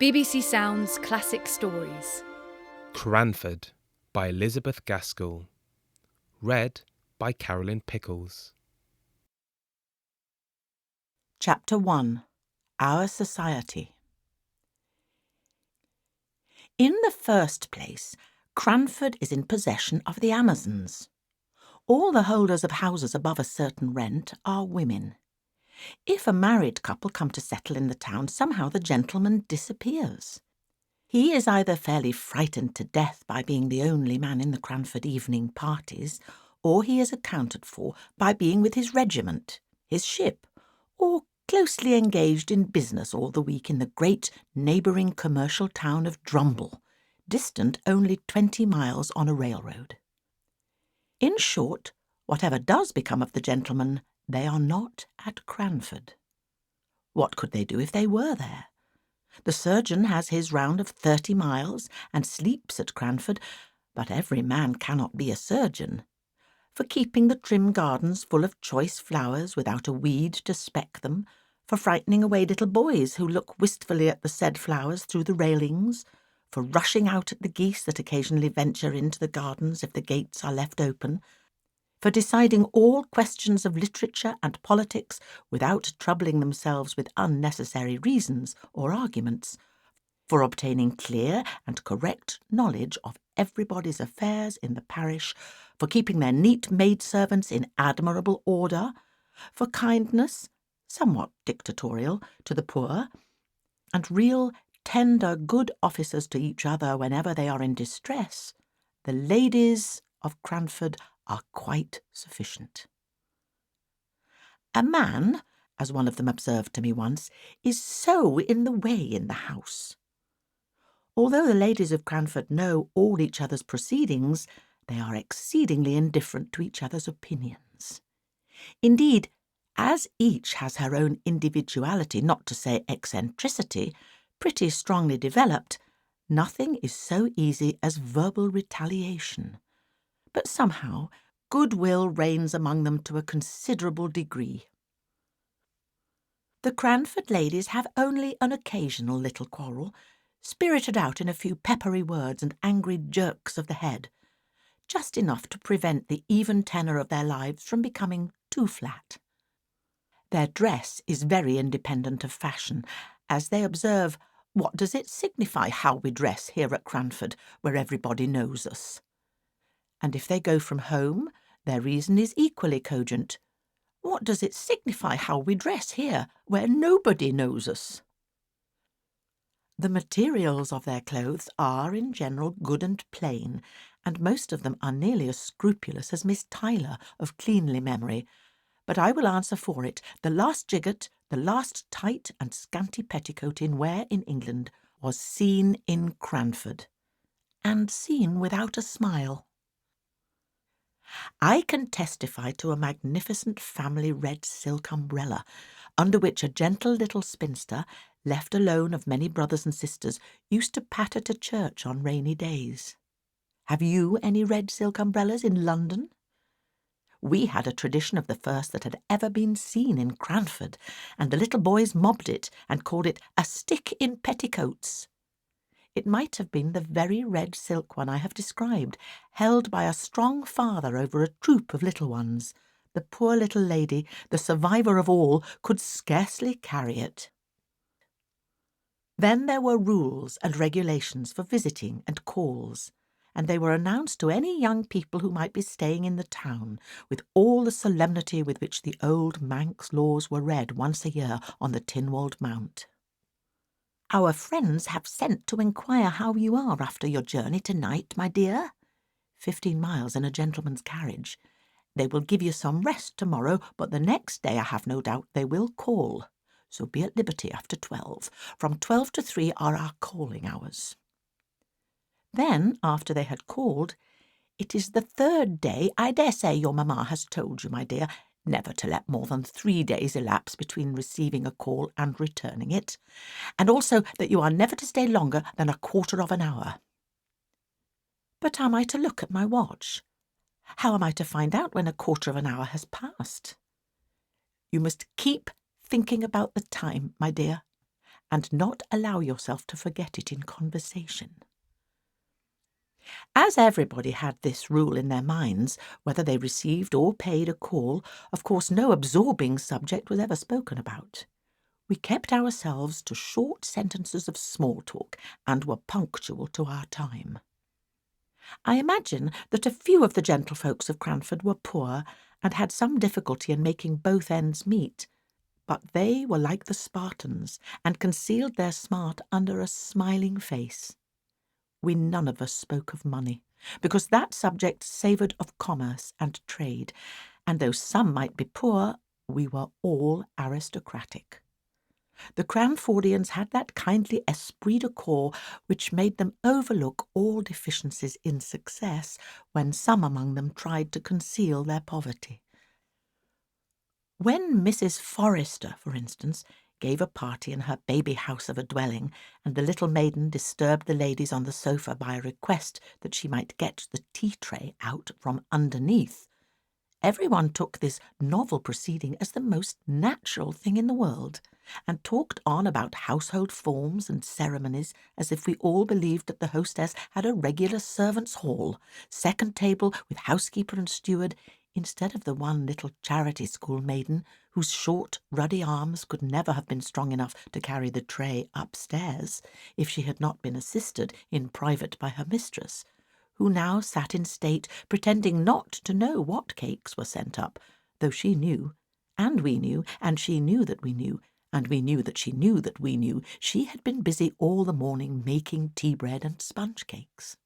BBC Sounds Classic Stories. Cranford by Elizabeth Gaskell. Read by Carolyn Pickles. Chapter 1. Our Society. In the first place, Cranford is in possession of the Amazons. All the holders of houses above a certain rent are women. If a married couple come to settle in the town, somehow the gentleman disappears. He is either fairly frightened to death by being the only man in the Cranford evening parties, or he is accounted for by being with his regiment, his ship, or closely engaged in business all the week in the great neighbouring commercial town of Drumble, distant only 20 miles on a railroad. In short, whatever does become of the gentlemen, they are not at Cranford. What could they do if they were there? The surgeon has his round of 30 miles and sleeps at Cranford, but every man cannot be a surgeon. For keeping the trim gardens full of choice flowers without a weed to speck them, for frightening away little boys who look wistfully at the said flowers through the railings, for rushing out at the geese that occasionally venture into the gardens if the gates are left open, for deciding all questions of literature and politics without troubling themselves with unnecessary reasons or arguments, for obtaining clear and correct knowledge of everybody's affairs in the parish, for keeping their neat maidservants in admirable order, for kindness, somewhat dictatorial, to the poor, and real tender good officers to each other whenever they are in distress, the ladies of Cranford are quite sufficient. A man, as one of them observed to me once, is so in the way in the house. Although the ladies of Cranford know all each other's proceedings, they are exceedingly indifferent to each other's opinions. Indeed, as each has her own individuality, not to say eccentricity, pretty strongly developed, nothing is so easy as verbal retaliation. But somehow goodwill reigns among them to a considerable degree. The Cranford ladies have only an occasional little quarrel, spirited out in a few peppery words and angry jerks of the head, just enough to prevent the even tenor of their lives from becoming too flat. Their dress is very independent of fashion, as they observe, "What does it signify how we dress here at Cranford, where everybody knows us?" And if they go from home, their reason is equally cogent. What does it signify how we dress here, where nobody knows us? The materials of their clothes are, in general, good and plain, and most of them are nearly as scrupulous as Miss Tyler, of cleanly memory. But I will answer for it, the last jigget, the last tight and scanty petticoat in wear in England, was seen in Cranford, and seen without a smile. I can testify to a magnificent family red silk umbrella, under which a gentle little spinster, left alone of many brothers and sisters, used to patter to church on rainy days. Have you any red silk umbrellas in London? We had a tradition of the first that had ever been seen in Cranford, and the little boys mobbed it and called it a stick in petticoats. It might have been the very red silk one I have described, held by a strong father over a troop of little ones. The poor little lady, the survivor of all, could scarcely carry it. Then there were rules and regulations for visiting and calls, and they were announced to any young people who might be staying in the town, with all the solemnity with which the old Manx laws were read once a year on the Tinwald Mount. "Our friends have sent to inquire how you are after your journey tonight, my dear. 15 miles in a gentleman's carriage. They will give you some rest tomorrow, but the next day I have no doubt they will call. So be at liberty after 12. From 12 to 3 are our calling hours." Then, after they had called, "It is the third day. I dare say your mamma has told you, my dear, never to let more than 3 days elapse between receiving a call and returning it, and also that you are never to stay longer than a quarter of an hour." But am I to look at my watch? How am I to find out when a quarter of an hour has passed? You must keep thinking about the time, my dear, and not allow yourself to forget it in conversation. As everybody had this rule in their minds, whether they received or paid a call, of course no absorbing subject was ever spoken about. We kept ourselves to short sentences of small talk and were punctual to our time. I imagine that a few of the gentlefolks of Cranford were poor and had some difficulty in making both ends meet, but they were like the Spartans and concealed their smart under a smiling face. We none of us spoke of money, because that subject savoured of commerce and trade, and though some might be poor, we were all aristocratic. The Cranfordians had that kindly esprit de corps which made them overlook all deficiencies in success when some among them tried to conceal their poverty. When Mrs. Forrester, for instance, gave a party in her baby house of a dwelling, and the little maiden disturbed the ladies on the sofa by a request that she might get the tea-tray out from underneath, everyone took this novel proceeding as the most natural thing in the world, and talked on about household forms and ceremonies as if we all believed that the hostess had a regular servants' hall, second table with housekeeper and steward, instead of the one little charity school maiden whose short, ruddy arms could never have been strong enough to carry the tray upstairs if she had not been assisted in private by her mistress, who now sat in state, pretending not to know what cakes were sent up, though she knew, and we knew, and she knew that we knew, and we knew that she knew that we knew, she had been busy all the morning making tea bread and sponge cakes.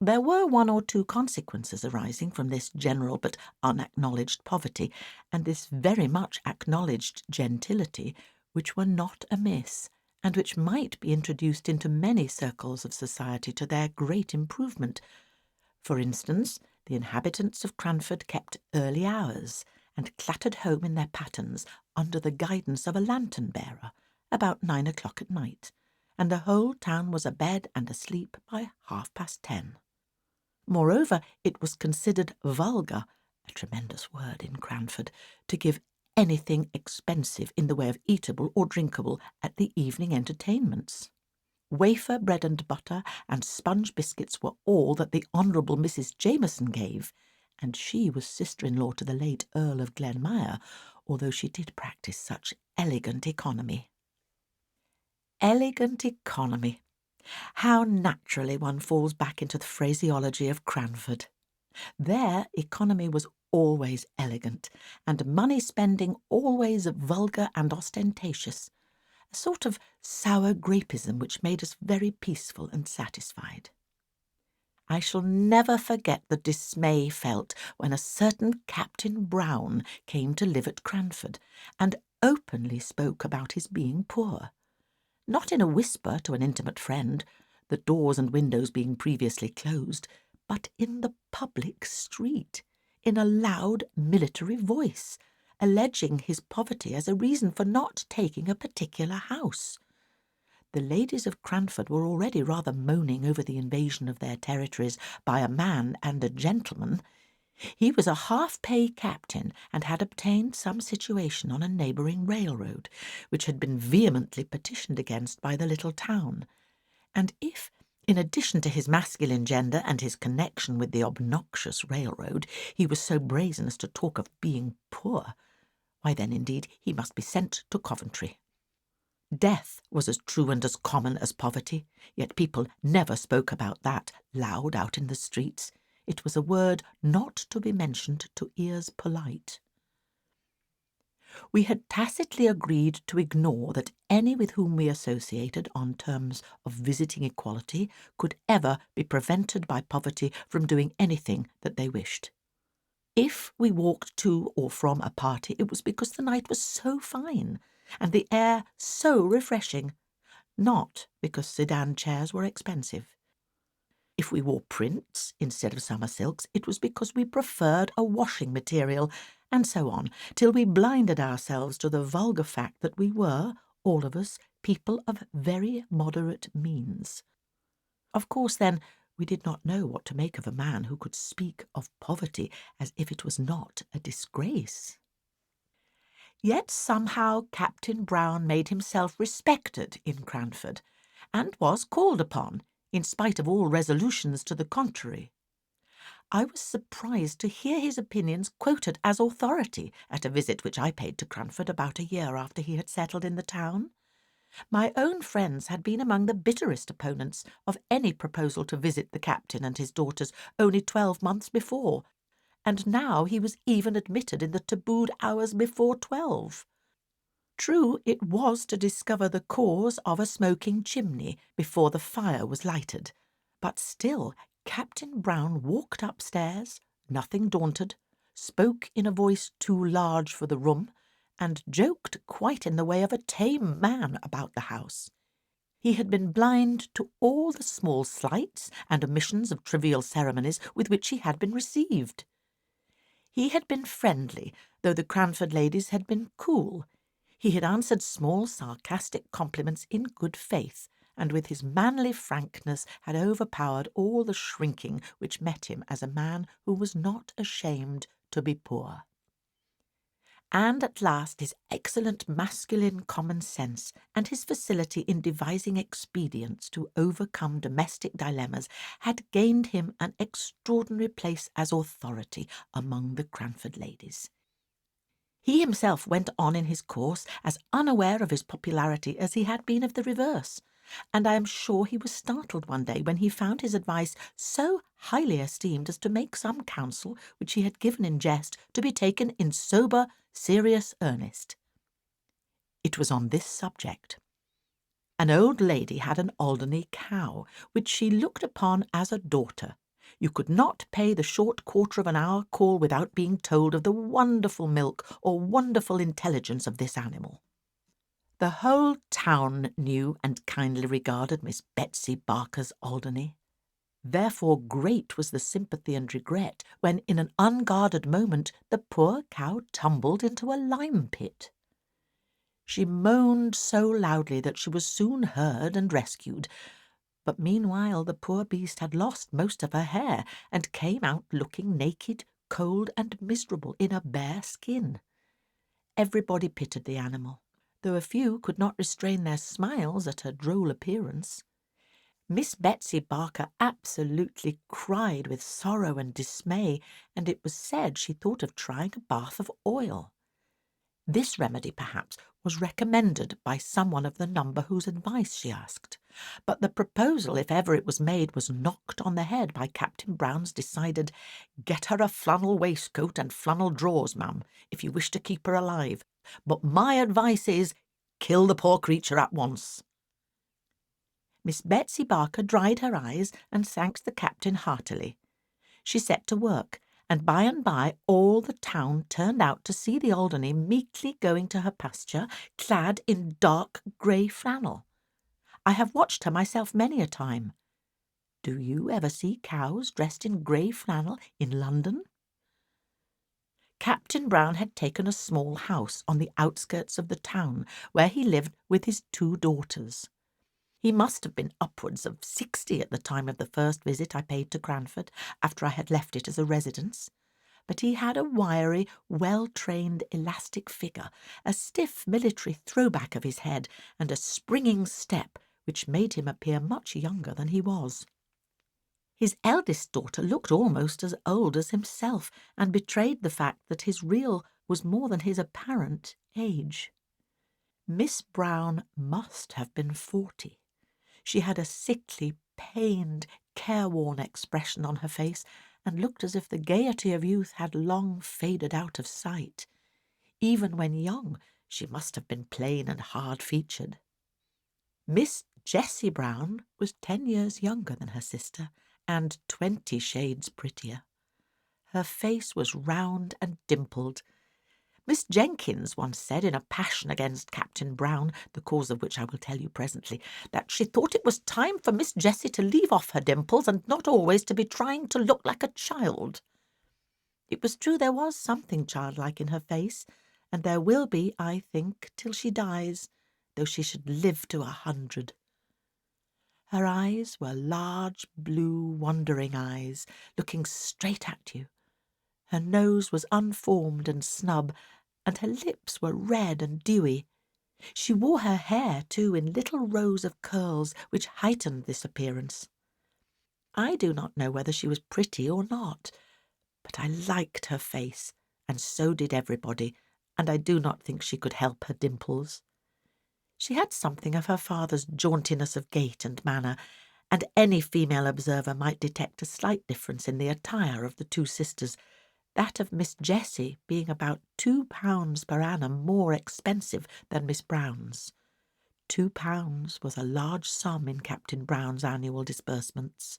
There were one or two consequences arising from this general but unacknowledged poverty, and this very much acknowledged gentility, which were not amiss, and which might be introduced into many circles of society to their great improvement. For instance, the inhabitants of Cranford kept early hours, and clattered home in their pattens under the guidance of a lantern-bearer about 9 o'clock at night, and the whole town was abed and asleep by 10:30. Moreover, it was considered vulgar, a tremendous word in Cranford, to give anything expensive in the way of eatable or drinkable at the evening entertainments. Wafer bread and butter and sponge biscuits were all that the Honourable Mrs. Jameson gave, and she was sister-in-law to the late Earl of Glenmire, although she did practise such elegant economy. Elegant economy! How naturally one falls back into the phraseology of Cranford. There economy was always elegant, and money-spending always vulgar and ostentatious, a sort of sour grapeism which made us very peaceful and satisfied. I shall never forget the dismay felt when a certain Captain Brown came to live at Cranford, and openly spoke about his being poor. Not in a whisper to an intimate friend, the doors and windows being previously closed, but in the public street, in a loud military voice, alleging his poverty as a reason for not taking a particular house. The ladies of Cranford were already rather moaning over the invasion of their territories by a man and a gentleman. He was a half-pay captain and had obtained some situation on a neighbouring railroad, which had been vehemently petitioned against by the little town. And if, in addition to his masculine gender and his connection with the obnoxious railroad, he was so brazen as to talk of being poor, why then indeed he must be sent to Coventry. Death was as true and as common as poverty, yet people never spoke about that loud out in the streets. It was a word not to be mentioned to ears polite. We had tacitly agreed to ignore that any with whom we associated on terms of visiting equality could ever be prevented by poverty from doing anything that they wished. If we walked to or from a party, it was because the night was so fine and the air so refreshing, not because sedan chairs were expensive. If we wore prints instead of summer silks, it was because we preferred a washing material, and so on, till we blinded ourselves to the vulgar fact that we were, all of us, people of very moderate means. Of course, then, we did not know what to make of a man who could speak of poverty as if it was not a disgrace. Yet somehow Captain Brown made himself respected in Cranford, and was called upon, in spite of all resolutions to the contrary. I was surprised to hear his opinions quoted as authority at a visit which I paid to Cranford about a year after he had settled in the town. My own friends had been among the bitterest opponents of any proposal to visit the captain and his daughters only 12 months before, and now he was even admitted in the tabooed hours before 12. True, it was to discover the cause of a smoking chimney before the fire was lighted, but still Captain Brown walked upstairs, nothing daunted, spoke in a voice too large for the room, and joked quite in the way of a tame man about the house. He had been blind to all the small slights and omissions of trivial ceremonies with which he had been received. He had been friendly, though the Cranford ladies had been cool. He had answered small sarcastic compliments in good faith, and with his manly frankness had overpowered all the shrinking which met him as a man who was not ashamed to be poor. And at last his excellent masculine common sense and his facility in devising expedients to overcome domestic dilemmas had gained him an extraordinary place as authority among the Cranford ladies. He himself went on in his course as unaware of his popularity as he had been of the reverse, and I am sure he was startled one day when he found his advice so highly esteemed as to make some counsel which he had given in jest to be taken in sober, serious earnest. It was on this subject. An old lady had an Alderney cow, which she looked upon as a daughter. You could not pay the short quarter-of-an-hour call without being told of the wonderful milk or wonderful intelligence of this animal. The whole town knew and kindly regarded Miss Betsy Barker's Alderney. Therefore great was the sympathy and regret when, in an unguarded moment, the poor cow tumbled into a lime-pit. She moaned so loudly that she was soon heard and rescued, but meanwhile the poor beast had lost most of her hair and came out looking naked, cold, and miserable in a bare skin. Everybody pitied the animal, though a few could not restrain their smiles at her droll appearance. Miss Betsy Barker absolutely cried with sorrow and dismay, and it was said she thought of trying a bath of oil. This remedy, perhaps, was recommended by someone of the number whose advice she asked, but the proposal, if ever it was made, was knocked on the head by Captain Brown's decided, "Get her a flannel waistcoat and flannel drawers, ma'am, if you wish to keep her alive, but my advice is, kill the poor creature at once." Miss Betsy Barker dried her eyes and thanked the captain heartily. She set to work, and by all the town turned out to see the Alderney meekly going to her pasture, clad in dark grey flannel. I have watched her myself many a time. Do you ever see cows dressed in grey flannel in London? Captain Brown had taken a small house on the outskirts of the town, where he lived with his 2 daughters. He must have been upwards of 60 at the time of the first visit I paid to Cranford, after I had left it as a residence. But he had a wiry, well-trained, elastic figure, a stiff military throw-back of his head, and a springing step which made him appear much younger than he was. His eldest daughter looked almost as old as himself, and betrayed the fact that his real was more than his apparent age. Miss Brown must have been 40. She had a sickly, pained, careworn expression on her face, and looked as if the gaiety of youth had long faded out of sight. Even when young, she must have been plain and hard-featured. Miss Jessie Brown was 10 years younger than her sister, and 20 shades prettier. Her face was round and dimpled. Miss Jenkins once said in a passion against Captain Brown, the cause of which I will tell you presently, that she thought it was time for Miss Jessie to leave off her dimples and not always to be trying to look like a child. It was true there was something childlike in her face, and there will be, I think, till she dies, though she should live to 100. Her eyes were large, blue, wondering eyes, looking straight at you. Her nose was unformed and snub, and her lips were red and dewy. She wore her hair, too, in little rows of curls, which heightened this appearance. I do not know whether she was pretty or not, but I liked her face, and so did everybody, and I do not think she could help her dimples. She had something of her father's jauntiness of gait and manner, and any female observer might detect a slight difference in the attire of the two sisters, that of Miss Jessie being about £2 per annum more expensive than Miss Brown's. £2 was a large sum in Captain Brown's annual disbursements.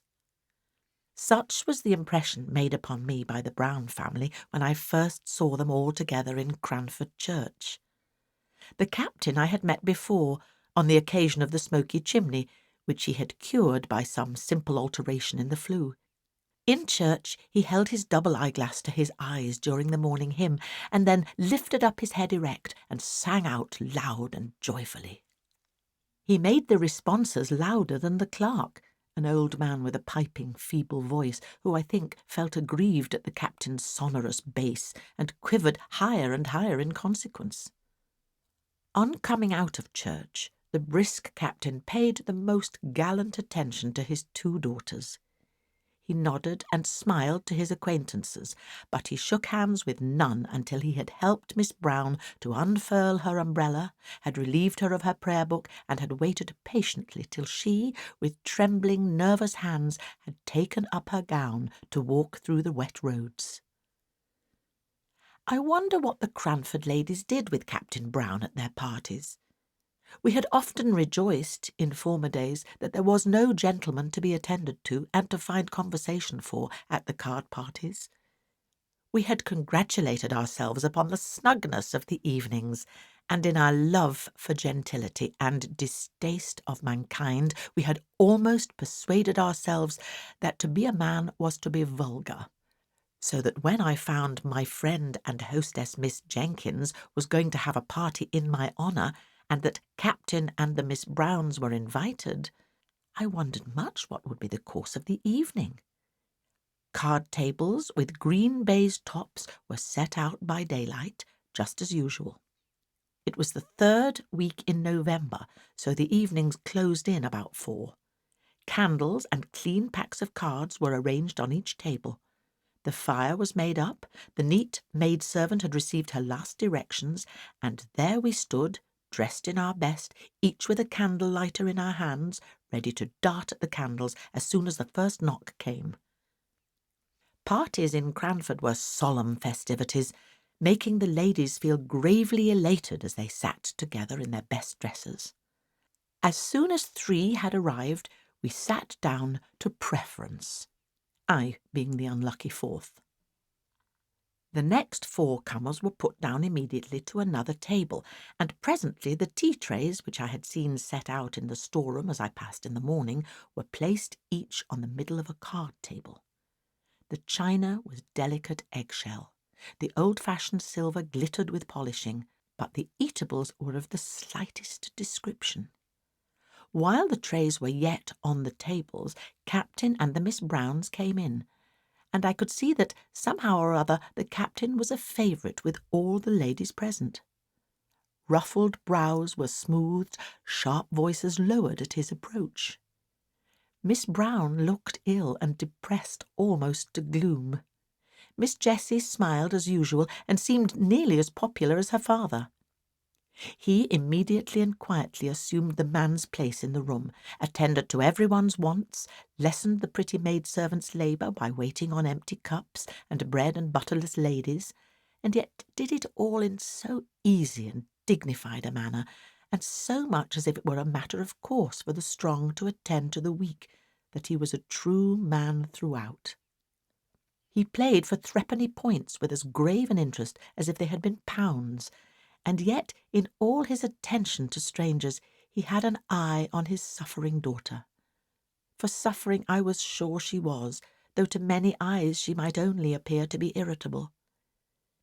Such was the impression made upon me by the Brown family when I first saw them all together in Cranford church. The captain I had met before, on the occasion of the smoky chimney, which he had cured by some simple alteration in the flue. In church he held his double eyeglass to his eyes during the morning hymn, and then lifted up his head erect and sang out loud and joyfully. He made the responses louder than the clerk, an old man with a piping, feeble voice, who I think felt aggrieved at the captain's sonorous bass, and quivered higher and higher in consequence. On coming out of church, the brisk captain paid the most gallant attention to his two daughters. He nodded and smiled to his acquaintances, but he shook hands with none until he had helped Miss Brown to unfurl her umbrella, had relieved her of her prayer book, and had waited patiently till she, with trembling, nervous hands, had taken up her gown to walk through the wet roads. I wonder what the Cranford ladies did with Captain Brown at their parties. We had often rejoiced, in former days, that there was no gentleman to be attended to and to find conversation for at the card parties. We had congratulated ourselves upon the snugness of the evenings, and in our love for gentility and distaste of mankind, we had almost persuaded ourselves that to be a man was to be vulgar. So that when I found my friend and hostess Miss Jenkins was going to have a party in my honour, and that Captain and the Miss Browns were invited, I wondered much what would be the course of the evening. Card tables with green baize tops were set out by daylight, just as usual. It was the third week in November, so the evenings closed in about 4. Candles and clean packs of cards were arranged on each table. The fire was made up, the neat maidservant had received her last directions, and there we stood, dressed in our best, each with a candle lighter in our hands, ready to dart at the candles as soon as the first knock came. Parties in Cranford were solemn festivities, making the ladies feel gravely elated as they sat together in their best dresses. As soon as 3 had arrived, we sat down to preference, I being the unlucky 4th. The next 4 comers were put down immediately to another table, and presently the tea-trays, which I had seen set out in the storeroom as I passed in the morning, were placed each on the middle of a card table. The china was delicate eggshell. The old-fashioned silver glittered with polishing, but the eatables were of the slightest description. While the trays were yet on the tables, Captain and the Miss Browns came in, and I could see that somehow or other the captain was a favourite with all the ladies present. Ruffled brows were smoothed, sharp voices lowered at his approach. Miss Brown looked ill and depressed almost to gloom. Miss Jessie smiled as usual and seemed nearly as popular as her father. He immediately and quietly assumed the man's place in the room, attended to everyone's wants, lessened the pretty maidservant's labour by waiting on empty cups and bread and butterless ladies, and yet did it all in so easy and dignified a manner, and so much as if it were a matter of course for the strong to attend to the weak, that he was a true man throughout. He played for threepenny points with as grave an interest as if they had been pounds, and yet in all his attention to strangers he had an eye on his suffering daughter. For suffering I was sure she was, though to many eyes she might only appear to be irritable.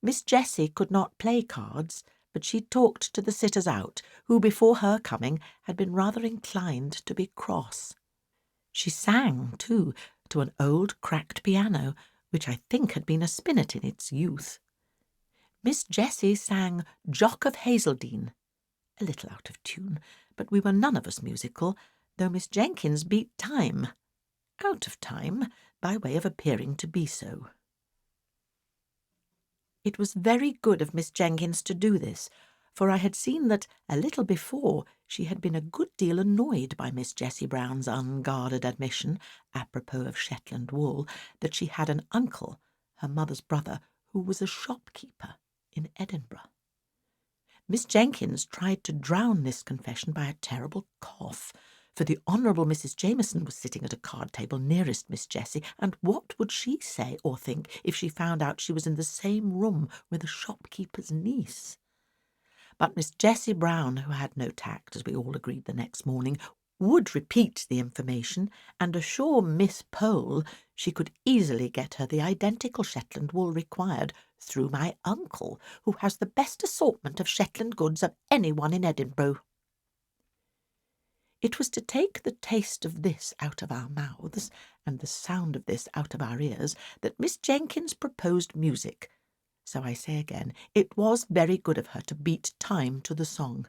Miss Jessie could not play cards, but she talked to the sitters out, who before her coming had been rather inclined to be cross. She sang, too, to an old cracked piano, which I think had been a spinet in its youth. Miss Jessie sang Jock of Hazeldean, a little out of tune, but we were none of us musical, though Miss Jenkins beat time, out of time, by way of appearing to be so. It was very good of Miss Jenkins to do this, for I had seen that, a little before, she had been a good deal annoyed by Miss Jessie Brown's unguarded admission, apropos of Shetland wool, that she had an uncle, her mother's brother, who was a shopkeeper in Edinburgh. Miss Jenkins tried to drown this confession by a terrible cough, for the Honourable Mrs. Jameson was sitting at a card table nearest Miss Jessie, and what would she say or think if she found out she was in the same room with a shopkeeper's niece? But Miss Jessie Brown, who had no tact, as we all agreed the next morning, would repeat the information and assure Miss Pole she could easily get her the identical Shetland wool required through my uncle, who has the best assortment of Shetland goods of anyone in Edinburgh. It was to take the taste of this out of our mouths and the sound of this out of our ears that Miss Jenkins proposed music. So I say again, it was very good of her to beat time to the song.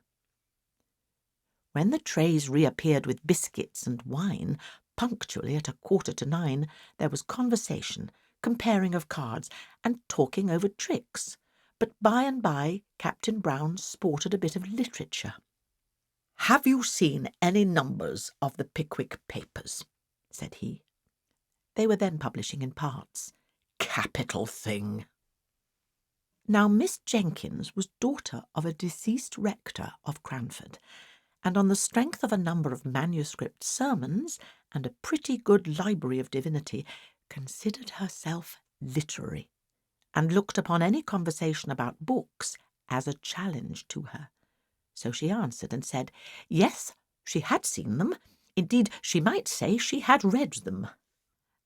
When the trays reappeared with biscuits and wine, punctually at 9:15, there was conversation, comparing of cards, and talking over tricks. But by and by Captain Brown sported a bit of literature. "Have you seen any numbers of the Pickwick papers?" said he. They were then publishing in parts. "Capital thing." Now Miss Jenkins was daughter of a deceased rector of Cranford, and on the strength of a number of manuscript sermons and a pretty good library of divinity, considered herself literary, and looked upon any conversation about books as a challenge to her. So she answered and said, yes, she had seen them. Indeed, she might say she had read them.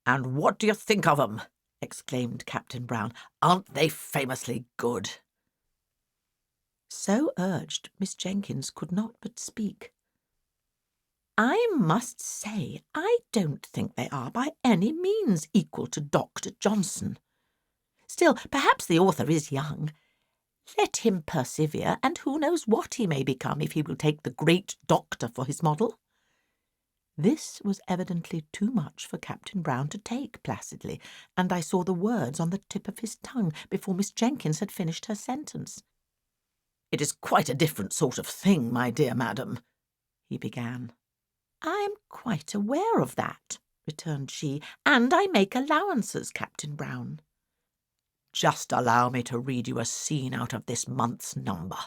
"And what do you think of 'em?" exclaimed Captain Brown. "Aren't they famously good?" So urged, Miss Jenkins could not but speak. "I must say I don't think they are by any means equal to Dr. Johnson. Still, perhaps the author is young. Let him persevere, and who knows what he may become if he will take the great doctor for his model." This was evidently too much for Captain Brown to take placidly, and I saw the words on the tip of his tongue before Miss Jenkins had finished her sentence. "It is quite a different sort of thing, my dear madam," he began. "I am quite aware of that," returned she, "and I make allowances, Captain Brown." "Just allow me to read you a scene out of this month's number,"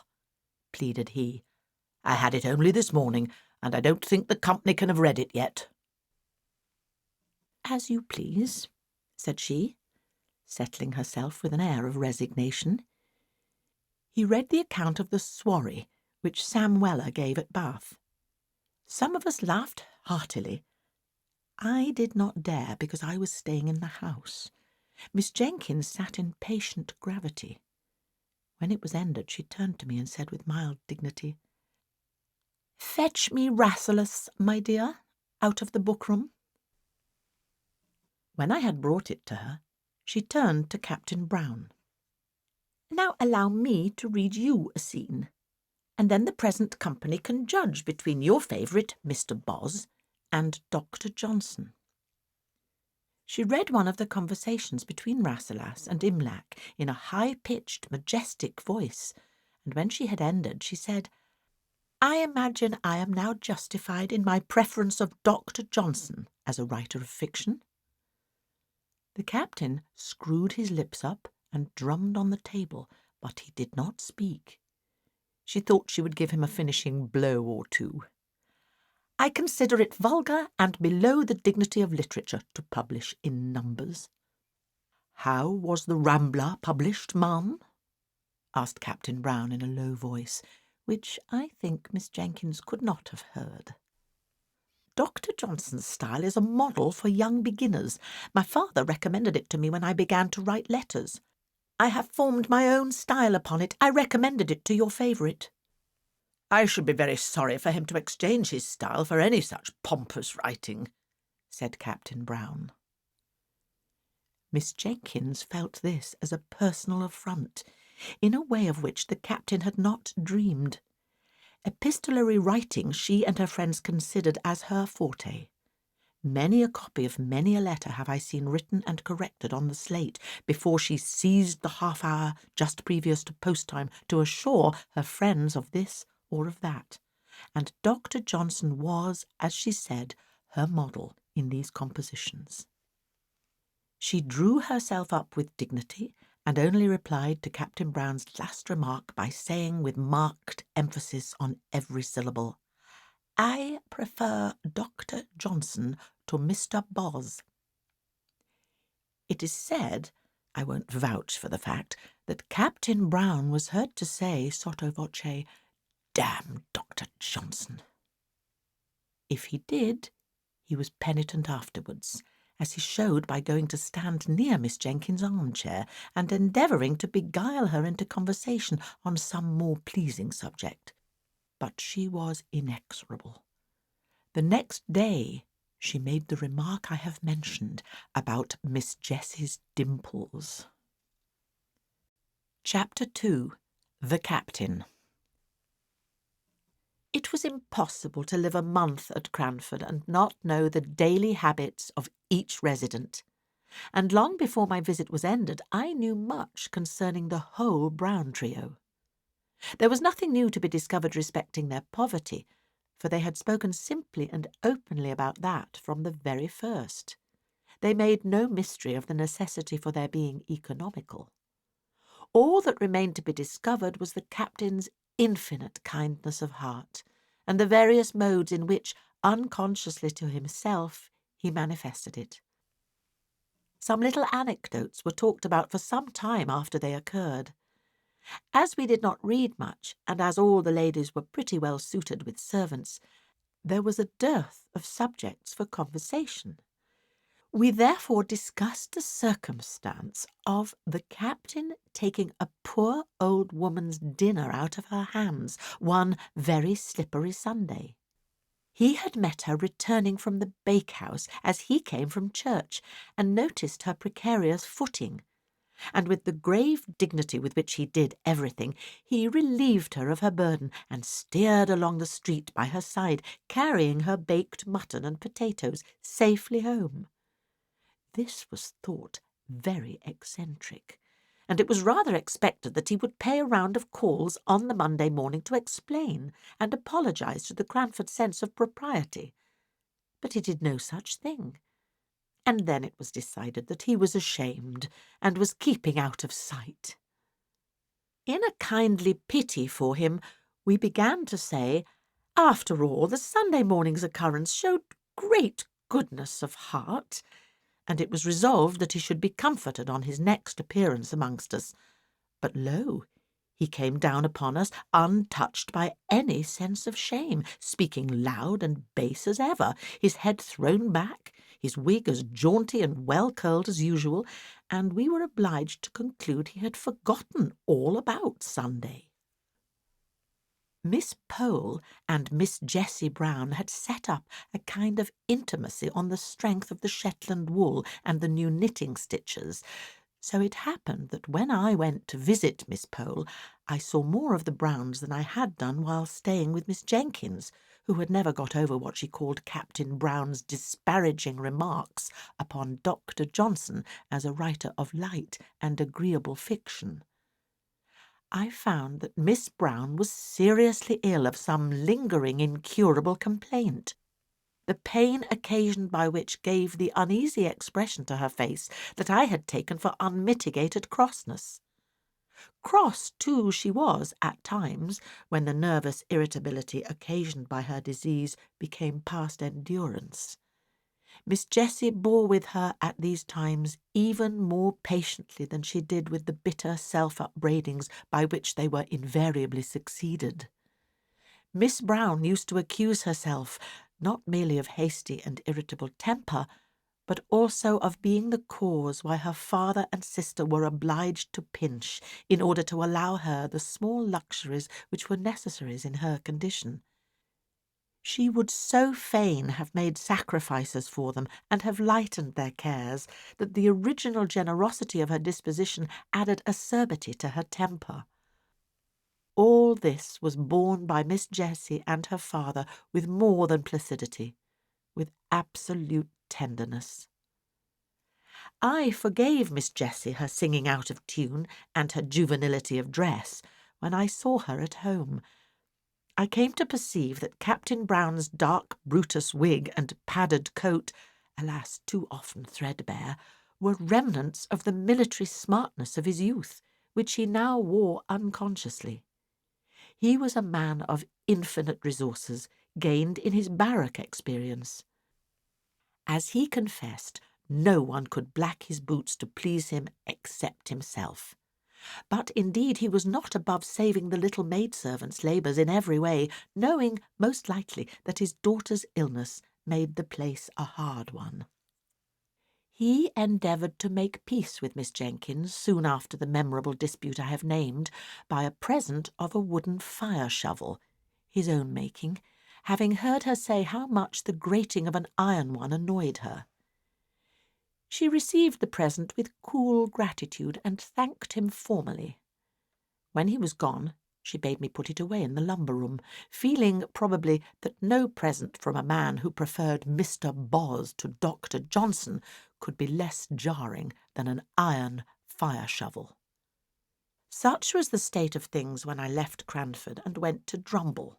pleaded he. "I had it only this morning, and I don't think the company can have read it yet." "As you please," said she, settling herself with an air of resignation. He read the account of the soirée which Sam Weller gave at Bath. Some of us laughed heartily. I did not dare, because I was staying in the house. Miss Jenkins sat in patient gravity. When it was ended, she turned to me and said with mild dignity, "Fetch me Rasselas, my dear, out of the book-room." When I had brought it to her, she turned to Captain Brown. "Now allow me to read you a scene, and then the present company can judge between your favourite Mr. Boz and Dr. Johnson." She read one of the conversations between Rasselas and Imlac in a high-pitched, majestic voice, and when she had ended, she said, "I imagine I am now justified in my preference of Dr. Johnson as a writer of fiction." The captain screwed his lips up and drummed on the table, but he did not speak. She thought she would give him a finishing blow or two. "I consider it vulgar and below the dignity of literature to publish in numbers." "How was the Rambler published, ma'am?" asked Captain Brown in a low voice, which I think Miss Jenkins could not have heard. "Dr. Johnson's style is a model for young beginners. My father recommended it to me when I began to write letters. I have formed my own style upon it. I recommended it to your favourite." "I should be very sorry for him to exchange his style for any such pompous writing," said Captain Brown. Miss Jenkins felt this as a personal affront. in a way of which the captain had not dreamed. Epistolary writing she and her friends considered as her forte. Many a copy of many a letter have I seen written and corrected on the slate before she seized the half-hour just previous to post-time to assure her friends of this or of that, and Dr. Johnson was, as she said, her model in these compositions. She drew herself up with dignity and only replied to Captain Brown's last remark by saying with marked emphasis on every syllable, "I prefer Dr. Johnson to Mr. Boz." It is said, I won't vouch for the fact, that Captain Brown was heard to say sotto voce, "Damn Dr. Johnson." If he did, he was penitent afterwards, as he showed by going to stand near Miss Jenkins's armchair and endeavouring to beguile her into conversation on some more pleasing subject. But she was inexorable. The next day she made the remark I have mentioned about Miss Jessie's dimples. Chapter 2. The Captain. It was impossible to live a month at Cranford and not know the daily habits of each resident, and long before my visit was ended I knew much concerning the whole Brown trio. There was nothing new to be discovered respecting their poverty, for they had spoken simply and openly about that from the very first. They made no mystery of the necessity for their being economical. All that remained to be discovered was the captain's infinite kindness of heart, and the various modes in which, unconsciously to himself, he manifested it. Some little anecdotes were talked about for some time after they occurred. As we did not read much, and as all the ladies were pretty well suited with servants, there was a dearth of subjects for conversation. We therefore discussed the circumstance of the captain taking a poor old woman's dinner out of her hands one very slippery Sunday. He had met her returning from the bakehouse as he came from church, and noticed her precarious footing, and with the grave dignity with which he did everything, he relieved her of her burden and steered along the street by her side, carrying her baked mutton and potatoes safely home. This was thought very eccentric, and it was rather expected that he would pay a round of calls on the Monday morning to explain and apologise to the Cranford sense of propriety. But he did no such thing, and then it was decided that he was ashamed and was keeping out of sight. In a kindly pity for him, we began to say, after all, the Sunday morning's occurrence showed great goodness of heart, and it was resolved that he should be comforted on his next appearance amongst us. But lo, he came down upon us untouched by any sense of shame, speaking loud and bass as ever, his head thrown back, his wig as jaunty and well curled as usual, and we were obliged to conclude he had forgotten all about Sunday. Miss Pole and Miss Jessie Brown had set up a kind of intimacy on the strength of the Shetland wool and the new knitting stitches, so it happened that when I went to visit Miss Pole, I saw more of the Browns than I had done while staying with Miss Jenkins, who had never got over what she called Captain Brown's disparaging remarks upon Dr. Johnson as a writer of light and agreeable fiction. I found that Miss Brown was seriously ill of some lingering incurable complaint, the pain occasioned by which gave the uneasy expression to her face that I had taken for unmitigated crossness. Cross, too, she was at times, when the nervous irritability occasioned by her disease became past endurance. Miss Jessie bore with her at these times even more patiently than she did with the bitter self-upbraidings by which they were invariably succeeded. Miss Brown used to accuse herself, not merely of hasty and irritable temper, but also of being the cause why her father and sister were obliged to pinch in order to allow her the small luxuries which were necessaries in her condition. She would so fain have made sacrifices for them and have lightened their cares that the original generosity of her disposition added acerbity to her temper. All this was borne by Miss Jessie and her father with more than placidity, with absolute tenderness. I forgave Miss Jessie her singing out of tune and her juvenility of dress when I saw her at home. I came to perceive that Captain Brown's dark Brutus wig and padded coat, alas, too often threadbare, were remnants of the military smartness of his youth, which he now wore unconsciously. He was a man of infinite resources, gained in his barrack experience. As he confessed, no one could black his boots to please him except himself. But indeed he was not above saving the little maidservant's labours in every way, knowing, most likely, that his daughter's illness made the place a hard one. He endeavoured to make peace with Miss Jenkins soon after the memorable dispute I have named by a present of a wooden fire-shovel, his own making, having heard her say how much the grating of an iron one annoyed her. She received the present with cool gratitude and thanked him formally. When he was gone, she bade me put it away in the lumber-room, feeling, probably, that no present from a man who preferred Mr. Boz to Dr. Johnson could be less jarring than an iron fire-shovel. Such was the state of things when I left Cranford and went to Drumble.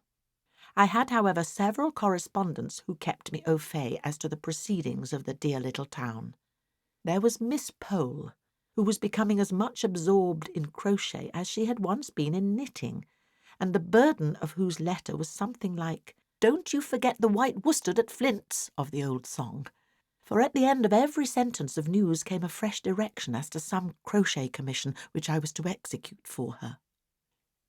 I had, however, several correspondents who kept me au fait as to the proceedings of the dear little town. There was Miss Pole, who was becoming as much absorbed in crochet as she had once been in knitting, and the burden of whose letter was something like, "Don't you forget the white worsted at Flint's," of the old song. For at the end of every sentence of news came a fresh direction as to some crochet commission which I was to execute for her.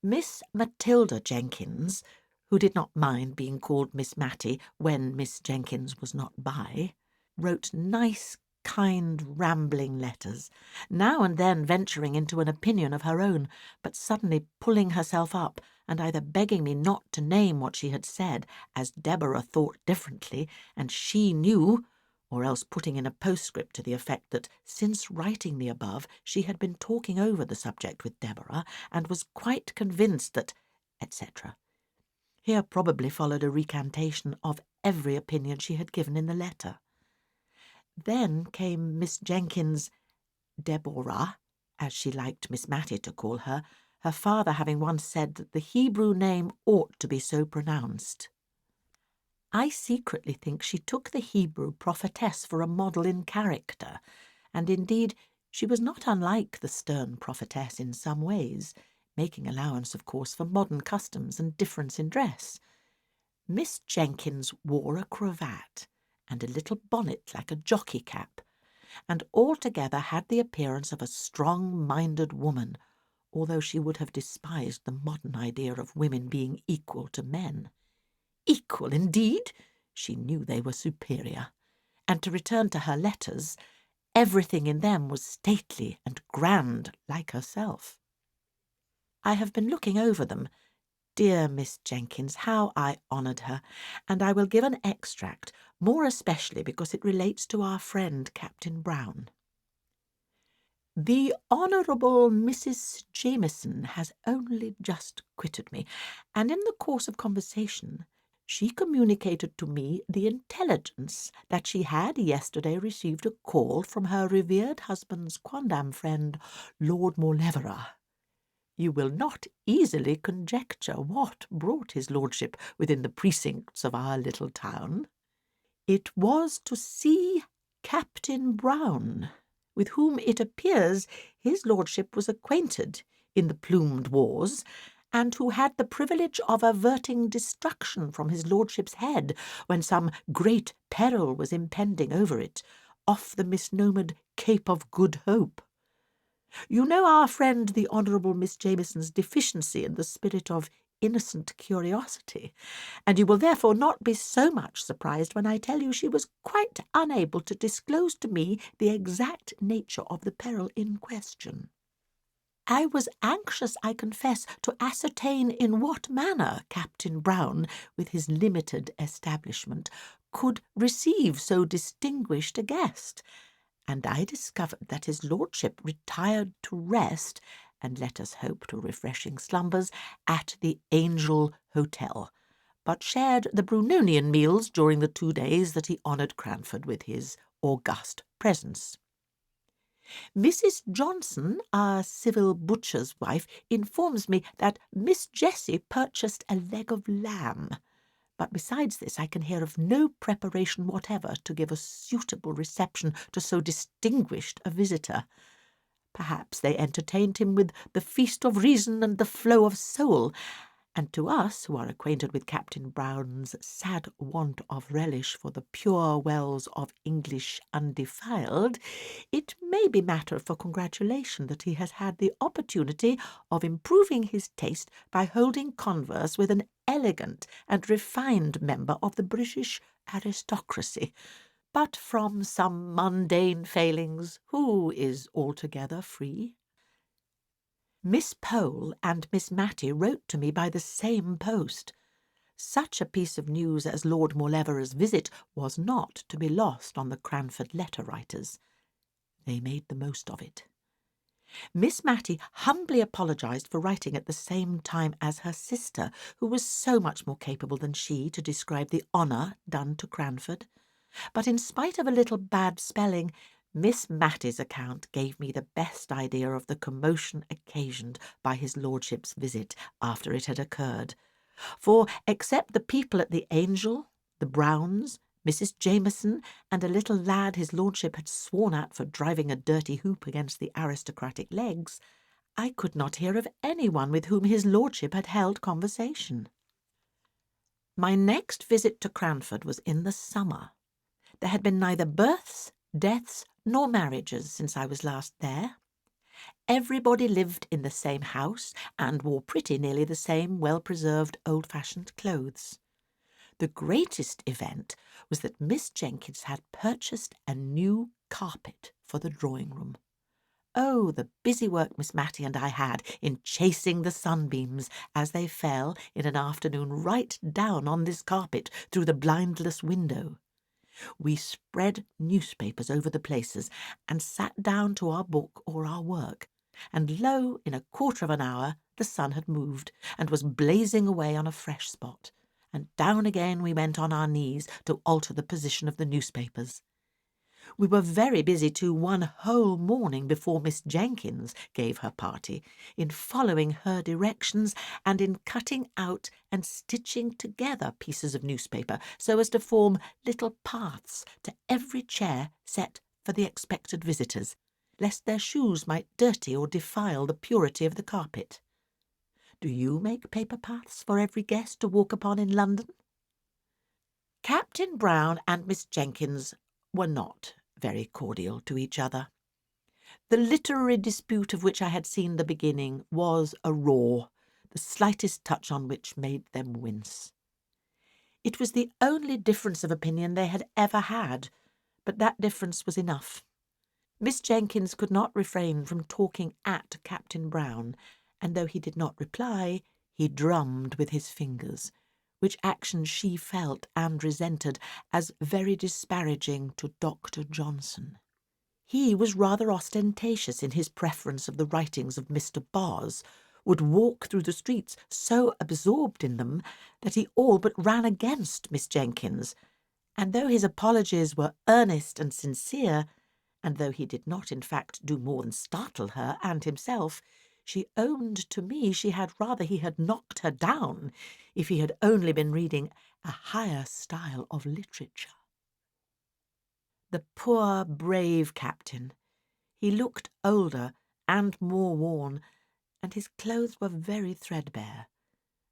Miss Matilda Jenkins, who did not mind being called Miss Matty when Miss Jenkins was not by, wrote nice, kind, rambling letters, now and then venturing into an opinion of her own, but suddenly pulling herself up and either begging me not to name what she had said, as Deborah thought differently, and she knew, or else putting in a postscript to the effect that since writing the above she had been talking over the subject with Deborah and was quite convinced that, etc. Here probably followed a recantation of every opinion she had given in the letter. Then came Miss Jenkins' Deborah, as she liked Miss Matty to call her, her father having once said that the Hebrew name ought to be so pronounced. I secretly think she took the Hebrew prophetess for a model in character, and indeed she was not unlike the stern prophetess in some ways, making allowance, of course, for modern customs and difference in dress. Miss Jenkins wore a cravat and a little bonnet like a jockey cap, and altogether had the appearance of a strong-minded woman, although she would have despised the modern idea of women being equal to men. Equal, indeed! She knew they were superior. And to return to her letters, everything in them was stately and grand like herself. I have been looking over them. Dear Miss Jenkins, how I honoured her, and I will give an extract, more especially because it relates to our friend Captain Brown. The Honourable Mrs. Jameson has only just quitted me, and in the course of conversation she communicated to me the intelligence that she had yesterday received a call from her revered husband's quondam friend, Lord Mauleverer. You will not easily conjecture what brought his lordship within the precincts of our little town. It was to see Captain Brown, with whom it appears his lordship was acquainted in the plumed wars, and who had the privilege of averting destruction from his lordship's head when some great peril was impending over it, off the misnomed Cape of Good Hope. You know our friend the Honourable Miss Jameson's deficiency in the spirit of innocent curiosity, and you will therefore not be so much surprised when I tell you she was quite unable to disclose to me the exact nature of the peril in question. I was anxious, I confess, to ascertain in what manner Captain Brown, with his limited establishment, could receive so distinguished a guest, and I discovered that his lordship retired to rest, and let us hope to refreshing slumbers, at the Angel Hotel, but shared the Brunonian meals during the 2 days that he honoured Cranford with his august presence. Mrs. Johnson, our civil butcher's wife, informs me that Miss Jessie purchased a leg of lamb, but besides this I can hear of no preparation whatever to give a suitable reception to so distinguished a visitor. Perhaps they entertained him with the feast of reason and the flow of soul, and to us, who are acquainted with Captain Brown's sad want of relish for the pure wells of English undefiled, it may be matter for congratulation that he has had the opportunity of improving his taste by holding converse with an elegant and refined member of the British aristocracy. But from some mundane failings, who is altogether free? Miss Pole and Miss Matty wrote to me by the same post. Such a piece of news as Lord Mauleverer's visit was not to be lost on the Cranford letter-writers. They made the most of it. Miss Matty humbly apologised for writing at the same time as her sister, who was so much more capable than she to describe the honour done to Cranford. But in spite of a little bad spelling, Miss Matty's account gave me the best idea of the commotion occasioned by his lordship's visit after it had occurred. For, except the people at the Angel, the Browns, Mrs. Jameson, and a little lad his lordship had sworn at for driving a dirty hoop against the aristocratic legs, I could not hear of anyone with whom his lordship had held conversation. My next visit to Cranford was in the summer. There had been neither births, deaths, nor marriages since I was last there. Everybody lived in the same house and wore pretty nearly the same well-preserved old-fashioned clothes. The greatest event was that Miss Jenkins had purchased a new carpet for the drawing-room. Oh, the busy work Miss Matty and I had in chasing the sunbeams as they fell in an afternoon right down on this carpet through the blindless window. We spread newspapers over the places and sat down to our book or our work, and lo, in a quarter of an hour the sun had moved and was blazing away on a fresh spot, and down again we went on our knees to alter the position of the newspapers. We were very busy too one whole morning before Miss Jenkins gave her party, in following her directions and in cutting out and stitching together pieces of newspaper so as to form little paths to every chair set for the expected visitors, lest their shoes might dirty or defile the purity of the carpet. Do you make paper paths for every guest to walk upon in London? Captain Brown and Miss Jenkins were not very cordial to each other. The literary dispute of which I had seen the beginning was a roar, the slightest touch on which made them wince. It was the only difference of opinion they had ever had, but that difference was enough. Miss Jenkins could not refrain from talking at Captain Brown, and though he did not reply, he drummed with his fingers, which action she felt and resented as very disparaging to Dr. Johnson. He was rather ostentatious in his preference of the writings of Mr. Boz, would walk through the streets so absorbed in them that he all but ran against Miss Jenkins, and though his apologies were earnest and sincere, and though he did not in fact do more than startle her and himself, she owned to me she had rather he had knocked her down if he had only been reading a higher style of literature. The poor, brave captain. He looked older and more worn, and his clothes were very threadbare,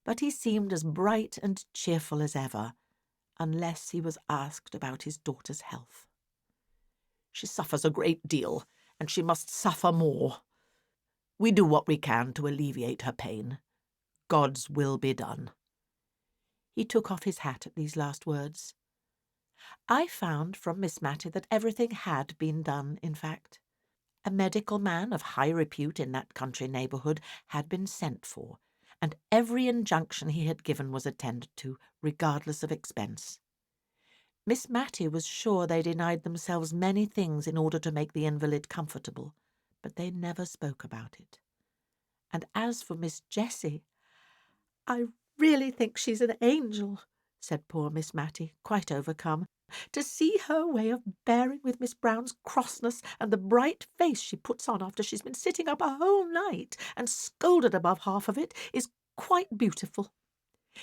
but he seemed as bright and cheerful as ever, unless he was asked about his daughter's health. She suffers a great deal, and she must suffer more. We do what we can to alleviate her pain. God's will be done. He took off his hat at these last words. I found from Miss Matty that everything had been done, in fact. A medical man of high repute in that country neighbourhood had been sent for, and every injunction he had given was attended to, regardless of expense. Miss Matty was sure they denied themselves many things in order to make the invalid comfortable, but they never spoke about it. And as for Miss Jessie, "I really think she's an angel," said poor Miss Matty, quite overcome. "To see her way of bearing with Miss Brown's crossness, and the bright face she puts on after she's been sitting up a whole night and scolded above half of it, is quite beautiful.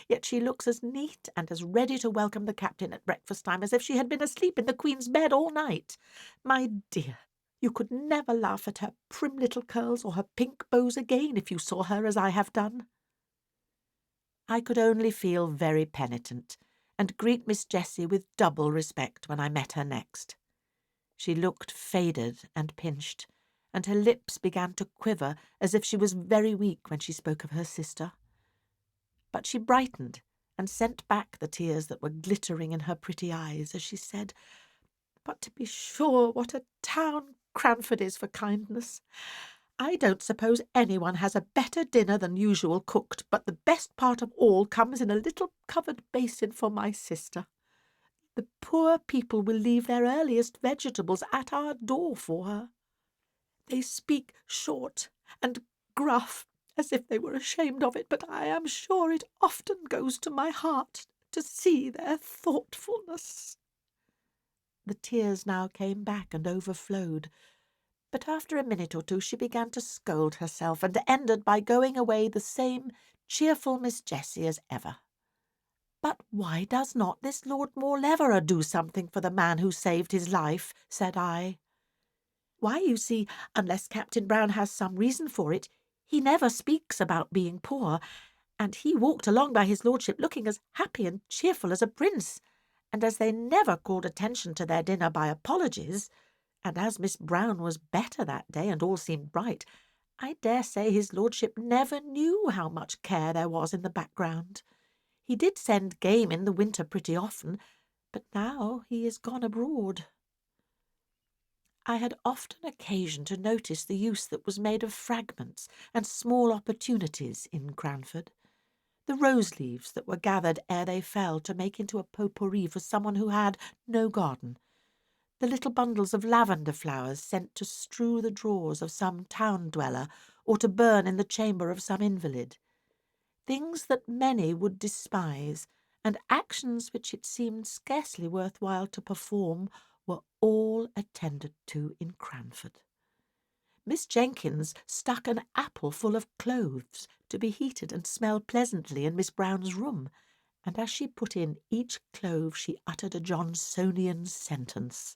Yet she looks as neat and as ready to welcome the captain at breakfast time as if she had been asleep in the Queen's bed all night. My dear, you could never laugh at her prim little curls or her pink bows again if you saw her as I have done." I could only feel very penitent, and greet Miss Jessie with double respect when I met her next. She looked faded and pinched, and her lips began to quiver as if she was very weak when she spoke of her sister. But she brightened and sent back the tears that were glittering in her pretty eyes as she said, "But to be sure, what a town Cranford is for kindness! I don't suppose anyone has a better dinner than usual cooked, but the best part of all comes in a little covered basin for my sister. The poor people will leave their earliest vegetables at our door for her. They speak short and gruff, as if they were ashamed of it, but I am sure it often goes to my heart to see their thoughtfulness." The tears now came back and overflowed, but after a minute or two she began to scold herself, and ended by going away the same cheerful Miss Jessie as ever. "But why does not this Lord Morleverer do something for the man who saved his life?" said I. "Why, you see, unless Captain Brown has some reason for it, he never speaks about being poor, and he walked along by his lordship looking as happy and cheerful as a prince, and as they never called attention to their dinner by apologies, and as Miss Brown was better that day and all seemed bright, I dare say his lordship never knew how much care there was in the background. He did send game in the winter pretty often, but now he is gone abroad." I had often occasion to notice the use that was made of fragments and small opportunities in Cranford. The rose-leaves that were gathered ere they fell to make into a potpourri for someone who had no garden, the little bundles of lavender flowers sent to strew the drawers of some town dweller or to burn in the chamber of some invalid. Things that many would despise, and actions which it seemed scarcely worth while to perform, were all attended to in Cranford. Miss Jenkins stuck an apple full of cloves to be heated and smell pleasantly in Miss Brown's room, and as she put in each clove she uttered a Johnsonian sentence.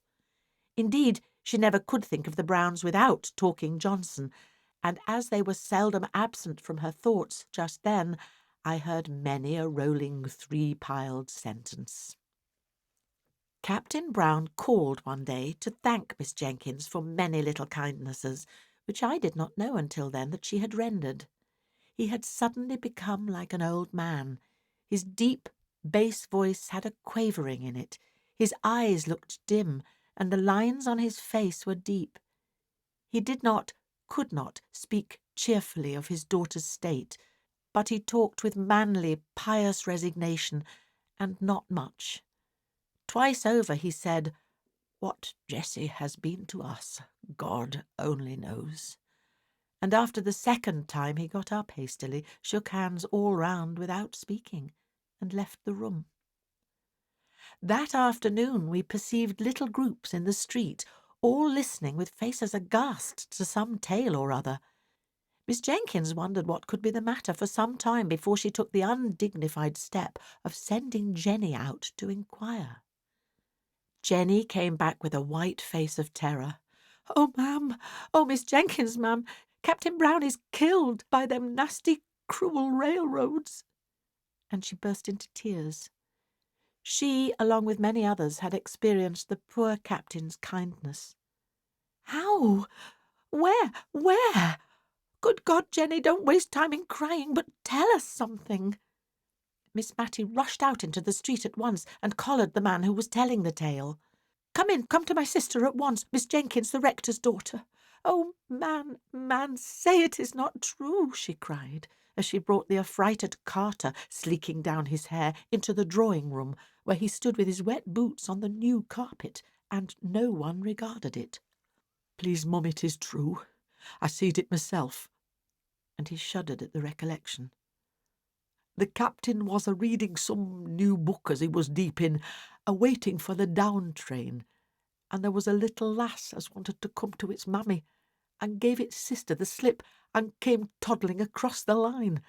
Indeed, she never could think of the Browns without talking Johnson, and as they were seldom absent from her thoughts just then, I heard many a rolling three-piled sentence. Captain Brown called one day to thank Miss Jenkins for many little kindnesses, which I did not know until then that she had rendered. He had suddenly become like an old man. His deep, bass voice had a quavering in it. His eyes looked dim, and the lines on his face were deep. He could not speak cheerfully of his daughter's state, but he talked with manly, pious resignation, and not much. Twice over he said, "What Jessie has been to us, God only knows." And after the second time he got up hastily, shook hands all round without speaking, and left the room. That afternoon we perceived little groups in the street, all listening with faces aghast to some tale or other. Miss Jenkins wondered what could be the matter for some time before she took the undignified step of sending Jenny out to inquire. Jenny came back with a white face of terror. "Oh, ma'am! Oh, Miss Jenkins, ma'am! Captain Brown is killed by them nasty, cruel railroads!" And she burst into tears. She, along with many others, had experienced the poor captain's kindness. "How? Where? Good God, Jenny, don't waste time in crying, but tell us something." Miss Matty rushed out into the street at once and collared the man who was telling the tale. Come to my sister at once, Miss Jenkins, the rector's daughter. "Oh, man, say it is not true," she cried, as she brought the affrighted Carter, sleeking down his hair, into the drawing-room, where he stood with his wet boots on the new carpet, and no one regarded it. "Please, Mum, it is true. I seed it myself," and he shuddered at the recollection. "The captain was a-reading some new book as he was deep in, a-waiting for the down train, and there was a little lass as wanted to come to its mammy, and gave its sister the slip, and came toddling across the line.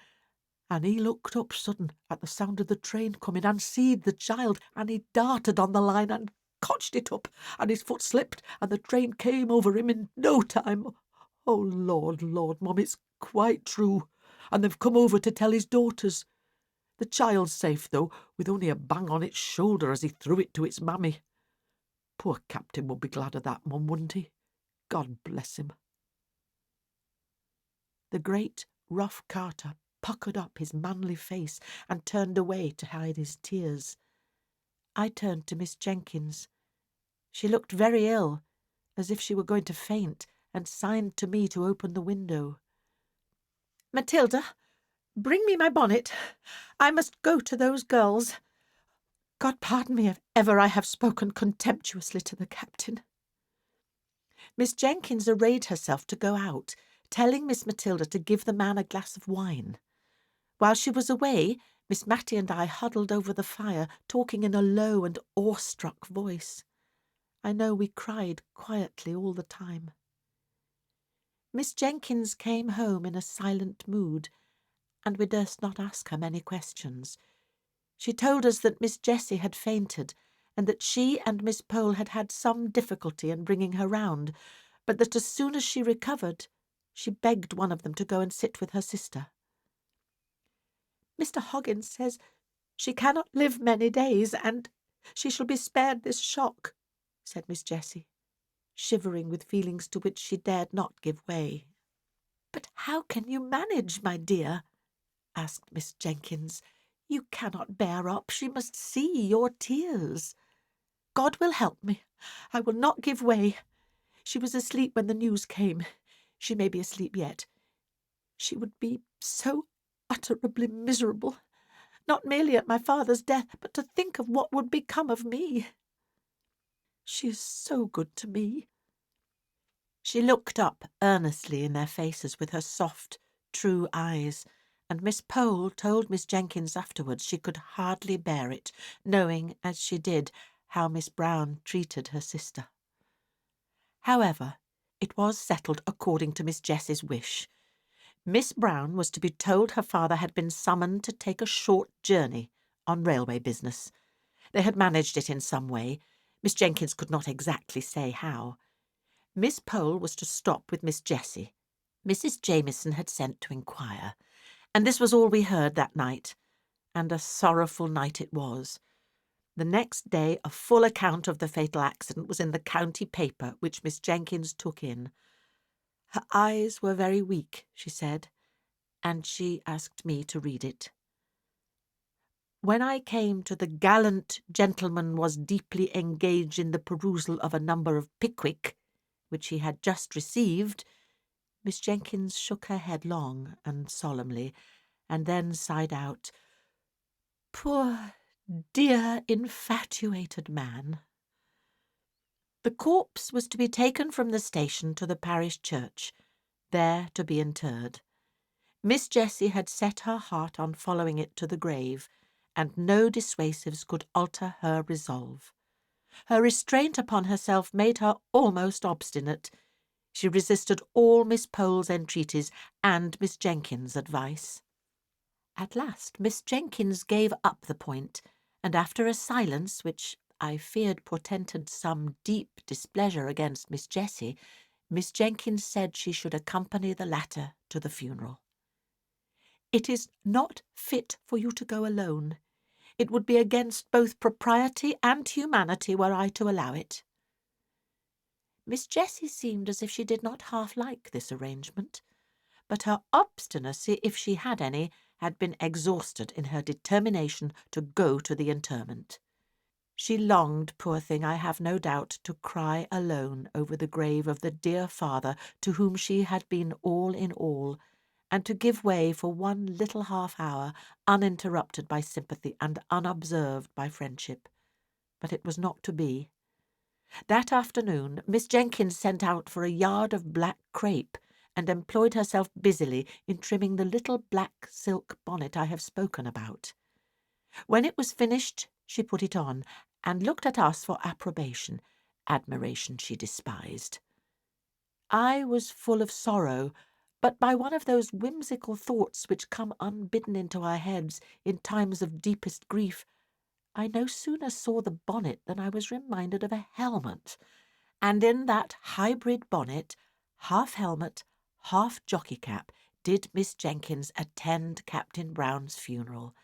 And he looked up sudden at the sound of the train coming, and seed the child, and he darted on the line and cotched it up, and his foot slipped, and the train came over him in no time. Oh, Lord, Mum, it's quite true, and they've come over to tell his daughters. The child's safe, though, with only a bang on its shoulder as he threw it to its mammy. Poor captain would be glad of that, Mum, wouldn't he? God bless him." The great, rough Carter puckered up his manly face and turned away to hide his tears. I turned to Miss Jenkins. She looked very ill, as if she were going to faint, and signed to me to open the window. "Matilda, bring me my bonnet. I must go to those girls. God pardon me if ever I have spoken contemptuously to the captain." Miss Jenkins arrayed herself to go out, telling Miss Matilda to give the man a glass of wine. While she was away, Miss Matty and I huddled over the fire, talking in a low and awestruck voice. I know we cried quietly all the time. Miss Jenkins came home in a silent mood, and we durst not ask her many questions. She told us that Miss Jessie had fainted, and that she and Miss Pole had had some difficulty in bringing her round, but that as soon as she recovered, she begged one of them to go and sit with her sister. "Mr. Hoggins says she cannot live many days, and she shall be spared this shock," said Miss Jessie, shivering with feelings to which she dared not give way. "But how can you manage, my dear?" asked Miss Jenkins. "You cannot bear up. She must see your tears." "God will help me. I will not give way. She was asleep when the news came. She may be asleep yet. She would be so utterly miserable, not merely at my father's death, but to think of what would become of me. She is so good to me." She looked up earnestly in their faces with her soft, true eyes, and Miss Pole told Miss Jenkins afterwards she could hardly bear it, knowing, as she did, how Miss Brown treated her sister. However, it was settled according to Miss Jessie's wish. Miss Brown was to be told her father had been summoned to take a short journey on railway business. They had managed it in some way. Miss Jenkins could not exactly say how. Miss Pole was to stop with Miss Jessie. Mrs. Jameson had sent to inquire, and this was all we heard that night, and a sorrowful night it was. The next day a full account of the fatal accident was in the county paper, which Miss Jenkins took in. Her eyes were very weak, she said, and she asked me to read it. When I came to "the gallant gentleman was deeply engaged in the perusal of a number of Pickwick," which he had just received, Miss Jenkins shook her head long and solemnly, and then sighed out, "Poor, dear, infatuated man." The corpse was to be taken from the station to the parish church, there to be interred. Miss Jessie had set her heart on following it to the grave, and no dissuasives could alter her resolve. Her restraint upon herself made her almost obstinate. She resisted all Miss Pole's entreaties and Miss Jenkins' advice. At last Miss Jenkins gave up the point, and after a silence which I feared portended some deep displeasure against Miss Jessie, Miss Jenkins said she should accompany the latter to the funeral. "It is not fit for you to go alone. It would be against both propriety and humanity were I to allow it." Miss Jessie seemed as if she did not half like this arrangement, but her obstinacy, if she had any, had been exhausted in her determination to go to the interment. She longed, poor thing, I have no doubt, to cry alone over the grave of the dear father to whom she had been all in all, and to give way for one little half-hour, uninterrupted by sympathy and unobserved by friendship. But it was not to be. That afternoon Miss Jenkins sent out for a yard of black crape, and employed herself busily in trimming the little black silk bonnet I have spoken about. When it was finished, she put it on, and looked at us for approbation. Admiration she despised. I was full of sorrow, but by one of those whimsical thoughts which come unbidden into our heads in times of deepest grief, I no sooner saw the bonnet than I was reminded of a helmet, and in that hybrid bonnet, half helmet, half jockey cap, did Miss Jenkins attend Captain Brown's funeral,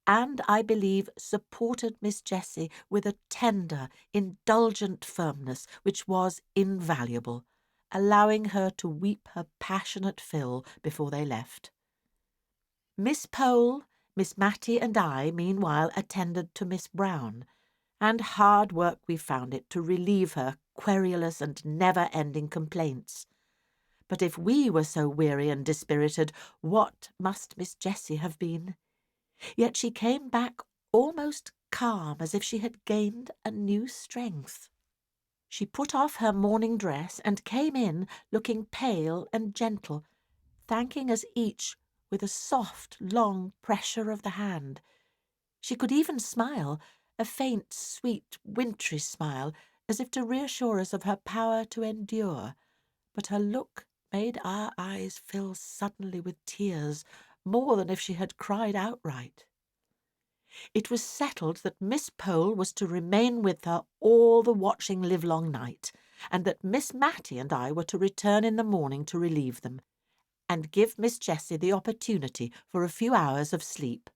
and I believe supported Miss Jessie with a tender, indulgent firmness which was invaluable, allowing her to weep her passionate fill before they left. Miss Pole, Miss Matty, and I, meanwhile, attended to Miss Brown, and hard work we found it to relieve her querulous and never-ending complaints. But if we were so weary and dispirited, what must Miss Jessie have been? Yet she came back almost calm, as if she had gained a new strength. She put off her morning dress and came in looking pale and gentle, thanking us each with a soft, long pressure of the hand. She could even smile, a faint, sweet, wintry smile, as if to reassure us of her power to endure, but her look made our eyes fill suddenly with tears, more than if she had cried outright. It was settled that Miss Pole was to remain with her all the watching livelong night, and that Miss Matty and I were to return in the morning to relieve them, and give Miss Jessie the opportunity for a few hours of sleep.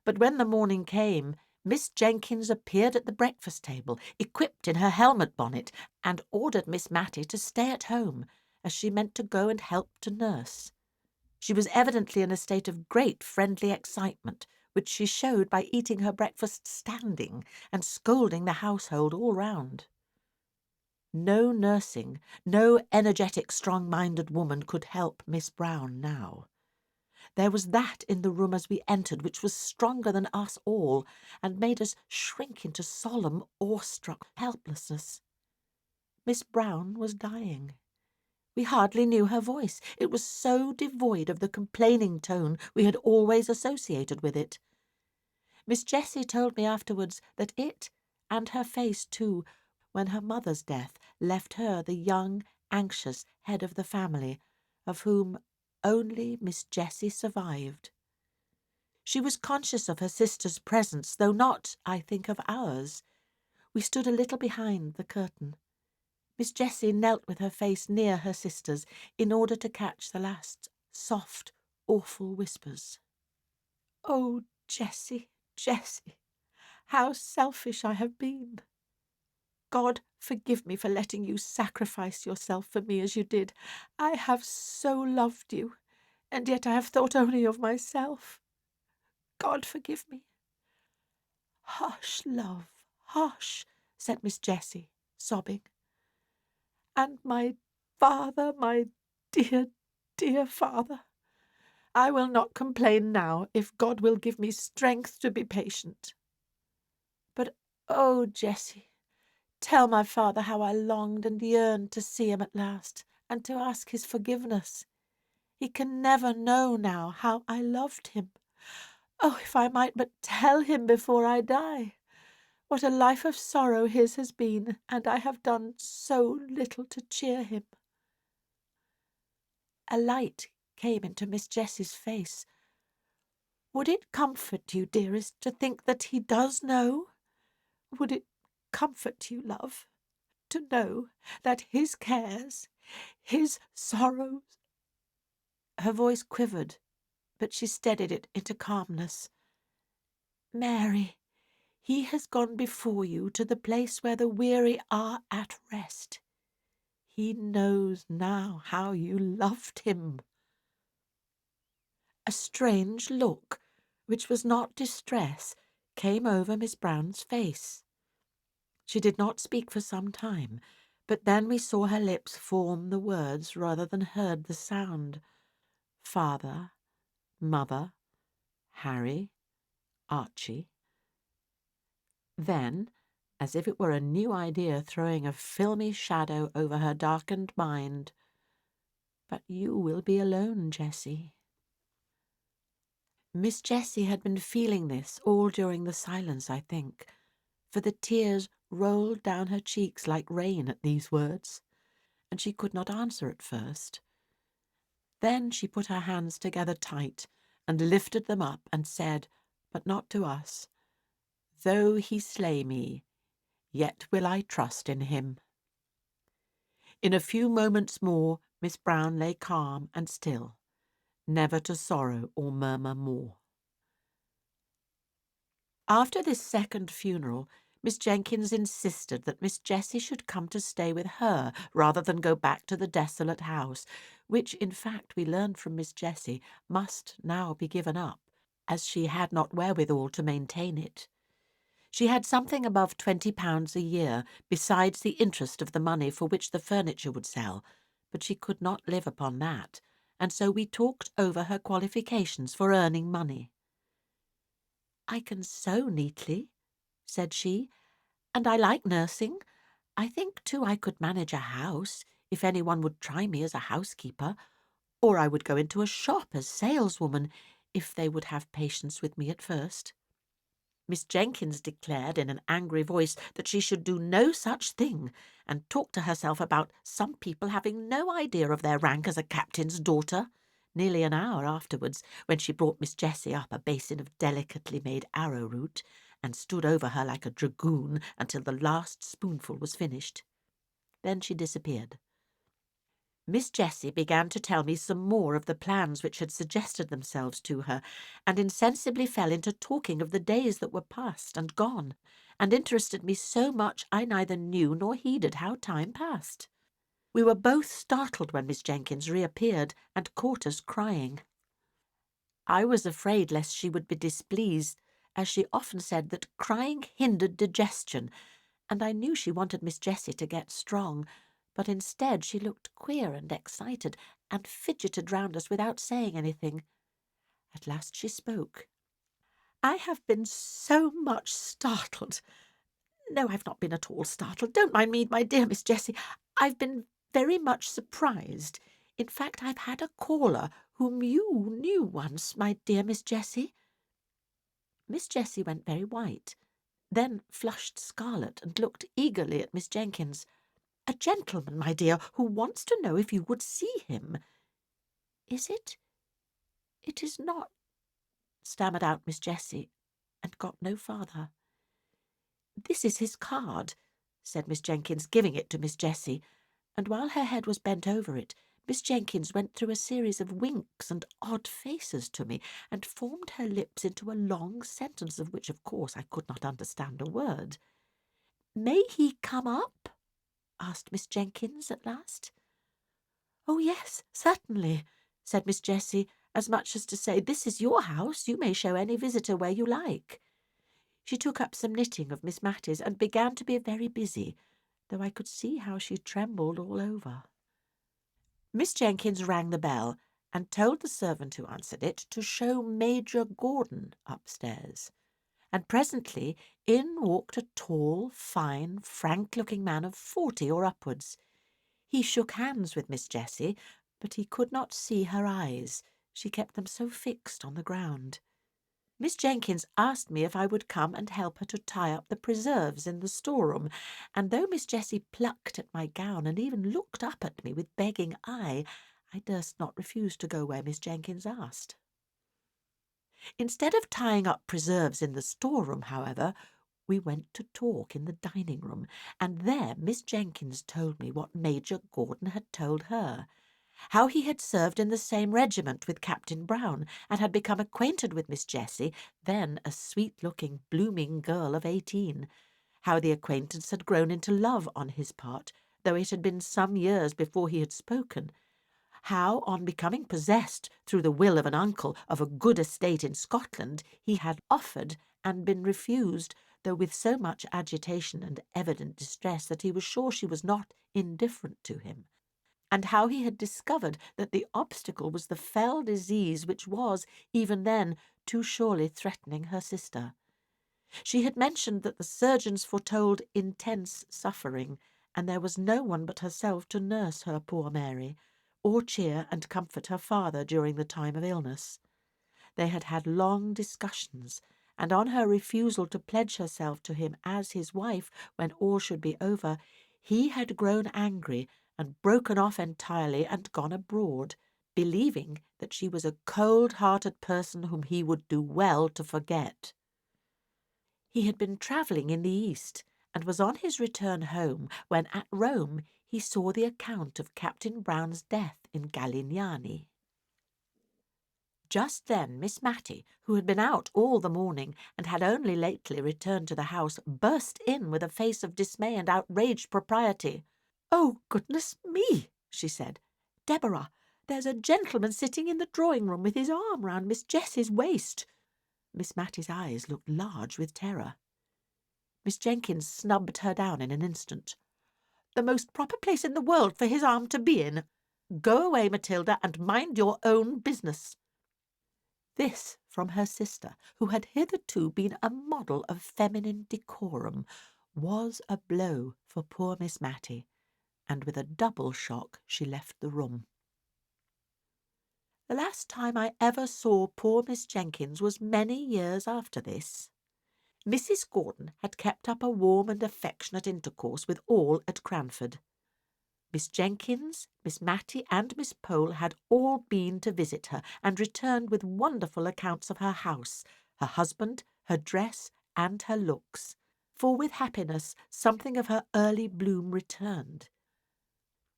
But when the morning came, Miss Jenkins appeared at the breakfast table, equipped in her helmet bonnet, and ordered Miss Matty to stay at home, as she meant to go and help to nurse. She was evidently in a state of great friendly excitement, which she showed by eating her breakfast standing and scolding the household all round. No nursing, no energetic, strong-minded woman could help Miss Brown now. There was that in the room as we entered which was stronger than us all, and made us shrink into solemn, awestruck helplessness. Miss Brown was dying. We hardly knew her voice. It was so devoid of the complaining tone we had always associated with it. Miss Jessie told me afterwards that it, and her face too, when her mother's death left her the young, anxious head of the family, of whom only Miss Jessie survived. She was conscious of her sister's presence, though not, I think, of ours. We stood a little behind the curtain. Miss Jessie knelt with her face near her sister's in order to catch the last soft, awful whispers. "Oh, Jessie, Jessie, how selfish I have been! God forgive me for letting you sacrifice yourself for me as you did. I have so loved you, and yet I have thought only of myself. God forgive me." "Hush, love, hush," said Miss Jessie, sobbing. "And my father, my dear, dear father. I will not complain now, if God will give me strength to be patient. But, oh, Jessie, tell my father how I longed and yearned to see him at last, and to ask his forgiveness. He can never know now how I loved him. Oh, if I might but tell him before I die! What a life of sorrow his has been, and I have done so little to cheer him." A light came into Miss Jessie's face. "Would it comfort you, dearest, to think that he does know? Would it comfort you, love, to know that his cares, his sorrows—" Her voice quivered, but she steadied it into calmness. "Mary, he has gone before you to the place where the weary are at rest. He knows now how you loved him." A strange look, which was not distress, came over Miss Brown's face. She did not speak for some time, but then we saw her lips form the words rather than heard the sound. Father, mother, Harry, Archie. Then, as if it were a new idea throwing a filmy shadow over her darkened mind, "But you will be alone, Jessie." Miss Jessie had been feeling this all during the silence, I think, for the tears rolled down her cheeks like rain at these words, and she could not answer at first. Then she put her hands together tight and lifted them up and said, but not to us, "Though he slay me, yet will I trust in him." In a few moments more Miss Brown lay calm and still, never to sorrow or murmur more. After this second funeral, Miss Jenkins insisted that Miss Jessie should come to stay with her rather than go back to the desolate house, which, in fact, we learned from Miss Jessie, must now be given up, as she had not wherewithal to maintain it. She had something above £20 a year, besides the interest of the money for which the furniture would sell, but she could not live upon that, and so we talked over her qualifications for earning money. "I can sew neatly," said she, "and I like nursing. I think, too, I could manage a house, if anyone would try me as a housekeeper, or I would go into a shop as saleswoman, if they would have patience with me at first." Miss Jenkins declared in an angry voice that she should do no such thing, and talked to herself about some people having no idea of their rank as a captain's daughter. Nearly an hour afterwards, when she brought Miss Jessie up a basin of delicately made arrowroot, and stood over her like a dragoon until the last spoonful was finished. Then she disappeared. Miss Jessie began to tell me some more of the plans which had suggested themselves to her, and insensibly fell into talking of the days that were past and gone, and interested me so much I neither knew nor heeded how time passed. We were both startled when Miss Jenkins reappeared and caught us crying. I was afraid lest she would be displeased, as she often said that crying hindered digestion, and I knew she wanted Miss Jessie to get strong, but instead she looked queer and excited, and fidgeted round us without saying anything. At last she spoke. "I have been so much startled. No, I've not been at all startled. Don't mind me, my dear Miss Jessie. I've been very much surprised. In fact, I've had a caller whom you knew once, my dear Miss Jessie." Miss Jessie went very white, then flushed scarlet and looked eagerly at Miss Jenkins. "A gentleman, my dear, who wants to know if you would see him." "Is it? It is not," stammered out Miss Jessie, and got no farther. "This is his card," said Miss Jenkins, giving it to Miss Jessie, and while her head was bent over it, Miss Jenkins went through a series of winks and odd faces to me, and formed her lips into a long sentence of which, of course, I could not understand a word. "May he come up?" asked Miss Jenkins at last. "Oh, yes, certainly," said Miss Jessie, as much as to say, "This is your house, you may show any visitor where you like." She took up some knitting of Miss Matty's and began to be very busy, though I could see how she trembled all over. Miss Jenkins rang the bell and told the servant who answered it to show Major Gordon upstairs, and presently in walked a tall, fine, frank-looking man of 40 or upwards. He shook hands with Miss Jessie, but he could not see her eyes. She kept them so fixed on the ground. Miss Jenkins asked me if I would come and help her to tie up the preserves in the storeroom, and though Miss Jessie plucked at my gown and even looked up at me with begging eye, I durst not refuse to go where Miss Jenkins asked. Instead of tying up preserves in the storeroom, however, we went to talk in the dining-room, and there Miss Jenkins told me what Major Gordon had told her, how he had served in the same regiment with Captain Brown, and had become acquainted with Miss Jessie, then a sweet-looking, blooming girl of 18, how the acquaintance had grown into love on his part, though it had been some years before he had spoken, how, on becoming possessed, through the will of an uncle, of a good estate in Scotland, he had offered and been refused, though with so much agitation and evident distress that he was sure she was not indifferent to him, and how he had discovered that the obstacle was the fell disease which was, even then, too surely threatening her sister. She had mentioned that the surgeons foretold intense suffering, and there was no one but herself to nurse her poor Mary, or cheer and comfort her father during the time of illness. They had had long discussions, and on her refusal to pledge herself to him as his wife when all should be over, he had grown angry and broken off entirely and gone abroad, believing that she was a cold-hearted person whom he would do well to forget. He had been travelling in the East, and was on his return home when at Rome he saw the account of Captain Brown's death in Galignani. Just then Miss Matty, who had been out all the morning and had only lately returned to the house, burst in with a face of dismay and outraged propriety. "Oh, goodness me," she said. "Deborah, there's a gentleman sitting in the drawing-room with his arm round Miss Jessie's waist." Miss Matty's eyes looked large with terror. Miss Jenkins snubbed her down in an instant. "The most proper place in the world for his arm to be in. Go away, Matilda, and mind your own business." This from her sister, who had hitherto been a model of feminine decorum, was a blow for poor Miss Matty, and with a double shock she left the room. The last time I ever saw poor Miss Jenkins was many years after this. Mrs. Gordon had kept up a warm and affectionate intercourse with all at Cranford. Miss Jenkins, Miss Matty, and Miss Pole had all been to visit her, and returned with wonderful accounts of her house, her husband, her dress, and her looks, for with happiness something of her early bloom returned.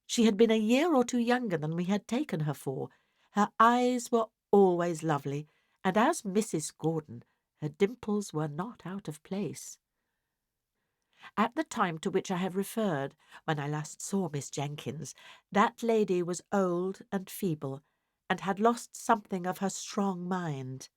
She had been a year or two younger than we had taken her for. Her eyes were always lovely, and as Mrs. Gordon, her dimples were not out of place. At the time to which I have referred, when I last saw Miss Jenkins, that lady was old and feeble, and had lost something of her strong mind.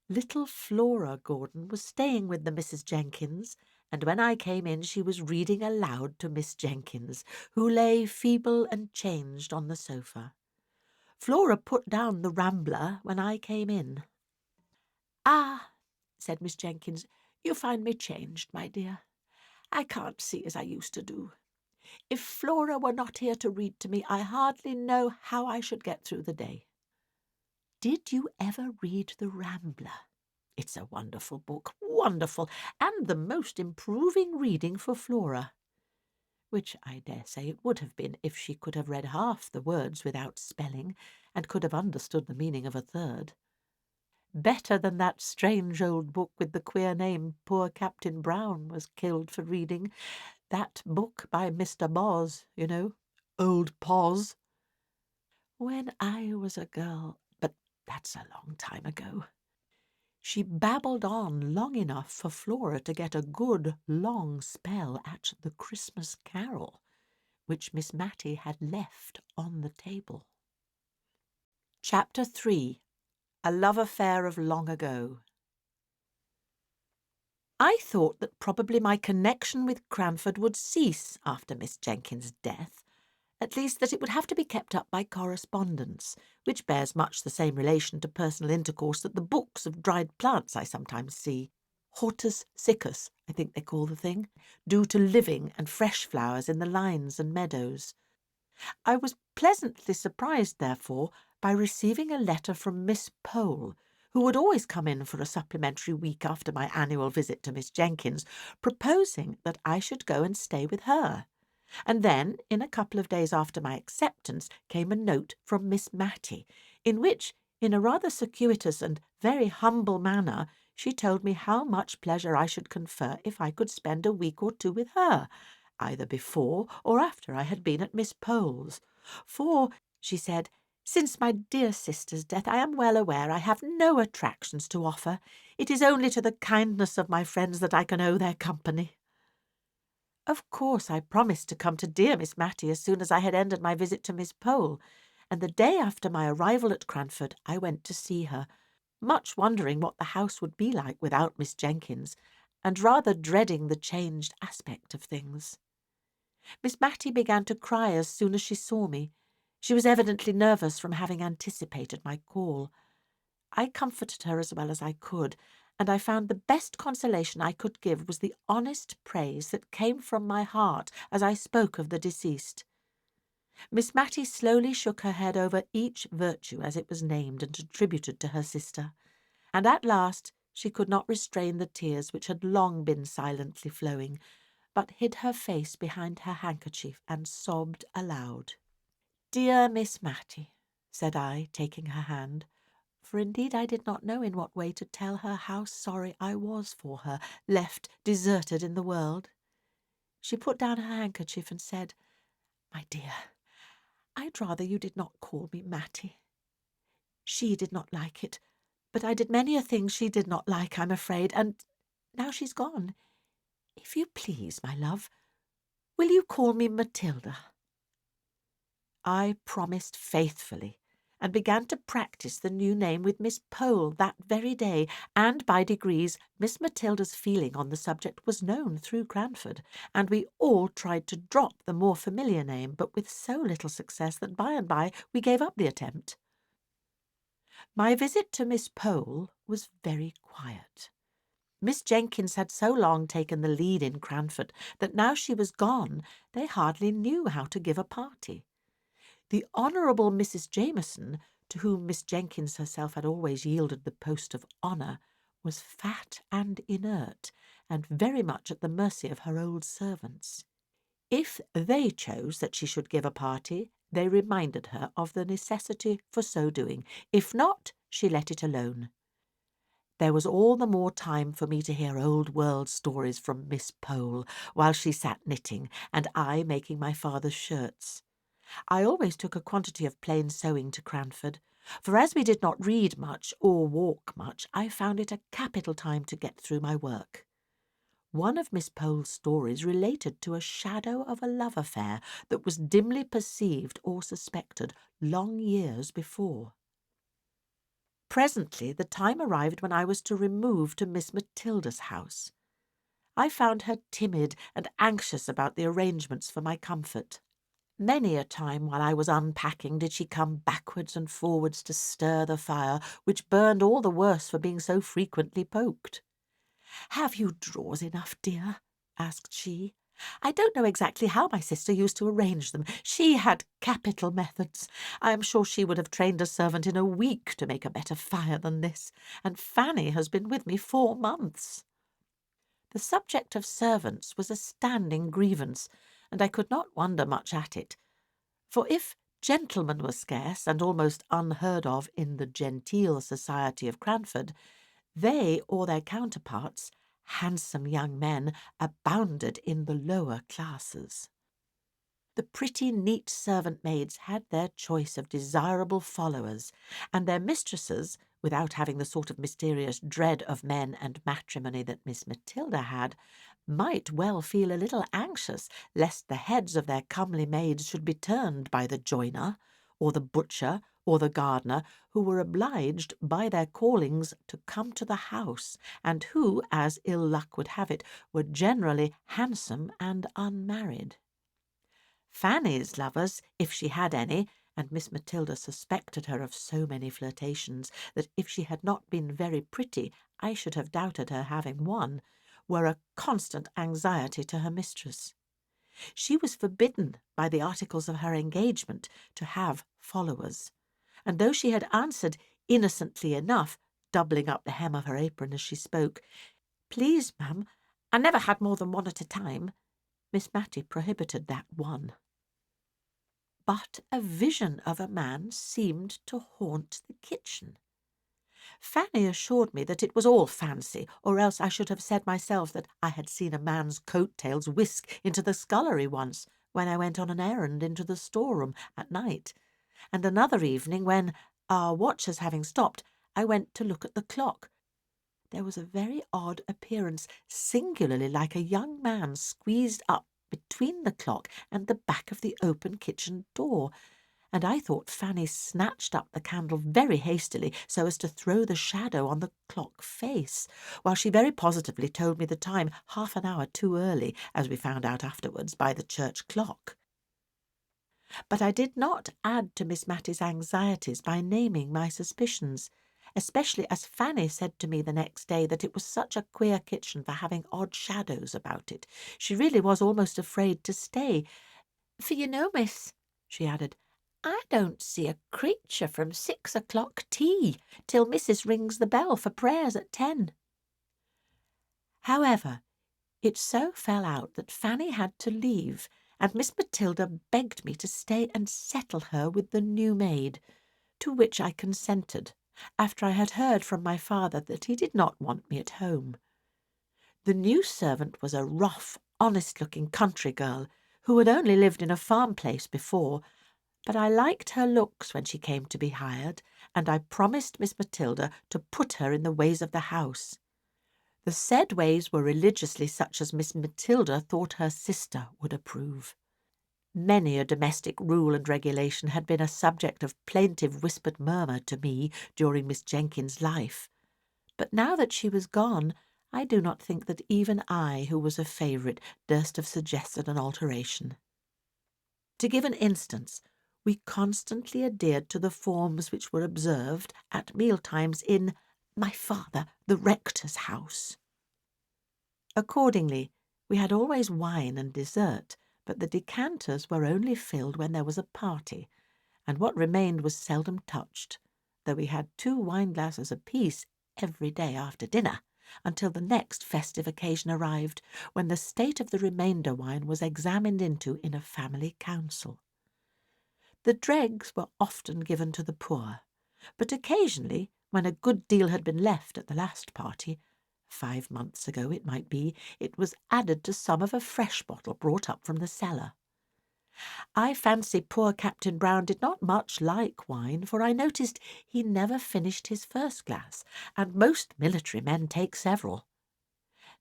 Little Flora Gordon was staying with the Mrs. Jenkins, and when I came in she was reading aloud to Miss Jenkins, who lay feeble and changed on the sofa. Flora put down the Rambler when I came in. "Ah," said Miss Jenkins, "you find me changed, my dear. I can't see as I used to do. If Flora were not here to read to me, I hardly know how I should get through the day." "Did you ever read the Rambler? It's a wonderful book, wonderful, and the most improving reading for Flora." Which I dare say it would have been if she could have read half the words without spelling, and could have understood the meaning of a third. Better than that strange old book with the queer name poor Captain Brown was killed for reading. That book by Mr. Boz, you know, Old Poz. When I was a girl, but that's a long time ago. She babbled on long enough for Flora to get a good long spell at the Christmas Carol, which Miss Matty had left on the table. Chapter 3. A Love Affair of Long Ago. I thought that probably my connection with Cranford would cease after Miss Jenkins' death, at least that it would have to be kept up by correspondence, which bears much the same relation to personal intercourse that the books of dried plants I sometimes see, hortus siccus, I think they call the thing, do to living and fresh flowers in the lines and meadows. I was pleasantly surprised, therefore, by receiving a letter from Miss Pole, who would always come in for a supplementary week after my annual visit to Miss Jenkins, proposing that I should go and stay with her. And then, in a couple of days after my acceptance, came a note from Miss Matty, in which, in a rather circuitous and very humble manner, she told me how much pleasure I should confer if I could spend a week or two with her, either before or after I had been at Miss Pole's. "For," she said, "since my dear sister's death, I am well aware I have no attractions to offer. It is only to the kindness of my friends that I can owe their company." Of course I promised to come to dear Miss Matty as soon as I had ended my visit to Miss Pole, and the day after my arrival at Cranford I went to see her, much wondering what the house would be like without Miss Jenkins, and rather dreading the changed aspect of things. Miss Matty began to cry as soon as she saw me. She was evidently nervous from having anticipated my call. I comforted her as well as I could, and I found the best consolation I could give was the honest praise that came from my heart as I spoke of the deceased. Miss Matty slowly shook her head over each virtue as it was named and attributed to her sister, and at last she could not restrain the tears which had long been silently flowing, but hid her face behind her handkerchief and sobbed aloud. "Dear Miss Matty," said I, taking her hand, for indeed I did not know in what way to tell her how sorry I was for her, left deserted in the world. She put down her handkerchief and said, "My dear, I'd rather you did not call me Matty. She did not like it, but I did many a thing she did not like, I'm afraid, and now she's gone. If you please, my love, will you call me Matilda?" I promised faithfully, and began to practise the new name with Miss Pole that very day, and by degrees Miss Matilda's feeling on the subject was known through Cranford, and we all tried to drop the more familiar name, but with so little success that by and by we gave up the attempt. My visit to Miss Pole was very quiet. Miss Jenkins had so long taken the lead in Cranford that now she was gone they hardly knew how to give a party. The Honourable Mrs. Jameson, to whom Miss Jenkins herself had always yielded the post of honour, was fat and inert, and very much at the mercy of her old servants. If they chose that she should give a party, they reminded her of the necessity for so doing. If not, she let it alone. There was all the more time for me to hear old-world stories from Miss Pole while she sat knitting, and I making my father's shirts. I always took a quantity of plain sewing to Cranford, for as we did not read much or walk much, I found it a capital time to get through my work. One of Miss Pole's stories related to a shadow of a love affair that was dimly perceived or suspected long years before. Presently the time arrived when I was to remove to Miss Matilda's house. I found her timid and anxious about the arrangements for my comfort. Many a time while I was unpacking did she come backwards and forwards to stir the fire, which burned all the worse for being so frequently poked. "Have you drawers enough, dear?" asked she. "I don't know exactly how my sister used to arrange them. She had capital methods. I am sure she would have trained a servant in a week to make a better fire than this, and Fanny has been with me 4 months." The subject of servants was a standing grievance, and I could not wonder much at it, for if gentlemen were scarce and almost unheard of in the genteel society of Cranford, they or their counterparts, handsome young men, abounded in the lower classes. The pretty, neat servant-maids had their choice of desirable followers, and their mistresses, without having the sort of mysterious dread of men and matrimony that Miss Matilda had, might well feel a little anxious lest the heads of their comely maids should be turned by the joiner, or the butcher, or the gardener, who were obliged by their callings to come to the house, and who, as ill luck would have it, were generally handsome and unmarried. Fanny's lovers, if she had any, and Miss Matilda suspected her of so many flirtations that if she had not been very pretty I should have doubted her having one, were a constant anxiety to her mistress. She was forbidden by the articles of her engagement to have followers, and though she had answered innocently enough, doubling up the hem of her apron as she spoke, "Please, ma'am, I never had more than one at a time," Miss Matty prohibited that one. But a vision of a man seemed to haunt the kitchen. Fanny assured me that it was all fancy, or else I should have said myself that I had seen a man's coat-tails whisk into the scullery once, when I went on an errand into the storeroom at night, and another evening when, our watches having stopped, I went to look at the clock. There was a very odd appearance, singularly like a young man squeezed up between the clock and the back of the open kitchen door, and I thought Fanny snatched up the candle very hastily so as to throw the shadow on the clock face, while she very positively told me the time half an hour too early, as we found out afterwards by the church clock. But I did not add to Miss Matty's anxieties by naming my suspicions, especially as Fanny said to me the next day that it was such a queer kitchen for having odd shadows about it. She really was almost afraid to stay. "For you know, miss," she added, "I don't see a creature from 6 o'clock tea till Mrs. rings the bell for prayers at 10. However, it so fell out that Fanny had to leave, and Miss Matilda begged me to stay and settle her with the new maid, to which I consented, after I had heard from my father that he did not want me at home. The new servant was a rough, honest-looking country girl, who had only lived in a farm place before, but I liked her looks when she came to be hired, and I promised Miss Matilda to put her in the ways of the house. The said ways were religiously such as Miss Matilda thought her sister would approve. Many a domestic rule and regulation had been a subject of plaintive whispered murmur to me during Miss Jenkins's life, but now that she was gone, I do not think that even I, who was a favourite, durst have suggested an alteration. To give an instance, we constantly adhered to the forms which were observed at meal-times in my father the rector's house. Accordingly, we had always wine and dessert, but the decanters were only filled when there was a party, and what remained was seldom touched, though we had 2 wine-glasses apiece every day after dinner, until the next festive occasion arrived, when the state of the remainder wine was examined into in a family council. The dregs were often given to the poor, but occasionally, when a good deal had been left at the last party, 5 months ago it might be, it was added to some of a fresh bottle brought up from the cellar. I fancy poor Captain Brown did not much like wine, for I noticed he never finished his first glass, and most military men take several.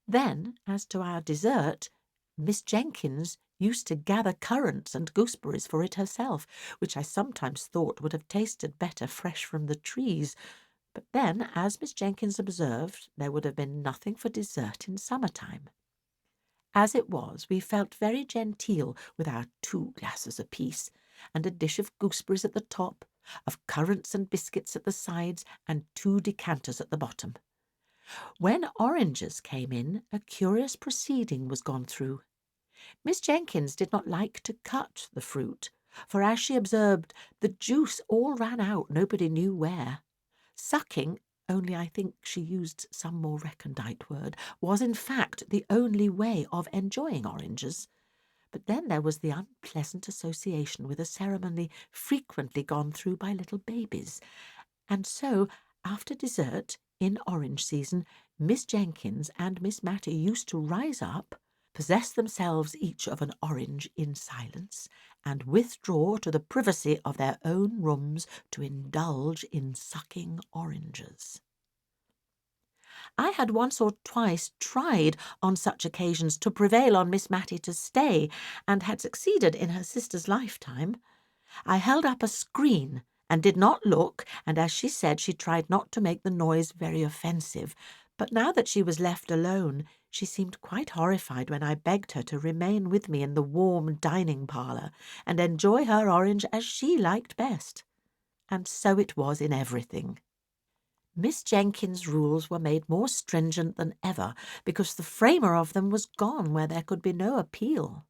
Then, as to our dessert, Miss Jenkins used to gather currants and gooseberries for it herself, which I sometimes thought would have tasted better fresh from the trees. But then, as Miss Jenkins observed, there would have been nothing for dessert in summer-time. As it was, we felt very genteel with our 2 glasses apiece, and a dish of gooseberries at the top, of currants and biscuits at the sides, and 2 decanters at the bottom. When oranges came in, a curious proceeding was gone through. Miss Jenkins did not like to cut the fruit, for, as she observed, the juice all ran out nobody knew where. Sucking, only I think she used some more recondite word, was in fact the only way of enjoying oranges. But then there was the unpleasant association with a ceremony frequently gone through by little babies, and so, after dessert, in orange season, Miss Jenkins and Miss Matty used to rise up, possess themselves each of an orange in silence, and withdraw to the privacy of their own rooms to indulge in sucking oranges. I had once or twice tried on such occasions to prevail on Miss Matty to stay, and had succeeded in her sister's lifetime. I held up a screen and did not look, and as she said, she tried not to make the noise very offensive, but now that she was left alone, she seemed quite horrified when I begged her to remain with me in the warm dining parlour and enjoy her orange as she liked best. And so it was in everything. Miss Jenkins's rules were made more stringent than ever, because the framer of them was gone where there could be no appeal.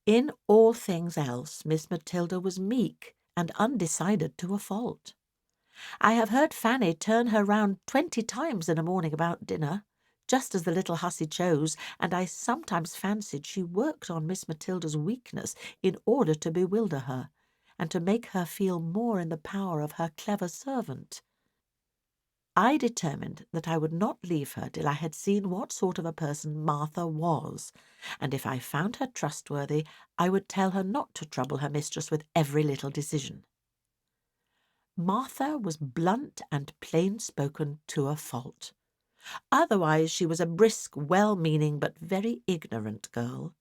In all things else, Miss Matilda was meek and undecided to a fault. I have heard Fanny turn her round 20 times in a morning about dinner, just as the little hussy chose, and I sometimes fancied she worked on Miss Matilda's weakness in order to bewilder her, and to make her feel more in the power of her clever servant. I determined that I would not leave her till I had seen what sort of a person Martha was, and if I found her trustworthy, I would tell her not to trouble her mistress with every little decision. Martha was blunt and plain-spoken to a fault. Otherwise she was a brisk, well-meaning, but very ignorant girl.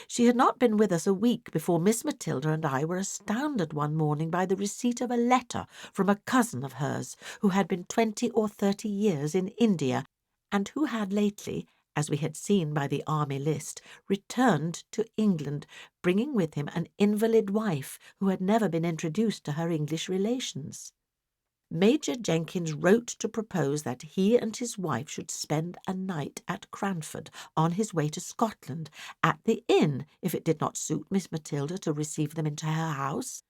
She had not been with us a week before Miss Matilda and I were astounded one morning by the receipt of a letter from a cousin of hers who had been 20 or 30 years in India, and who had lately, as we had seen by the army list, returned to England, bringing with him an invalid wife who had never been introduced to her English relations. Major Jenkins wrote to propose that he and his wife should spend a night at Cranford on his way to Scotland, at the inn, if it did not suit Miss Matilda to receive them into her house,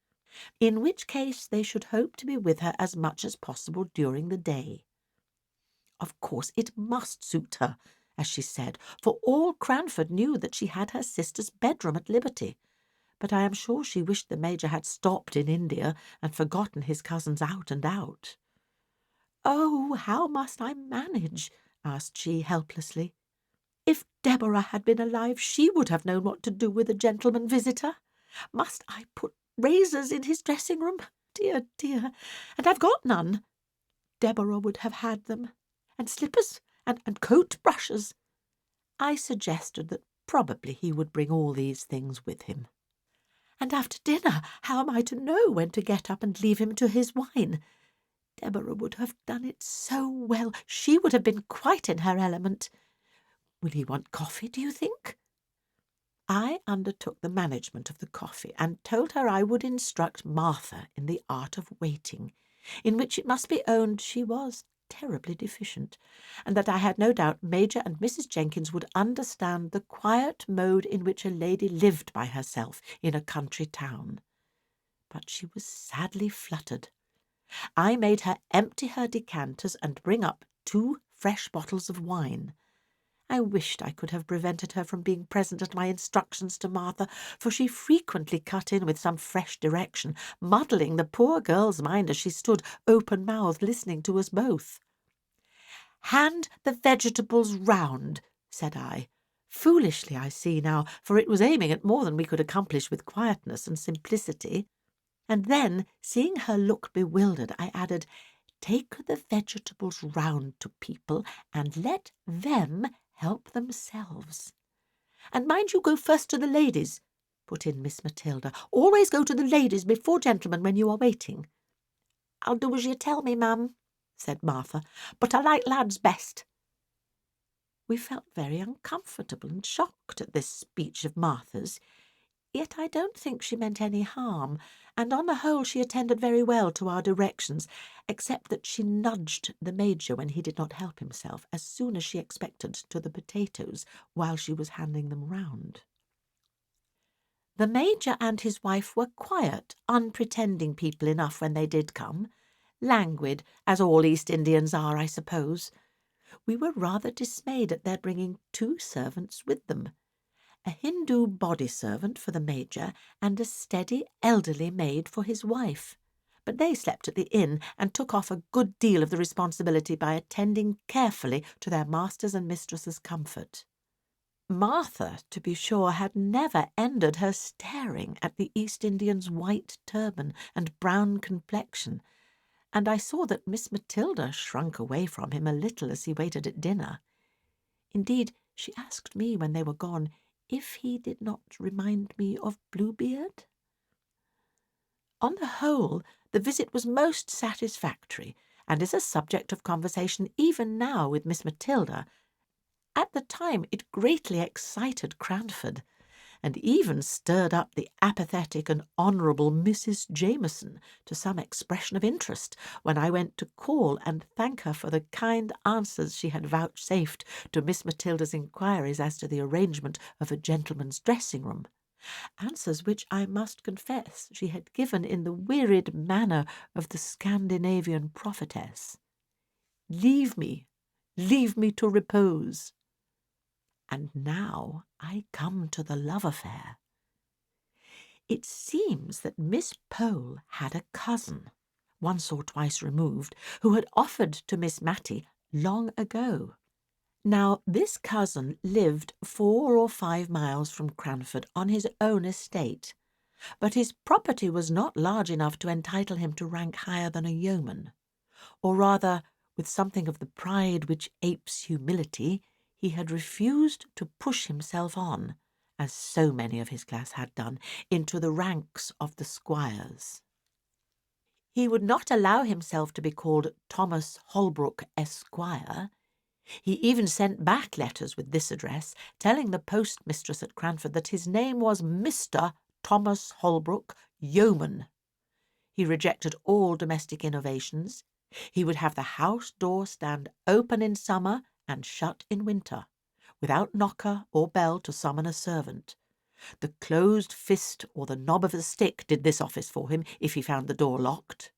in which case they should hope to be with her as much as possible during the day. Of course it must suit her, as she said, for all Cranford knew that she had her sister's bedroom at liberty. But I am sure she wished the Major had stopped in India and forgotten his cousins out and out. "Oh, how must I manage?" asked she helplessly. "If Deborah had been alive, she would have known what to do with a gentleman visitor. Must I put razors in his dressing-room? Dear, dear, and I've got none. Deborah would have had them, and slippers, and coat-brushes." I suggested that probably he would bring all these things with him. "And after dinner, how am I to know when to get up and leave him to his wine? Deborah would have done it so well. She would have been quite in her element. Will he want coffee, do you think?" I undertook the management of the coffee, and told her I would instruct Martha in the art of waiting, in which it must be owned she was terribly deficient, and that I had no doubt Major and Mrs. Jenkins would understand the quiet mode in which a lady lived by herself in a country town. But she was sadly fluttered. I made her empty her decanters and bring up 2 fresh bottles of wine. I wished I could have prevented her from being present at my instructions to Martha, for she frequently cut in with some fresh direction, muddling the poor girl's mind as she stood open-mouthed listening to us both. "Hand the vegetables round," said I. Foolishly, I see now, for it was aiming at more than we could accomplish with quietness and simplicity. And then, seeing her look bewildered, I added, "Take the vegetables round to people and let them help themselves." "And mind you go first to the ladies," put in Miss Matilda. "Always go to the ladies before gentlemen when you are waiting." "I'll do as you tell me, ma'am," said Martha, "but I like lads best." We felt very uncomfortable and shocked at this speech of Martha's, yet I don't think she meant any harm, and on the whole she attended very well to our directions, except that she nudged the Major when he did not help himself, as soon as she expected, to the potatoes while she was handing them round. The Major and his wife were quiet, unpretending people enough when they did come, languid, as all East Indians are, I suppose. We were rather dismayed at their bringing 2 servants with them, a Hindu body-servant for the Major and a steady elderly maid for his wife. But they slept at the inn and took off a good deal of the responsibility by attending carefully to their master's and mistress's comfort. Martha, to be sure, had never ended her staring at the East Indian's white turban and brown complexion, and I saw that Miss Matilda shrunk away from him a little as he waited at dinner. Indeed, she asked me when they were gone if he did not remind me of Bluebeard. On the whole, the visit was most satisfactory, and is a subject of conversation even now with Miss Matilda. At the time it greatly excited Cranford, and even stirred up the apathetic and honourable Mrs. Jameson to some expression of interest when I went to call and thank her for the kind answers she had vouchsafed to Miss Matilda's inquiries as to the arrangement of a gentleman's dressing-room, answers which I must confess she had given in the wearied manner of the Scandinavian prophetess. Leave me to repose. And now I come to the love affair. It seems that Miss Pole had a cousin, once or twice removed, who had offered to Miss Matty long ago. Now, this cousin lived 4 or 5 miles from Cranford on his own estate, but his property was not large enough to entitle him to rank higher than a yeoman, or rather, with something of the pride which apes humility, he had refused to push himself on, as so many of his class had done, into the ranks of the squires. He would not allow himself to be called Thomas Holbrook, Esquire. He even sent back letters with this address, telling the postmistress at Cranford that his name was Mr. Thomas Holbrook, yeoman. He rejected all domestic innovations. He would have the house door stand open in summer and shut in winter, without knocker or bell to summon a servant. The closed fist or the knob of a stick did this office for him if he found the door locked.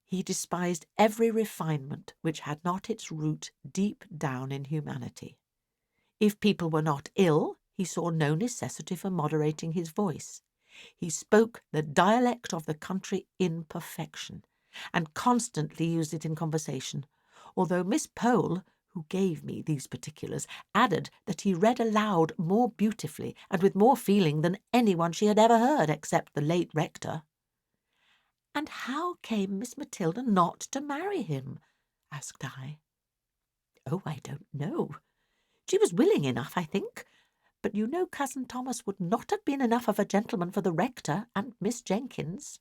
He despised every refinement which had not its root deep down in humanity. If people were not ill, he saw no necessity for moderating his voice. He spoke the dialect of the country in perfection, and constantly used it in conversation, although Miss Pole, who gave me these particulars, added that he read aloud more beautifully and with more feeling than anyone she had ever heard except the late rector. "And how came Miss Matilda not to marry him?" asked I. "Oh, I don't know. She was willing enough, I think, but you know Cousin Thomas would not have been enough of a gentleman for the rector and Miss Jenkins."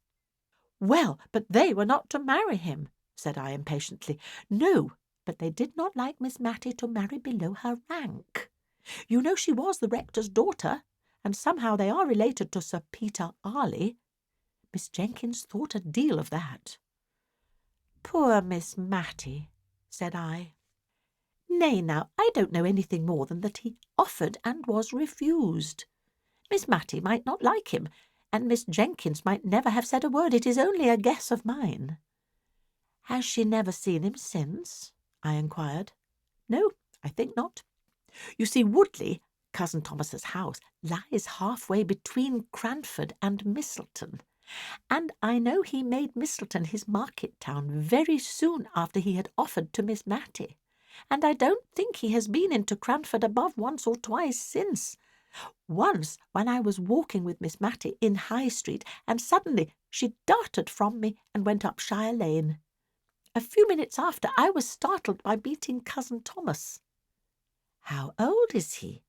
"Well, but they were not to marry him," said I impatiently. "No, but they did not like Miss Matty to marry below her rank. You know she was the rector's daughter, and somehow they are related to Sir Peter Arley. Miss Jenkins thought a deal of that." "Poor Miss Matty," said I. "Nay, now, I don't know anything more than that he offered and was refused. Miss Matty might not like him, and Miss Jenkins might never have said a word. It is only a guess of mine." "Has she never seen him since?" I inquired. "No, I think not. You see, Woodley, Cousin Thomas's house, lies halfway between Cranford and Misselton, and I know he made Misselton his market town very soon after he had offered to Miss Matty, and I don't think he has been into Cranford above once or twice since. Once, when I was walking with Miss Matty in High Street, and suddenly she darted from me and went up Shire Lane. A few minutes after, I was startled by meeting Cousin Thomas." "How old is he?"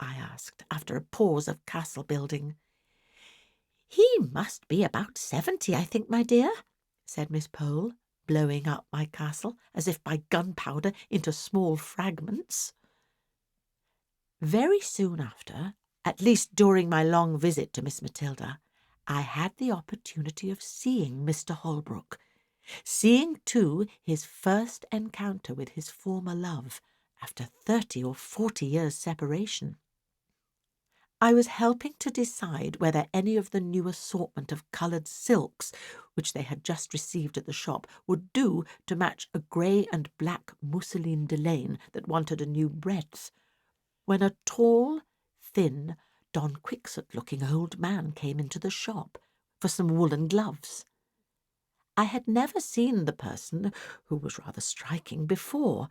I asked, after a pause of castle building. "He must be about 70, I think, my dear," said Miss Pole, blowing up my castle, as if by gunpowder, into small fragments. Very soon after, at least during my long visit to Miss Matilda, I had the opportunity of seeing Mr. Holbrook, seeing, too, his first encounter with his former love, after 30 or 40 years' separation. I was helping to decide whether any of the new assortment of coloured silks, which they had just received at the shop, would do to match a grey and black mousseline delaine that wanted a new breadth, when a tall, thin, Don Quixote-looking old man came into the shop for some woollen gloves. I had never seen the person, who was rather striking, before,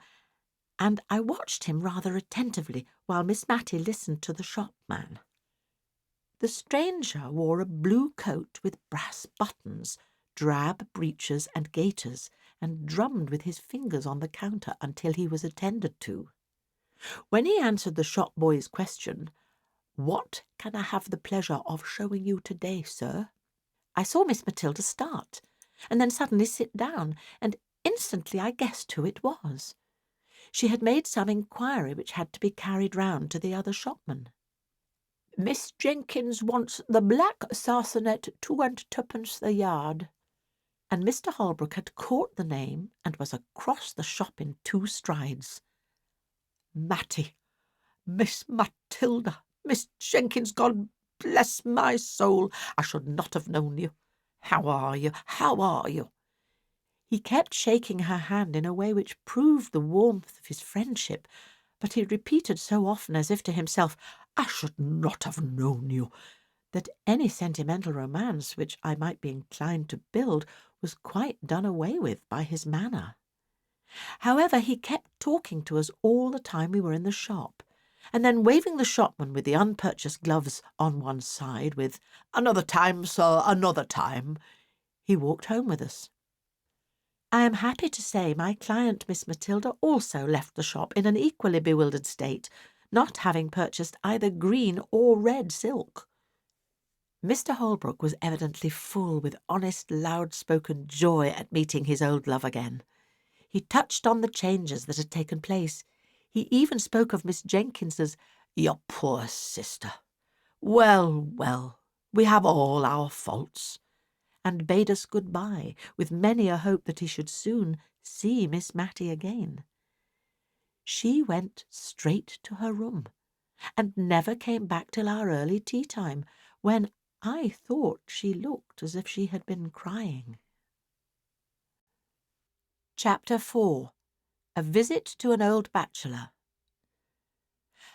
and I watched him rather attentively while Miss Matty listened to the shopman. The stranger wore a blue coat with brass buttons, drab breeches and gaiters, and drummed with his fingers on the counter until he was attended to. When he answered the shop boy's question, "What can I have the pleasure of showing you today, sir?" I saw Miss Matilda start, and then suddenly sit down, and instantly I guessed who it was. She had made some inquiry which had to be carried round to the other shopman. "Miss Jenkins wants the black sarcenet 2 and 2pence the yard." And Mr. Holbrook had caught the name and was across the shop in 2 strides. "Matty, Miss Matilda, Miss Jenkins, God bless my soul, I should not have known you. How are you? How are you?" He kept shaking her hand in a way which proved the warmth of his friendship, but he repeated so often, as if to himself, "I should not have known you," that any sentimental romance which I might be inclined to build was quite done away with by his manner. However, he kept talking to us all the time we were in the shop, and then waving the shopman with the unpurchased gloves on one side, with "Another time, sir, another time," he walked home with us. I am happy to say my client Miss Matilda also left the shop in an equally bewildered state, not having purchased either green or red silk. Mr. Holbrook was evidently full with honest, loud-spoken joy at meeting his old love again. He touched on the changes that had taken place. He even spoke of Miss Jenkins's "Your poor sister. Well, well, we have all our faults," and bade us good-bye, with many a hope that he should soon see Miss Matty again. She went straight to her room, and never came back till our early tea-time, when I thought she looked as if she had been crying. Chapter 4. A Visit to an Old Bachelor.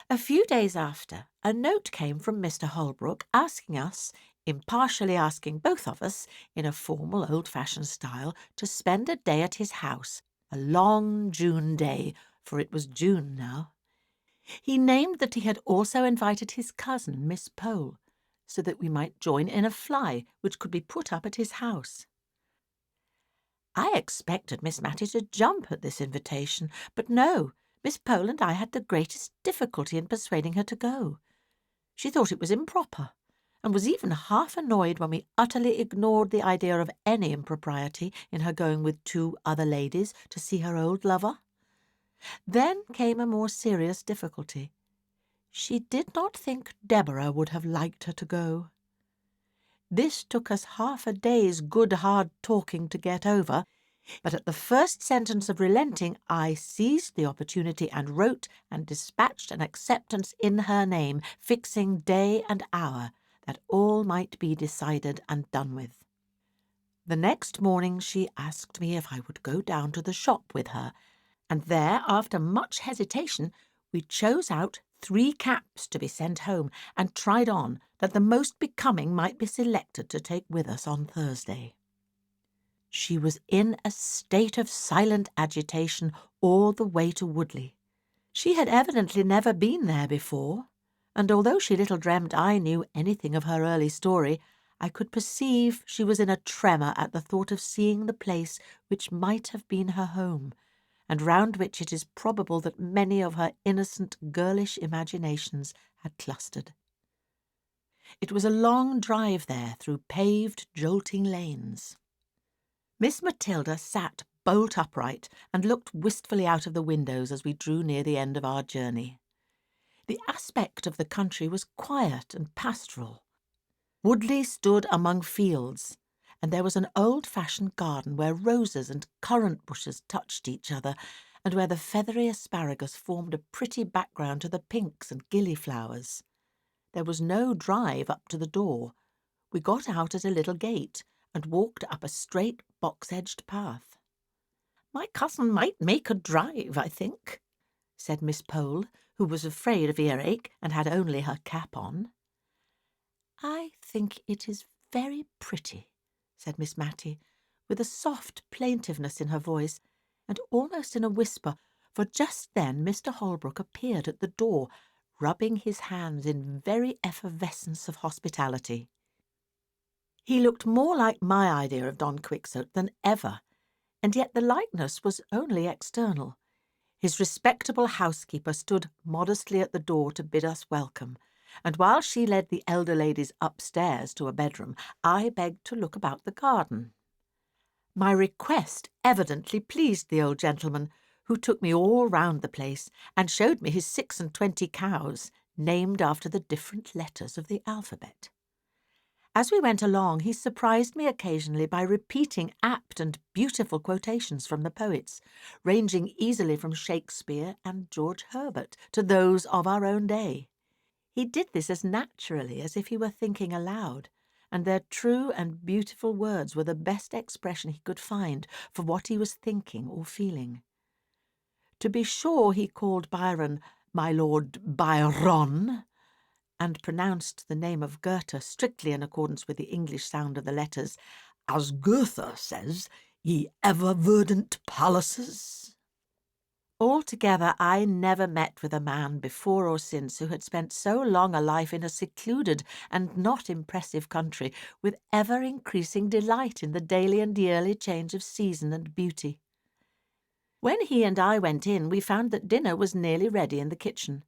A few days after, a note came from Mr. Holbrook asking us, impartially asking both of us, in a formal old-fashioned style, to spend a day at his house, a long June day, for it was June now. He named that he had also invited his cousin, Miss Pole, so that we might join in a fly which could be put up at his house. I expected Miss Matty to jump at this invitation, but no, Miss Pole and I had the greatest difficulty in persuading her to go. She thought it was improper, and was even half annoyed when we utterly ignored the idea of any impropriety in her going with 2 other ladies to see her old lover. Then came a more serious difficulty. She did not think Deborah would have liked her to go. This took us half a day's good hard talking to get over, but at the first sentence of relenting I seized the opportunity and wrote and dispatched an acceptance in her name, fixing day and hour, that all might be decided and done with. The next morning she asked me if I would go down to the shop with her, and there, after much hesitation, we chose out 3 caps to be sent home and tried on, that the most becoming might be selected to take with us on Thursday. She was in a state of silent agitation all the way to Woodley. She had evidently never been there before, and although she little dreamt I knew anything of her early story, I could perceive she was in a tremor at the thought of seeing the place which might have been her home, and round which it is probable that many of her innocent girlish imaginations had clustered. It was a long drive there through paved, jolting lanes. Miss Matilda sat bolt upright and looked wistfully out of the windows as we drew near the end of our journey. The aspect of the country was quiet and pastoral. Woodley stood among fields, and there was an old-fashioned garden where roses and currant bushes touched each other, and where the feathery asparagus formed a pretty background to the pinks and gillyflowers. There was no drive up to the door. We got out at a little gate and walked up a straight box-edged path. "My cousin might make a drive, I think," said Miss Pole, who was afraid of earache and had only her cap on. "I think it is very pretty," said Miss Matty, with a soft plaintiveness in her voice, and almost in a whisper, for just then Mr. Holbrook appeared at the door, rubbing his hands in very effervescence of hospitality. He looked more like my idea of Don Quixote than ever, and yet the likeness was only external. His respectable housekeeper stood modestly at the door to bid us welcome, and while she led the elder ladies upstairs to a bedroom, I begged to look about the garden. My request evidently pleased the old gentleman, who took me all round the place and showed me his 26 cows, named after the different letters of the alphabet. As we went along, he surprised me occasionally by repeating apt and beautiful quotations from the poets, ranging easily from Shakespeare and George Herbert to those of our own day. He did this as naturally as if he were thinking aloud, and their true and beautiful words were the best expression he could find for what he was thinking or feeling. To be sure, he called Byron "my Lord Byron," and pronounced the name of Goethe strictly in accordance with the English sound of the letters, as Goethe says, "ye ever verdant palaces." Altogether, I never met with a man before or since who had spent so long a life in a secluded and not impressive country, with ever-increasing delight in the daily and yearly change of season and beauty. When he and I went in, we found that dinner was nearly ready in the kitchen.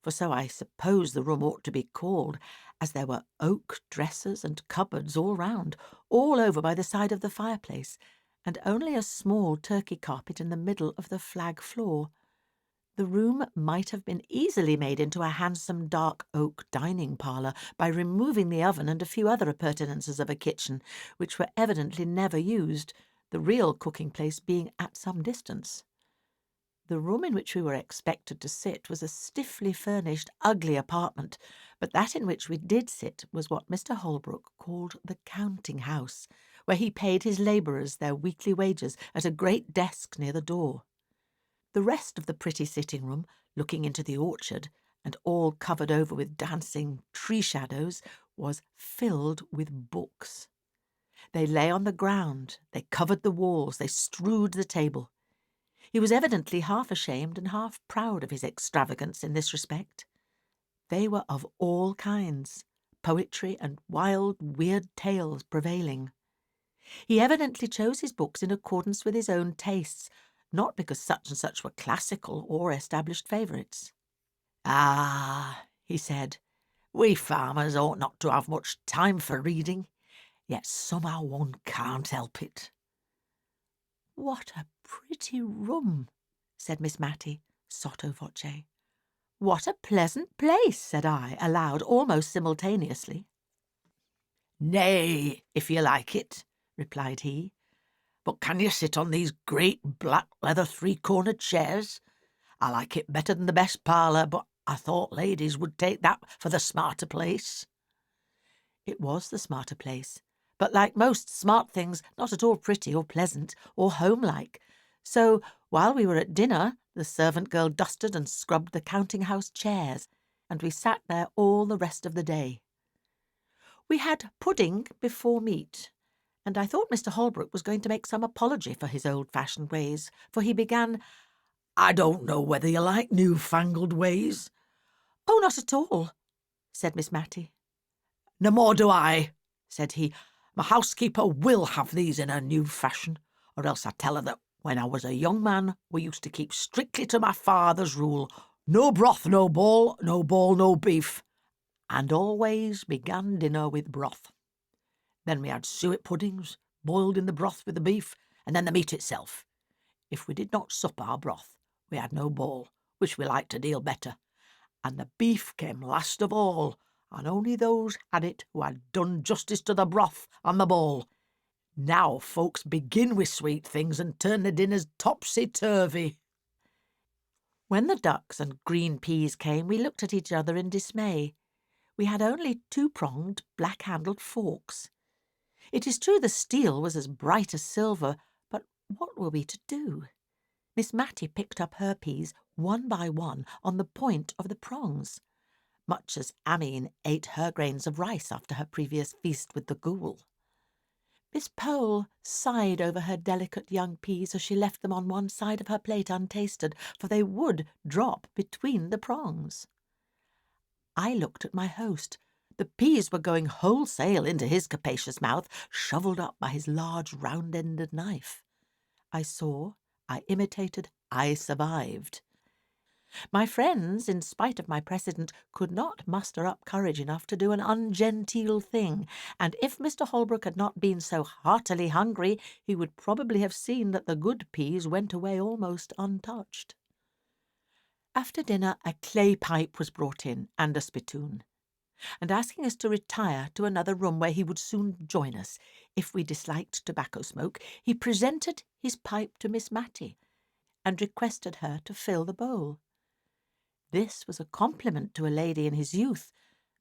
for so I suppose the room ought to be called, as there were oak dressers and cupboards all round, all over by the side of the fireplace, and only a small Turkey carpet in the middle of the flag floor. The room might have been easily made into a handsome dark oak dining parlour by removing the oven and a few other appurtenances of a kitchen, which were evidently never used, the real cooking place being at some distance. The room in which we were expected to sit was a stiffly furnished, ugly apartment, but that in which we did sit was what Mr. Holbrook called the counting house, where he paid his labourers their weekly wages at a great desk near the door. The rest of the pretty sitting-room, looking into the orchard, and all covered over with dancing tree shadows, was filled with books. They lay on the ground, they covered the walls, they strewed the table. He was evidently half ashamed and half proud of his extravagance in this respect. They were of all kinds, poetry and wild, weird tales prevailing. He evidently chose his books in accordance with his own tastes, not because such and such were classical or established favourites. "Ah," he said, "we farmers ought not to have much time for reading, yet somehow one can't help it." "What a pretty room," said Miss Matty, sotto voce. "What a pleasant place," said I, aloud, almost simultaneously. "Nay, if you like it," replied he. "But can you sit on these great black leather three-cornered chairs? I like it better than the best parlour, but I thought ladies would take that for the smarter place." It was the smarter place, but like most smart things, not at all pretty or pleasant or homelike. So, while we were at dinner, the servant girl dusted and scrubbed the counting-house chairs, and we sat there all the rest of the day. We had pudding before meat, and I thought Mr. Holbrook was going to make some apology for his old-fashioned ways, for he began, "I don't know whether you like new-fangled ways." "Oh, not at all," said Miss Matty. "No more do I," said he. "My housekeeper will have these in her new fashion, or else I tell her that when I was a young man we used to keep strictly to my father's rule, no broth, no ball, no beef, and always began dinner with broth. Then we had suet puddings, boiled in the broth with the beef, and then the meat itself. If we did not sup our broth, we had no ball, which we liked a deal better, and the beef came last of all, and only those had it who had done justice to the broth and the ball. Now folks begin with sweet things and turn the dinners topsy-turvy." When the ducks and green peas came, we looked at each other in dismay. We had only two-pronged, black-handled forks. It is true the steel was as bright as silver, but what were we to do? Miss Matty picked up her peas one by one on the point of the prongs, much as Amine ate her grains of rice after her previous feast with the ghoul. Miss Pole sighed over her delicate young peas as she left them on one side of her plate untasted, for they would drop between the prongs. I looked at my host. The peas were going wholesale into his capacious mouth, shovelled up by his large round-ended knife. I saw, I imitated, I survived. My friends, in spite of my precedent, could not muster up courage enough to do an ungenteel thing, and if Mr. Holbrook had not been so heartily hungry, he would probably have seen that the good peas went away almost untouched. After dinner a clay pipe was brought in, and a spittoon, and asking us to retire to another room where he would soon join us, if we disliked tobacco smoke, he presented his pipe to Miss Matty, and requested her to fill the bowl. This was a compliment to a lady in his youth,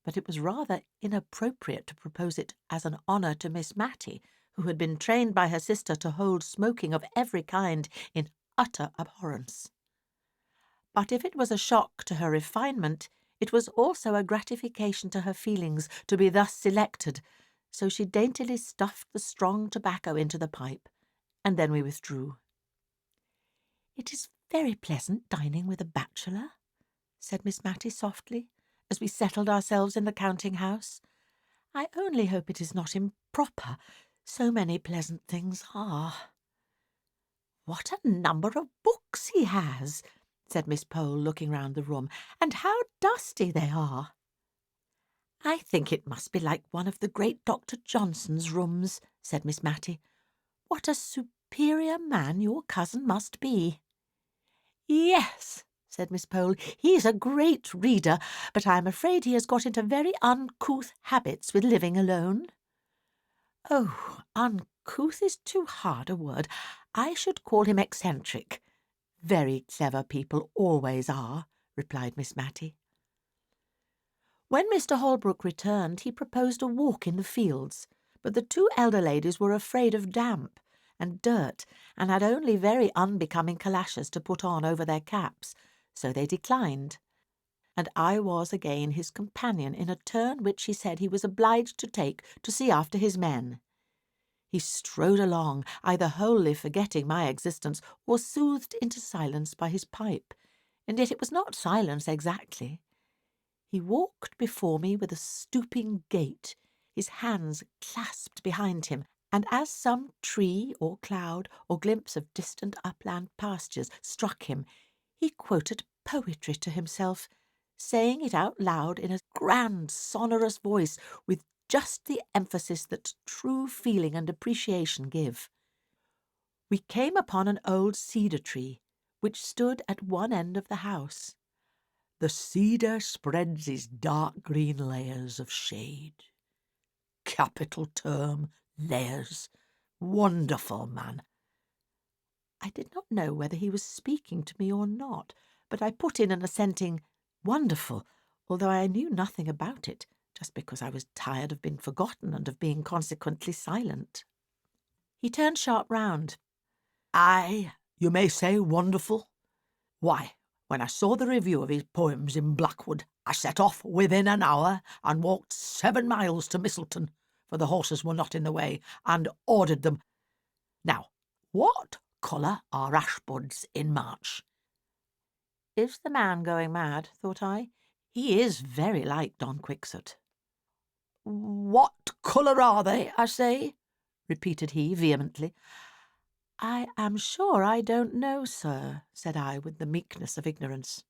but it was rather inappropriate to propose it as an honour to Miss Matty, who had been trained by her sister to hold smoking of every kind in utter abhorrence. But if it was a shock to her refinement, it was also a gratification to her feelings to be thus selected, so she daintily stuffed the strong tobacco into the pipe, and then we withdrew. "It is very pleasant dining with a bachelor," said Miss Matty softly, as we settled ourselves in the counting-house. "I only hope it is not improper. So many pleasant things are." "What a number of books he has!" said Miss Pole, looking round the room, "and how dusty they are." "I think it must be like one of the great Dr. Johnson's rooms," said Miss Matty. "What a superior man your cousin must be." "Yes," said Miss Pole, "he's a great reader, but I'm afraid he has got into very uncouth habits with living alone." "Oh, uncouth is too hard a word. I should call him eccentric. Very clever people always are," replied Miss Matty. When Mr. Holbrook returned, he proposed a walk in the fields, but the two elder ladies were afraid of damp and dirt, and had only very unbecoming calashes to put on over their caps, so they declined. And I was again his companion in a turn which he said he was obliged to take to see after his men. He strode along, either wholly forgetting my existence or soothed into silence by his pipe, and yet it was not silence exactly. He walked before me with a stooping gait, his hands clasped behind him, and as some tree or cloud or glimpse of distant upland pastures struck him, he quoted poetry to himself, saying it out loud in a grand, sonorous voice, with just the emphasis that true feeling and appreciation give. We came upon an old cedar tree, which stood at one end of the house. "The cedar spreads its dark green layers of shade." Capital term, layers. Wonderful, man. I did not know whether he was speaking to me or not, but I put in an assenting "wonderful," although I knew nothing about it, just because I was tired of being forgotten and of being consequently silent. He turned sharp round. "Aye, you may say wonderful. Why, when I saw the review of his poems in Blackwood, I set off within an hour and walked 7 miles to Misselton, for the horses were not in the way, and ordered them. Now, what colour are ash buds in March?" Is the man going mad, thought I? He is very like Don Quixote. "What colour are they, I say?" repeated he vehemently. "I am sure I don't know, sir," said I, with the meekness of ignorance.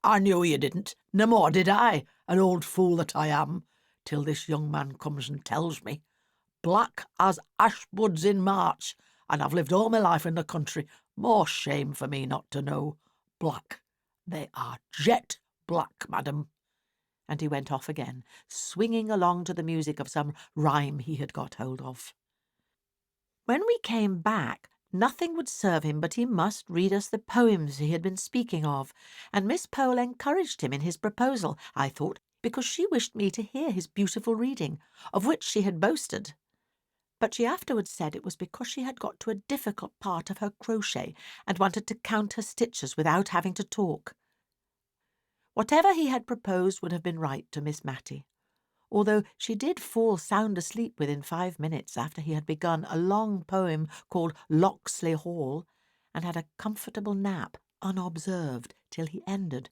"I knew you didn't, no more did I, an old fool that I am, till this young man comes and tells me. Black as ash buds in March, and I've lived all my life in the country. More shame for me not to know. Black. They are jet black, madam." And he went off again, swinging along to the music of some rhyme he had got hold of. When we came back, nothing would serve him but he must read us the poems he had been speaking of, and Miss Pole encouraged him in his proposal, I thought, because she wished me to hear his beautiful reading, of which she had boasted. But she afterwards said it was because she had got to a difficult part of her crochet and wanted to count her stitches without having to talk. Whatever he had proposed would have been right to Miss Matty, although she did fall sound asleep within 5 minutes after he had begun a long poem called Locksley Hall, and had a comfortable nap unobserved till he ended,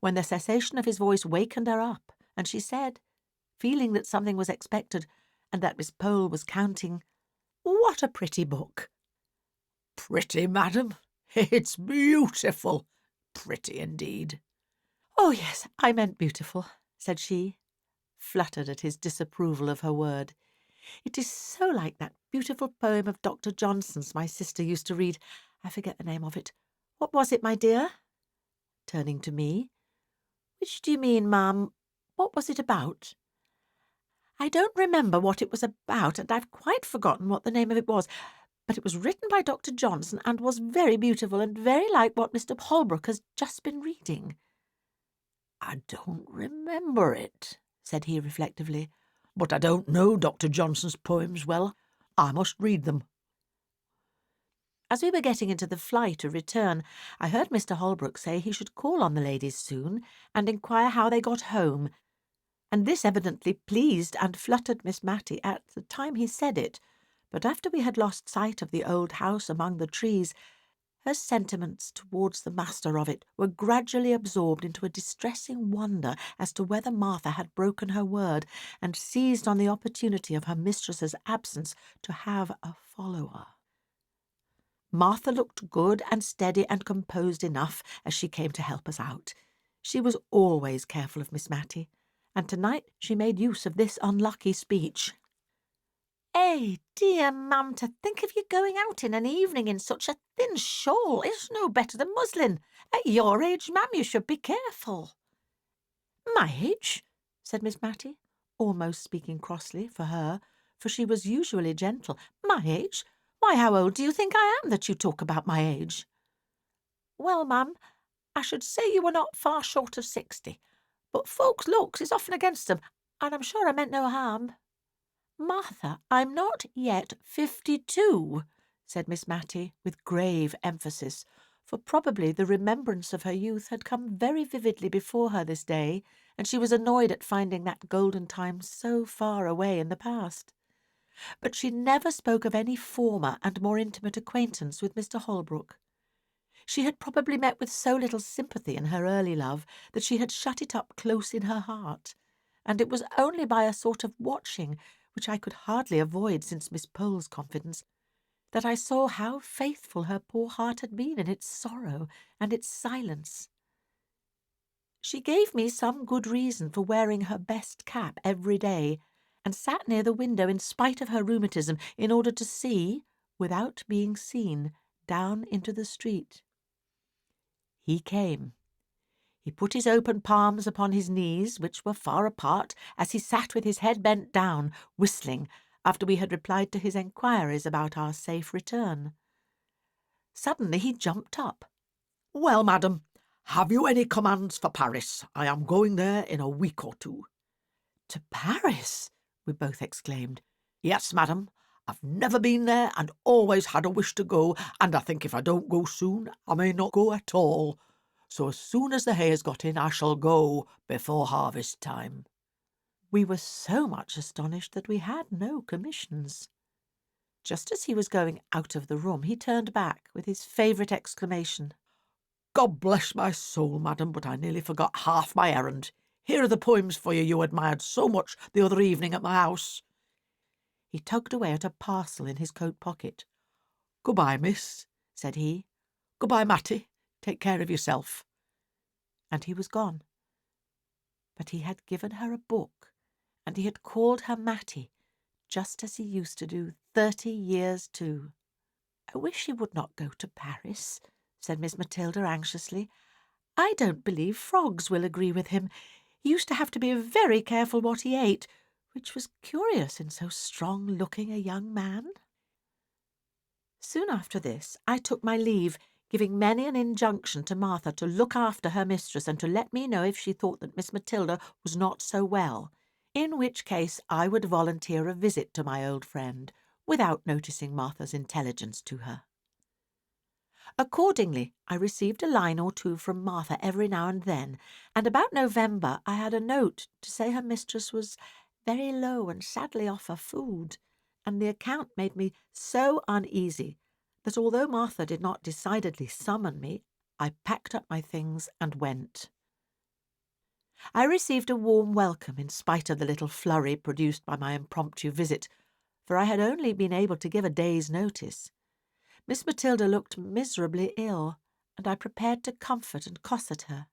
when the cessation of his voice wakened her up, and she said, feeling that something was expected, and that Miss Pole was counting, "What a pretty book!" "Pretty, madam? It's beautiful. Pretty indeed." "Oh, yes, I meant beautiful," said she, fluttered at his disapproval of her word. "It is so like that beautiful poem of Dr. Johnson's my sister used to read. I forget the name of it. What was it, my dear?" Turning to me. "Which do you mean, ma'am? What was it about?" "I don't remember what it was about, and I've quite forgotten what the name of it was, but it was written by Dr. Johnson and was very beautiful and very like what Mr. Holbrook has just been reading." "I don't remember it," said he reflectively, "but I don't know Dr. Johnson's poems well. I must read them." As we were getting into the fly to return, I heard Mr. Holbrook say he should call on the ladies soon and inquire how they got home, and this evidently pleased and fluttered Miss Matty at the time he said it, but after we had lost sight of the old house among the trees, her sentiments towards the master of it were gradually absorbed into a distressing wonder as to whether Martha had broken her word and seized on the opportunity of her mistress's absence to have a follower. Martha looked good and steady and composed enough as she came to help us out. She was always careful of Miss Matty, and tonight she made use of this unlucky speech. "Eh, dear ma'am, to think of you going out in an evening in such a thin shawl. It's no better than muslin. At your age, ma'am, you should be careful." "My age?" said Miss Matty, almost speaking crossly for her, for she was usually gentle. "My age? Why, how old do you think I am that you talk about my age?" "Well, ma'am, I should say you were not far short of 60, but folks' looks is often against them, and I'm sure I meant no harm." "Martha, I'm not yet 52, said Miss Matty, with grave emphasis, for probably the remembrance of her youth had come very vividly before her this day, and she was annoyed at finding that golden time so far away in the past. But she never spoke of any former and more intimate acquaintance with Mr. Holbrook. She had probably met with so little sympathy in her early love that she had shut it up close in her heart, and it was only by a sort of watching, which I could hardly avoid since Miss Pole's confidence, that I saw how faithful her poor heart had been in its sorrow and its silence. She gave me some good reason for wearing her best cap every day, and sat near the window in spite of her rheumatism in order to see, without being seen, down into the street. He came. He put his open palms upon his knees, which were far apart, as he sat with his head bent down, whistling, after we had replied to his enquiries about our safe return. Suddenly he jumped up. "Well, madam, have you any commands for Paris? I am going there in a week or two." "To Paris?" we both exclaimed. "Yes, madam. I've never been there and always had a wish to go, and I think if I don't go soon, I may not go at all. So as soon as the hay's got in, I shall go before harvest time." We were so much astonished that we had no commissions. Just as he was going out of the room, he turned back with his favourite exclamation. "God bless my soul, madam, but I nearly forgot half my errand. Here are the poems for you you admired so much the other evening at my house." He tugged away at a parcel in his coat pocket. "Good-bye, miss," said he. "Good-bye, Matty. Take care of yourself." And he was gone. But he had given her a book, and he had called her Matty, just as he used to do 30 years too. "I wish he would not go to Paris," said Miss Matilda anxiously. "I don't believe frogs will agree with him. He used to have to be very careful what he ate, which was curious in so strong-looking a young man." Soon after this I took my leave, giving many an injunction to Martha to look after her mistress and to let me know if she thought that Miss Matilda was not so well, in which case I would volunteer a visit to my old friend, without noticing Martha's intelligence to her. Accordingly, I received a line or two from Martha every now and then, and about November I had a note to say her mistress was very low and sadly off her food, and the account made me so uneasy that although Martha did not decidedly summon me, I packed up my things and went. I received a warm welcome in spite of the little flurry produced by my impromptu visit, for I had only been able to give a day's notice. Miss Matilda looked miserably ill, and I prepared to comfort and cosset her.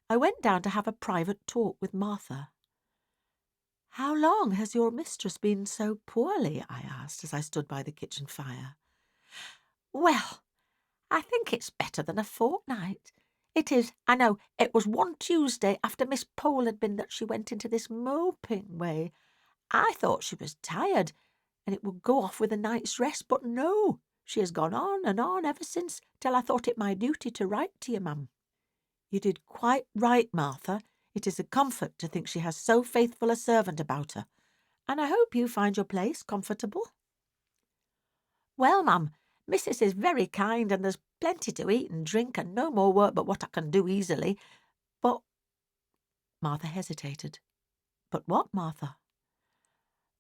I went down to have a private talk with Martha. "How long has your mistress been so poorly?" I asked as I stood by the kitchen fire. "Well, I think it's better than a fortnight. It is, I know, it was one Tuesday after Miss Pole had been that she went into this moping way. I thought she was tired, and it would go off with a night's rest, but no, she has gone on and on ever since, till I thought it my duty to write to you, ma'am." "You did quite right, Martha. It is a comfort to think she has so faithful a servant about her, and I hope you find your place comfortable." "Well, ma'am, missus is very kind, and there's plenty to eat and drink, and no more work but what I can do easily. But—" Martha hesitated. "But what, Martha?"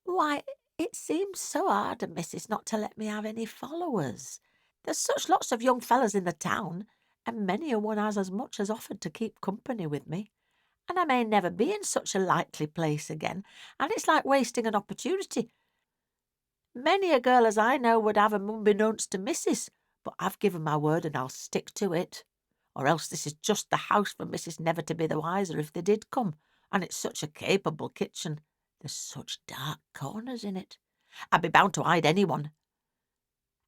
"Why, it seems so hard of missus not to let me have any followers. There's such lots of young fellows in the town, and many a one has as much as offered to keep company with me. And I may never be in such a likely place again, and it's like wasting an opportunity. Many a girl as I know would have 'em unbeknownst to missus, but I've given my word and I'll stick to it. Or else this is just the house for missus never to be the wiser if they did come, and it's such a capable kitchen. There's such dark corners in it. I'd be bound to hide anyone.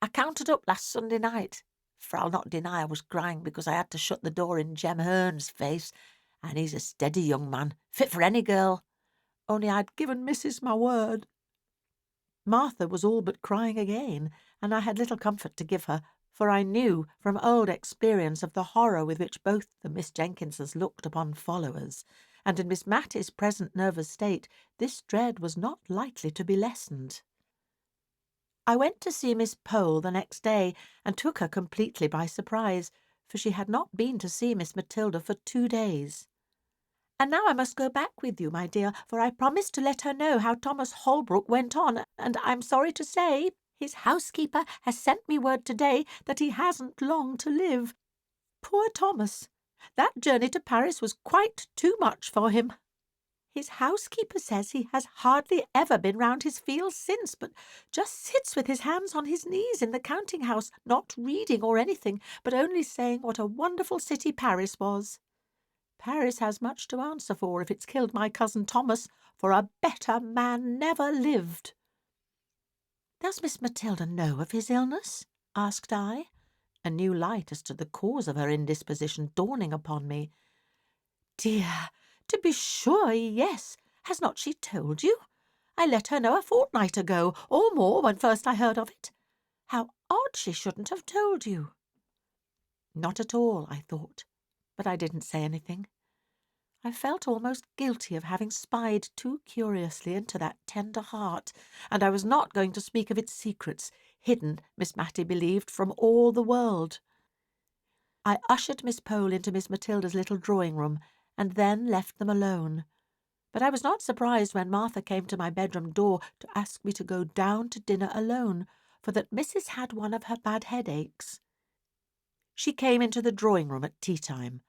I counted up last Sunday night, for I'll not deny I was crying because I had to shut the door in Jem Hearn's face, and he's a steady young man, fit for any girl. Only I'd given missus my word. Martha was all but crying again, and I had little comfort to give her, for I knew from old experience of the horror with which both the Miss Jenkinses looked upon followers, and in Miss Matty's present nervous state this dread was not likely to be lessened. I went to see Miss Pole the next day, and took her completely by surprise, for she had not been to see Miss Matilda for 2 days. And now I must go back with you, my dear, for I promised to let her know how Thomas Holbrook went on, and I'm sorry to say his housekeeper has sent me word today that he hasn't long to live. Poor Thomas! That journey to Paris was quite too much for him. His housekeeper says he has hardly ever been round his fields since, but just sits with his hands on his knees in the counting-house, not reading or anything, but only saying what a wonderful city Paris was. Paris has much to answer for if it's killed my cousin Thomas, for a better man never lived. Does Miss Matilda know of his illness? Asked I, a new light as to the cause of her indisposition dawning upon me. Dear, to be sure, yes. Has not she told you? I let her know a fortnight ago, or more, when first I heard of it. How odd she shouldn't have told you. Not at all, I thought, but I didn't say anything. I felt almost guilty of having spied too curiously into that tender heart, and I was not going to speak of its secrets, hidden, Miss Matty believed, from all the world. I ushered Miss Pole into Miss Matilda's little drawing-room, and then left them alone. But I was not surprised when Martha came to my bedroom door to ask me to go down to dinner alone, for that Missus had one of her bad headaches. She came into the drawing-room at tea-time,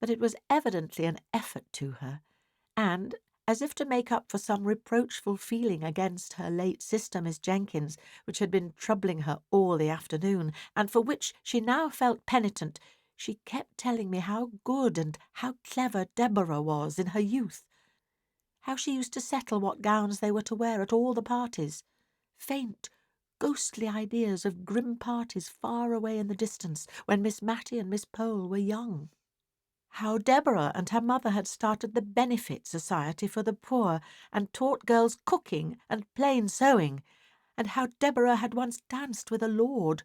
but it was evidently an effort to her, and, as if to make up for some reproachful feeling against her late sister Miss Jenkins, which had been troubling her all the afternoon, and for which she now felt penitent, she kept telling me how good and how clever Deborah was in her youth, how she used to settle what gowns they were to wear at all the parties, faint, ghostly ideas of grim parties far away in the distance when Miss Matty and Miss Pole were young. How Deborah and her mother had started the Benefit Society for the poor and taught girls cooking and plain sewing, and how Deborah had once danced with a lord,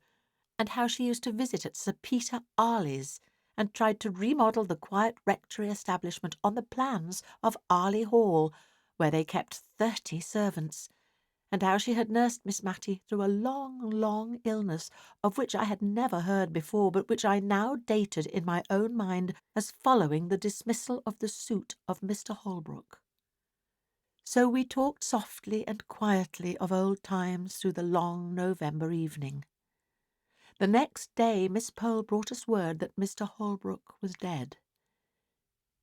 and how she used to visit at Sir Peter Arley's and tried to remodel the quiet rectory establishment on the plans of Arley Hall, where they kept 30 servants, and how she had nursed Miss Matty through a long, long illness, of which I had never heard before, but which I now dated in my own mind as following the dismissal of the suit of Mr. Holbrook. So we talked softly and quietly of old times through the long November evening. The next day Miss Pole brought us word that Mr. Holbrook was dead.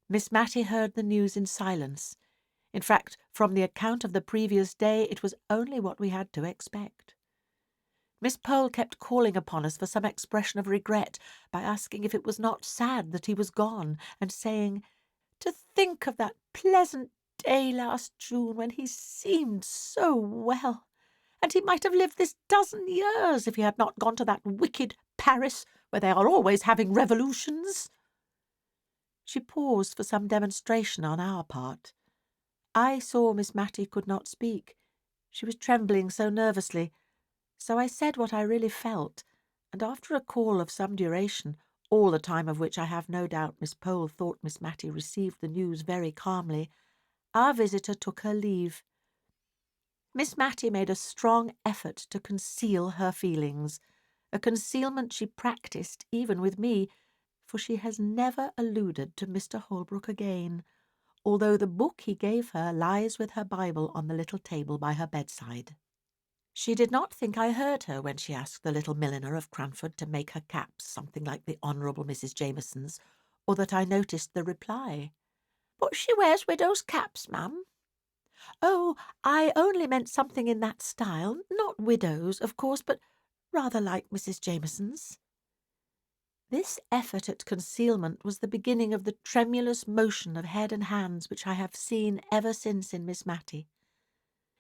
Miss Matty heard the news in silence. In fact, from the account of the previous day, it was only what we had to expect. Miss Pole kept calling upon us for some expression of regret by asking if it was not sad that he was gone, and saying, "To think of that pleasant day last June when he seemed so well, and he might have lived this dozen years if he had not gone to that wicked Paris where they are always having revolutions." She paused for some demonstration on our part. I saw Miss Matty could not speak. She was trembling so nervously. So I said what I really felt, and after a call of some duration, all the time of which I have no doubt Miss Pole thought Miss Matty received the news very calmly, our visitor took her leave. Miss Matty made a strong effort to conceal her feelings, a concealment she practised even with me, for she has never alluded to Mr. Holbrook again, although the book he gave her lies with her Bible on the little table by her bedside. She did not think I heard her when she asked the little milliner of Cranford to make her caps something like the Honourable Mrs. Jameson's, or that I noticed the reply. "But she wears widow's caps, ma'am." "Oh, I only meant something in that style, not widows, of course, but rather like Mrs. Jameson's." This effort at concealment was the beginning of the tremulous motion of head and hands which I have seen ever since in Miss Matty.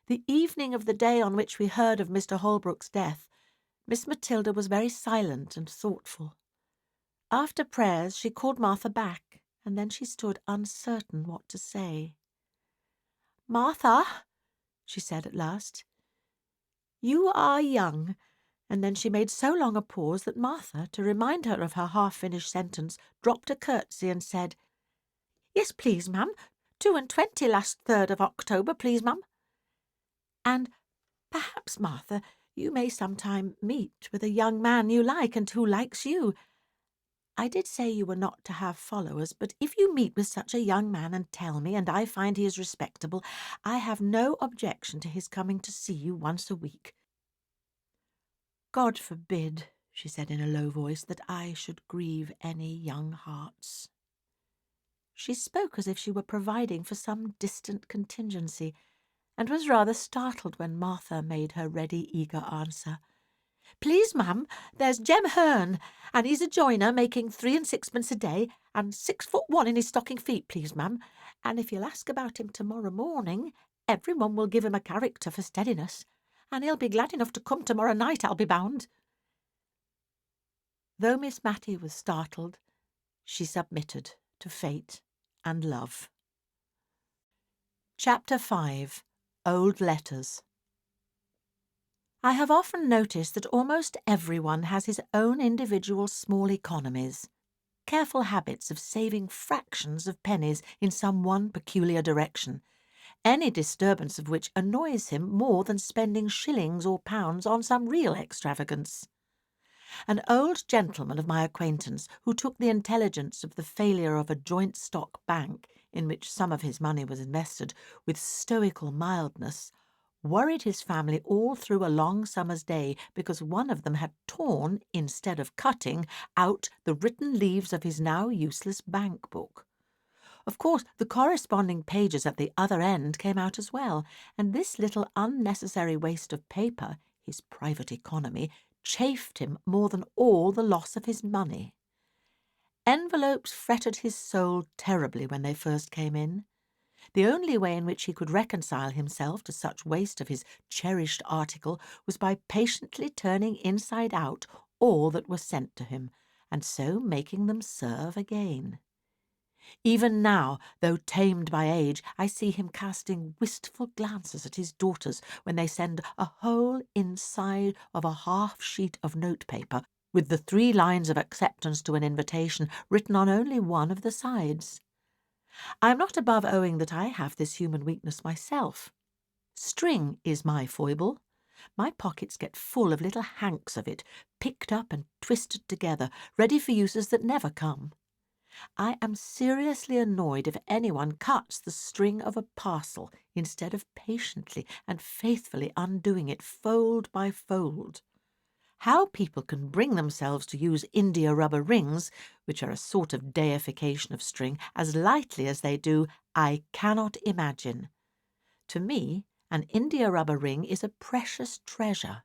The evening of the day on which we heard of Mr. Holbrook's death, Miss Matilda was very silent and thoughtful. After prayers she called Martha back, and then she stood uncertain what to say. "Martha," she said at last, "you are young," and then she made so long a pause that Martha, to remind her of her half-finished sentence, dropped a curtsy and said, "Yes, please, ma'am. 22 last 3rd of October, please, ma'am. And perhaps, Martha, you may sometime meet with a young man you like and who likes you. I did say you were not to have followers, but if you meet with such a young man and tell me, and I find he is respectable, I have no objection to his coming to see you once a week." "God forbid," she said in a low voice, "that I should grieve any young hearts." She spoke as if she were providing for some distant contingency, and was rather startled when Martha made her ready, eager answer. "Please, ma'am, there's Jem Hearn, and he's a joiner, making 3 and 6pence a day, and 6'1" in his stocking feet, please, ma'am, and if you'll ask about him tomorrow morning, everyone will give him a character for steadiness, and he'll be glad enough to come tomorrow night, I'll be bound." Though Miss Matty was startled, she submitted to fate and love. Chapter 5. Old Letters. I have often noticed that almost everyone has his own individual small economies, careful habits of saving fractions of pennies in some one peculiar direction, any disturbance of which annoys him more than spending shillings or pounds on some real extravagance. An old gentleman of my acquaintance, who took the intelligence of the failure of a joint stock bank, in which some of his money was invested, with stoical mildness, worried his family all through a long summer's day because one of them had torn, instead of cutting, out the written leaves of his now useless bank book. Of course, the corresponding pages at the other end came out as well, and this little unnecessary waste of paper, his private economy, chafed him more than all the loss of his money. Envelopes fretted his soul terribly when they first came in. The only way in which he could reconcile himself to such waste of his cherished article was by patiently turning inside out all that was sent to him, and so making them serve again. Even now, though tamed by age, I see him casting wistful glances at his daughters when they send a whole inside of a half-sheet of notepaper with the 3 lines of acceptance to an invitation written on only one of the sides. I am not above owing that I have this human weakness myself. String is my foible. My pockets get full of little hanks of it, picked up and twisted together, ready for uses that never come. I am seriously annoyed if anyone cuts the string of a parcel instead of patiently and faithfully undoing it fold by fold. How people can bring themselves to use india-rubber rings, which are a sort of deification of string, as lightly as they do, I cannot imagine. To me, an india-rubber ring is a precious treasure.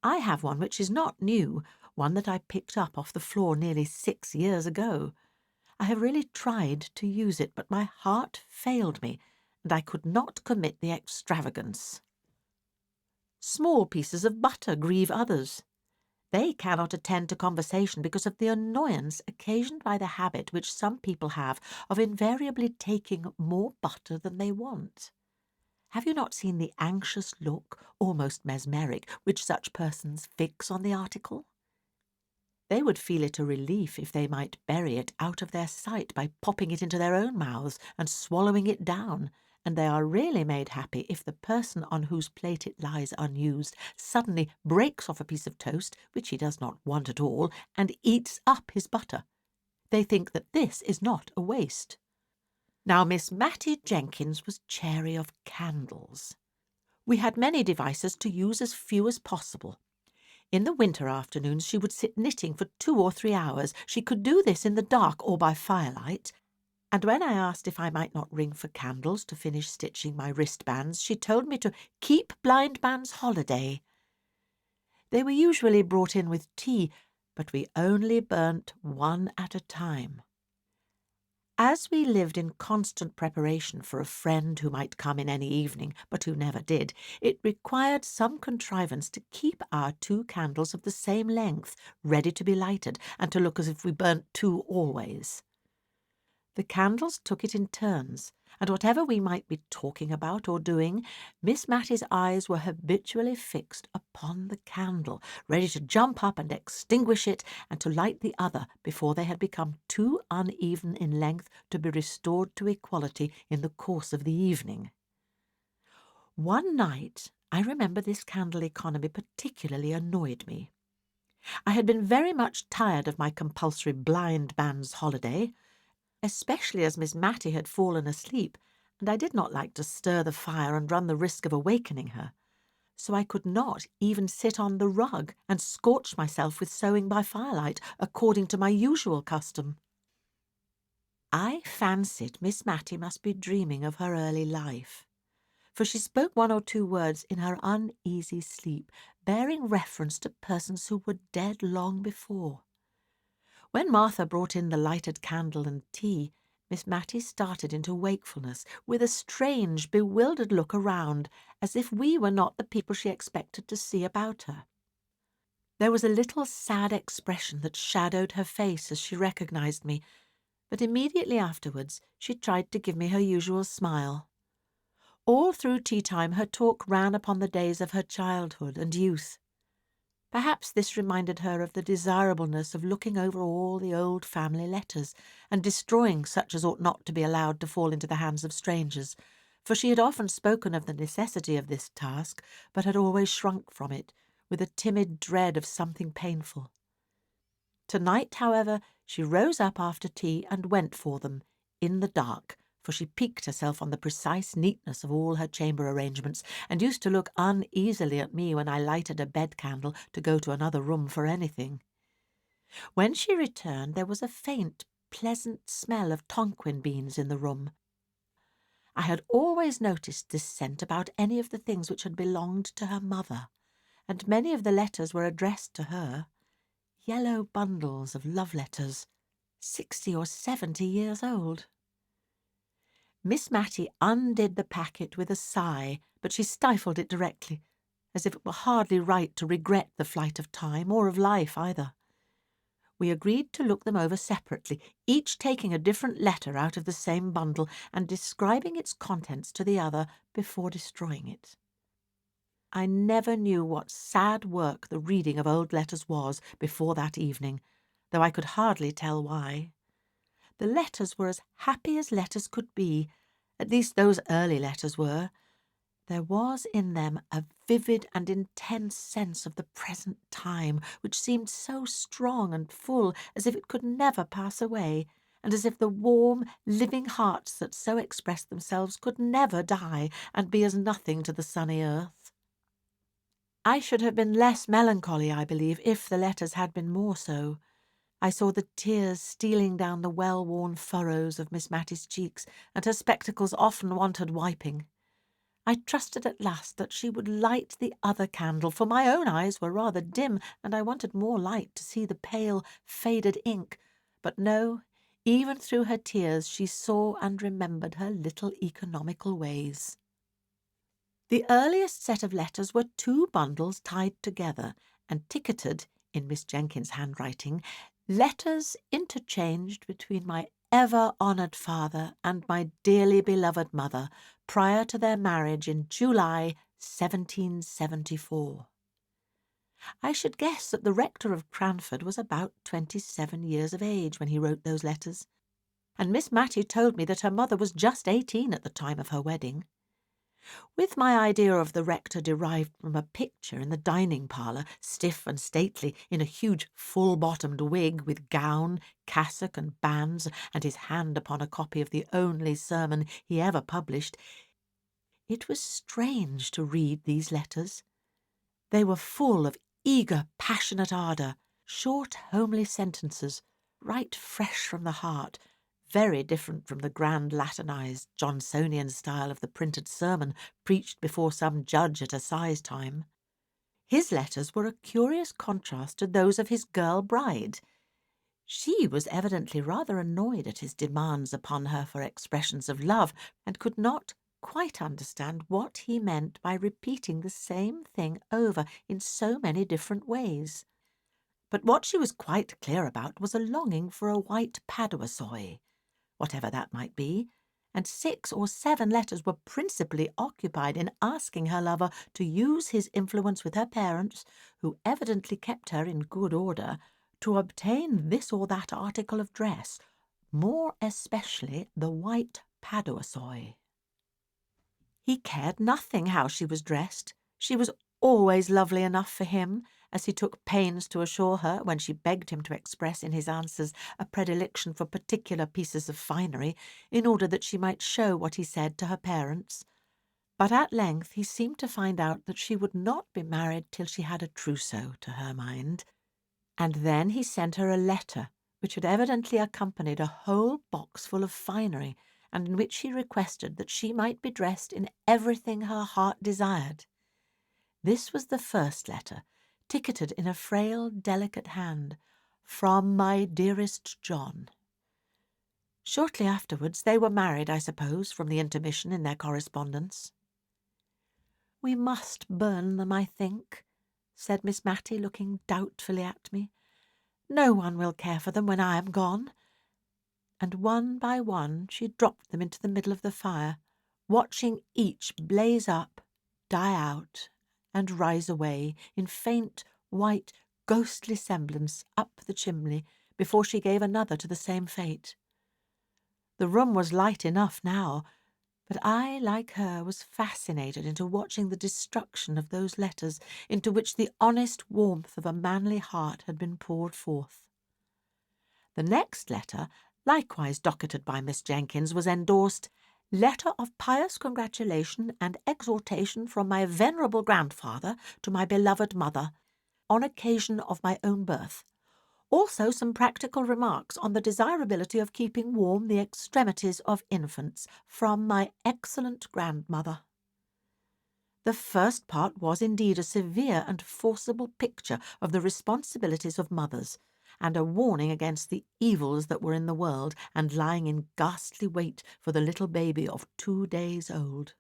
I have one which is not new, one that I picked up off the floor nearly 6 years ago. I have really tried to use it, but my heart failed me, and I could not commit the extravagance. Small pieces of butter grieve others. They cannot attend to conversation because of the annoyance occasioned by the habit which some people have of invariably taking more butter than they want. Have you not seen the anxious look, almost mesmeric, which such persons fix on the article? They would feel it a relief if they might bury it out of their sight by popping it into their own mouths and swallowing it down, and they are really made happy if the person on whose plate it lies unused suddenly breaks off a piece of toast, which he does not want at all, and eats up his butter. They think that this is not a waste. Now Miss Matty Jenkins was chary of candles. We had many devices to use as few as possible. In the winter afternoons she would sit knitting for 2 or 3 hours. She could do this in the dark or by firelight, And when I asked if I might not ring for candles to finish stitching my wristbands, she told me to keep blind man's holiday. They were usually brought in with tea, but we only burnt one at a time. As we lived in constant preparation for a friend who might come in any evening, but who never did, it required some contrivance to keep our 2 candles of the same length ready to be lighted and to look as if we burnt 2 always. The candles took it in turns, and whatever we might be talking about or doing, Miss Matty's eyes were habitually fixed upon the candle, ready to jump up and extinguish it and to light the other before they had become too uneven in length to be restored to equality in the course of the evening. One night, I remember this candle economy particularly annoyed me. I had been very much tired of my compulsory blind man's holiday, especially as Miss Matty had fallen asleep, and I did not like to stir the fire and run the risk of awakening her. So I could not even sit on the rug and scorch myself with sewing by firelight, according to my usual custom. I fancied Miss Matty must be dreaming of her early life, for she spoke 1 or 2 words in her uneasy sleep, bearing reference to persons who were dead long before. When Martha brought in the lighted candle and tea, Miss Matty started into wakefulness with a strange, bewildered look around, as if we were not the people she expected to see about her. There was a little sad expression that shadowed her face as she recognised me, but immediately afterwards she tried to give me her usual smile. All through tea-time her talk ran upon the days of her childhood and youth. Perhaps this reminded her of the desirableness of looking over all the old family letters and destroying such as ought not to be allowed to fall into the hands of strangers, for she had often spoken of the necessity of this task, but had always shrunk from it, with a timid dread of something painful. Tonight, however, she rose up after tea and went for them, in the dark, for she piqued herself on the precise neatness of all her chamber arrangements, and used to look uneasily at me when I lighted a bed candle to go to another room for anything. When she returned, there was a faint, pleasant smell of Tonquin beans in the room. I had always noticed this scent about any of the things which had belonged to her mother, and many of the letters were addressed to her. Yellow bundles of love letters, 60 or 70 years old. Miss Matty undid the packet with a sigh, but she stifled it directly, as if it were hardly right to regret the flight of time, or of life either. We agreed to look them over separately, each taking a different letter out of the same bundle and describing its contents to the other before destroying it. I never knew what sad work the reading of old letters was before that evening, though I could hardly tell why. The letters were as happy as letters could be, at least those early letters were. There was in them a vivid and intense sense of the present time, which seemed so strong and full, as if it could never pass away, and as if the warm, living hearts that so expressed themselves could never die and be as nothing to the sunny earth. I should have been less melancholy, I believe, if the letters had been more so. I saw the tears stealing down the well-worn furrows of Miss Matty's cheeks, and her spectacles often wanted wiping. I trusted at last that she would light the other candle, for my own eyes were rather dim, and I wanted more light to see the pale, faded ink. But no, even through her tears she saw and remembered her little economical ways. The earliest set of letters were 2 bundles tied together and ticketed, in Miss Jenkins's handwriting, letters interchanged between my ever-honoured father and my dearly beloved mother prior to their marriage in July 1774. I should guess that the rector of Cranford was about 27 years of age when he wrote those letters, and Miss Matty told me that her mother was just 18 at the time of her wedding. With my idea of the rector derived from a picture in the dining parlour, stiff and stately, in a huge full-bottomed wig with gown, cassock and bands, and his hand upon a copy of the only sermon he ever published, it was strange to read these letters. They were full of eager, passionate ardour, short, homely sentences, right fresh from the heart, very different from the grand Latinised Johnsonian style of the printed sermon preached before some judge at assize time. His letters were a curious contrast to those of his girl bride. She was evidently rather annoyed at his demands upon her for expressions of love, and could not quite understand what he meant by repeating the same thing over in so many different ways. But what she was quite clear about was a longing for a white paduasoy, whatever that might be, and 6 or 7 letters were principally occupied in asking her lover to use his influence with her parents, who evidently kept her in good order, to obtain this or that article of dress, more especially the white paduasoy. He cared nothing how she was dressed. She was always lovely enough for him, as he took pains to assure her when she begged him to express in his answers a predilection for particular pieces of finery, in order that she might show what he said to her parents. But at length he seemed to find out that she would not be married till she had a trousseau to her mind, and then he sent her a letter which had evidently accompanied a whole box full of finery, and in which he requested that she might be dressed in everything her heart desired. This was the first letter, ticketed in a frail, delicate hand, "From my dearest John." Shortly afterwards they were married, I suppose, from the intermission in their correspondence. "We must burn them, I think," said Miss Matty, looking doubtfully at me. "No one will care for them when I am gone." And one by one she dropped them into the middle of the fire, watching each blaze up, die out, and rise away in faint, white, ghostly semblance up the chimney before she gave another to the same fate. The room was light enough now, but I, like her, was fascinated into watching the destruction of those letters into which the honest warmth of a manly heart had been poured forth. The next letter, likewise docketed by Miss Jenkins, was endorsed, "Letter of pious congratulation and exhortation from my venerable grandfather to my beloved mother, on occasion of my own birth. Also some practical remarks on the desirability of keeping warm the extremities of infants, from my excellent grandmother." The first part was indeed a severe and forcible picture of the responsibilities of mothers, and a warning against the evils that were in the world and lying in ghastly wait for the little baby of 2 days old.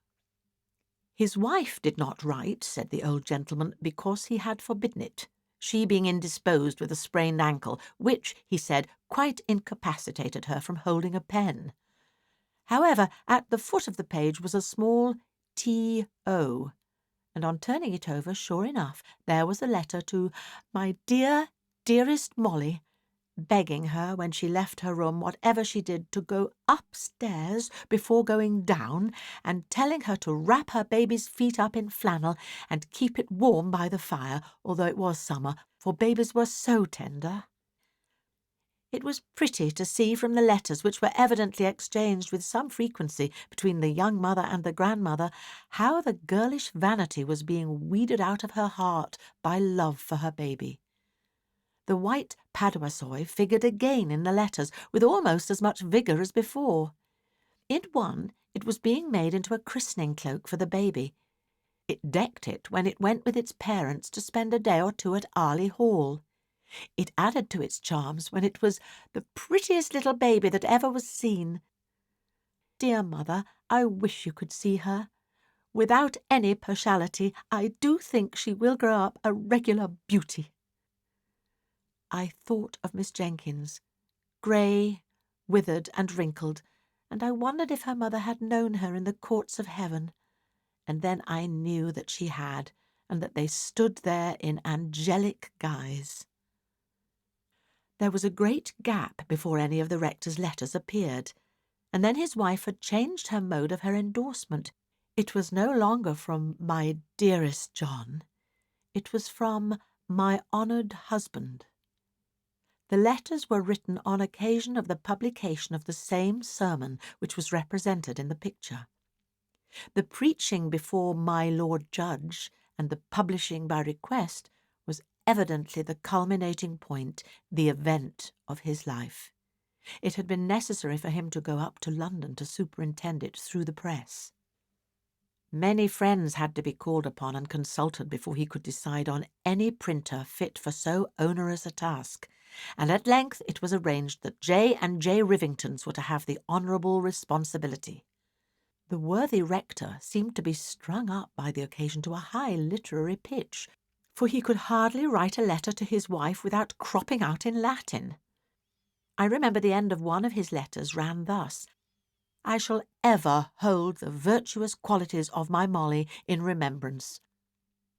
His wife did not write, said the old gentleman, because he had forbidden it, she being indisposed with a sprained ankle, which, he said, quite incapacitated her from holding a pen. However, at the foot of the page was a small T.O., and on turning it over, sure enough, there was a letter to "my dearest Molly," begging her, when she left her room, whatever she did, to go upstairs before going down, and telling her to wrap her baby's feet up in flannel and keep it warm by the fire, although it was summer, for babies were so tender. It was pretty to see from the letters, which were evidently exchanged with some frequency between the young mother and the grandmother, how the girlish vanity was being weeded out of her heart by love for her baby. The white paduasoy figured again in the letters with almost as much vigour as before. In one, it was being made into a christening cloak for the baby. It decked it when it went with its parents to spend a day or 2 at Arley Hall. It added to its charms when it was the prettiest little baby that ever was seen. Dear mother, I wish you could see her. Without any partiality, I do think she will grow up a regular beauty. I thought of Miss Jenkins, grey, withered and wrinkled, and I wondered if her mother had known her in the courts of heaven. And then I knew that she had, and that they stood there in angelic guise. There was a great gap before any of the rector's letters appeared, and then his wife had changed her mode of her endorsement. It was no longer from "my dearest John," it was from "my honoured husband." The letters were written on occasion of the publication of the same sermon which was represented in the picture. The preaching before my Lord Judge and the publishing by request was evidently the culminating point, the event of his life. It had been necessary for him to go up to London to superintend it through the press. Many friends had to be called upon and consulted before he could decide on any printer fit for so onerous a task, and at length it was arranged that J. and J. Rivingtons were to have the honourable responsibility. The worthy rector seemed to be strung up by the occasion to a high literary pitch, for he could hardly write a letter to his wife without cropping out in Latin. I remember the end of one of his letters ran thus: "I shall ever hold the virtuous qualities of my Molly in remembrance.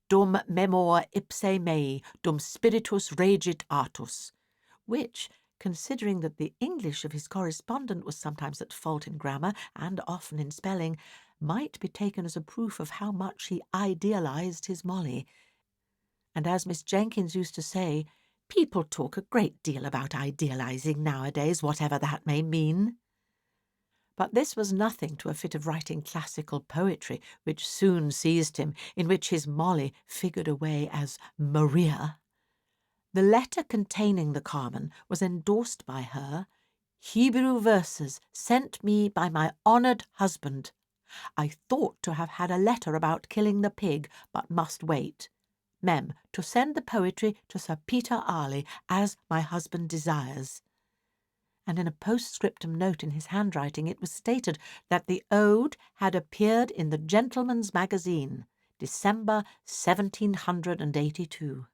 Dum memor ipse mei, dum spiritus regit artus," which, considering that the English of his correspondent was sometimes at fault in grammar and often in spelling, might be taken as a proof of how much he idealised his Molly. And as Miss Jenkins used to say, people talk a great deal about idealising nowadays, whatever that may mean. But this was nothing to a fit of writing classical poetry, which soon seized him, in which his Molly figured away as Maria. The letter containing the Carmen was endorsed by her, "Hebrew verses sent me by my honoured husband. I thought to have had a letter about killing the pig, but must wait. Mem, to send the poetry to Sir Peter Arley, as my husband desires." And in a postscriptum note in his handwriting it was stated that the ode had appeared in the Gentleman's Magazine, December 1782.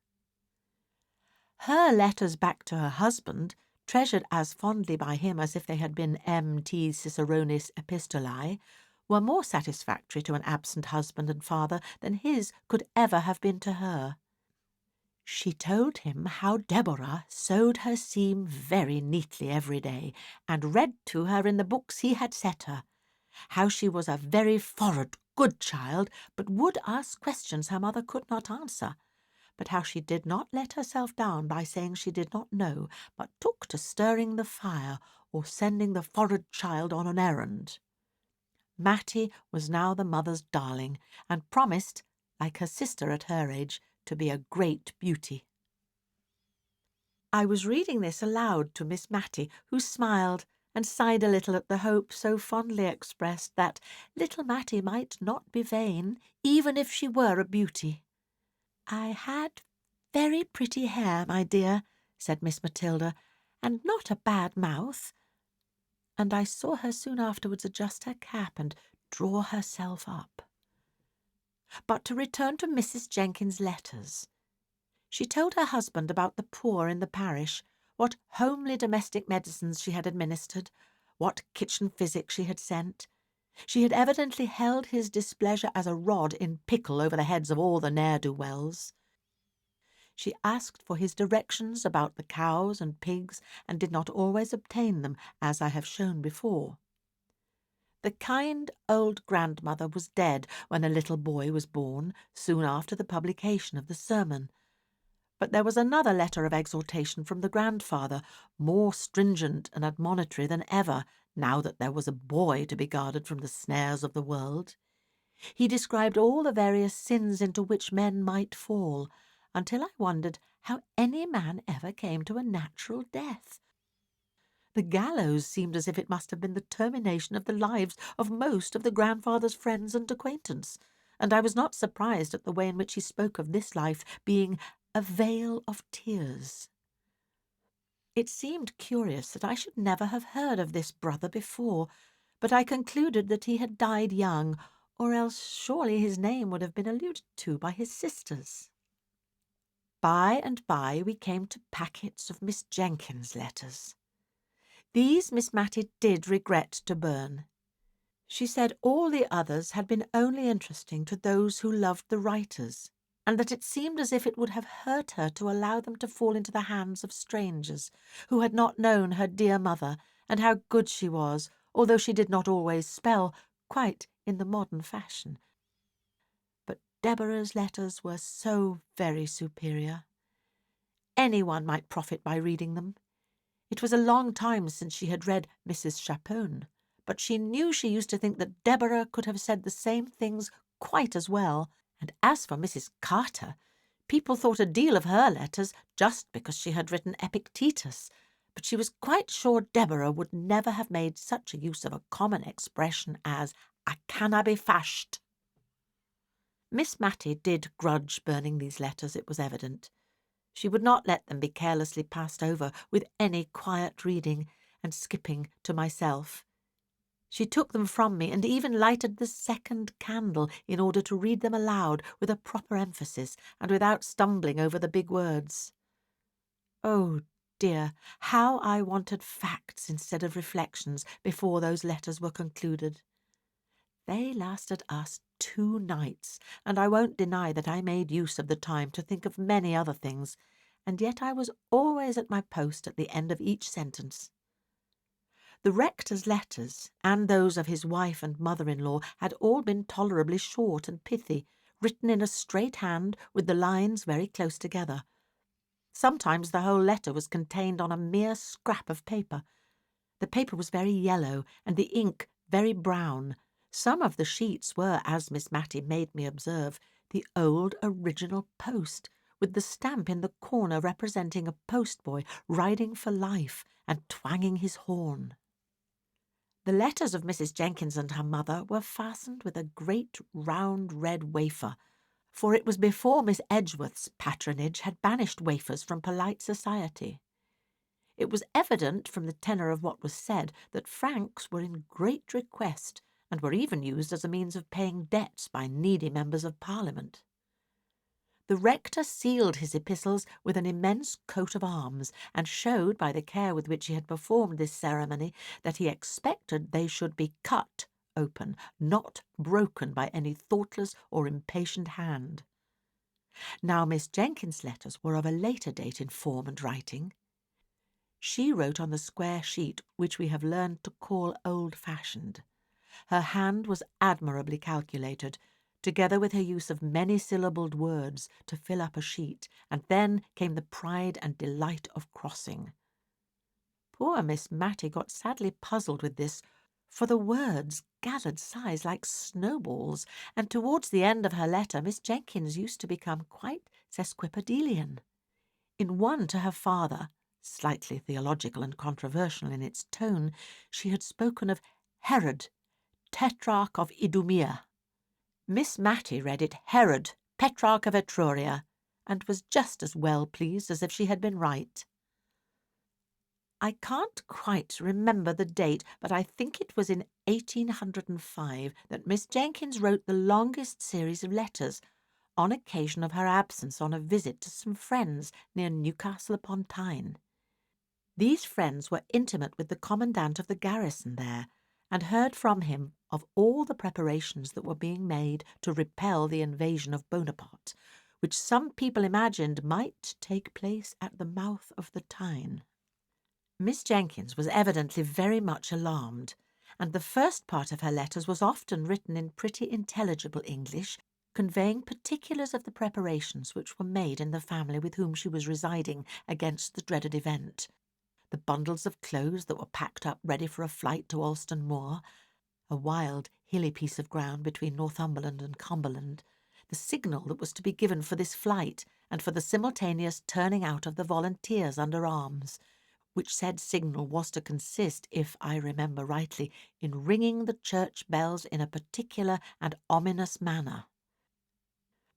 Her letters back to her husband, treasured as fondly by him as if they had been M.T. Ciceronis epistolae, were more satisfactory to an absent husband and father than his could ever have been to her. She told him how Deborah sewed her seam very neatly every day, and read to her in the books he had set her, how she was a very forward, good child, but would ask questions her mother could not answer, but how she did not let herself down by saying she did not know, but took to stirring the fire or sending the forward child on an errand. Matty was now the mother's darling, and promised, like her sister at her age, to be a great beauty. I was reading this aloud to Miss Matty, who smiled and sighed a little at the hope so fondly expressed that little Matty might not be vain, even if she were a beauty. "I had very pretty hair, my dear," said Miss Matilda, "and not a bad mouth." And I saw her soon afterwards adjust her cap and draw herself up. But to return to Mrs. Jenkins' letters. She told her husband about the poor in the parish, what homely domestic medicines she had administered, what kitchen physic she had sent. She had evidently held his displeasure as a rod in pickle over the heads of all the ne'er-do-wells. She asked for his directions about the cows and pigs, and did not always obtain them, as I have shown before. The kind old grandmother was dead when a little boy was born, soon after the publication of the sermon. But there was another letter of exhortation from the grandfather, more stringent and admonitory than ever, now that there was a boy to be guarded from the snares of the world. He described all the various sins into which men might fall, until I wondered how any man ever came to a natural death. The gallows seemed as if it must have been the termination of the lives of most of the grandfather's friends and acquaintance, and I was not surprised at the way in which he spoke of this life being a vale of tears. It seemed curious that I should never have heard of this brother before, but I concluded that he had died young, or else surely his name would have been alluded to by his sisters. By and by we came to packets of Miss Jenkins' letters. These Miss Matty did regret to burn. She said all the others had been only interesting to those who loved the writers, and that it seemed as if it would have hurt her to allow them to fall into the hands of strangers, who had not known her dear mother, and how good she was, although she did not always spell quite in the modern fashion. But Deborah's letters were so very superior. Anyone might profit by reading them. It was a long time since she had read Mrs. Chapone, but she knew she used to think that Deborah could have said the same things quite as well, and as for Mrs. Carter, people thought a deal of her letters just because she had written Epictetus, but she was quite sure Deborah would never have made such a use of a common expression as "I canna be fashed." Miss Matty did grudge burning these letters, it was evident. She would not let them be carelessly passed over with any quiet reading and skipping to myself. She took them from me and even lighted the second candle in order to read them aloud with a proper emphasis and without stumbling over the big words. Oh dear, how I wanted facts instead of reflections before those letters were concluded. They lasted us 2 nights, and I won't deny that I made use of the time to think of many other things, and yet I was always at my post at the end of each sentence. The rector's letters, and those of his wife and mother-in-law, had all been tolerably short and pithy, written in a straight hand with the lines very close together. Sometimes the whole letter was contained on a mere scrap of paper. The paper was very yellow, and the ink very brown. Some of the sheets were, as Miss Matty made me observe, the old original post, with the stamp in the corner representing a postboy riding for life and twanging his horn. The letters of Mrs. Jenkins and her mother were fastened with a great round red wafer, for it was before Miss Edgeworth's patronage had banished wafers from polite society. It was evident from the tenor of what was said that francs were in great request, and were even used as a means of paying debts by needy members of Parliament. The rector sealed his epistles with an immense coat of arms, and showed by the care with which he had performed this ceremony that he expected they should be cut open, not broken by any thoughtless or impatient hand. Now Miss Jenkins' letters were of a later date in form and writing. She wrote on the square sheet which we have learned to call old-fashioned. Her hand was admirably calculated, together with her use of many-syllabled words to fill up a sheet, and then came the pride and delight of crossing. Poor Miss Matty got sadly puzzled with this, for the words gathered size like snowballs, and towards the end of her letter Miss Jenkins used to become quite sesquipedalian. In one to her father, slightly theological and controversial in its tone, she had spoken of Herod, Tetrarch of Idumea. Miss Matty read it Herod, Petrarch of Etruria, and was just as well pleased as if she had been right. I can't quite remember the date, but I think it was in 1805 that Miss Jenkins wrote the longest series of letters, on occasion of her absence on a visit to some friends near Newcastle upon Tyne. These friends were intimate with the commandant of the garrison there, and heard from him of all the preparations that were being made to repel the invasion of Bonaparte, which some people imagined might take place at the mouth of the Tyne. Miss Jenkins was evidently very much alarmed, and the first part of her letters was often written in pretty intelligible English, conveying particulars of the preparations which were made in the family with whom she was residing against the dreaded event. The bundles of clothes that were packed up ready for a flight to Alston Moor, a wild, hilly piece of ground between Northumberland and Cumberland, the signal that was to be given for this flight, and for the simultaneous turning out of the volunteers under arms, which said signal was to consist, if I remember rightly, in ringing the church bells in a particular and ominous manner.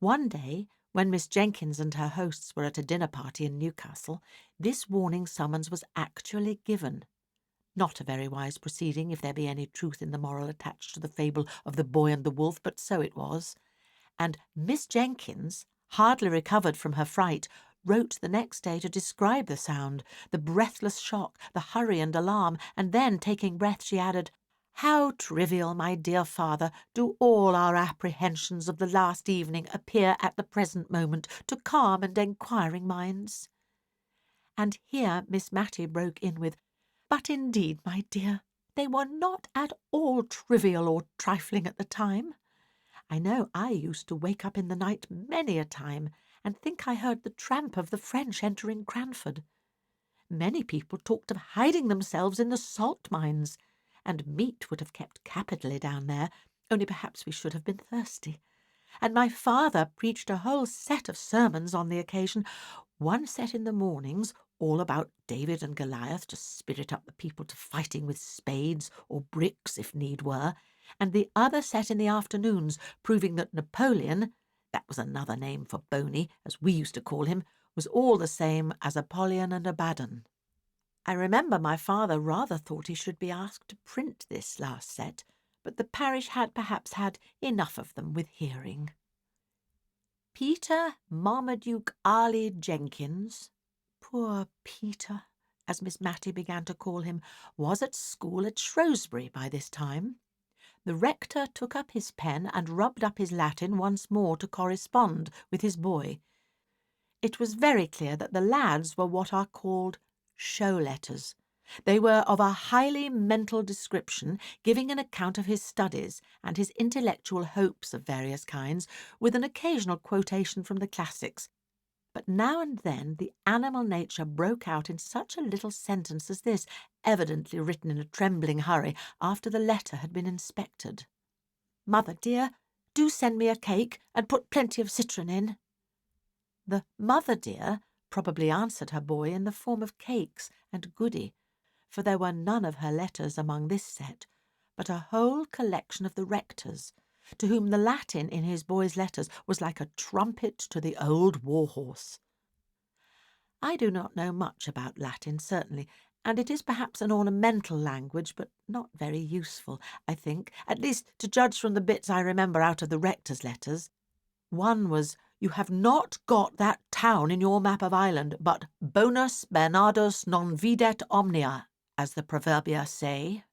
One day, when Miss Jenkins and her hosts were at a dinner party in Newcastle, this warning summons was actually given. Not a very wise proceeding, if there be any truth in the moral attached to the fable of the boy and the wolf, but so it was. And Miss Jenkins, hardly recovered from her fright, wrote the next day to describe the sound, the breathless shock, the hurry and alarm, and then, taking breath, she added, "How trivial, my dear father, do all our apprehensions of the last evening appear at the present moment to calm and enquiring minds." And here Miss Matty broke in with, "But indeed, my dear, they were not at all trivial or trifling at the time. I know I used to wake up in the night many a time and think I heard the tramp of the French entering Cranford. Many people talked of hiding themselves in the salt mines, and meat would have kept capitally down there, only perhaps we should have been thirsty. and my father preached a whole set of sermons on the occasion, one set in the mornings, all about David and Goliath to spirit up the people to fighting with spades or bricks if need were, and the other set in the afternoons, proving that Napoleon, that was another name for Boney, as we used to call him, was all the same as Apollyon and Abaddon. I remember my father rather thought he should be asked to print this last set, but the parish had perhaps had enough of them with hearing. Peter Marmaduke Arley Jenkins, poor Peter, as Miss Matty began to call him, was at school at Shrewsbury by this time. The rector took up his pen and rubbed up his Latin once more to correspond with his boy. It was very clear that the lads were what are called show letters. They were of a highly mental description, giving an account of his studies and his intellectual hopes of various kinds, with an occasional quotation from the classics. But now and then the animal nature broke out in such a little sentence as this, evidently written in a trembling hurry after the letter had been inspected. "Mother, dear, do send me a cake and put plenty of citron in." The "mother, dear" probably answered her boy in the form of cakes and goody, for there were none of her letters among this set, but a whole collection of the rector's, to whom the Latin in his boy's letters was like a trumpet to the old war-horse. I do not know much about Latin, certainly, and it is perhaps an ornamental language, but not very useful, I think, at least to judge from the bits I remember out of the rector's letters. One was, "You have not got that town in your map of Ireland, but bonus Bernardus non videt omnia, as the proverbia say."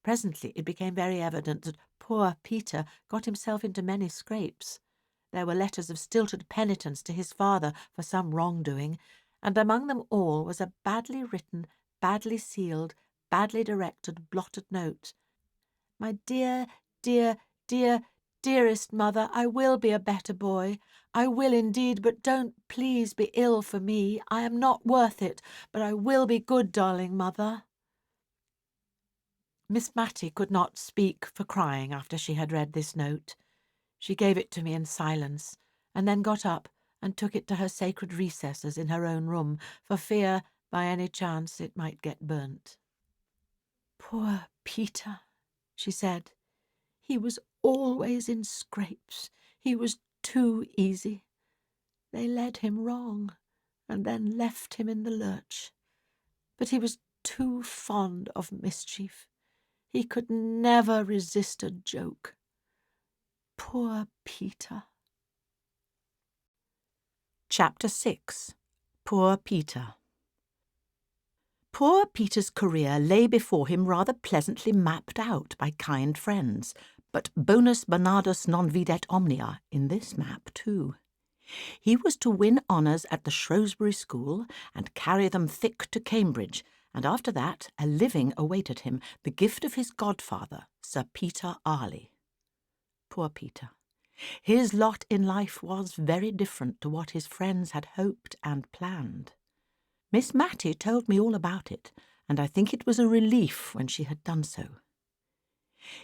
Presently it became very evident that poor Peter got himself into many scrapes. There were letters of stilted penitence to his father for some wrongdoing, and among them all was a badly written, badly sealed, badly directed, blotted note. "My dear, dear, dear, dearest mother, I will be a better boy. I will indeed, but don't please be ill for me. I am not worth it, but I will be good, darling mother." Miss Matty could not speak for crying after she had read this note. She gave it to me in silence, and then got up and took it to her sacred recesses in her own room, for fear, by any chance, it might get burnt. "Poor Peter," she said. "He was always in scrapes. He was too easy. They led him wrong, and then left him in the lurch. But he was too fond of mischief. He could never resist a joke. Poor Peter." Chapter 6. Poor Peter. Poor Peter's career lay before him rather pleasantly mapped out by kind friends, but bonus Bernardus non videt omnia in this map too. He was to win honours at the Shrewsbury School and carry them thick to Cambridge, and after that a living awaited him, the gift of his godfather, Sir Peter Arley. Poor Peter. His lot in life was very different to what his friends had hoped and planned. Miss Matty told me all about it, and I think it was a relief when she had done so.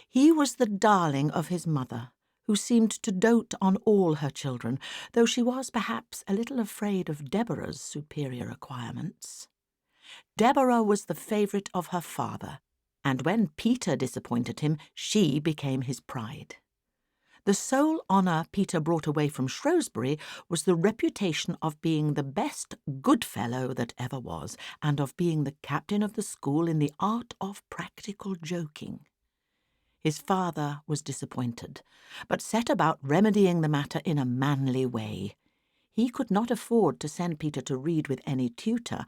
He was the darling of his mother, who seemed to dote on all her children, though she was perhaps a little afraid of Deborah's superior acquirements. Deborah was the favourite of her father, and when Peter disappointed him, she became his pride. The sole honour Peter brought away from Shrewsbury was the reputation of being the best good fellow that ever was, and of being the captain of the school in the art of practical joking. His father was disappointed, but set about remedying the matter in a manly way. He could not afford to send Peter to read with any tutor,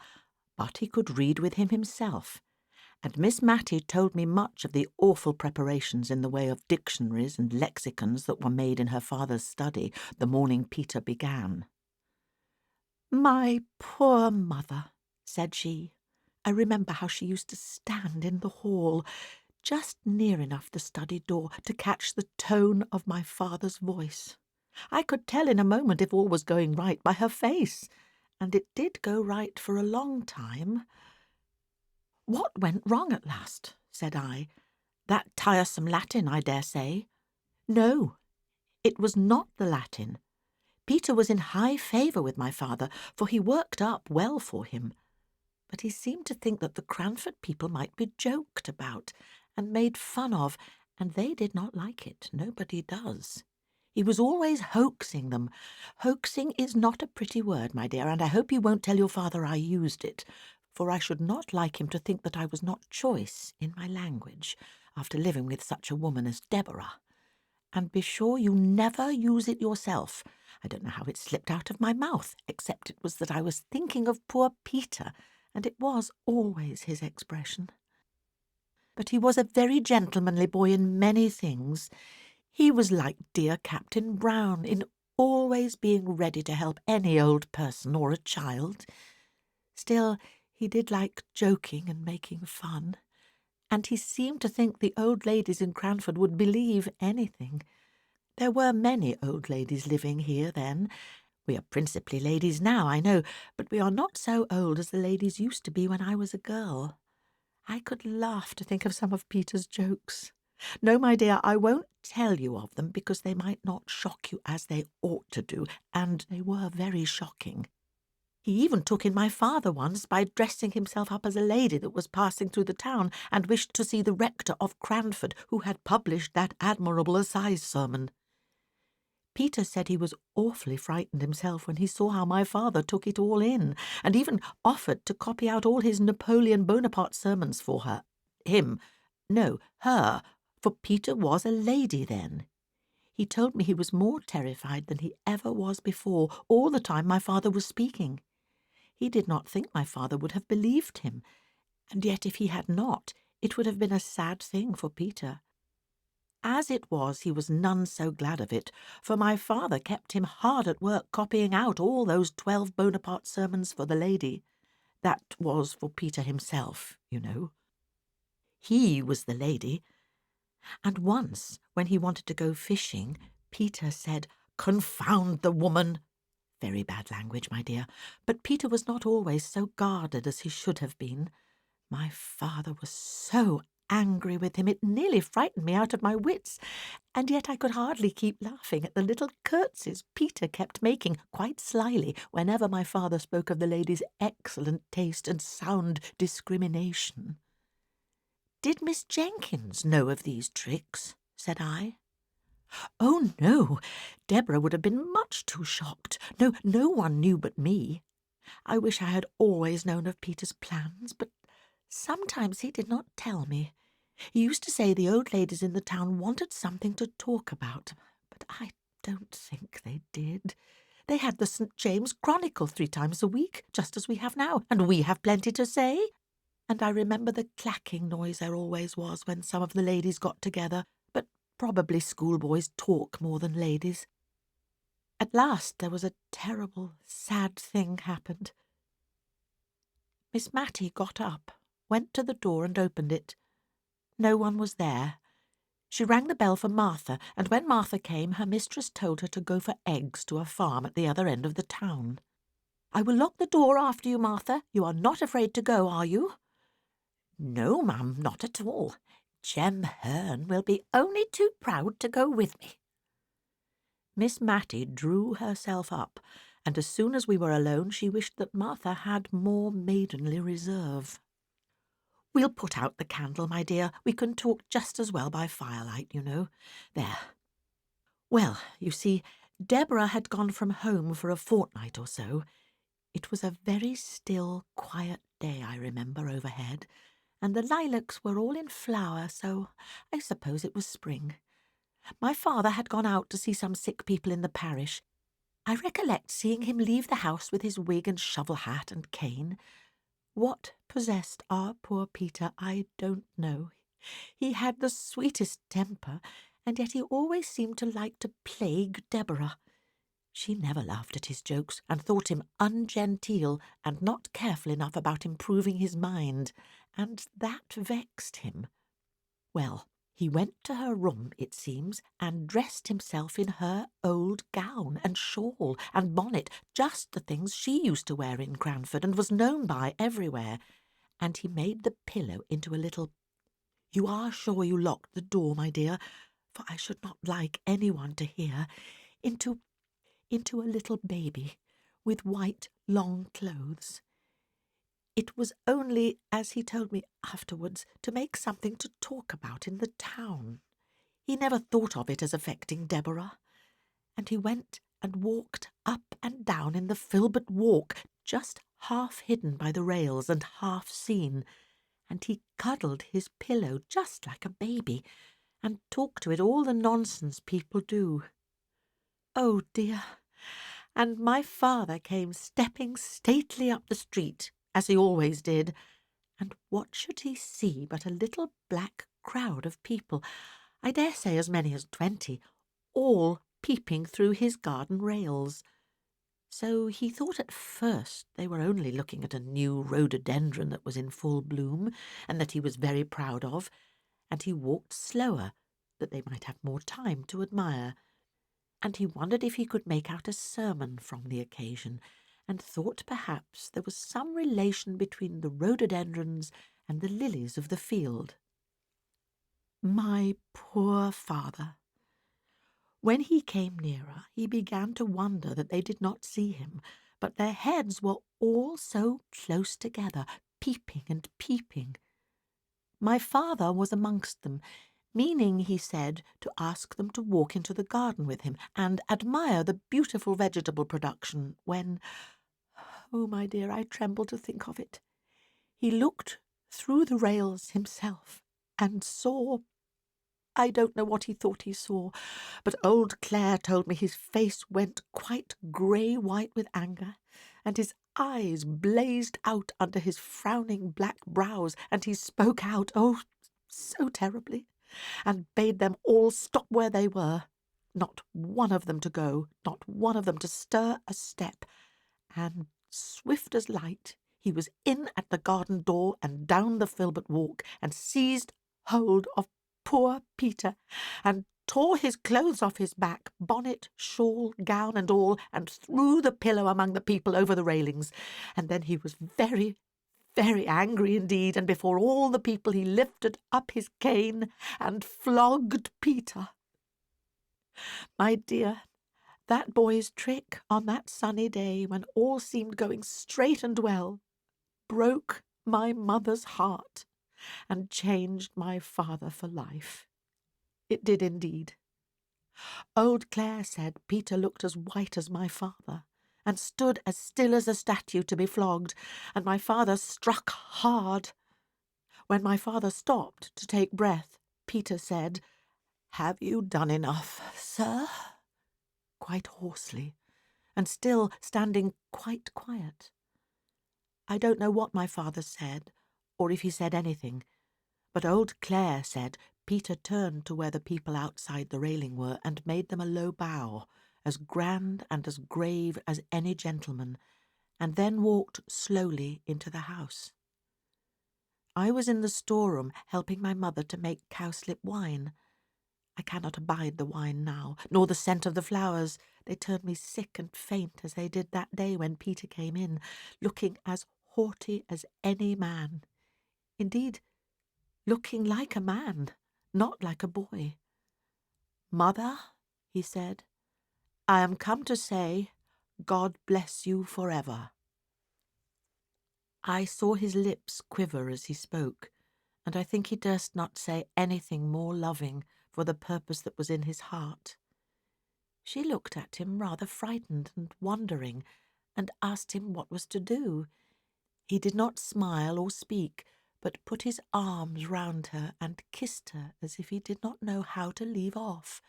but he could read with him himself, and Miss Matty told me much of the awful preparations in the way of dictionaries and lexicons that were made in her father's study the morning Peter began. "My poor mother," said she. "I remember how she used to stand in the hall, just near enough the study door to catch the tone of my father's voice. I could tell in a moment if all was going right by her face, and it did go right for a long time." "What went wrong at last?" said I. "That tiresome Latin, I dare say." "No, It was not the Latin. Peter was in high favour with my father, for he worked up well for him. But he seemed to think that the Cranford people might be joked about and made fun of, and they did not like it. Nobody does. He was always hoaxing them. Hoaxing is not a pretty word, my dear, and I hope you won't tell your father I used it, for I should not like him to think that I was not choice in my language after living with such a woman as Deborah. And be sure you never use it yourself. I don't know how it slipped out of my mouth, except it was that I was thinking of poor Peter, and it was always his expression. But he was a very gentlemanly boy in many things. He was like dear Captain Brown in always being ready to help any old person or a child. Still, he did like joking and making fun, and he seemed to think the old ladies in Cranford would believe anything. There were many old ladies living here then. We are principally ladies now, I know, but we are not so old as the ladies used to be when I was a girl. I could laugh to think of some of Peter's jokes. No, my dear, I won't tell you of them because they might not shock you as they ought to do, and they were very shocking. He even took in my father once by dressing himself up as a lady that was passing through the town and wished to see the rector of Cranford, who had published that admirable assize sermon. Peter said he was awfully frightened himself when he saw how my father took it all in, and even offered to copy out all his Napoleon Bonaparte sermons for her. Her, for Peter was a lady then. He told me he was more terrified than he ever was before, all the time my father was speaking. He did not think my father would have believed him, and yet if he had not, it would have been a sad thing for Peter. As it was, he was none so glad of it, for my father kept him hard at work copying out all those 12 Bonaparte sermons for the lady. That was for Peter himself, you know. He was the lady. And once, when he wanted to go fishing, Peter said, "Confound the woman!" Very bad language, my dear, but Peter was not always so guarded as he should have been. My father was so angry with him, it nearly frightened me out of my wits, and yet I could hardly keep laughing at the little curtsies Peter kept making, quite slyly, whenever my father spoke of the lady's excellent taste and sound discrimination. "Did Miss Jenkins know of these tricks?" said I. "Oh, no. Deborah would have been much too shocked. No one knew but me. I wish I had always known of Peter's plans, but sometimes he did not tell me. He used to say the old ladies in the town wanted something to talk about, but I don't think they did. They had the St. James Chronicle 3 times a week, just as we have now, and we have plenty to say. And I remember the clacking noise there always was when some of the ladies got together, but probably schoolboys talk more than ladies. At last there was a terrible, sad thing happened. Miss Matty got up, went to the door and opened it. No one was there. She rang the bell for Martha, and when Martha came, her mistress told her to go for eggs to a farm at the other end of the town. "I will lock the door after you, Martha. You are not afraid to go, are you?" "No, ma'am, not at all. Jem Hearn will be only too proud to go with me." Miss Matty drew herself up, and as soon as we were alone she wished that Martha had more maidenly reserve. "We'll put out the candle, my dear. We can talk just as well by firelight, you know. There. Well, you see, Deborah had gone from home for a fortnight or so. It was a very still, quiet day, I remember, overhead, and the lilacs were all in flower, so I suppose it was spring. My father had gone out to see some sick people in the parish. I recollect seeing him leave the house with his wig and shovel hat and cane. What possessed our poor Peter, I don't know. He had the sweetest temper, and yet he always seemed to like to plague Deborah. She never laughed at his jokes, and thought him ungenteel and not careful enough about improving his mind, and that vexed him. Well, he went to her room, it seems, and dressed himself in her old gown and shawl and bonnet, just the things she used to wear in Cranford and was known by everywhere, and he made the pillow into a little— You are sure you locked the door, my dear? for I should not like anyone to hear, into a little baby with white long clothes. It was only, as he told me afterwards, to make something to talk about in the town. He never thought of it as affecting Deborah. And he went and walked up and down in the Filbert Walk, just half hidden by the rails and half seen, and he cuddled his pillow just like a baby, and talked to it all the nonsense people do. Oh dear! And my father came stepping stately up the street, as he always did, and what should he see but a little black crowd of people, I dare say as many as 20, all peeping through his garden rails. So he thought at first they were only looking at a new rhododendron that was in full bloom, and that he was very proud of, and he walked slower, that they might have more time to admire. And he wondered if he could make out a sermon from the occasion, and thought perhaps there was some relation between the rhododendrons and the lilies of the field. My poor father! When he came nearer, he began to wonder that they did not see him, but their heads were all so close together, peeping and peeping. My father was amongst them, meaning, he said, to ask them to walk into the garden with him and admire the beautiful vegetable production, when, oh, my dear, I tremble to think of it, he looked through the rails himself and saw, I don't know what he thought he saw, but old Clare told me his face went quite grey-white with anger, and his eyes blazed out under his frowning black brows, and he spoke out, oh, so terribly, and bade them all stop where they were, not one of them to go, not one of them to stir a step, and swift as light he was in at the garden door and down the Filbert Walk, and seized hold of poor Peter, and tore his clothes off his back, bonnet, shawl, gown, and all, and threw the pillow among the people over the railings. And then he was very, very angry indeed, and before all the people he lifted up his cane and flogged Peter. My dear, that boy's trick on that sunny day, when all seemed going straight and well, broke my mother's heart and changed my father for life. It did indeed. Old Clare said Peter looked as white as my father, and stood as still as a statue to be flogged, and my father struck hard. When my father stopped to take breath, Peter said, "Have you done enough, sir?" quite hoarsely, and still standing quite quiet. I don't know what my father said, or if he said anything, but old Clare said Peter turned to where the people outside the railing were and made them a low bow, as grand and as grave as any gentleman, and then walked slowly into the house. I was in the storeroom helping my mother to make cowslip wine. I cannot abide the wine now, nor the scent of the flowers. They turned me sick and faint as they did that day when Peter came in, looking as haughty as any man. Indeed, looking like a man, not like a boy. "Mother," he said, "I am come to say, God bless you forever." I saw his lips quiver as he spoke, and I think he durst not say anything more loving for the purpose that was in his heart. She looked at him rather frightened and wondering, and asked him what was to do. He did not smile or speak, but put his arms round her and kissed her as if he did not know how to leave off,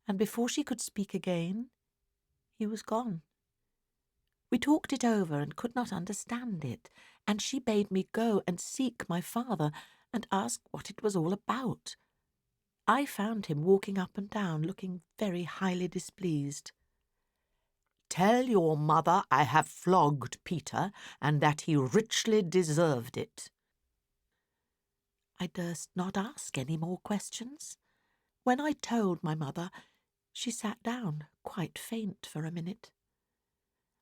and before she could speak again, he was gone. We talked it over and could not understand it, and she bade me go and seek my father and ask what it was all about. I found him walking up and down, looking very highly displeased. "Tell your mother I have flogged Peter, and that he richly deserved it." I durst not ask any more questions. When I told my mother, she sat down, quite faint for a minute.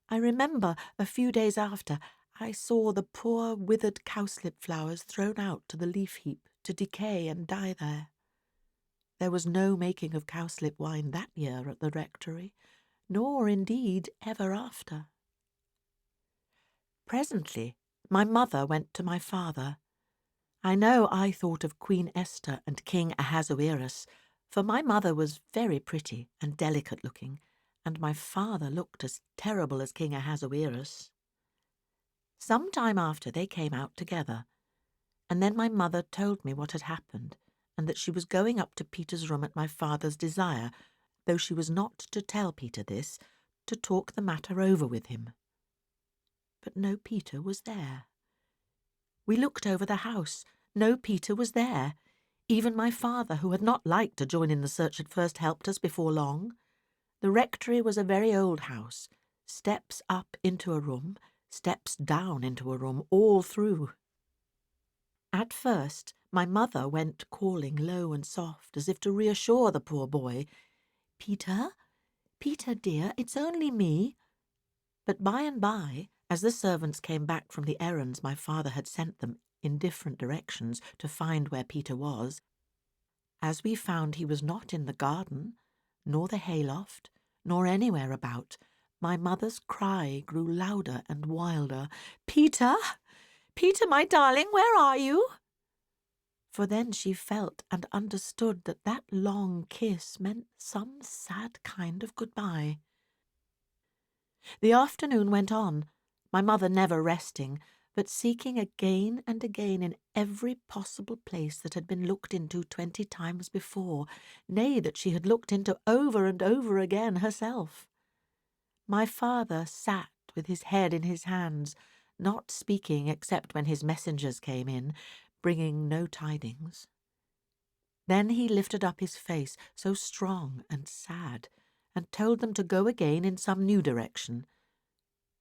I remember a few days after I saw the poor withered cowslip flowers thrown out to the leaf-heap to decay and die there. there was no making of cowslip wine that year at the rectory, nor indeed ever after. Presently my mother went to my father. I know I thought of Queen Esther and King Ahasuerus, for my mother was very pretty and delicate-looking, and my father looked as terrible as King Ahasuerus. Some time after they came out together, and then my mother told me what had happened, and that she was going up to Peter's room at my father's desire, though she was not to tell Peter this, to talk the matter over with him. But no Peter was there. We looked over the house. No Peter was there. Even my father, who had not liked to join in the search at first, helped us before long. The rectory was a very old house, steps up into a room, steps down into a room, all through. At first, my mother went calling low and soft, as if to reassure the poor boy. "Peter, Peter, dear, it's only me." But by and by, as the servants came back from the errands my father had sent them in different directions to find where Peter was, as we found he was not in the garden, nor the hayloft, nor anywhere about, my mother's cry grew louder and wilder. "Peter! Peter, my darling, where are you?" For then she felt and understood that that long kiss meant some sad kind of goodbye. The afternoon went on, my mother never resting, but seeking again and again in every possible place that had been looked into 20 times before, nay, that she had looked into over and over again herself. My father sat with his head in his hands, not speaking except when his messengers came in, bringing no tidings. Then he lifted up his face, so strong and sad, and told them to go again in some new direction.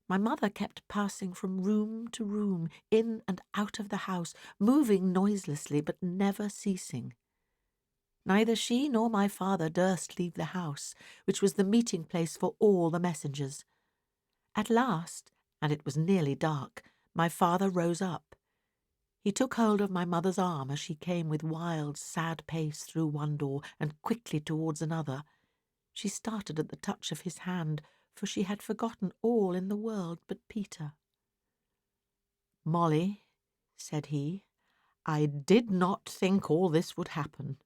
My mother kept passing from room to room, in and out of the house, moving noiselessly but never ceasing. Neither she nor my father durst leave the house, which was the meeting place for all the messengers. At last, and it was nearly dark, my father rose up. He took hold of my mother's arm as she came with wild, sad pace through one door and quickly towards another. She started at the touch of his hand, for she had forgotten all in the world but Peter. "Molly," said he, "I did not think all this would happen."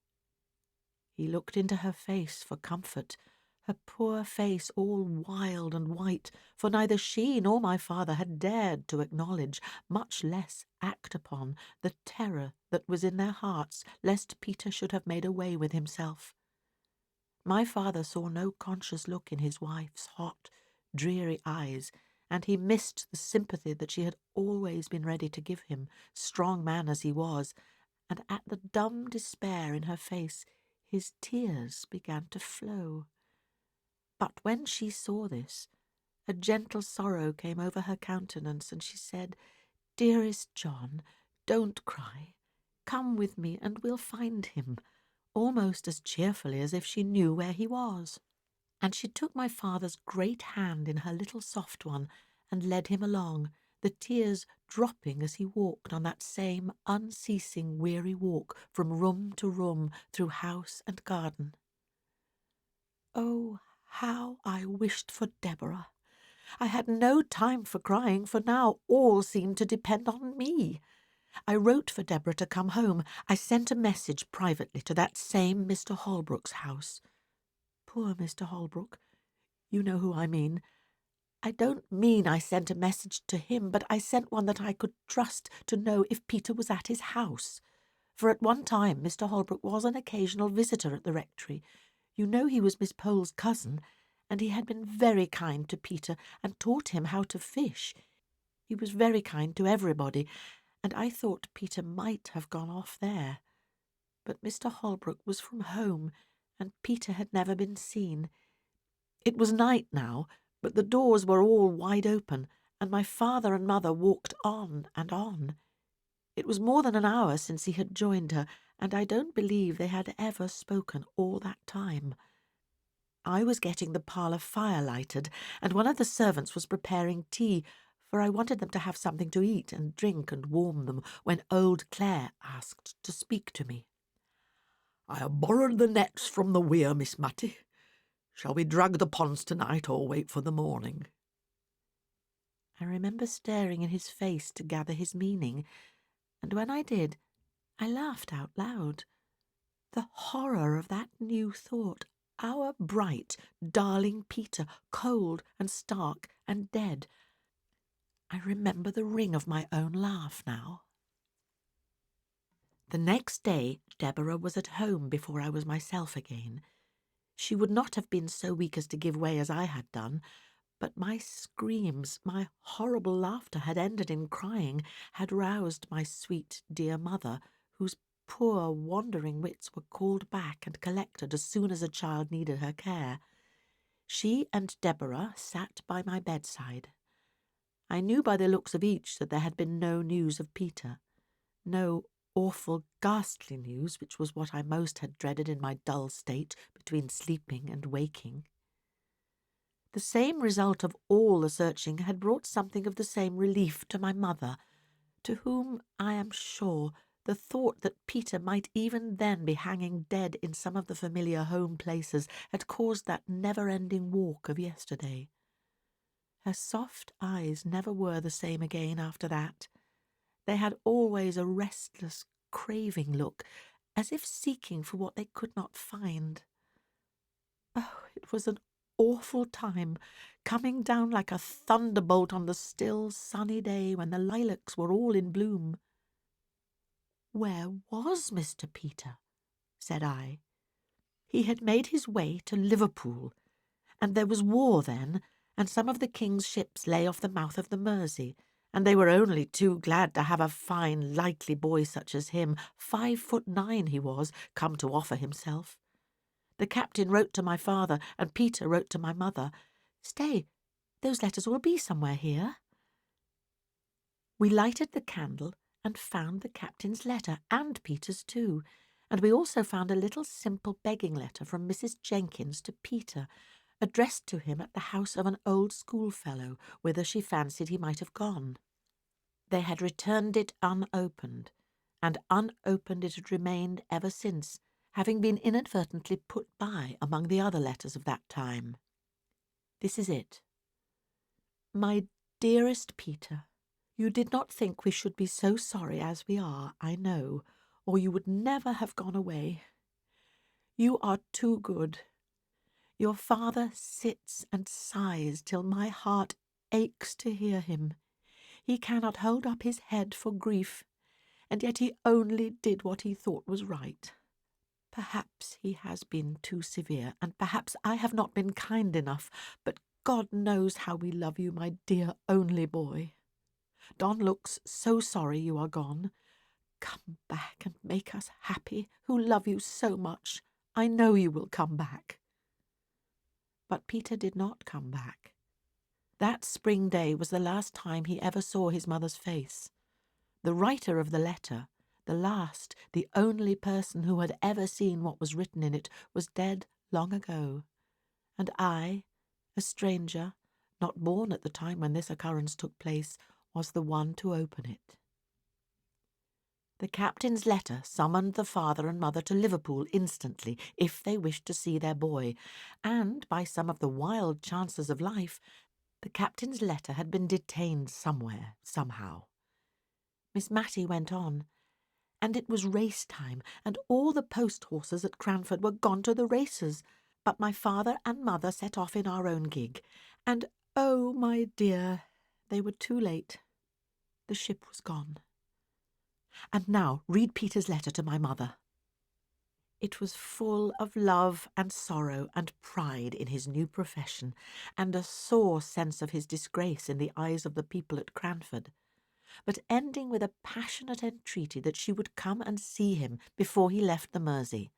He looked into her face for comfort, her poor face all wild and white, for neither she nor my father had dared to acknowledge, much less act upon, the terror that was in their hearts lest Peter should have made away with himself. My father saw no conscious look in his wife's hot, dreary eyes, and he missed the sympathy that she had always been ready to give him, strong man as he was, and at the dumb despair in her face his tears began to flow. But when she saw this, a gentle sorrow came over her countenance, and she said, "Dearest John, don't cry. Come with me, and we'll find him," almost as cheerfully as if she knew where he was. And she took my father's great hand in her little soft one and led him along, the tears dropping as he walked on that same unceasing weary walk from room to room through house and garden. Oh, how I wished for Deborah! I had no time for crying, for now all seemed to depend on me. I wrote for Deborah to come home. I sent a message privately to that same Mr. Holbrook's house. Poor Mr. Holbrook. You know who I mean. I don't mean I sent a message to him, but I sent one that I could trust to know if Peter was at his house. For at one time Mr. Holbrook was an occasional visitor at the rectory. You know he was Miss Pole's cousin, and he had been very kind to Peter and taught him how to fish. He was very kind to everybody, and I thought Peter might have gone off there. But Mr. Holbrook was from home, and Peter had never been seen. It was night now, but the doors were all wide open, and my father and mother walked on and on. It was more than an hour since he had joined her, and I don't believe they had ever spoken all that time. I was getting the parlour fire lighted, and one of the servants was preparing tea, for I wanted them to have something to eat and drink and warm them, when old Clare asked to speak to me. I have borrowed the nets from the weir, Miss Matty. Shall we drag the ponds tonight or wait for the morning? I remember staring in his face to gather his meaning, and when I did, I laughed out loud. The horror of that new thought, our bright, darling Peter, cold and stark and dead. I remember the ring of my own laugh now. The next day, Deborah was at home before I was myself again. She would not have been so weak as to give way as I had done, but my screams, my horrible laughter had ended in crying, had roused my sweet, dear mother, whose poor wandering wits were called back and collected as soon as a child needed her care. She and Deborah sat by my bedside. I knew by the looks of each that there had been no news of Peter, no awful, ghastly news, which was what I most had dreaded in my dull state between sleeping and waking. The same result of all the searching had brought something of the same relief to my mother, to whom, I am sure, the thought that Peter might even then be hanging dead in some of the familiar home places had caused that never-ending walk of yesterday. Her soft eyes never were the same again after that. They had always a restless, craving look, as if seeking for what they could not find. Oh, it was an awful time, coming down like a thunderbolt on the still, sunny day when the lilacs were all in bloom. Where was Mr. Peter? Said I. He had made his way to Liverpool, and there was war then, and some of the king's ships lay off the mouth of the Mersey, and they were only too glad to have a fine, likely boy such as him, 5'9" he was, come to offer himself. The captain wrote to my father, and Peter wrote to my mother. Stay, those letters will be somewhere here. We lighted the candle and found the captain's letter, and Peter's too, and we also found a little simple begging letter from Mrs. Jenkins to Peter, addressed to him at the house of an old schoolfellow, whither she fancied he might have gone. They had returned it unopened, and unopened it had remained ever since, having been inadvertently put by among the other letters of that time. This is it. My dearest Peter, you did not think we should be so sorry as we are, I know, or you would never have gone away. You are too good. Your father sits and sighs till my heart aches to hear him. He cannot hold up his head for grief, and yet he only did what he thought was right. Perhaps he has been too severe, and perhaps I have not been kind enough, but God knows how we love you, my dear only boy. Don looks so sorry you are gone. Come back and make us happy, who love you so much. I know you will come back. But Peter did not come back. That spring day was the last time he ever saw his mother's face. The writer of the letter, the last, the only person who had ever seen what was written in it, was dead long ago, and I, a stranger, not born at the time when this occurrence took place, was the one to open it. The captain's letter summoned the father and mother to Liverpool instantly, if they wished to see their boy, and, by some of the wild chances of life, the captain's letter had been detained somewhere, somehow. Miss Matty went on, and it was race time, and all the post-horses at Cranford were gone to the races, but my father and mother set off in our own gig, and, oh, my dear, they were too late. The ship was gone. And now read Peter's letter to my mother. It was full of love and sorrow and pride in his new profession, and a sore sense of his disgrace in the eyes of the people at Cranford, but ending with a passionate entreaty that she would come and see him before he left the Mersey.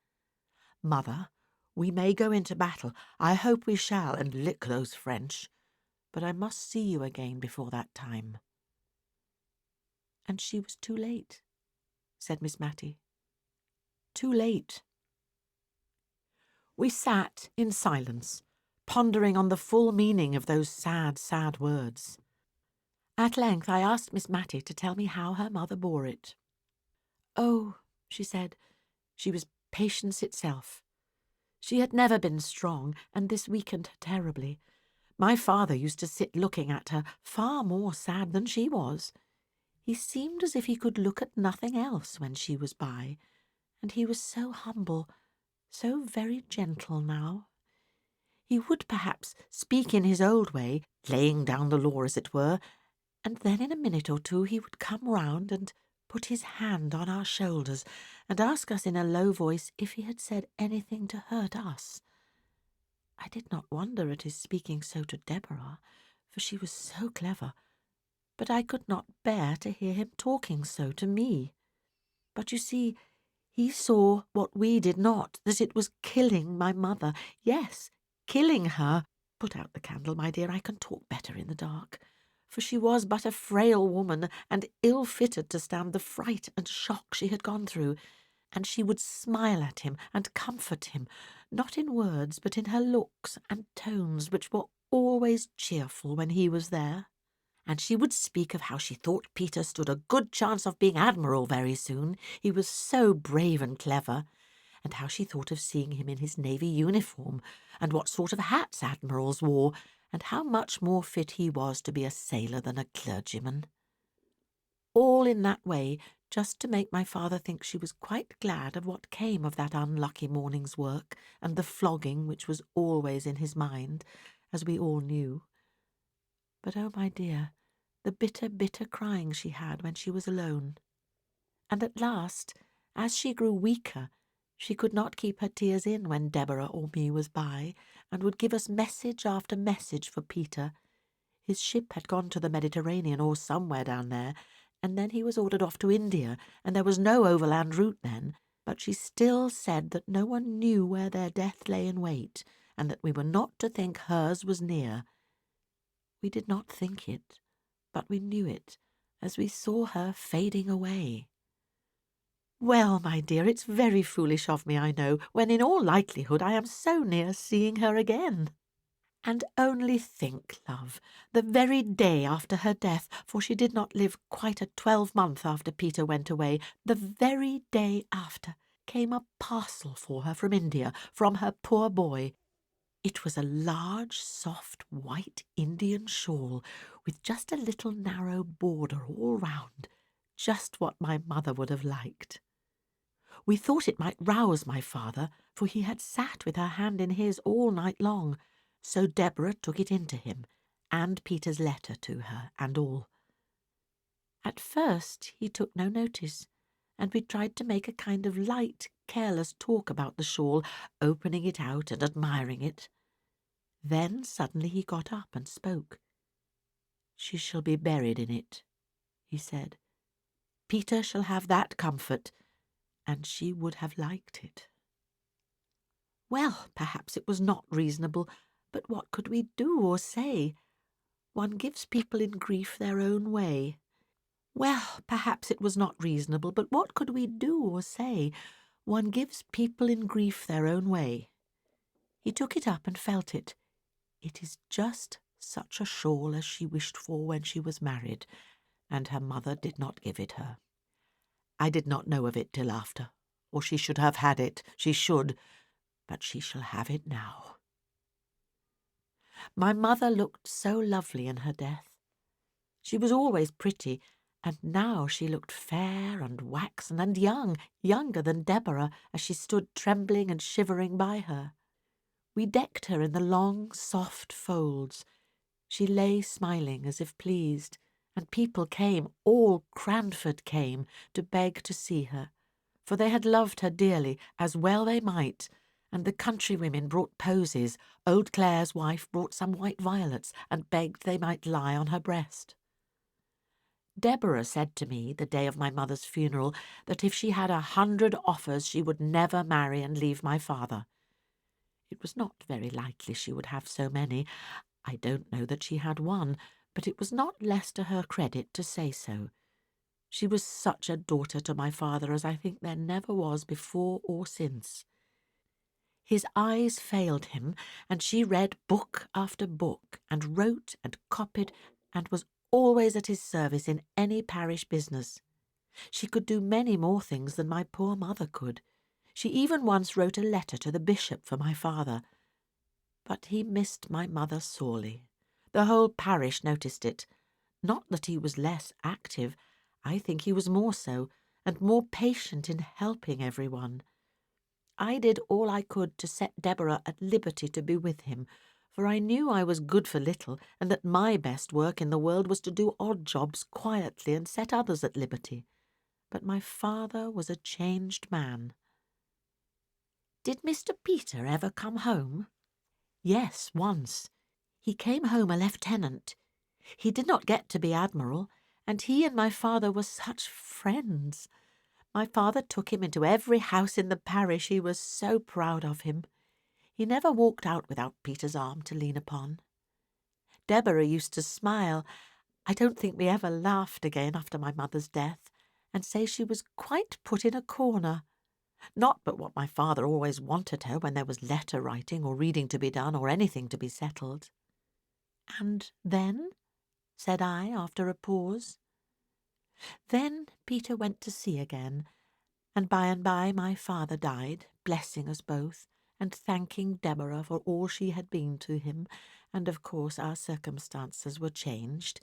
Mother, we may go into battle, I hope we shall, and lick those French, but I must see you again before that time. And she was too late, said Miss Matty. Too late. We sat in silence, pondering on the full meaning of those sad, sad words. At length I asked Miss Matty to tell me how her mother bore it. Oh, she said, she was patience itself. She had never been strong, and this weakened her terribly. My father used to sit looking at her, far more sad than she was. He seemed as if he could look at nothing else when she was by, and he was so humble, so very gentle now. He would perhaps speak in his old way, laying down the law as it were, and then in a minute or two he would come round and put his hand on our shoulders and ask us in a low voice if he had said anything to hurt us. I did not wonder at his speaking so to Deborah, for she was so clever, but I could not bear to hear him talking so to me. But you see, he saw what we did not, that it was killing my mother. Yes, killing her. Put out the candle, my dear, I can talk better in the dark. For she was but a frail woman, and ill-fitted to stand the fright and shock she had gone through, and she would smile at him and comfort him, not in words, but in her looks and tones, which were always cheerful when he was there. And she would speak of how she thought Peter stood a good chance of being admiral very soon, he was so brave and clever, and how she thought of seeing him in his navy uniform, and what sort of hats admirals wore, and how much more fit he was to be a sailor than a clergyman. All in that way, just to make my father think she was quite glad of what came of that unlucky morning's work, and the flogging which was always in his mind, as we all knew. But, oh, my dear, the bitter, bitter crying she had when she was alone. And at last, as she grew weaker, she could not keep her tears in when Deborah or me was by, and would give us message after message for Peter. His ship had gone to the Mediterranean or somewhere down there, and then he was ordered off to India, and there was no overland route then, but she still said that no one knew where their death lay in wait, and that we were not to think hers was near. We did not think it, but we knew it, as we saw her fading away. Well, my dear, it's very foolish of me, I know, when in all likelihood I am so near seeing her again. And only think, love, the very day after her death, for she did not live quite a 12-month after Peter went away, the very day after came a parcel for her from India, from her poor boy. It was a large, soft, white Indian shawl, with just a little narrow border all round, just what my mother would have liked. We thought it might rouse my father, for he had sat with her hand in his all night long, so Deborah took it in to him, and Peter's letter to her, and all. At first he took no notice, and we tried to make a kind of light, careless talk about the shawl, opening it out and admiring it. Then suddenly he got up and spoke. "She shall be buried in it," he said. "Peter shall have that comfort," and she would have liked it. Well, perhaps it was not reasonable, but what could we do or say? One gives people in grief their own way. Well, perhaps it was not reasonable, but what could we do or say? One gives people in grief their own way. He took it up and felt it. It is just such a shawl as she wished for when she was married, and her mother did not give it her. I did not know of it till after, or she should have had it, she should, but she shall have it now. My mother looked so lovely in her death. She was always pretty, and now she looked fair and waxen and young, younger than Deborah, as she stood trembling and shivering by her. We decked her in the long, soft folds. She lay smiling as if pleased, and people came, all Cranford came, to beg to see her, for they had loved her dearly, as well they might, and the countrywomen brought posies. Old Clare's wife brought some white violets, and begged they might lie on her breast. Deborah said to me, the day of my mother's funeral, that if she had 100 offers she would never marry and leave my father. It was not very likely she would have so many. I don't know that she had one, but it was not less to her credit to say so. She was such a daughter to my father as I think there never was before or since. His eyes failed him, and she read book after book, and wrote and copied, and was always at his service in any parish business. She could do many more things than my poor mother could. She even once wrote a letter to the bishop for my father. But he missed my mother sorely. The whole parish noticed it. Not that he was less active. I think he was more so, and more patient in helping everyone. I did all I could to set Deborah at liberty to be with him, for I knew I was good for little, and that my best work in the world was to do odd jobs quietly and set others at liberty. But my father was a changed man. Did Mr. Peter ever come home? Yes, once. He came home a lieutenant. He did not get to be admiral, and he and my father were such friends. My father took him into every house in the parish. He was so proud of him. He never walked out without Peter's arm to lean upon. Deborah used to smile. I don't think we ever laughed again after my mother's death, and say she was quite put in a corner. Not but what my father always wanted her when there was letter writing or reading to be done or anything to be settled. And then? Said I, after a pause. Then Peter went to sea again, and by my father died, blessing us both, and thanking Deborah for all she had been to him, and of course our circumstances were changed,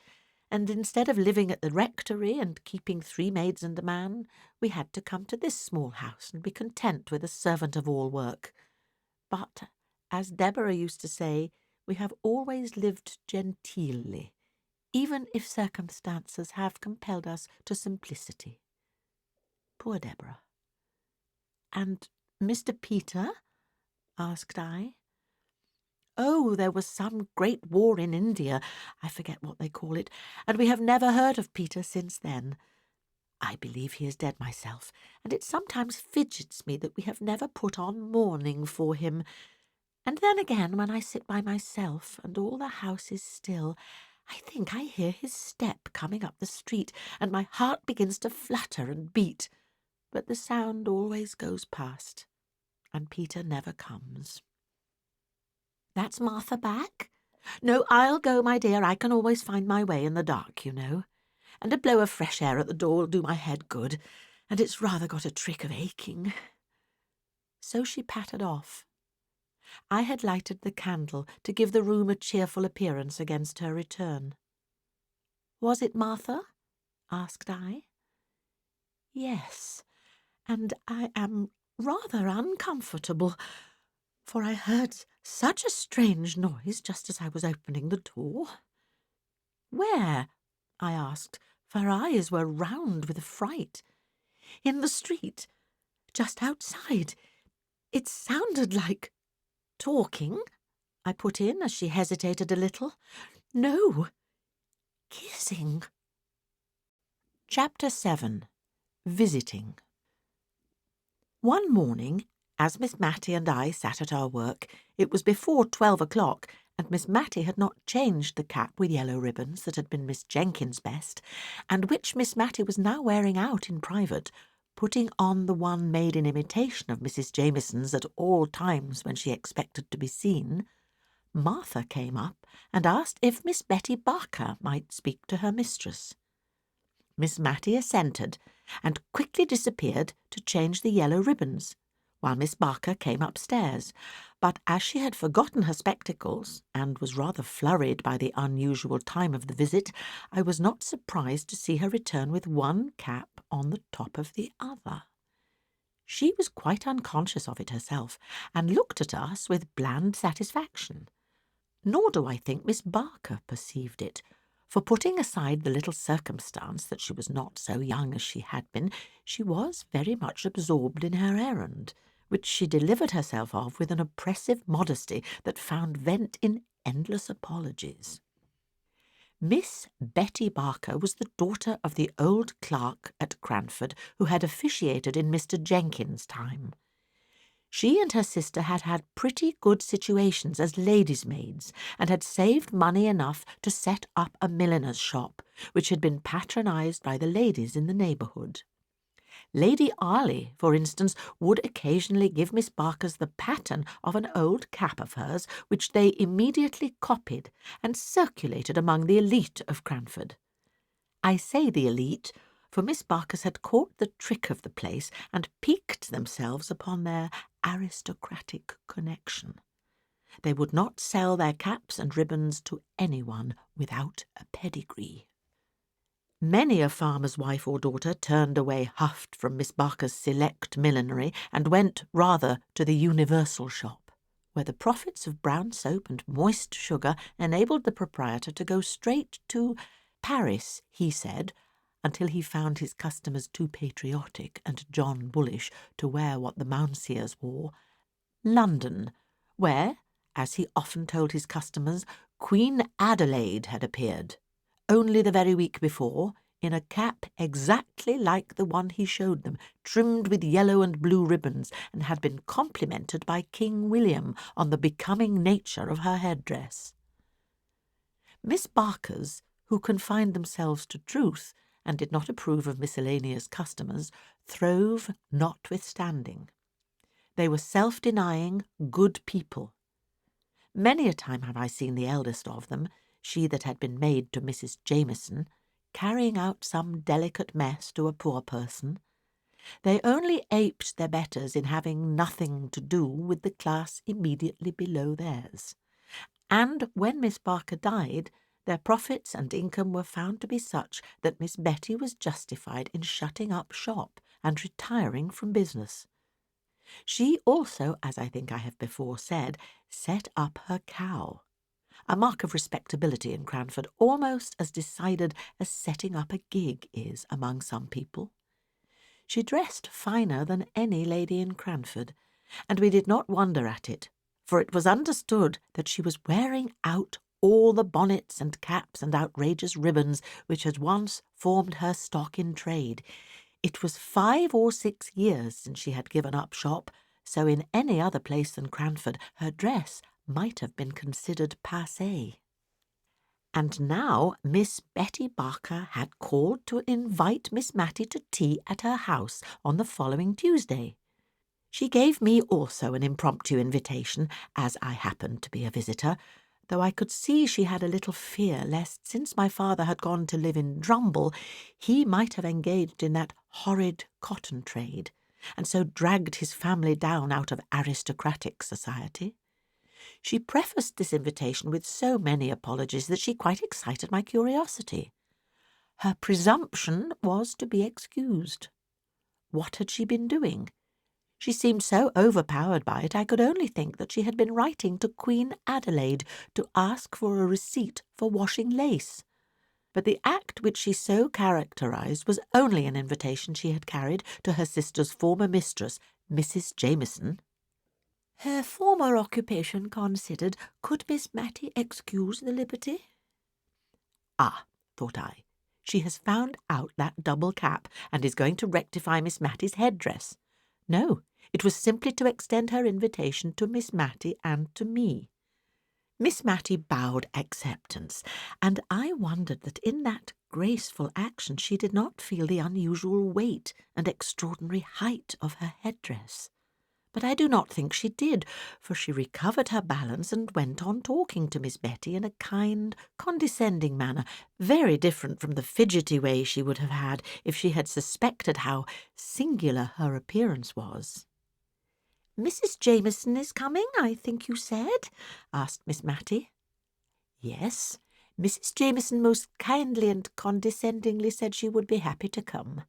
and instead of living at the rectory and keeping 3 maids and a man, we had to come to this small house and be content with a servant of all work. But, as Deborah used to say, we have always lived genteelly, even if circumstances have compelled us to simplicity. Poor Deborah. And Mr. Peter? Asked I. Oh, there was some great war in India, I forget what they call it, and we have never heard of Peter since then. I believe he is dead myself, and it sometimes fidgets me that we have never put on mourning for him. And then again, when I sit by myself and all the house is still, I think I hear his step coming up the street, and my heart begins to flutter and beat. But the sound always goes past, and Peter never comes. That's Martha back? No, I'll go, my dear. I can always find my way in the dark, you know. And a blow of fresh air at the door will do my head good, and it's rather got a trick of aching. So she pattered off. I had lighted the candle to give the room a cheerful appearance against her return. Was it Martha? Asked I. Yes, and I am rather uncomfortable, for I heard such a strange noise just as I was opening the door. Where? I asked, for her eyes were round with fright. In the street, just outside. It sounded like talking, I put in as she hesitated a little. No, kissing. Chapter 7. Visiting. One morning, as Miss Matty and I sat at our work, it was before 12 o'clock, and Miss Matty had not changed the cap with yellow ribbons that had been Miss Jenkins's best, and which Miss Matty was now wearing out in private, putting on the one made in imitation of Mrs. Jamieson's at all times when she expected to be seen. Martha came up and asked if Miss Betty Barker might speak to her mistress. Miss Matty assented, and quickly disappeared to change the yellow ribbons, while Miss Barker came upstairs, but as she had forgotten her spectacles, and was rather flurried by the unusual time of the visit, I was not surprised to see her return with one cap on the top of the other. She was quite unconscious of it herself, and looked at us with bland satisfaction. Nor do I think Miss Barker perceived it, for putting aside the little circumstance that she was not so young as she had been, she was very much absorbed in her errand, which she delivered herself of with an oppressive modesty that found vent in endless apologies. Miss Betty Barker was the daughter of the old clerk at Cranford who had officiated in Mr. Jenkins's time. She and her sister had had pretty good situations as ladies' maids, and had saved money enough to set up a milliner's shop, which had been patronised by the ladies in the neighbourhood. Lady Arley, for instance, would occasionally give Miss Barker's the pattern of an old cap of hers, which they immediately copied and circulated among the elite of Cranford. I say the elite, for Miss Barkers had caught the trick of the place and piqued themselves upon their aristocratic connection. They would not sell their caps and ribbons to anyone without a pedigree. Many a farmer's wife or daughter turned away huffed from Miss Barker's select millinery and went rather to the universal shop, where the profits of brown soap and moist sugar enabled the proprietor to go straight to Paris, he said, until he found his customers too patriotic and John Bullish to wear what the Mounseers wore, London, where, as he often told his customers, Queen Adelaide had appeared, only the very week before, in a cap exactly like the one he showed them, trimmed with yellow and blue ribbons, and had been complimented by King William on the becoming nature of her headdress. Miss Barkers, who confined themselves to truth, and did not approve of miscellaneous customers, throve notwithstanding. They were self-denying, good people. Many a time have I seen the eldest of them, she that had been maid to Mrs. Jameson, carrying out some delicate mess to a poor person. They only aped their betters in having nothing to do with the class immediately below theirs. And when Miss Barker died, their profits and income were found to be such that Miss Betty was justified in shutting up shop and retiring from business. She also, as I think I have before said, set up her cow, a mark of respectability in Cranford almost as decided as setting up a gig is among some people. She dressed finer than any lady in Cranford, and we did not wonder at it, for it was understood that she was wearing out all the bonnets and caps and outrageous ribbons which had once formed her stock in trade. It was 5 or 6 years since she had given up shop, so in any other place than Cranford her dress might have been considered passé. And now Miss Betty Barker had called to invite Miss Matty to tea at her house on the following Tuesday. She gave me also an impromptu invitation, as I happened to be a visitor, though I could see she had a little fear lest, since my father had gone to live in Drumble, he might have engaged in that horrid cotton trade, and so dragged his family down out of aristocratic society. She prefaced this invitation with so many apologies that she quite excited my curiosity. Her presumption was to be excused. What had she been doing? She seemed so overpowered by it I could only think that she had been writing to Queen Adelaide to ask for a receipt for washing lace. But the act which she so characterised was only an invitation she had carried to her sister's former mistress, Mrs. Jameson. Her former occupation considered, could Miss Matty excuse the liberty? Ah, thought I, she has found out that double cap and is going to rectify Miss Matty's headdress. No, it was simply to extend her invitation to Miss Matty and to me. Miss Matty bowed acceptance, and I wondered that in that graceful action she did not feel the unusual weight and extraordinary height of her headdress. But I do not think she did, for she recovered her balance and went on talking to Miss Betty in a kind, condescending manner, very different from the fidgety way she would have had if she had suspected how singular her appearance was. "Mrs. Jameson is coming, I think you said?" asked Miss Matty. "Yes, Mrs. Jameson most kindly and condescendingly said she would be happy to come.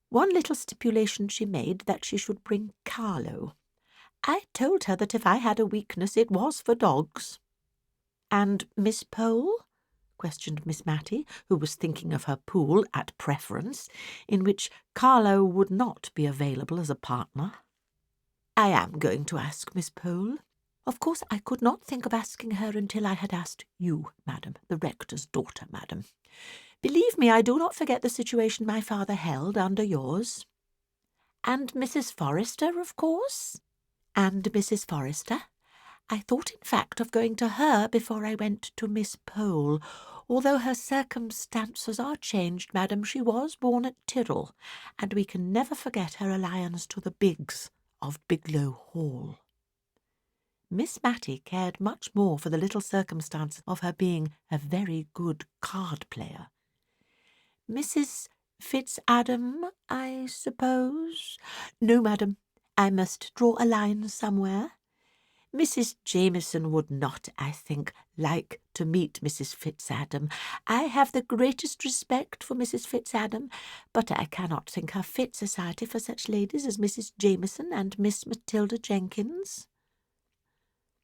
One little stipulation she made, that she should bring Carlo. I told her that if I had a weakness it was for dogs." "And Miss Pole?" questioned Miss Matty, who was thinking of her pool at preference, in which Carlo would not be available as a partner. "I am going to ask Miss Pole. Of course I could not think of asking her until I had asked you, madam, the rector's daughter, madam. Believe me, I do not forget the situation my father held under yours." "And Mrs. Forrester, of course?" "And Mrs. Forrester. I thought, in fact, of going to her before I went to Miss Pole. Although her circumstances are changed, madam, she was born at Tyrrell, and we can never forget her alliance to the Biggs of Biglow Hall." Miss Matty cared much more for the little circumstance of her being a very good card-player. "Mrs. Fitzadam, I suppose? No, madam, I must draw a line somewhere. Mrs. Jameson would not, I think, like to meet Mrs. Fitzadam. I have the greatest respect for Mrs. Fitzadam, but I cannot think her fit society for such ladies as Mrs. Jameson and Miss Matilda Jenkins.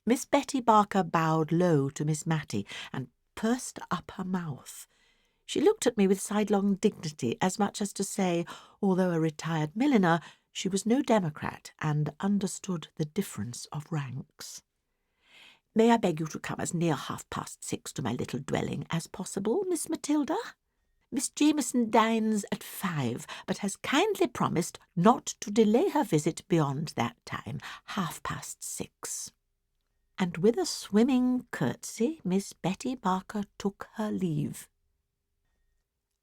Miss Betty Barker bowed low to Miss Matty and pursed up her mouth. She looked at me with sidelong dignity, as much as to say, although a retired milliner, she was no democrat and understood the difference of ranks. May I beg you to come as near 6:30 to my little dwelling as possible, Miss Matilda? Miss Jameson dines at 5, but has kindly promised not to delay her visit beyond that time, 6:30. And with a swimming curtsy, Miss Betty Barker took her leave.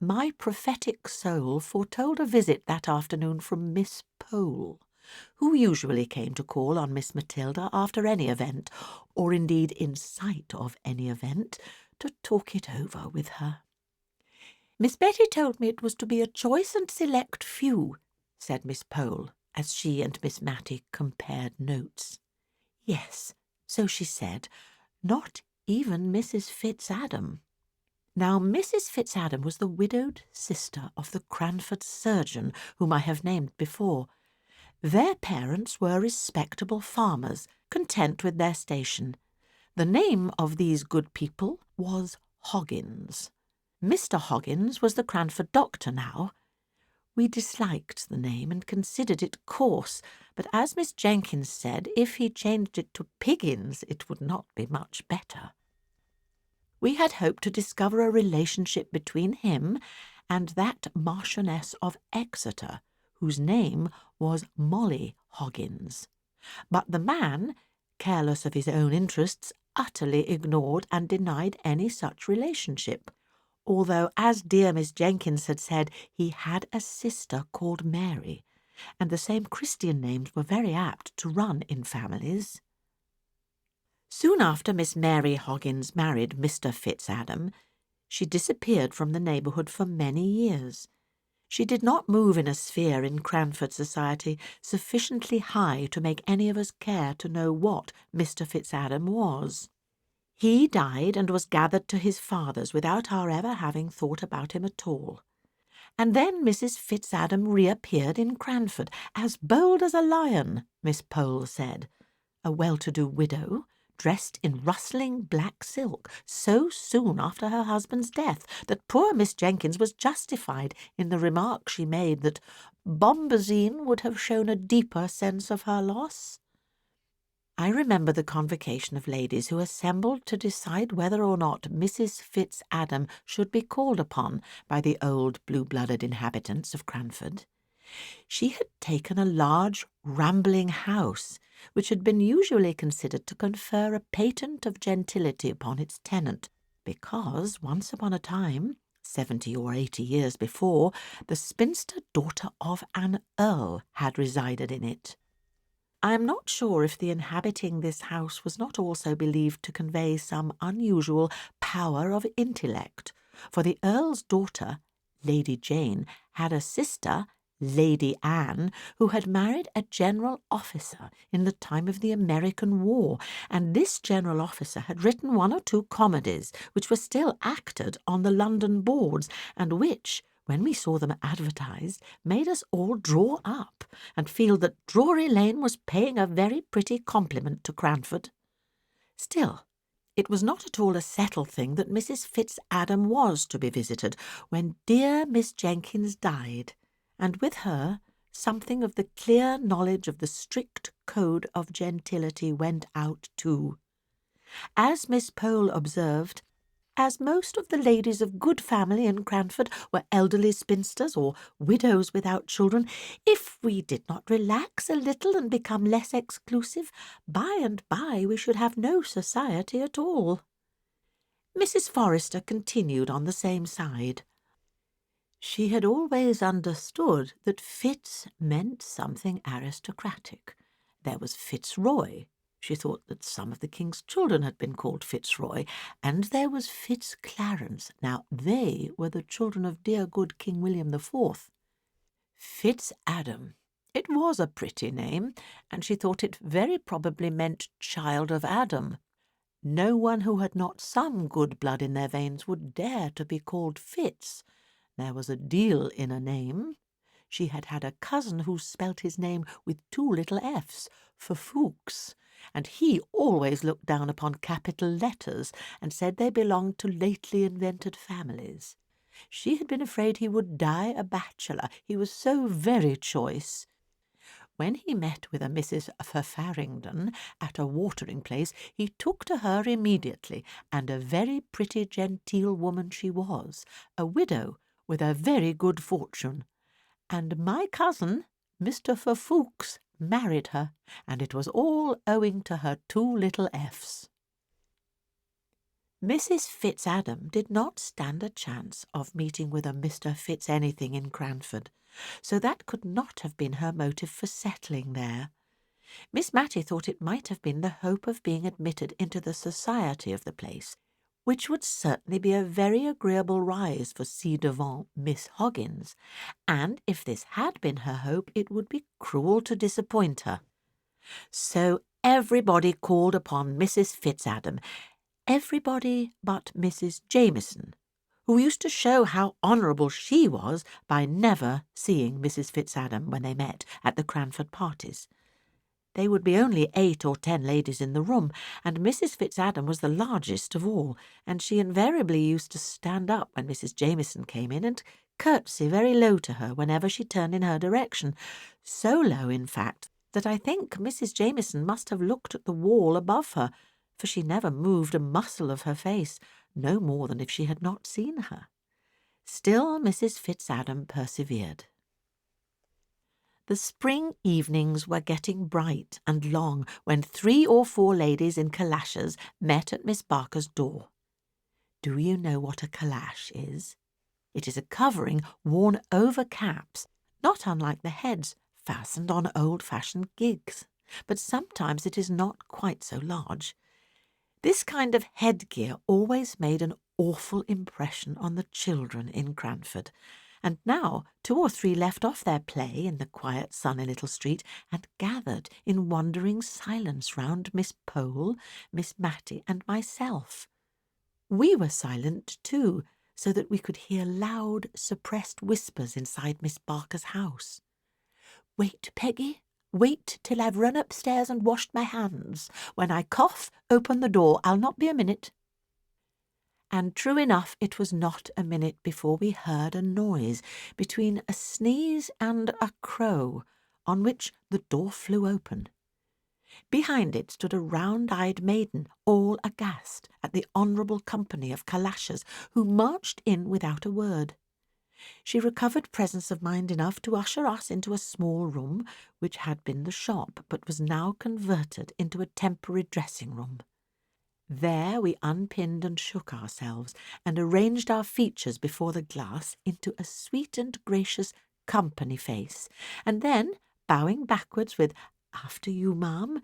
My prophetic soul foretold a visit that afternoon from Miss Pole, who usually came to call on Miss Matilda after any event, or indeed in sight of any event, to talk it over with her. Miss Betty told me it was to be a choice and select few, said Miss Pole, as she and Miss Matty compared notes. Yes, so she said, not even Mrs. Fitzadam. Now, Mrs. Fitzadam was the widowed sister of the Cranford surgeon, whom I have named before. Their parents were respectable farmers, content with their station. The name of these good people was Hoggins. Mr. Hoggins was the Cranford doctor now. We disliked the name and considered it coarse, but as Miss Jenkins said, if he changed it to Piggins, it would not be much better. We had hoped to discover a relationship between him and that Marchioness of Exeter, whose name was Molly Hoggins. But the man, careless of his own interests, utterly ignored and denied any such relationship, although, as dear Miss Jenkins had said, he had a sister called Mary, and the same Christian names were very apt to run in families. Soon after Miss Mary Hoggins married Mr. Fitzadam, she disappeared from the neighbourhood for many years. She did not move in a sphere in Cranford society sufficiently high to make any of us care to know what Mr. Fitzadam was. He died and was gathered to his fathers without our ever having thought about him at all. And then Mrs. Fitzadam reappeared in Cranford, as bold as a lion, Miss Pole said, a well-to-do widow, dressed in rustling black silk, so soon after her husband's death that poor Miss Jenkins was justified in the remark she made that Bombazine would have shown a deeper sense of her loss. I remember the convocation of ladies who assembled to decide whether or not Mrs. Fitzadam should be called upon by the old blue-blooded inhabitants of Cranford. She had taken a large, rambling house, which had been usually considered to confer a patent of gentility upon its tenant, because once upon a time, 70 or 80 years before, the spinster daughter of an earl had resided in it. I am not sure if the inhabiting this house was not also believed to convey some unusual power of intellect, for the earl's daughter, Lady Jane, had a sister, Lady Anne, who had married a general officer in the time of the American War, and this general officer had written 1 or 2 comedies which were still acted on the London boards, and which, when we saw them advertised, made us all draw up and feel that Drury Lane was paying a very pretty compliment to Cranford. Still, it was not at all a settled thing that Mrs. Fitzadam was to be visited when dear Miss Jenkins died, and with her something of the clear knowledge of the strict code of gentility went out too. As Miss Pole observed, as most of the ladies of good family in Cranford were elderly spinsters or widows without children, if we did not relax a little and become less exclusive, by and by we should have no society at all. Mrs. Forrester continued on the same side. She had always understood that Fitz meant something aristocratic. There was Fitzroy, She thought that some of the king's children had been called Fitzroy, and there was Fitzclarence. Now they were the children of dear good King William the Fourth. Fitzadam. It was a pretty name, and she thought it very probably meant child of Adam. No one who had not some good blood in their veins would dare to be called Fitz. There was a deal in a name. She had had a cousin who spelt his name with 2 little f's, for Fuchs, and he always looked down upon capital letters and said they belonged to lately invented families. She had been afraid he would die a bachelor, he was so very choice. When he met with a Mrs. Faringdon at a watering place, he took to her immediately, and a very pretty genteel woman she was, a widow with a very good fortune. And my cousin, Mr. Fuchs, married her, and it was all owing to her 2 little f's. Mrs. Fitzadam did not stand a chance of meeting with a Mr. Fitz-anything in Cranford, so that could not have been her motive for settling there. Miss Matty thought it might have been the hope of being admitted into the society of the place, which would certainly be a very agreeable rise for ci-devant Miss Hoggins, and if this had been her hope, it would be cruel to disappoint her. So everybody called upon Mrs. Fitzadam, everybody but Mrs. Jameson, who used to show how honourable she was by never seeing Mrs. Fitzadam when they met at the Cranford parties. They would be only 8 or 10 ladies in the room, and Mrs. Fitzadam was the largest of all, and she invariably used to stand up when Mrs. Jameson came in and curtsy very low to her whenever she turned in her direction, so low, in fact, that I think Mrs. Jameson must have looked at the wall above her, for she never moved a muscle of her face, no more than if she had not seen her. Still Mrs. Fitzadam persevered. The spring evenings were getting bright and long when 3 or 4 ladies in calashes met at Miss Barker's door. Do you know what a calash is? It is a covering worn over caps, not unlike the heads fastened on old-fashioned gigs, but sometimes it is not quite so large. This kind of headgear always made an awful impression on the children in Cranford, and now 2 or 3 left off their play in the quiet sunny little street and gathered in wondering silence round Miss Pole, Miss Matty, and myself. We were silent too, so that we could hear loud, suppressed whispers inside Miss Barker's house. "Wait, Peggy, wait till I've run upstairs and washed my hands. When I cough, open the door. I'll not be a minute." And true enough, it was not a minute before we heard a noise between a sneeze and a crow, on which the door flew open. Behind it stood a round-eyed maiden, all aghast at the honourable company of calashes, who marched in without a word. She recovered presence of mind enough to usher us into a small room, which had been the shop, but was now converted into a temporary dressing-room. There we unpinned and shook ourselves, and arranged our features before the glass into a sweet and gracious company face, and then, bowing backwards with "After you, ma'am,"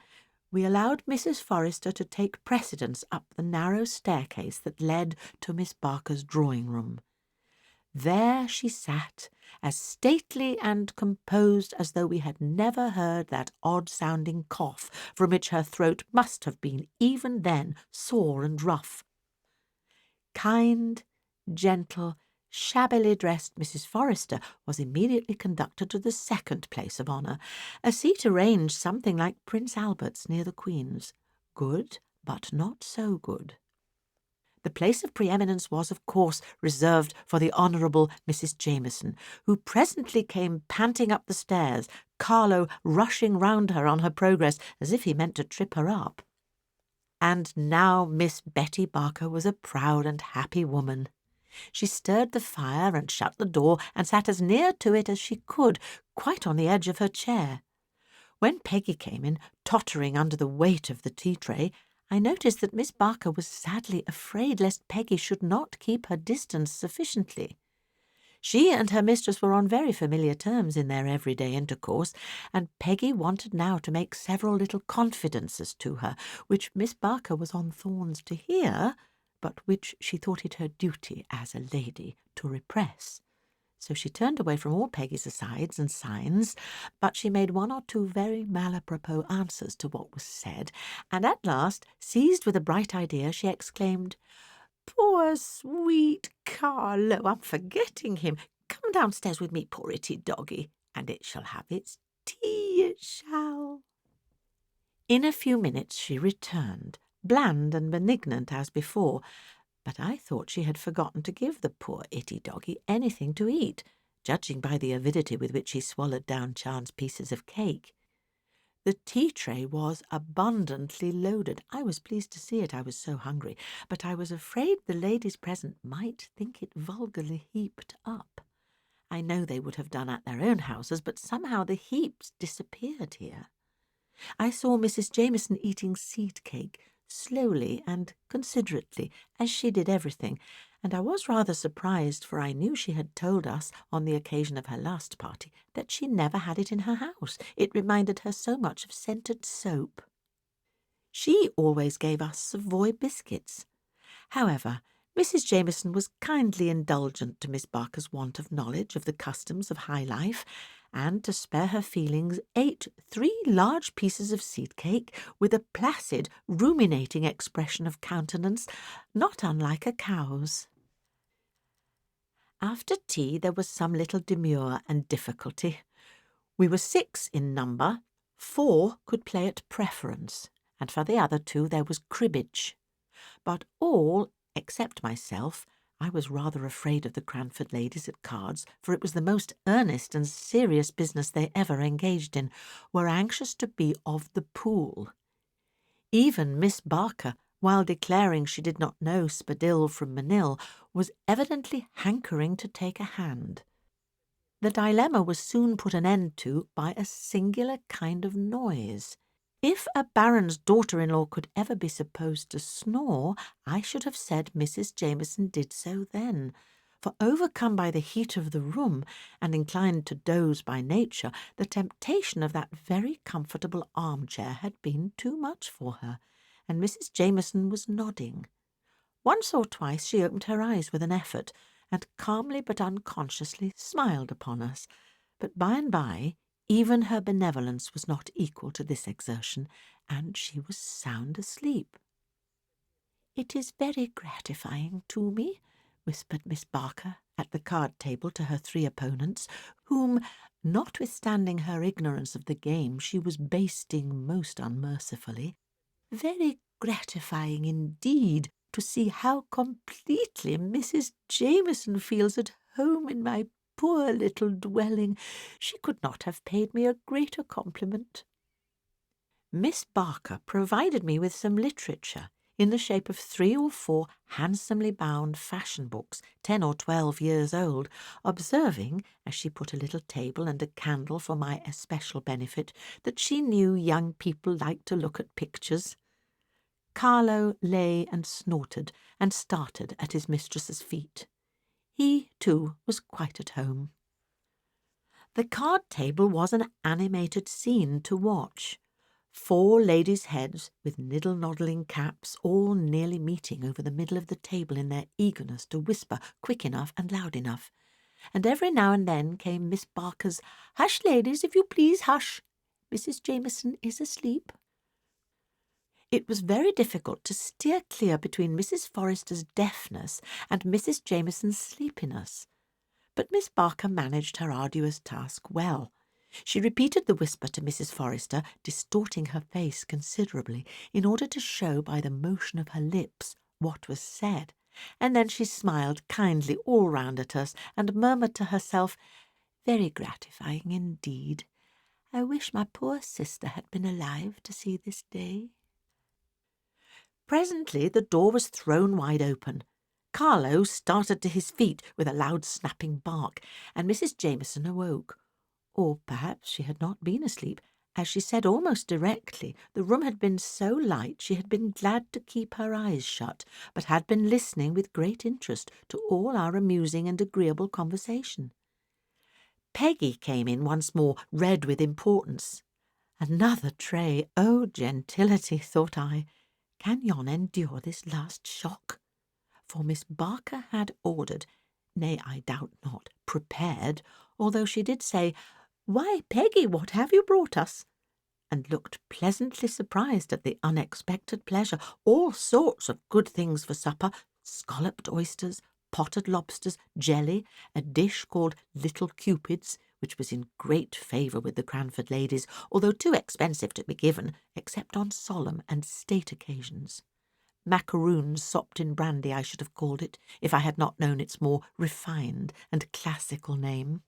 we allowed Mrs. Forrester to take precedence up the narrow staircase that led to Miss Barker's drawing-room. There she sat, as stately and composed as though we had never heard that odd-sounding cough from which her throat must have been even then sore and rough. Kind, gentle, shabbily dressed Mrs. Forrester was immediately conducted to the 2nd place of honour, a seat arranged something like Prince Albert's near the Queen's. Good, but not so good. The place of preeminence was, of course, reserved for the Honourable Mrs. Jameson, who presently came panting up the stairs, Carlo rushing round her on her progress as if he meant to trip her up. And now Miss Betty Barker was a proud and happy woman. She stirred the fire and shut the door and sat as near to it as she could, quite on the edge of her chair. When Peggy came in, tottering under the weight of the tea-tray, I noticed that Miss Barker was sadly afraid lest Peggy should not keep her distance sufficiently. She and her mistress were on very familiar terms in their everyday intercourse, and Peggy wanted now to make several little confidences to her, which Miss Barker was on thorns to hear, but which she thought it her duty as a lady to repress. So she turned away from all Peggy's asides and signs, but she made one or two very mal-apropos answers to what was said, and at last, seized with a bright idea, she exclaimed, "Poor sweet Carlo, I'm forgetting him. Come downstairs with me, poor itty doggy, and it shall have its tea, it shall." In a few minutes she returned, bland and benignant as before, but I thought she had forgotten to give the poor itty doggy anything to eat, judging by the avidity with which he swallowed down chance pieces of cake. The tea-tray was abundantly loaded. I was pleased to see it, I was so hungry, but I was afraid the ladies present might think it vulgarly heaped up. I know they would have done at their own houses, but somehow the heaps disappeared here. I saw Mrs. Jameson eating seed cake, slowly and considerately, as she did everything, and I was rather surprised, for I knew she had told us, on the occasion of her last party, that she never had it in her house. It reminded her so much of scented soap. She always gave us Savoy biscuits. However, Mrs. Jameson was kindly indulgent to Miss Barker's want of knowledge of the customs of high life, and, to spare her feelings, ate 3 large pieces of seed cake with a placid, ruminating expression of countenance, not unlike a cow's. After tea there was some little demur and difficulty. We were 6 in number. 4 could play at preference, and for the other 2 there was cribbage. But all, except myself, I was rather afraid of the Cranford ladies at cards, for it was the most earnest and serious business they ever engaged in, were anxious to be of the pool. Even Miss Barker, while declaring she did not know Spadille from Manille, was evidently hankering to take a hand. The dilemma was soon put an end to by a singular kind of noise. If a baron's daughter-in-law could ever be supposed to snore, I should have said Mrs. Jameson did so then, for overcome by the heat of the room, and inclined to doze by nature, the temptation of that very comfortable armchair had been too much for her, and Mrs. Jameson was nodding. Once or twice she opened her eyes with an effort, and calmly but unconsciously smiled upon us, but by and by even her benevolence was not equal to this exertion, and she was sound asleep. "It is very gratifying to me," whispered Miss Barker at the card-table to her 3 opponents, whom, notwithstanding her ignorance of the game, she was basting most unmercifully, "very gratifying indeed to see how completely Mrs. Jameson feels at home in my poor little dwelling. She could not have paid me a greater compliment." Miss Barker provided me with some literature in the shape of 3 or 4 handsomely bound fashion books, 10 or 12 years old, observing, as she put a little table and a candle for my especial benefit, that she knew young people liked to look at pictures. Carlo lay and snorted and started at his mistress's feet. He, too, was quite at home. The card-table was an animated scene to watch. 4 ladies' heads, with niddle-noddling caps, all nearly meeting over the middle of the table in their eagerness to whisper quick enough and loud enough. And every now and then came Miss Barker's, "Hush, ladies, if you please, hush. Mrs. Jameson is asleep." It was very difficult to steer clear between Mrs. Forrester's deafness and Mrs. Jameson's sleepiness, but Miss Barker managed her arduous task well. She repeated the whisper to Mrs. Forrester, distorting her face considerably in order to show by the motion of her lips what was said, and then she smiled kindly all round at us and murmured to herself, "Very gratifying indeed. I wish my poor sister had been alive to see this day." Presently the door was thrown wide open. Carlo started to his feet with a loud snapping bark, and Mrs. Jameson awoke. Or perhaps she had not been asleep, As she said almost directly, the room had been so light she had been glad to keep her eyes shut, but had been listening with great interest to all our amusing and agreeable conversation. Peggy came in once more, red with importance. Another tray! Oh, gentility, thought I. Can yon endure this last shock? For Miss Barker had ordered, nay, I doubt not, prepared, although she did say, "Why, Peggy, what have you brought us?" and looked pleasantly surprised at the unexpected pleasure. All sorts of good things for supper, scalloped oysters, potted lobsters, jelly, a dish called Little Cupids, which was in great favour with the Cranford ladies, although too expensive to be given, except on solemn and state occasions. Macaroons sopped in brandy, I should have called it, if I had not known its more refined and classical name.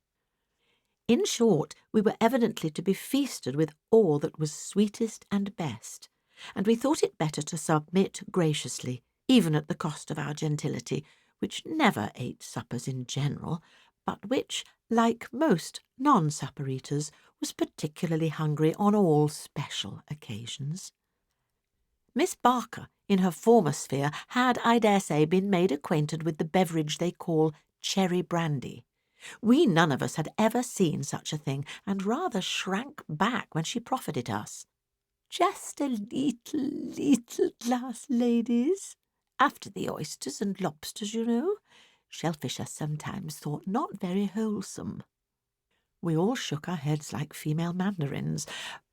In short, we were evidently to be feasted with all that was sweetest and best, and we thought it better to submit graciously, even at the cost of our gentility, which never ate suppers in general, but which, like most non-supper eaters, was particularly hungry on all special occasions. Miss Barker, in her former sphere, had, I dare say, been made acquainted with the beverage they call cherry brandy. We none of us had ever seen such a thing, and rather shrank back when she proffered it us. "Just a little glass, ladies. After the oysters and lobsters, you know. Shellfish are sometimes thought not very wholesome." We all shook our heads like female mandarins,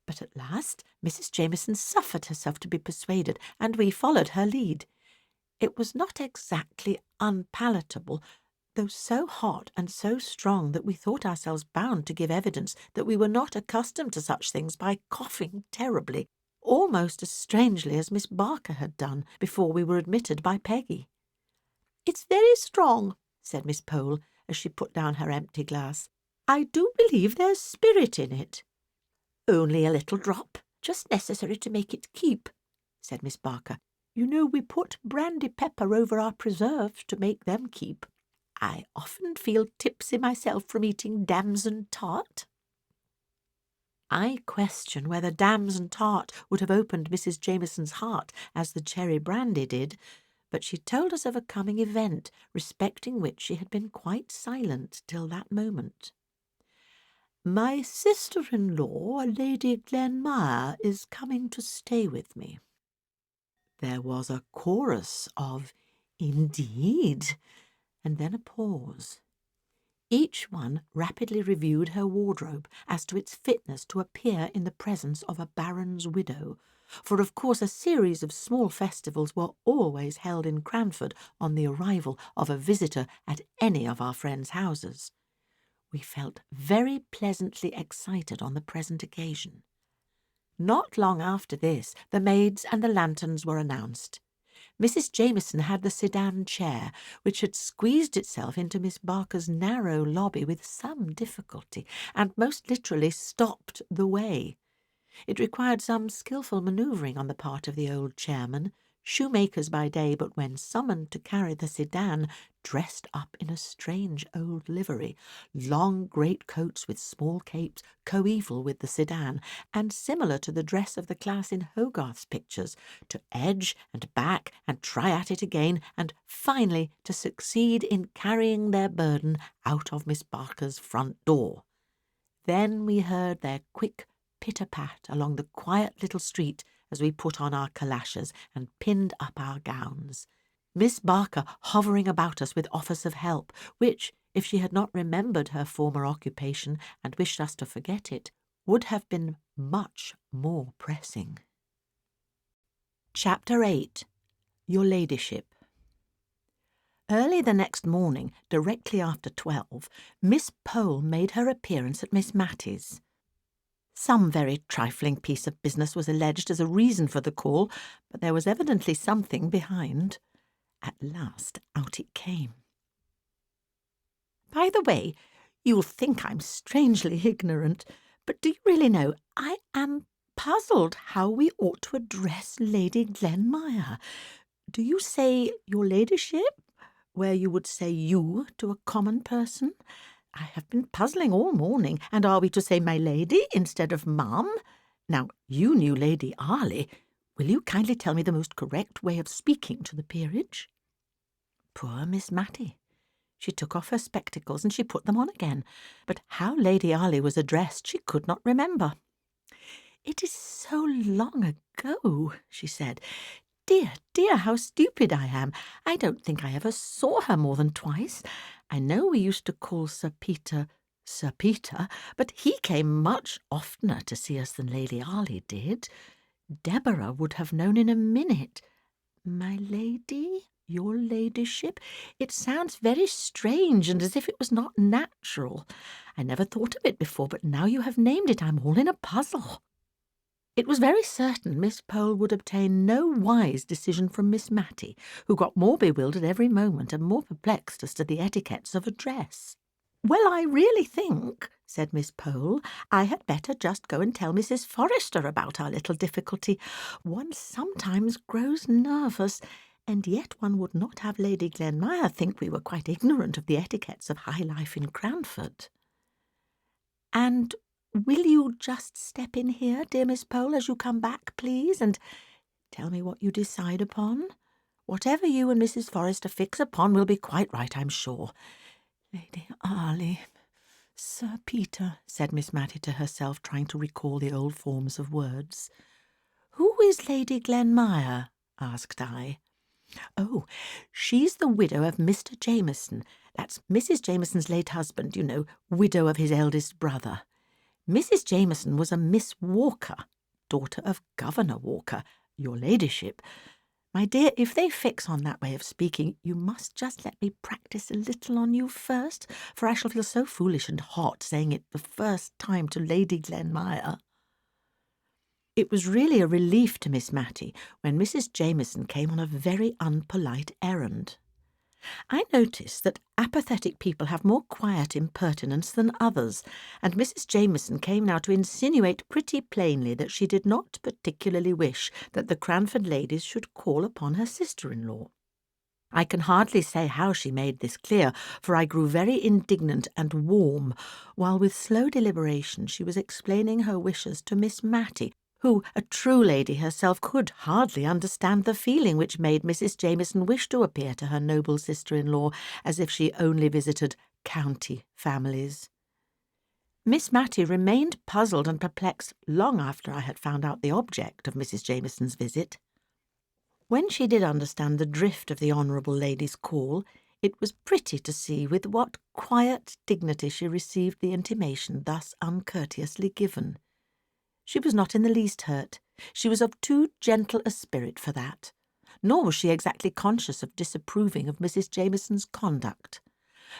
but at last Mrs. Jameson suffered herself to be persuaded, and we followed her lead. It was not exactly unpalatable, though so hot and so strong that we thought ourselves bound to give evidence that we were not accustomed to such things by coughing terribly, almost as strangely as Miss Barker had done before we were admitted by Peggy. "It's very strong," said Miss Pole, as she put down her empty glass. "I do believe there's spirit in it." "Only a little drop, just necessary to make it keep," said Miss Barker. "You know we put brandy pepper over our preserves to make them keep. I often feel tipsy myself from eating damson tart." I question whether damson tart would have opened Mrs. Jameson's heart as the cherry brandy did, but she told us of a coming event respecting which she had been quite silent till that moment. "My sister-in-law, Lady Glenmire, is coming to stay with me." There was a chorus of "Indeed," and then a pause. Each one rapidly reviewed her wardrobe as to its fitness to appear in the presence of a baron's widow, for of course a series of small festivals were always held in Cranford on the arrival of a visitor at any of our friends' houses. We felt very pleasantly excited on the present occasion. Not long after this, the maids and the lanterns were announced. Mrs. Jameson had the sedan chair, which had squeezed itself into Miss Barker's narrow lobby with some difficulty, and most literally stopped the way. It required some skilful manoeuvring on the part of the old chairman, shoemakers by day, but when summoned to carry the sedan, dressed up in a strange old livery, long greatcoats with small capes, coeval with the sedan, and similar to the dress of the class in Hogarth's pictures, to edge and back and try at it again, and finally to succeed in carrying their burden out of Miss Barker's front door. Then we heard their quick pitter-pat along the quiet little street as we put on our calashes and pinned up our gowns, Miss Barker hovering about us with offers of help, which, if she had not remembered her former occupation and wished us to forget it, would have been much more pressing. Chapter 8. Your Ladyship. Early the next morning, directly after 12, Miss Pole made her appearance at Miss Matty's. Some very trifling piece of business was alleged as a reason for the call, but there was evidently something behind. At last out it came. "By the way, you'll think I'm strangely ignorant, but do you really know I am puzzled how we ought to address Lady Glenmire. Do you say your ladyship, where you would say you to a common person? I have been puzzling all morning, and are we to say my lady instead of ma'am? Now, you knew Lady Arley. Will you kindly tell me the most correct way of speaking to the peerage?" Poor Miss Matty. She took off her spectacles and she put them on again, but how Lady Arley was addressed she could not remember. "It is so long ago," she said. "Dear, dear, how stupid I am. I don't think I ever saw her more than twice. I know we used to call Sir Peter, but he came much oftener to see us than Lady Arley did. Deborah would have known in a minute. My lady, your ladyship, it sounds very strange and as if it was not natural. I never thought of it before, but now you have named it, I'm all in a puzzle." It was very certain Miss Pole would obtain no wise decision from Miss Matty, who got more bewildered every moment and more perplexed as to the etiquettes of address. "Well, I really think," said Miss Pole, "I had better just go and tell Mrs. Forrester about our little difficulty. One sometimes grows nervous, and yet one would not have Lady Glenmire think we were quite ignorant of the etiquettes of high life in Cranford." "And will you just step in here, dear Miss Pole, as you come back, please, and tell me what you decide upon? Whatever you and Mrs. Forrester fix upon will be quite right, I'm sure. Lady Arley, Sir Peter," said Miss Matty to herself, trying to recall the old forms of words. "Who is Lady Glenmire?" asked I. "Oh, she's the widow of Mr. Jameson. That's Mrs. Jameson's late husband, you know, widow of his eldest brother. Mrs. Jameson was a Miss Walker, daughter of Governor Walker, your ladyship. My dear, if they fix on that way of speaking, you must just let me practise a little on you first, for I shall feel so foolish and hot saying it the first time to Lady Glenmire." It was really a relief to Miss Matty when Mrs. Jameson came on a very unpolite errand. I noticed that apathetic people have more quiet impertinence than others, and Mrs. Jameson came now to insinuate pretty plainly that she did not particularly wish that the Cranford ladies should call upon her sister-in-law. I can hardly say how she made this clear, for I grew very indignant and warm, while with slow deliberation she was explaining her wishes to Miss Matty, who, a true lady herself, could hardly understand the feeling which made Mrs. Jameson wish to appear to her noble sister-in-law as if she only visited county families. Miss Matty remained puzzled and perplexed long after I had found out the object of Mrs. Jameson's visit. When she did understand the drift of the honourable lady's call, it was pretty to see with what quiet dignity she received the intimation thus uncourteously given. She was not in the least hurt. She was of too gentle a spirit for that. Nor was she exactly conscious of disapproving of Mrs. Jameson's conduct.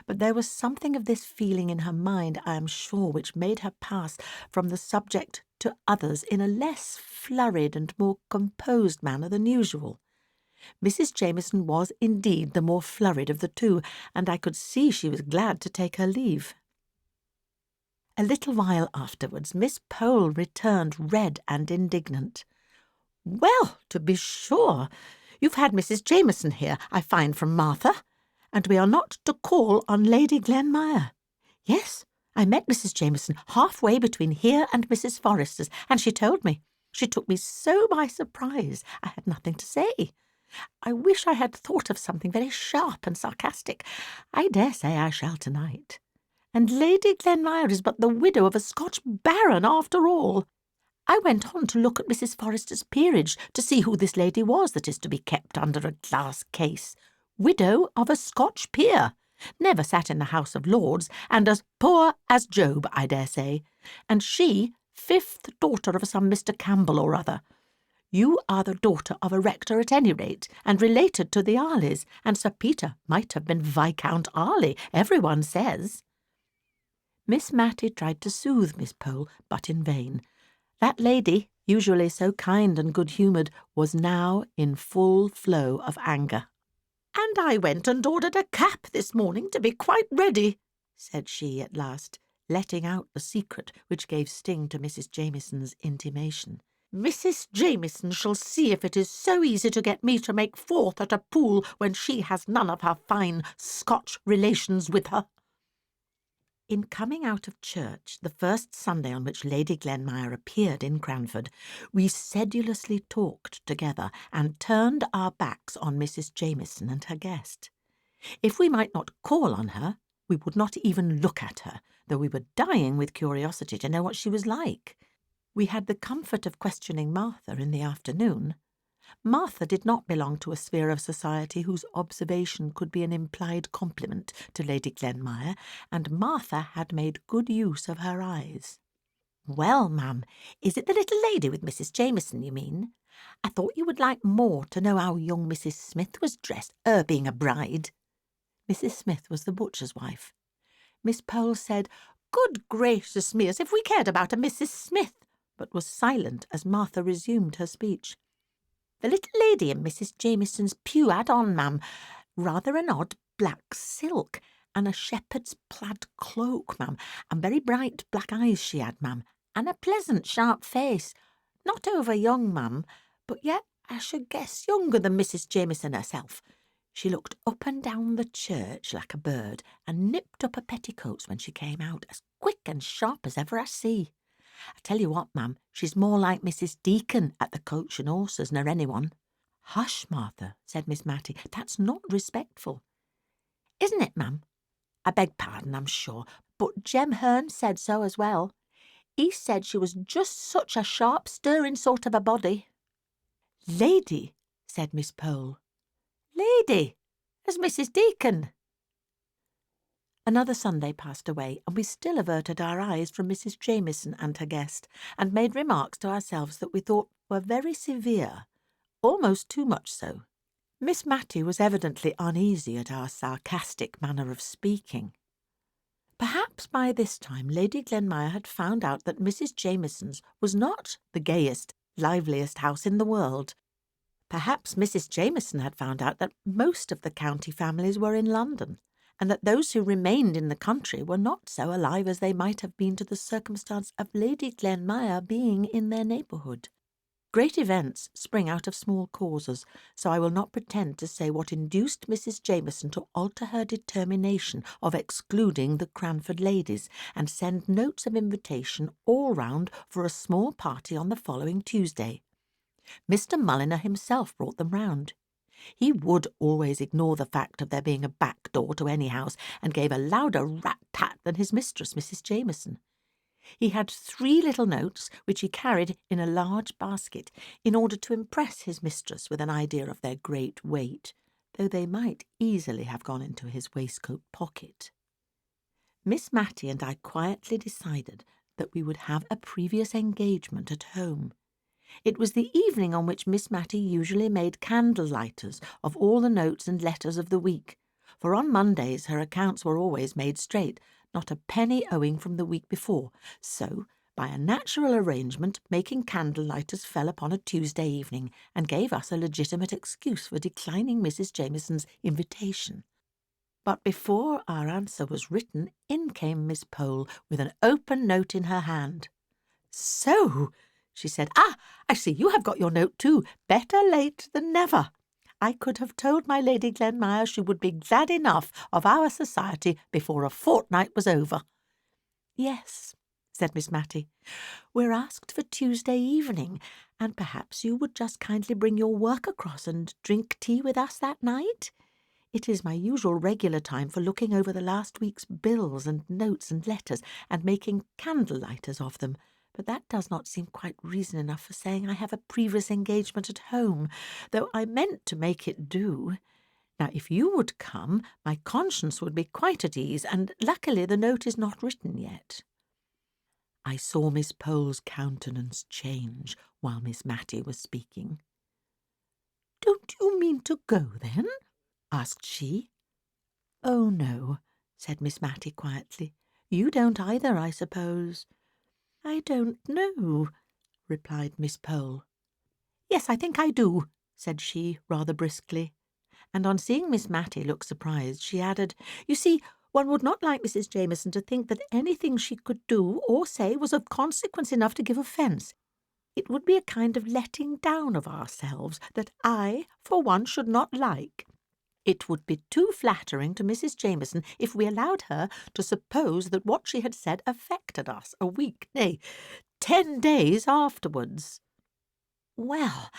But there was something of this feeling in her mind, I am sure, which made her pass from the subject to others in a less flurried and more composed manner than usual. Mrs. Jameson was indeed the more flurried of the two, and I could see she was glad to take her leave. A little while afterwards, Miss Pole returned red and indignant. "Well, to be sure! You've had Mrs. Jameson here, I find from Martha, and we are not to call on Lady Glenmire. Yes, I met Mrs. Jameson halfway between here and Mrs. Forrester's, and she told me. She took me so by surprise, I had nothing to say. I wish I had thought of something very sharp and sarcastic. I dare say I shall tonight. And Lady Glenmire is but the widow of a Scotch baron after all. I went on to look at Mrs. Forrester's peerage to see who this lady was that is to be kept under a glass case. Widow of a Scotch peer. Never sat in the House of Lords, and as poor as Job, I dare say. And she, fifth daughter of some Mr. Campbell or other. You are the daughter of a rector at any rate, and related to the Arleys, and Sir Peter might have been Viscount Arley, everyone says." Miss Matty tried to soothe Miss Pole, but in vain. That lady, usually so kind and good-humoured, was now in full flow of anger. "And I went and ordered a cap this morning to be quite ready," said she at last, letting out the secret which gave sting to Mrs. Jameson's intimation. "Mrs. Jameson shall see if it is so easy to get me to make forth at a pool when she has none of her fine Scotch relations with her." In coming out of church, the first Sunday on which Lady Glenmire appeared in Cranford, we sedulously talked together and turned our backs on Mrs. Jameson and her guest. If we might not call on her, we would not even look at her, though we were dying with curiosity to know what she was like. We had the comfort of questioning Martha in the afternoon. Martha did not belong to a sphere of society whose observation could be an implied compliment to Lady Glenmire, and Martha had made good use of her eyes. "Well, ma'am, is it the little lady with Mrs. Jameson, you mean? I thought you would like more to know how young Mrs. Smith was dressed, her being a bride." Mrs. Smith was the butcher's wife. Miss Pole said, "Good gracious me, as if we cared about a Mrs. Smith," but was silent as Martha resumed her speech. "The little lady in Mrs. Jameson's pew had on, ma'am, rather an odd black silk, and a shepherd's plaid cloak, ma'am, and very bright black eyes she had, ma'am, and a pleasant sharp face, not over young, ma'am, but yet I should guess younger than Mrs. Jameson herself. She looked up and down the church like a bird, and nipped up her petticoats when she came out, as quick and sharp as ever I see. I tell you what, ma'am, she's more like Mrs. Deacon at the Coach and Horses nor anyone." "Hush, Martha," said Miss Matty, "that's not respectful." "Isn't it, ma'am? I beg pardon, I'm sure, but Jem Hearn said so as well. He said she was just such a sharp, stirring sort of a body." "Lady," said Miss Pole. "Lady, as Mrs. Deacon." Another Sunday passed away, and we still averted our eyes from Mrs. Jameson and her guest, and made remarks to ourselves that we thought were very severe, almost too much so. Miss Matty was evidently uneasy at our sarcastic manner of speaking. Perhaps by this time Lady Glenmire had found out that Mrs. Jameson's was not the gayest, liveliest house in the world. Perhaps Mrs. Jameson had found out that most of the county families were in London, and that those who remained in the country were not so alive as they might have been to the circumstance of Lady Glenmire being in their neighbourhood. Great events spring out of small causes, so I will not pretend to say what induced Mrs. Jameson to alter her determination of excluding the Cranford ladies, and send notes of invitation all round for a small party on the following Tuesday. Mr. Mulliner himself brought them round. He would always ignore the fact of there being a back door to any house, and gave a louder rat-tat than his mistress, Mrs. Jameson. He had 3 little notes, which he carried in a large basket, in order to impress his mistress with an idea of their great weight, though they might easily have gone into his waistcoat pocket. Miss Matty and I quietly decided that we would have a previous engagement at home. It was the evening on which Miss Matty usually made candle-lighters of all the notes and letters of the week, for on Mondays her accounts were always made straight, not a penny owing from the week before, so, by a natural arrangement, making candle-lighters fell upon a Tuesday evening, and gave us a legitimate excuse for declining Mrs. Jameson's invitation. But before our answer was written, in came Miss Pole with an open note in her hand. "So," she said, "I see you have got your note too. Better late than never. I could have told my Lady Glenmire she would be glad enough of our society before a fortnight was over." "Yes," said Miss Matty, "we're asked for Tuesday evening, and perhaps you would just kindly bring your work across and drink tea with us that night. It is my usual regular time for looking over the last week's bills and notes and letters, and making candle-lighters of them. But that does not seem quite reason enough for saying I have a previous engagement at home, though I meant to make it do. Now, if you would come, my conscience would be quite at ease, and luckily the note is not written yet." I saw Miss Pole's countenance change while Miss Matty was speaking. "Don't you mean to go, then?" asked she. "Oh, no," said Miss Matty quietly. "You don't either, I suppose." "I don't know," replied Miss Pole. "Yes, I think I do," said she, rather briskly. And on seeing Miss Matty look surprised, she added, "You see, one would not like Mrs. Jameson to think that anything she could do or say was of consequence enough to give offence. It would be a kind of letting down of ourselves that I, for one, should not like. It would be too flattering to Mrs. Jameson if we allowed her to suppose that what she had said affected us a week, nay, 10 days afterwards. Well,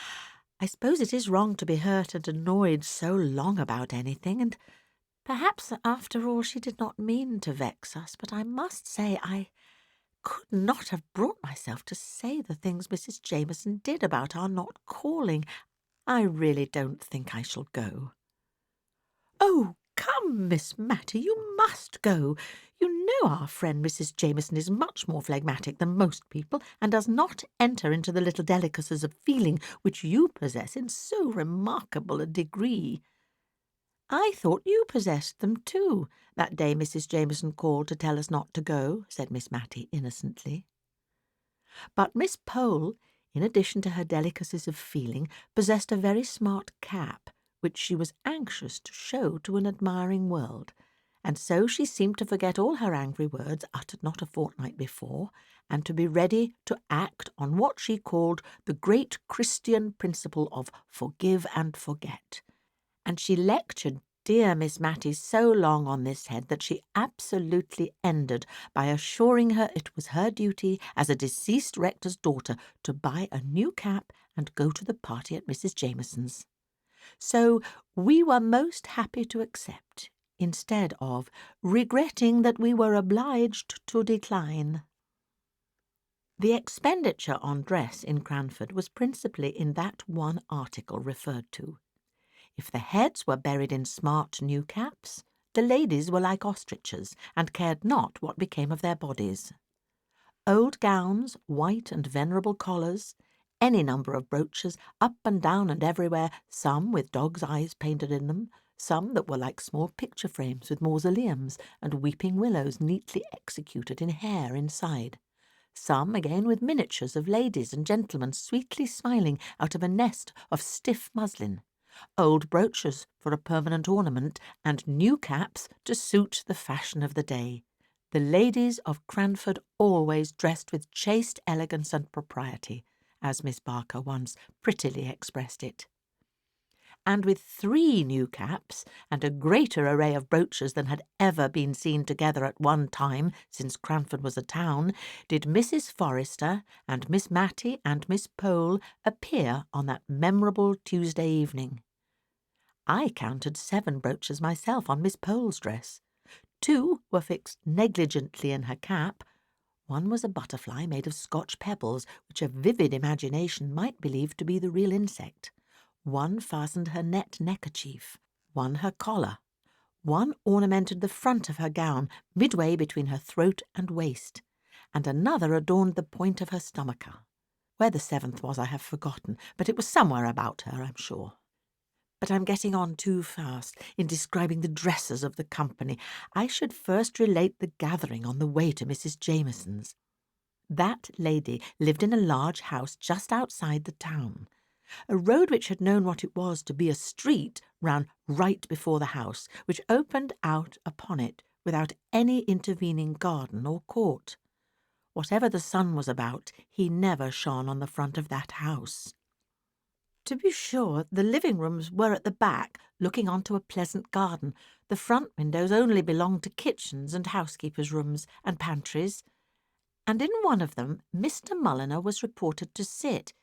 I suppose it is wrong to be hurt and annoyed so long about anything, and perhaps after all she did not mean to vex us, but I must say I could not have brought myself to say the things Mrs. Jameson did about our not calling. I really don't think I shall go. Oh, come, Miss Matty, you must go. You know our friend Mrs. Jameson is much more phlegmatic than most people, and does not enter into the little delicacies of feeling which you possess in so remarkable a degree. I thought you possessed them too, that day Mrs. Jameson called to tell us not to go, said Miss Matty innocently. But Miss Pole, in addition to her delicacies of feeling, possessed a very smart cap, which she was anxious to show to an admiring world, and so she seemed to forget all her angry words uttered not a fortnight before, and to be ready to act on what she called the great Christian principle of forgive and forget. And she lectured dear Miss Matty so long on this head that she absolutely ended by assuring her it was her duty as a deceased rector's daughter to buy a new cap and go to the party at Mrs. Jameson's. So we were most happy to accept, instead of regretting that we were obliged to decline. The expenditure on dress in Cranford was principally in that one article referred to. If the heads were buried in smart new caps, the ladies were like ostriches, and cared not what became of their bodies. Old gowns, white and venerable collars, any number of brooches, up and down and everywhere, some with dogs' eyes painted in them, some that were like small picture frames with mausoleums and weeping willows neatly executed in hair inside, some again with miniatures of ladies and gentlemen sweetly smiling out of a nest of stiff muslin, old brooches for a permanent ornament, and new caps to suit the fashion of the day. The ladies of Cranford always dressed with chaste elegance and propriety, as Miss Barker once prettily expressed it. And with 3 new caps and a greater array of brooches than had ever been seen together at one time since Cranford was a town, did Mrs. Forrester and Miss Matty and Miss Pole appear on that memorable Tuesday evening. I counted 7 brooches myself on Miss Pole's dress. 2 were fixed negligently in her cap. One was a butterfly made of Scotch pebbles, which a vivid imagination might believe to be the real insect. One fastened her net neckerchief, one her collar. One ornamented the front of her gown, midway between her throat and waist, and another adorned the point of her stomacher. Where the 7th was I have forgotten, but it was somewhere about her, I'm sure. But I'm getting on too fast in describing the dresses of the company. I should first relate the gathering on the way to Mrs. Jameson's. That lady lived in a large house just outside the town. A road which had known what it was to be a street ran right before the house, which opened out upon it without any intervening garden or court. Whatever the sun was about, he never shone on the front of that house. To be sure, the living rooms were at the back, looking on to a pleasant garden. The front windows only belonged to kitchens and housekeepers' rooms and pantries, and in one of them Mr. Mulliner was reported to sit.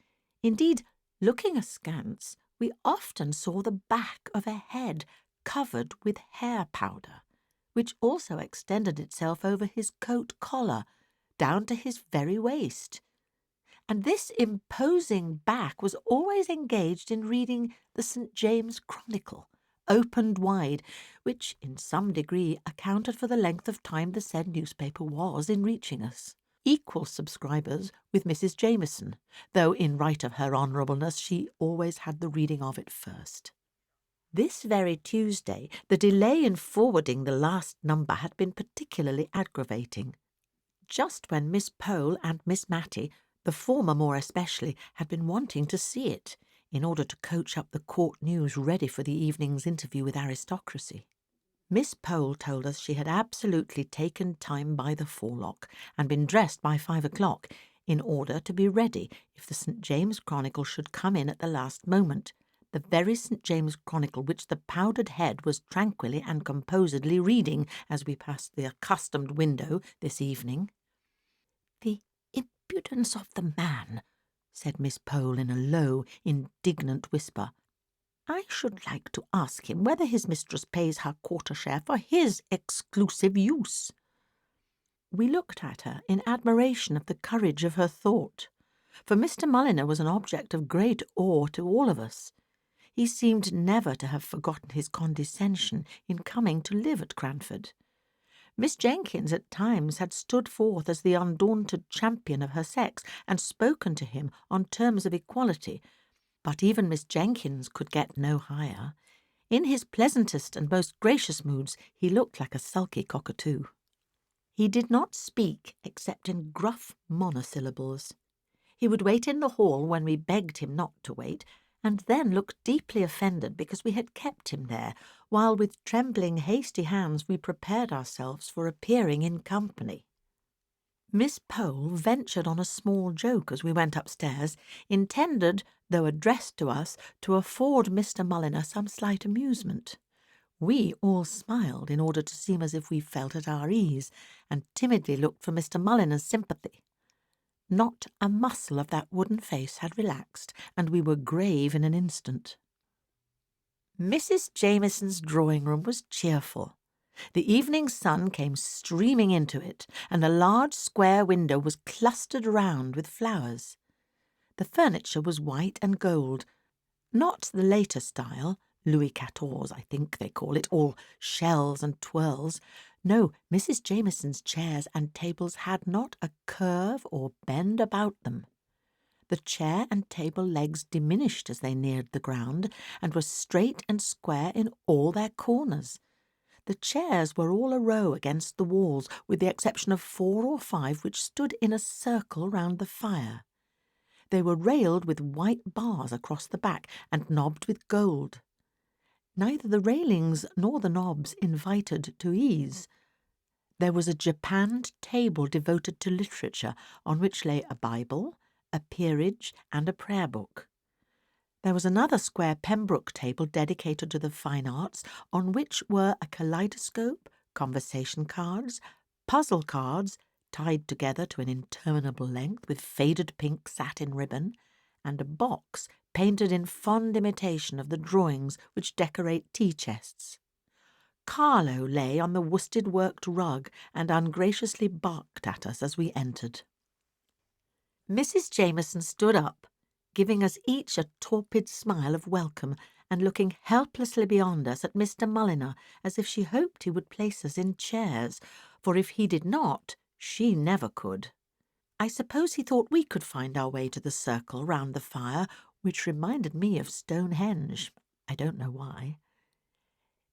Indeed, looking askance, we often saw the back of a head covered with hair powder, which also extended itself over his coat collar, down to his very waist. And this imposing back was always engaged in reading the St. James Chronicle, opened wide, which in some degree accounted for the length of time the said newspaper was in reaching us. Equal subscribers with Mrs. Jameson, though in right of her honourableness she always had the reading of it first. This very Tuesday the delay in forwarding the last number had been particularly aggravating. Just when Miss Pole and Miss Matty, the former more especially, had been wanting to see it, in order to coach up the court news ready for the evening's interview with aristocracy. Miss Pole told us she had absolutely taken time by the forelock and been dressed by 5 o'clock, in order to be ready if the St. James Chronicle should come in at the last moment, the very St. James Chronicle which the powdered head was tranquilly and composedly reading as we passed the accustomed window this evening. "The impudence of the man," said Miss Pole in a low, indignant whisper. "I should like to ask him whether his mistress pays her quarter share for his exclusive use." We looked at her in admiration of the courage of her thought, for Mr. Mulliner was an object of great awe to all of us. He seemed never to have forgotten his condescension in coming to live at Cranford. Miss Jenkins at times had stood forth as the undaunted champion of her sex and spoken to him on terms of equality, but even Miss Jenkins could get no higher. In his pleasantest and most gracious moods he looked like a sulky cockatoo. He did not speak except in gruff monosyllables. He would wait in the hall when we begged him not to wait, and then look deeply offended because we had kept him there, while with trembling, hasty hands we prepared ourselves for appearing in company. Miss Pole ventured on a small joke as we went upstairs, intended, though addressed to us, to afford Mr. Mulliner some slight amusement. We all smiled in order to seem as if we felt at our ease, and timidly looked for Mr. Mulliner's sympathy. Not a muscle of that wooden face had relaxed, and we were grave in an instant. Mrs. Jamieson's drawing-room was cheerful. The evening sun came streaming into it, and a large square window was clustered round with flowers. The furniture was white and gold, not the later style, Louis XIV, I think they call it, all shells and twirls. No, Mrs. Jamieson's chairs and tables had not a curve or bend about them. The chair and table legs diminished as they neared the ground, and were straight and square in all their corners. The chairs were all a row against the walls, with the exception of 4 or 5 which stood in a circle round the fire. They were railed with white bars across the back, and knobbed with gold. Neither the railings nor the knobs invited to ease. There was a japanned table devoted to literature, on which lay a Bible, a peerage, and a prayer book. There was another square Pembroke table dedicated to the fine arts, on which were a kaleidoscope, conversation cards, puzzle cards, tied together to an interminable length with faded pink satin ribbon, and a box painted in fond imitation of the drawings which decorate tea-chests. Carlo lay on the worsted-worked rug and ungraciously barked at us as we entered. Mrs. Jamieson stood up, giving us each a torpid smile of welcome and looking helplessly beyond us at Mr. Mulliner as if she hoped he would place us in chairs, for if he did not, she never could. I suppose he thought we could find our way to the circle round the fire, which reminded me of Stonehenge. I don't know why.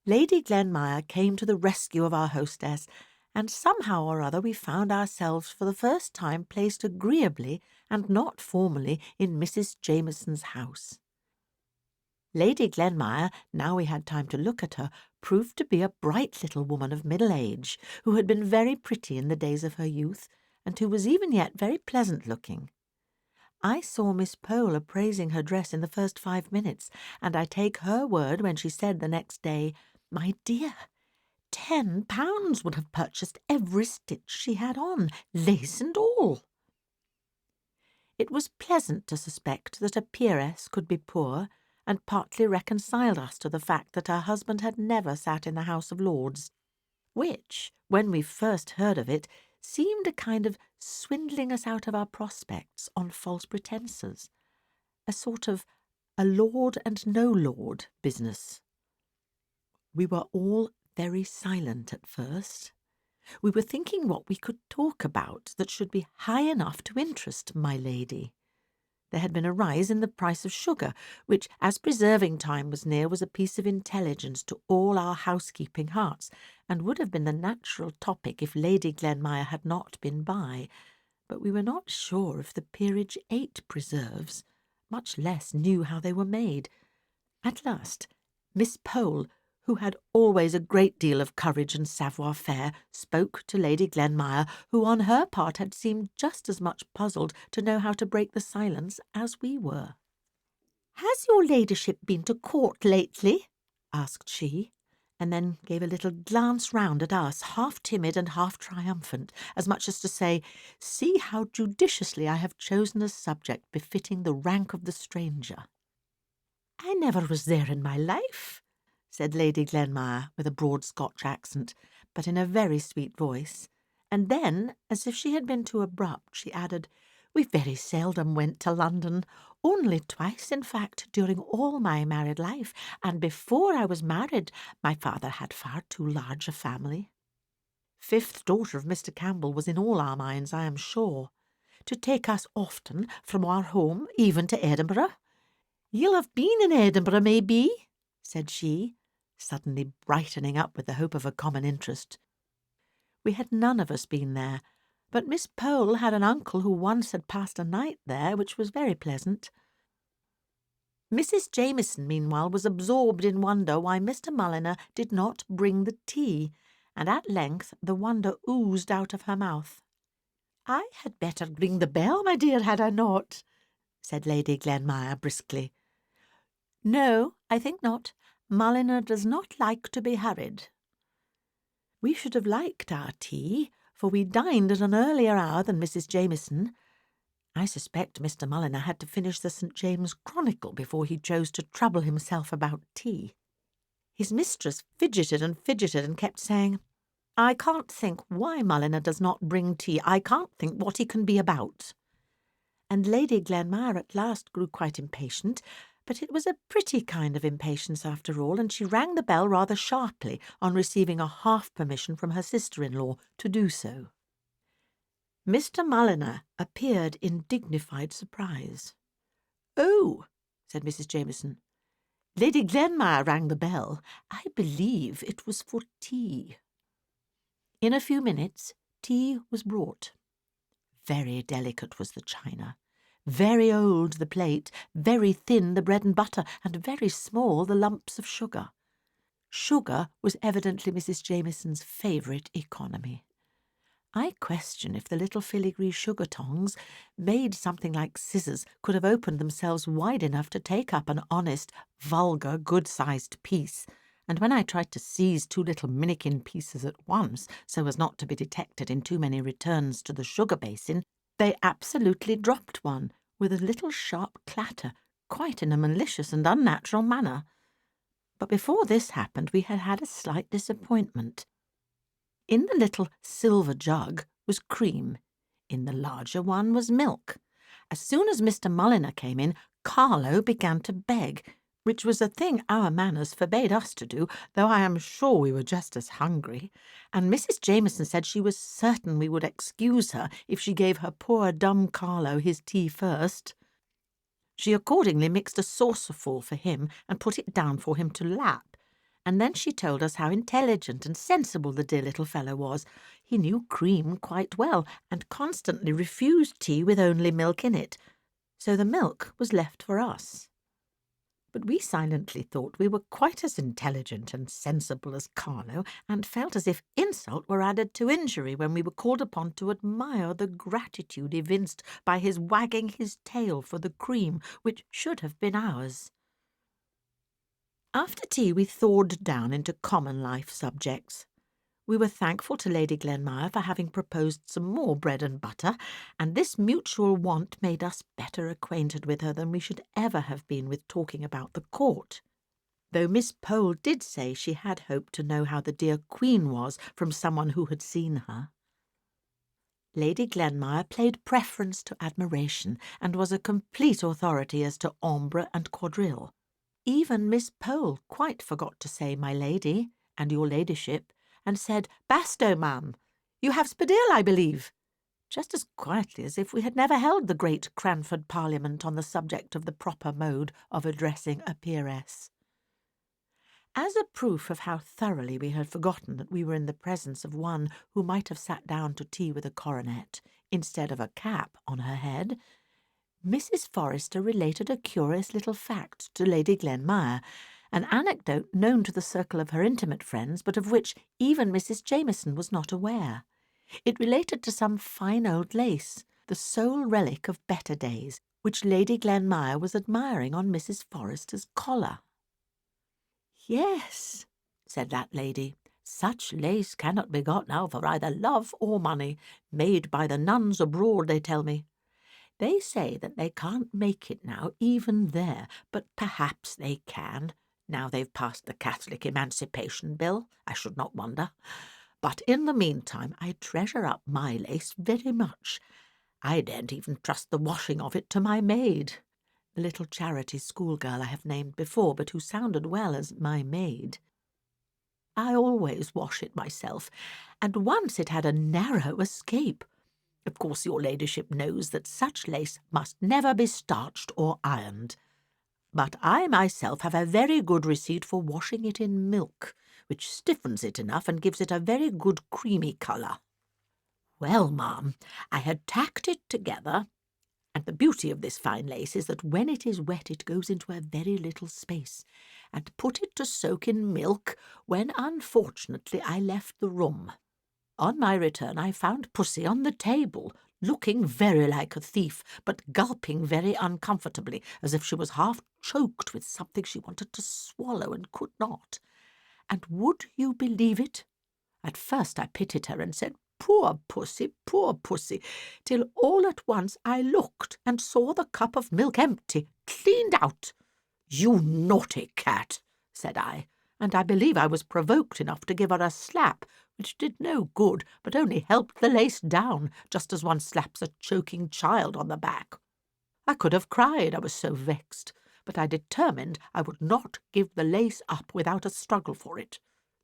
Lady Glenmire came to the rescue of our hostess, and somehow or other we found ourselves for the first time placed agreeably and not formally in Mrs. Jamieson's house. Lady Glenmire, now we had time to look at her, proved to be a bright little woman of middle age, who had been very pretty in the days of her youth, and who was even yet very pleasant-looking. I saw Miss Pole appraising her dress in the first 5 minutes, and I take her word when she said the next day, "My dear, £10 would have purchased every stitch she had on, lace and all." It was pleasant to suspect that a peeress could be poor, and partly reconciled us to the fact that her husband had never sat in the House of Lords, which, when we first heard of it, seemed a kind of swindling us out of our prospects on false pretences, a sort of a lord and no lord business. We were all very silent at first. We were thinking what we could talk about that should be high enough to interest my lady. There had been a rise in the price of sugar, which, as preserving time was near, was a piece of intelligence to all our housekeeping hearts, and would have been the natural topic if Lady Glenmire had not been by. But we were not sure if the peerage ate preserves, much less knew how they were made. At last, Miss Pole, who had always a great deal of courage and savoir-faire, spoke to Lady Glenmire, who on her part had seemed just as much puzzled to know how to break the silence as we were. "Has your ladyship been to court lately?" asked she, and then gave a little glance round at us, half timid and half triumphant, as much as to say, "See how judiciously I have chosen a subject befitting the rank of the stranger." "I never was there in my life," said Lady Glenmire, with a broad Scotch accent, but in a very sweet voice. And then, as if she had been too abrupt, she added, "We very seldom went to London, only twice, in fact, during all my married life, and before I was married my father had far too large a family." Fifth daughter of Mr. Campbell was in all our minds, I am sure. "To take us often from our home, even to Edinburgh?" "You'll have been in Edinburgh, maybe?" said she, suddenly brightening up with the hope of a common interest. We had none of us been there, but Miss Pole had an uncle who once had passed a night there, which was very pleasant. Mrs. Jameson, meanwhile, was absorbed in wonder why Mr. Mulliner did not bring the tea, and at length the wonder oozed out of her mouth. "I had better ring the bell, my dear, had I not?" said Lady Glenmire briskly. "No, I think not. Mulliner does not like to be hurried." We should have liked our tea, for we dined at an earlier hour than Mrs. Jameson. I suspect Mr. Mulliner had to finish the St. James Chronicle before he chose to trouble himself about tea. His mistress fidgeted and kept saying, "I can't think why Mulliner does not bring tea. I can't think what he can be about." And Lady Glenmire at last grew quite impatient, but it was a pretty kind of impatience after all, and she rang the bell rather sharply on receiving a half permission from her sister-in-law to do so. Mr. Mulliner appeared in dignified surprise. "Oh," said Mrs. Jameson, "Lady Glenmire rang the bell. I believe it was for tea." In a few minutes tea was brought. Very delicate was the china, very old the plate, very thin the bread and butter, and very small the lumps of sugar. Sugar was evidently Mrs. Jameson's favourite economy. I question if the little filigree sugar tongs, made something like scissors, could have opened themselves wide enough to take up an honest, vulgar, good-sized piece, and when I tried to seize two little minikin pieces at once, so as not to be detected in too many returns to the sugar basin, they absolutely dropped one, with a little sharp clatter, quite in a malicious and unnatural manner. But before this happened we had had a slight disappointment. In the little silver jug was cream. In the larger one was milk. As soon as Mr. Mulliner came in, Carlo began to beg, which was a thing our manners forbade us to do, though I am sure we were just as hungry, and Mrs. Jameson said she was certain we would excuse her if she gave her poor dumb Carlo his tea first. She accordingly mixed a saucerful for him and put it down for him to lap, and then she told us how intelligent and sensible the dear little fellow was. He knew cream quite well, and constantly refused tea with only milk in it, so the milk was left for us. But we silently thought we were quite as intelligent and sensible as Carlo, and felt as if insult were added to injury when we were called upon to admire the gratitude evinced by his wagging his tail for the cream which should have been ours. After tea we thawed down into common life subjects. We were thankful to Lady Glenmire for having proposed some more bread and butter, and this mutual want made us better acquainted with her than we should ever have been with talking about the court, though Miss Pole did say she had hoped to know how the dear Queen was from someone who had seen her. Lady Glenmire played preference to admiration, and was a complete authority as to ombre and quadrille. Even Miss Pole quite forgot to say "my lady" and "your ladyship," and said, "Basto, ma'am, you have spadille, I believe," just as quietly as if we had never held the great Cranford Parliament on the subject of the proper mode of addressing a peeress. As a proof of how thoroughly we had forgotten that we were in the presence of one who might have sat down to tea with a coronet instead of a cap on her head, Mrs. Forrester related a curious little fact to Lady Glenmire, an anecdote known to the circle of her intimate friends, but of which even Mrs. Jameson was not aware. It related to some fine old lace, the sole relic of better days, which Lady Glenmire was admiring on Mrs. Forrester's collar. "Yes," said that lady, "such lace cannot be got now for either love or money, made by the nuns abroad, they tell me. They say that they can't make it now, even there, but perhaps they can. Now they've passed the Catholic Emancipation Bill, I should not wonder. But in the meantime I treasure up my lace very much. I daren't even trust the washing of it to my maid, the little charity schoolgirl I have named before, but who sounded well as my maid. I always wash it myself, and once it had a narrow escape. Of course your ladyship knows that such lace must never be starched or ironed. But I myself have a very good receipt for washing it in milk, which stiffens it enough and gives it a very good creamy colour. Well, ma'am, I had tacked it together, and the beauty of this fine lace is that when it is wet it goes into a very little space, and put it to soak in milk when unfortunately I left the room. On my return I found Pussy on the table, looking very like a thief, but gulping very uncomfortably, as if she was half choked with something she wanted to swallow and could not. And would you believe it? At first I pitied her and said, poor Pussy, till all at once I looked and saw the cup of milk empty, cleaned out. You naughty cat, said I, and I believe I was provoked enough to give her a slap, which did no good, but only helped the lace down, just as one slaps a choking child on the back. I could have cried, I was so vexed, but I determined I would not give the lace up without a struggle for it.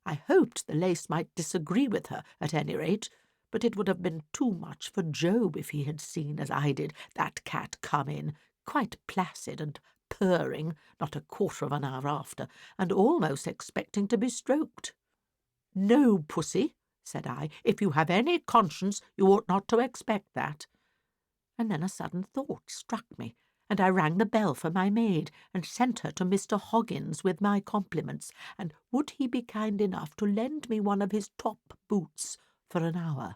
I hoped the lace might disagree with her, at any rate, but it would have been too much for Job if he had seen, as I did, that cat come in, quite placid and purring, not a quarter of an hour after, and almost expecting to be stroked. No, Pussy, said I, if you have any conscience, you ought not to expect that. And then a sudden thought struck me, and I rang the bell for my maid, and sent her to Mr. Hoggins with my compliments, and would he be kind enough to lend me one of his top boots for an hour.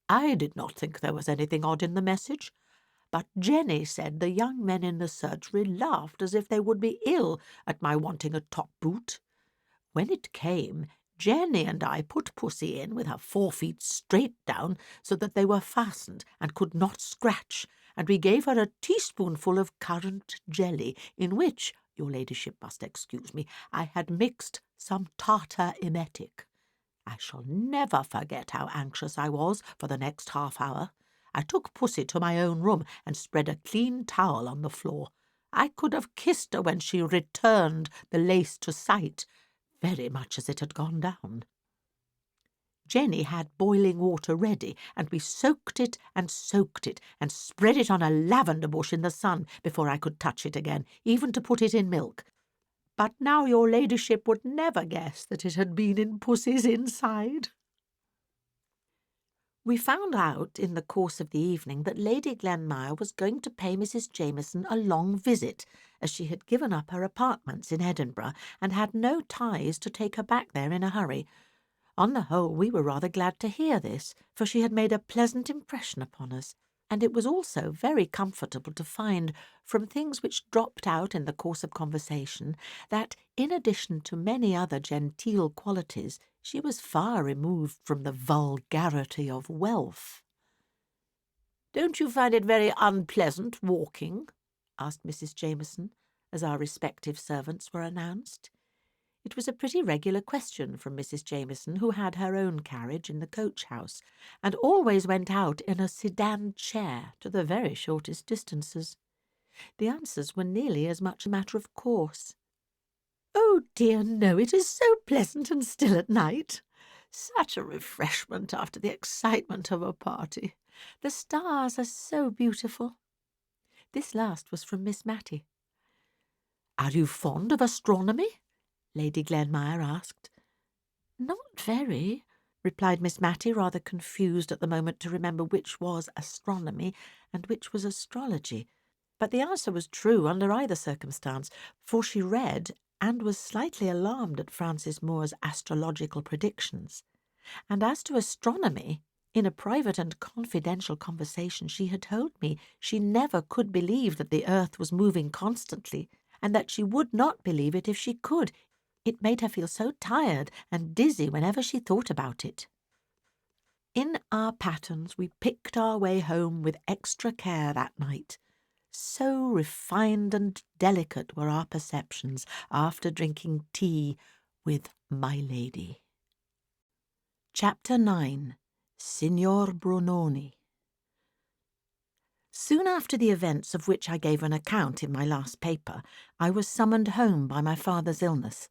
I did not think there was anything odd in the message, but Jenny said the young men in the surgery laughed as if they would be ill at my wanting a top boot. When it came, Jenny and I put Pussy in with her 4 feet straight down so that they were fastened and could not scratch, and we gave her a teaspoonful of currant jelly, in which, your ladyship must excuse me, I had mixed some tartar emetic. I shall never forget how anxious I was for the next half-hour. I took Pussy to my own room and spread a clean towel on the floor. I could have kissed her when she returned the lace to sight, very much as it had gone down. Jenny had boiling water ready, and we soaked it and spread it on a lavender bush in the sun before I could touch it again, even to put it in milk. But now your ladyship would never guess that it had been in Pussy's inside. We found out in the course of the evening that Lady Glenmire was going to pay Mrs. Jameson a long visit, as she had given up her apartments in Edinburgh and had no ties to take her back there in a hurry. On the whole, we were rather glad to hear this, for she had made a pleasant impression upon us, and it was also very comfortable to find, from things which dropped out in the course of conversation, that, in addition to many other genteel qualities, she was far removed from the vulgarity of wealth. "Don't you find it very unpleasant walking?" asked Mrs. Jameson, as our respective servants were announced. It was a pretty regular question from Mrs. Jameson, who had her own carriage in the coach-house, and always went out in a sedan chair to the very shortest distances. The answers were nearly as much a matter of course. "Oh dear, no, it is so pleasant and still at night. Such a refreshment after the excitement of a party. The stars are so beautiful." This last was from Miss Matty. "Are you fond of astronomy?" Lady Glenmire asked. "Not very," replied Miss Matty, rather confused at the moment to remember which was astronomy and which was astrology. But the answer was true under either circumstance, for she read and was slightly alarmed at Francis Moore's astrological predictions. And as to astronomy, In a private and confidential conversation she had told me she never could believe that the earth was moving constantly, and that she would not believe it if she could. It made her feel so tired and dizzy whenever she thought about it. In our patterns we picked our way home with extra care that night. So refined and delicate were our perceptions after drinking tea with my lady. Chapter 9. Signor Brunoni. Soon after the events of which I gave an account in my last paper, I was summoned home by my father's illness,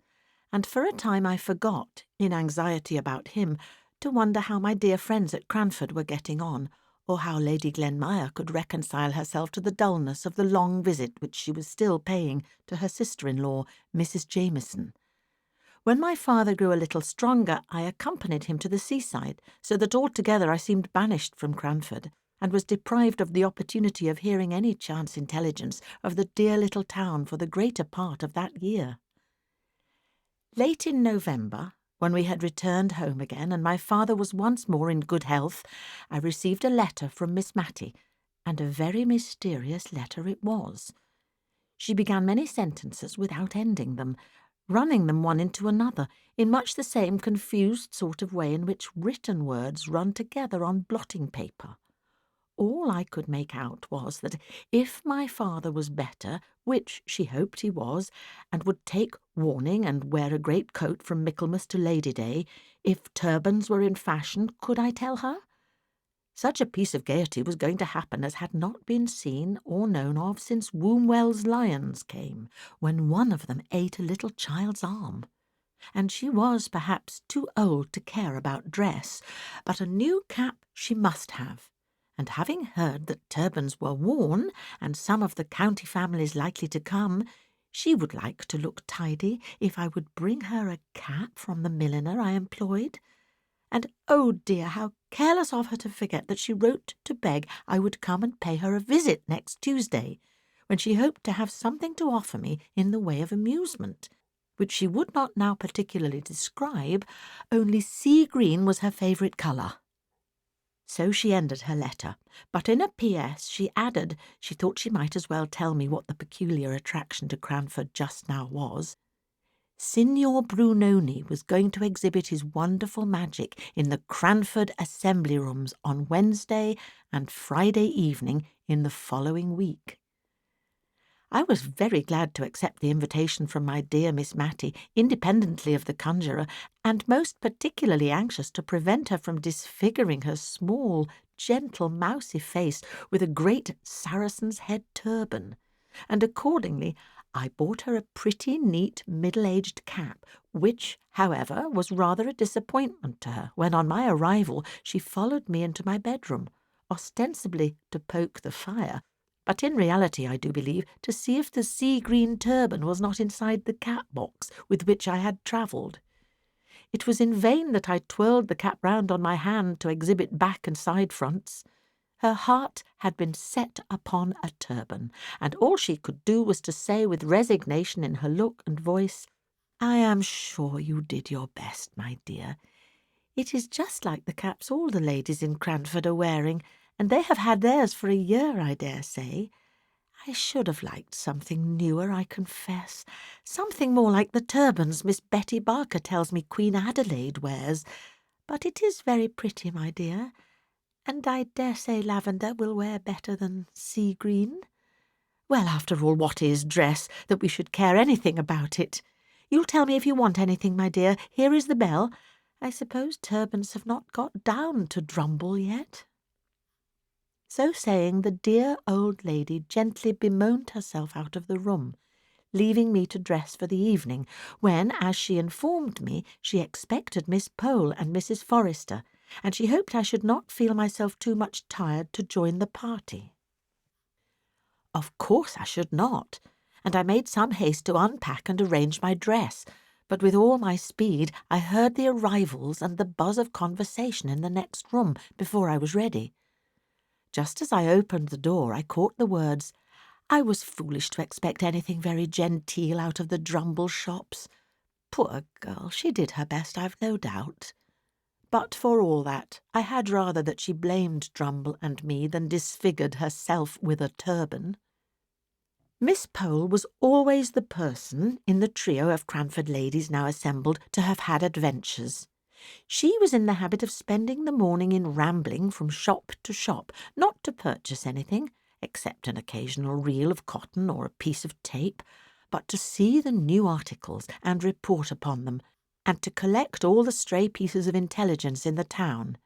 and for a time I forgot, in anxiety about him, to wonder how my dear friends at Cranford were getting on, or how Lady Glenmire could reconcile herself to the dullness of the long visit which she was still paying to her sister-in-law, Mrs. Jameson. When my father grew a little stronger, I accompanied him to the seaside, so that altogether I seemed banished from Cranford, and was deprived of the opportunity of hearing any chance intelligence of the dear little town for the greater part of that year. Late in November, when we had returned home again, and my father was once more in good health, I received a letter from Miss Matty, and a very mysterious letter it was. She began many sentences without ending them, running them one into another, in much the same confused sort of way in which written words run together on blotting paper. All I could make out was that if my father was better, which she hoped he was, and would take warning and wear a great coat from Michaelmas to Lady Day, if turbans were in fashion, could I tell her? Such a piece of gaiety was going to happen as had not been seen or known of since Wombwell's lions came, when one of them ate a little child's arm. And she was perhaps too old to care about dress, but a new cap she must have. And having heard that turbans were worn, and some of the county families likely to come, she would like to look tidy if I would bring her a cap from the milliner I employed. And oh dear, how careless of her to forget that she wrote to beg I would come and pay her a visit next Tuesday, when she hoped to have something to offer me in the way of amusement, which she would not now particularly describe, only sea green was her favourite colour. So she ended her letter, but in a P.S. she added she thought she might as well tell me what the peculiar attraction to Cranford just now was. Signor Brunoni was going to exhibit his wonderful magic in the Cranford Assembly Rooms on Wednesday and Friday evening in the following week. I was very glad to accept the invitation from my dear Miss Matty, independently of the conjurer, and most particularly anxious to prevent her from disfiguring her small, gentle, mousy face with a great Saracen's head turban, and accordingly I bought her a pretty, neat, middle-aged cap, which, however, was rather a disappointment to her when on my arrival she followed me into my bedroom, ostensibly to poke the fire, but in reality, I do believe, to see if the sea-green turban was not inside the cap-box with which I had travelled. It was in vain that I twirled the cap round on my hand to exhibit back and side fronts. Her heart had been set upon a turban, and all she could do was to say with resignation in her look and voice, "I am sure you did your best, my dear. It is just like the caps all the ladies in Cranford are wearing, and they have had theirs for a year, I dare say. I should have liked something newer, I confess, something more like the turbans Miss Betty Barker tells me Queen Adelaide wears. But it is very pretty, my dear, and I dare say lavender will wear better than sea green. Well, after all, what is dress, that we should care anything about it? You'll tell me if you want anything, my dear. Here is the bell. I suppose turbans have not got down to Drumble yet." So saying, the dear old lady gently bemoaned herself out of the room, leaving me to dress for the evening, when, as she informed me, she expected Miss Pole and Mrs. Forrester, and she hoped I should not feel myself too much tired to join the party. Of course I should not, and I made some haste to unpack and arrange my dress, but with all my speed I heard the arrivals and the buzz of conversation in the next room before I was ready. Just as I opened the door, I caught the words, "I was foolish to expect anything very genteel out of the Drumble shops. Poor girl, she did her best, I've no doubt." But for all that, I had rather that she blamed Drumble and me than disfigured herself with a turban. Miss Pole was always the person, in the trio of Cranford ladies now assembled, to have had adventures. She was in the habit of spending the morning in rambling from shop to shop, not to purchase anything, except an occasional reel of cotton or a piece of tape, but to see the new articles and report upon them, and to collect all the stray pieces of intelligence in the town.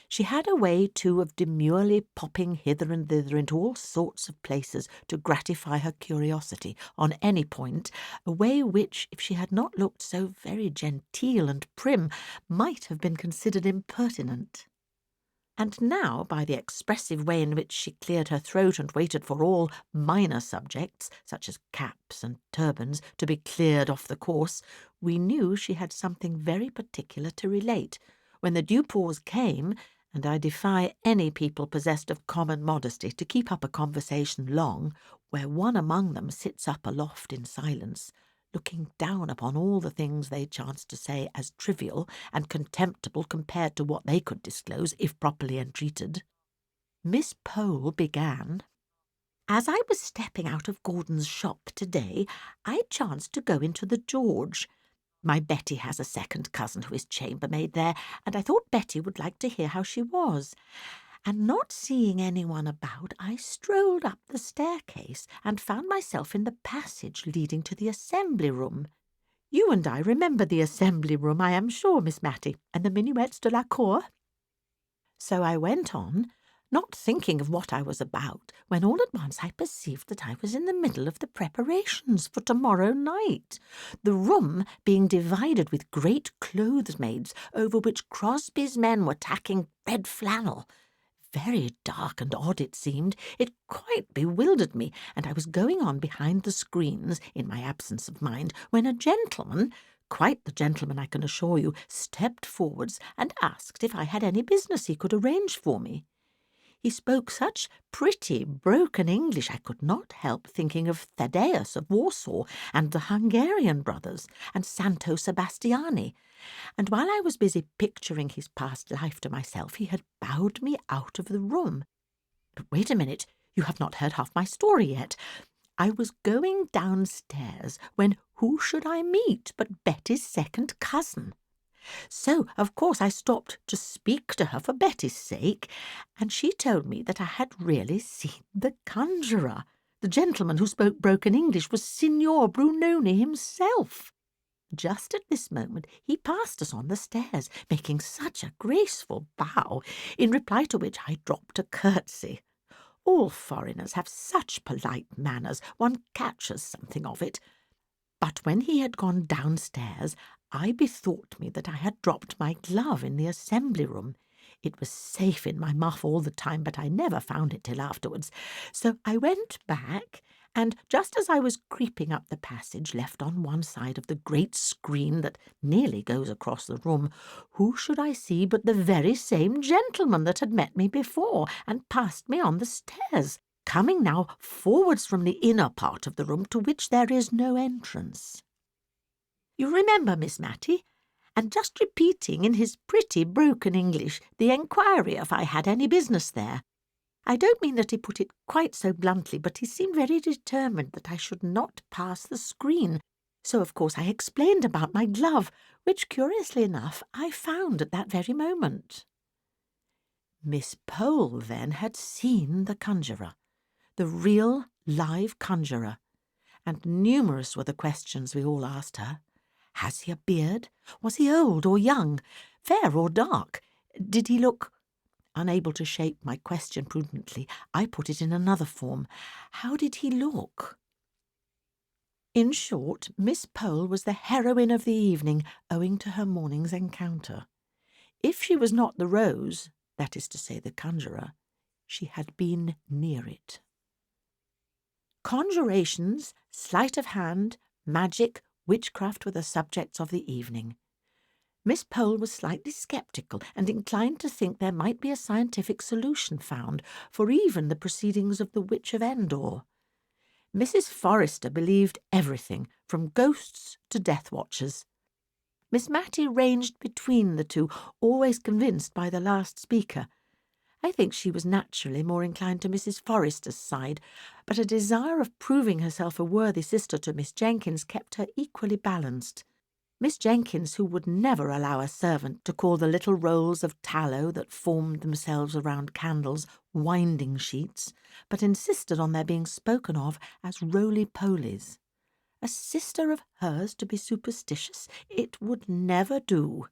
She had a way, too, of demurely popping hither and thither into all sorts of places to gratify her curiosity on any point, a way which, if she had not looked so very genteel and prim, might have been considered impertinent. And now, by the expressive way in which she cleared her throat and waited for all minor subjects, such as caps and turbans, to be cleared off the course, we knew she had something very particular to relate. When the due pause came, and I defy any people possessed of common modesty to keep up a conversation long, where one among them sits up aloft in silence, looking down upon all the things they chance to say as trivial and contemptible compared to what they could disclose if properly entreated. Miss Pole began. As I was stepping out of Gordon's shop today, I chanced to go into the George. My Betty has a second cousin who is chambermaid there, and I thought Betty would like to hear how she was. And not seeing anyone about, I strolled up the staircase and found myself in the passage leading to the assembly room. You and I remember the assembly room, I am sure, Miss Matty, and the minuets de la cour. So I went on, not thinking of what I was about, when all at once I perceived that I was in the middle of the preparations for tomorrow night, the room being divided with great clothes-maids over which Crosby's men were tacking red flannel. Very dark and odd it seemed. It quite bewildered me, and I was going on behind the screens, in my absence of mind, when a gentleman, quite the gentleman I can assure you, stepped forwards and asked if I had any business he could arrange for me. He spoke such pretty, broken English I could not help thinking of Thaddeus of Warsaw and the Hungarian brothers and Santo Sebastiani, and while I was busy picturing his past life to myself, he had bowed me out of the room. But wait a minute, you have not heard half my story yet. I was going downstairs when who should I meet but Betty's second cousin? So, of course, I stopped to speak to her for Betty's sake, and she told me that I had really seen the conjurer. The gentleman who spoke broken English was Signor Brunoni himself. Just at this moment he passed us on the stairs, making such a graceful bow, in reply to which I dropped a curtsy. All foreigners have such polite manners, one catches something of it. But when he had gone downstairs, I bethought me that I had dropped my glove in the assembly room. It was safe in my muff all the time, but I never found it till afterwards. So I went back, and just as I was creeping up the passage left on one side of the great screen that nearly goes across the room, who should I see but the very same gentleman that had met me before and passed me on the stairs, coming now forwards from the inner part of the room to which there is no entrance. You remember, Miss Matty? And just repeating in his pretty broken English the enquiry if I had any business there. I don't mean that he put it quite so bluntly, but he seemed very determined that I should not pass the screen. So, of course, I explained about my glove, which, curiously enough, I found at that very moment. Miss Pole, then, had seen the conjurer, the real, live conjurer, and numerous were the questions we all asked her. Has he a beard? Was he old or young? Fair or dark? Did he look... Unable to shape my question prudently, I put it in another form. How did he look? In short, Miss Pole was the heroine of the evening, owing to her morning's encounter. If she was not the rose, that is to say the conjurer, she had been near it. Conjurations, sleight of hand, magic, witchcraft were the subjects of the evening. Miss Pole was slightly sceptical and inclined to think there might be a scientific solution found for even the proceedings of the Witch of Endor. Mrs. Forrester believed everything, from ghosts to death-watchers. Miss Matty ranged between the two, always convinced by the last speaker. I think she was naturally more inclined to Mrs. Forrester's side, but a desire of proving herself a worthy sister to Miss Jenkins kept her equally balanced. Miss Jenkins, who would never allow a servant to call the little rolls of tallow that formed themselves around candles winding sheets, but insisted on their being spoken of as roly-polies. A sister of hers to be superstitious? It would never do.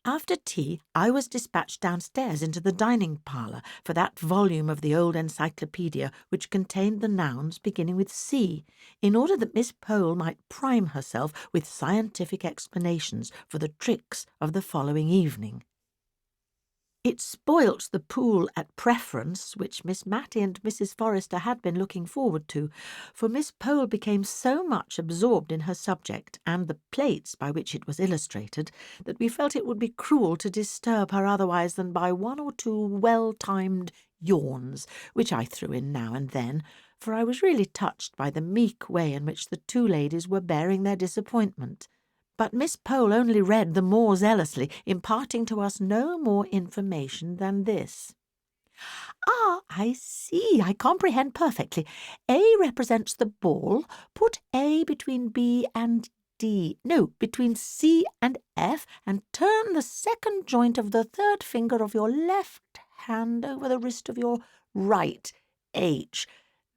After tea, I was dispatched downstairs into the dining parlour for that volume of the old encyclopaedia which contained the nouns beginning with C, in order that Miss Pole might prime herself with scientific explanations for the tricks of the following evening. It spoilt the pool at Preference, which Miss Matty and Mrs. Forrester had been looking forward to, for Miss Pole became so much absorbed in her subject and the plates by which it was illustrated that we felt it would be cruel to disturb her otherwise than by one or two well-timed yawns, which I threw in now and then, for I was really touched by the meek way in which the two ladies were bearing their disappointment. But Miss Pole only read the more zealously, imparting to us no more information than this. "Ah, I see, I comprehend perfectly. A represents the ball. Put A between B and D. No, between C and F, and turn the second joint of the third finger of your left hand over the wrist of your right, H.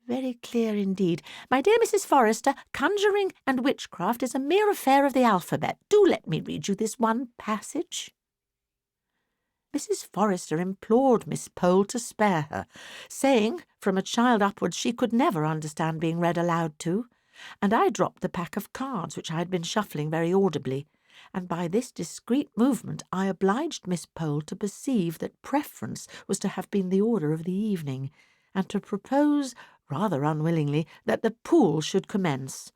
Very clear indeed. My dear Mrs. Forrester, conjuring and witchcraft is a mere affair of the alphabet. Do let me read you this one passage." Mrs. Forrester implored Miss Pole to spare her, saying from a child upwards she could never understand being read aloud to, and I dropped the pack of cards which I had been shuffling very audibly, and by this discreet movement I obliged Miss Pole to perceive that Preference was to have been the order of the evening, and to propose, rather unwillingly, that the pool should commence.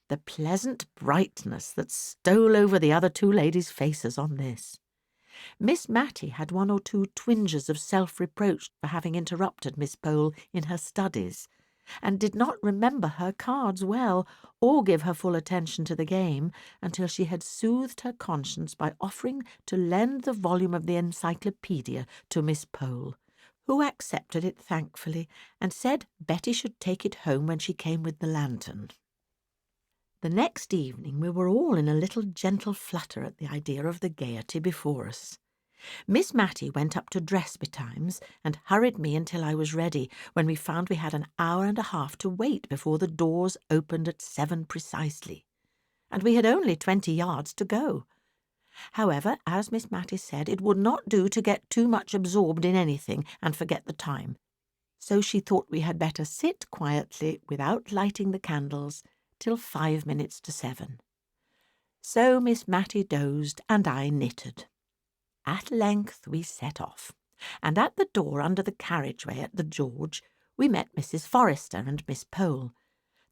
The pleasant brightness that stole over the other two ladies' faces on this. Miss Matty had one or two twinges of self-reproach for having interrupted Miss Pole in her studies, and did not remember her cards well, or give her full attention to the game, until she had soothed her conscience by offering to lend the volume of the encyclopaedia to Miss Pole, who accepted it thankfully, and said Betty should take it home when she came with the lantern. The next evening we were all in a little gentle flutter at the idea of the gaiety before us. Miss Matty went up to dress betimes, and hurried me until I was ready, when we found we had an hour and a half to wait before the doors opened at 7 precisely, and we had only 20 yards to go. However, as Miss Matty said, it would not do to get too much absorbed in anything and forget the time, so she thought we had better sit quietly without lighting the candles till 5 minutes to 7. So Miss Matty dozed and I knitted. At length we set off, and at the door under the carriageway at the George we met Mrs. Forrester and Miss Pole.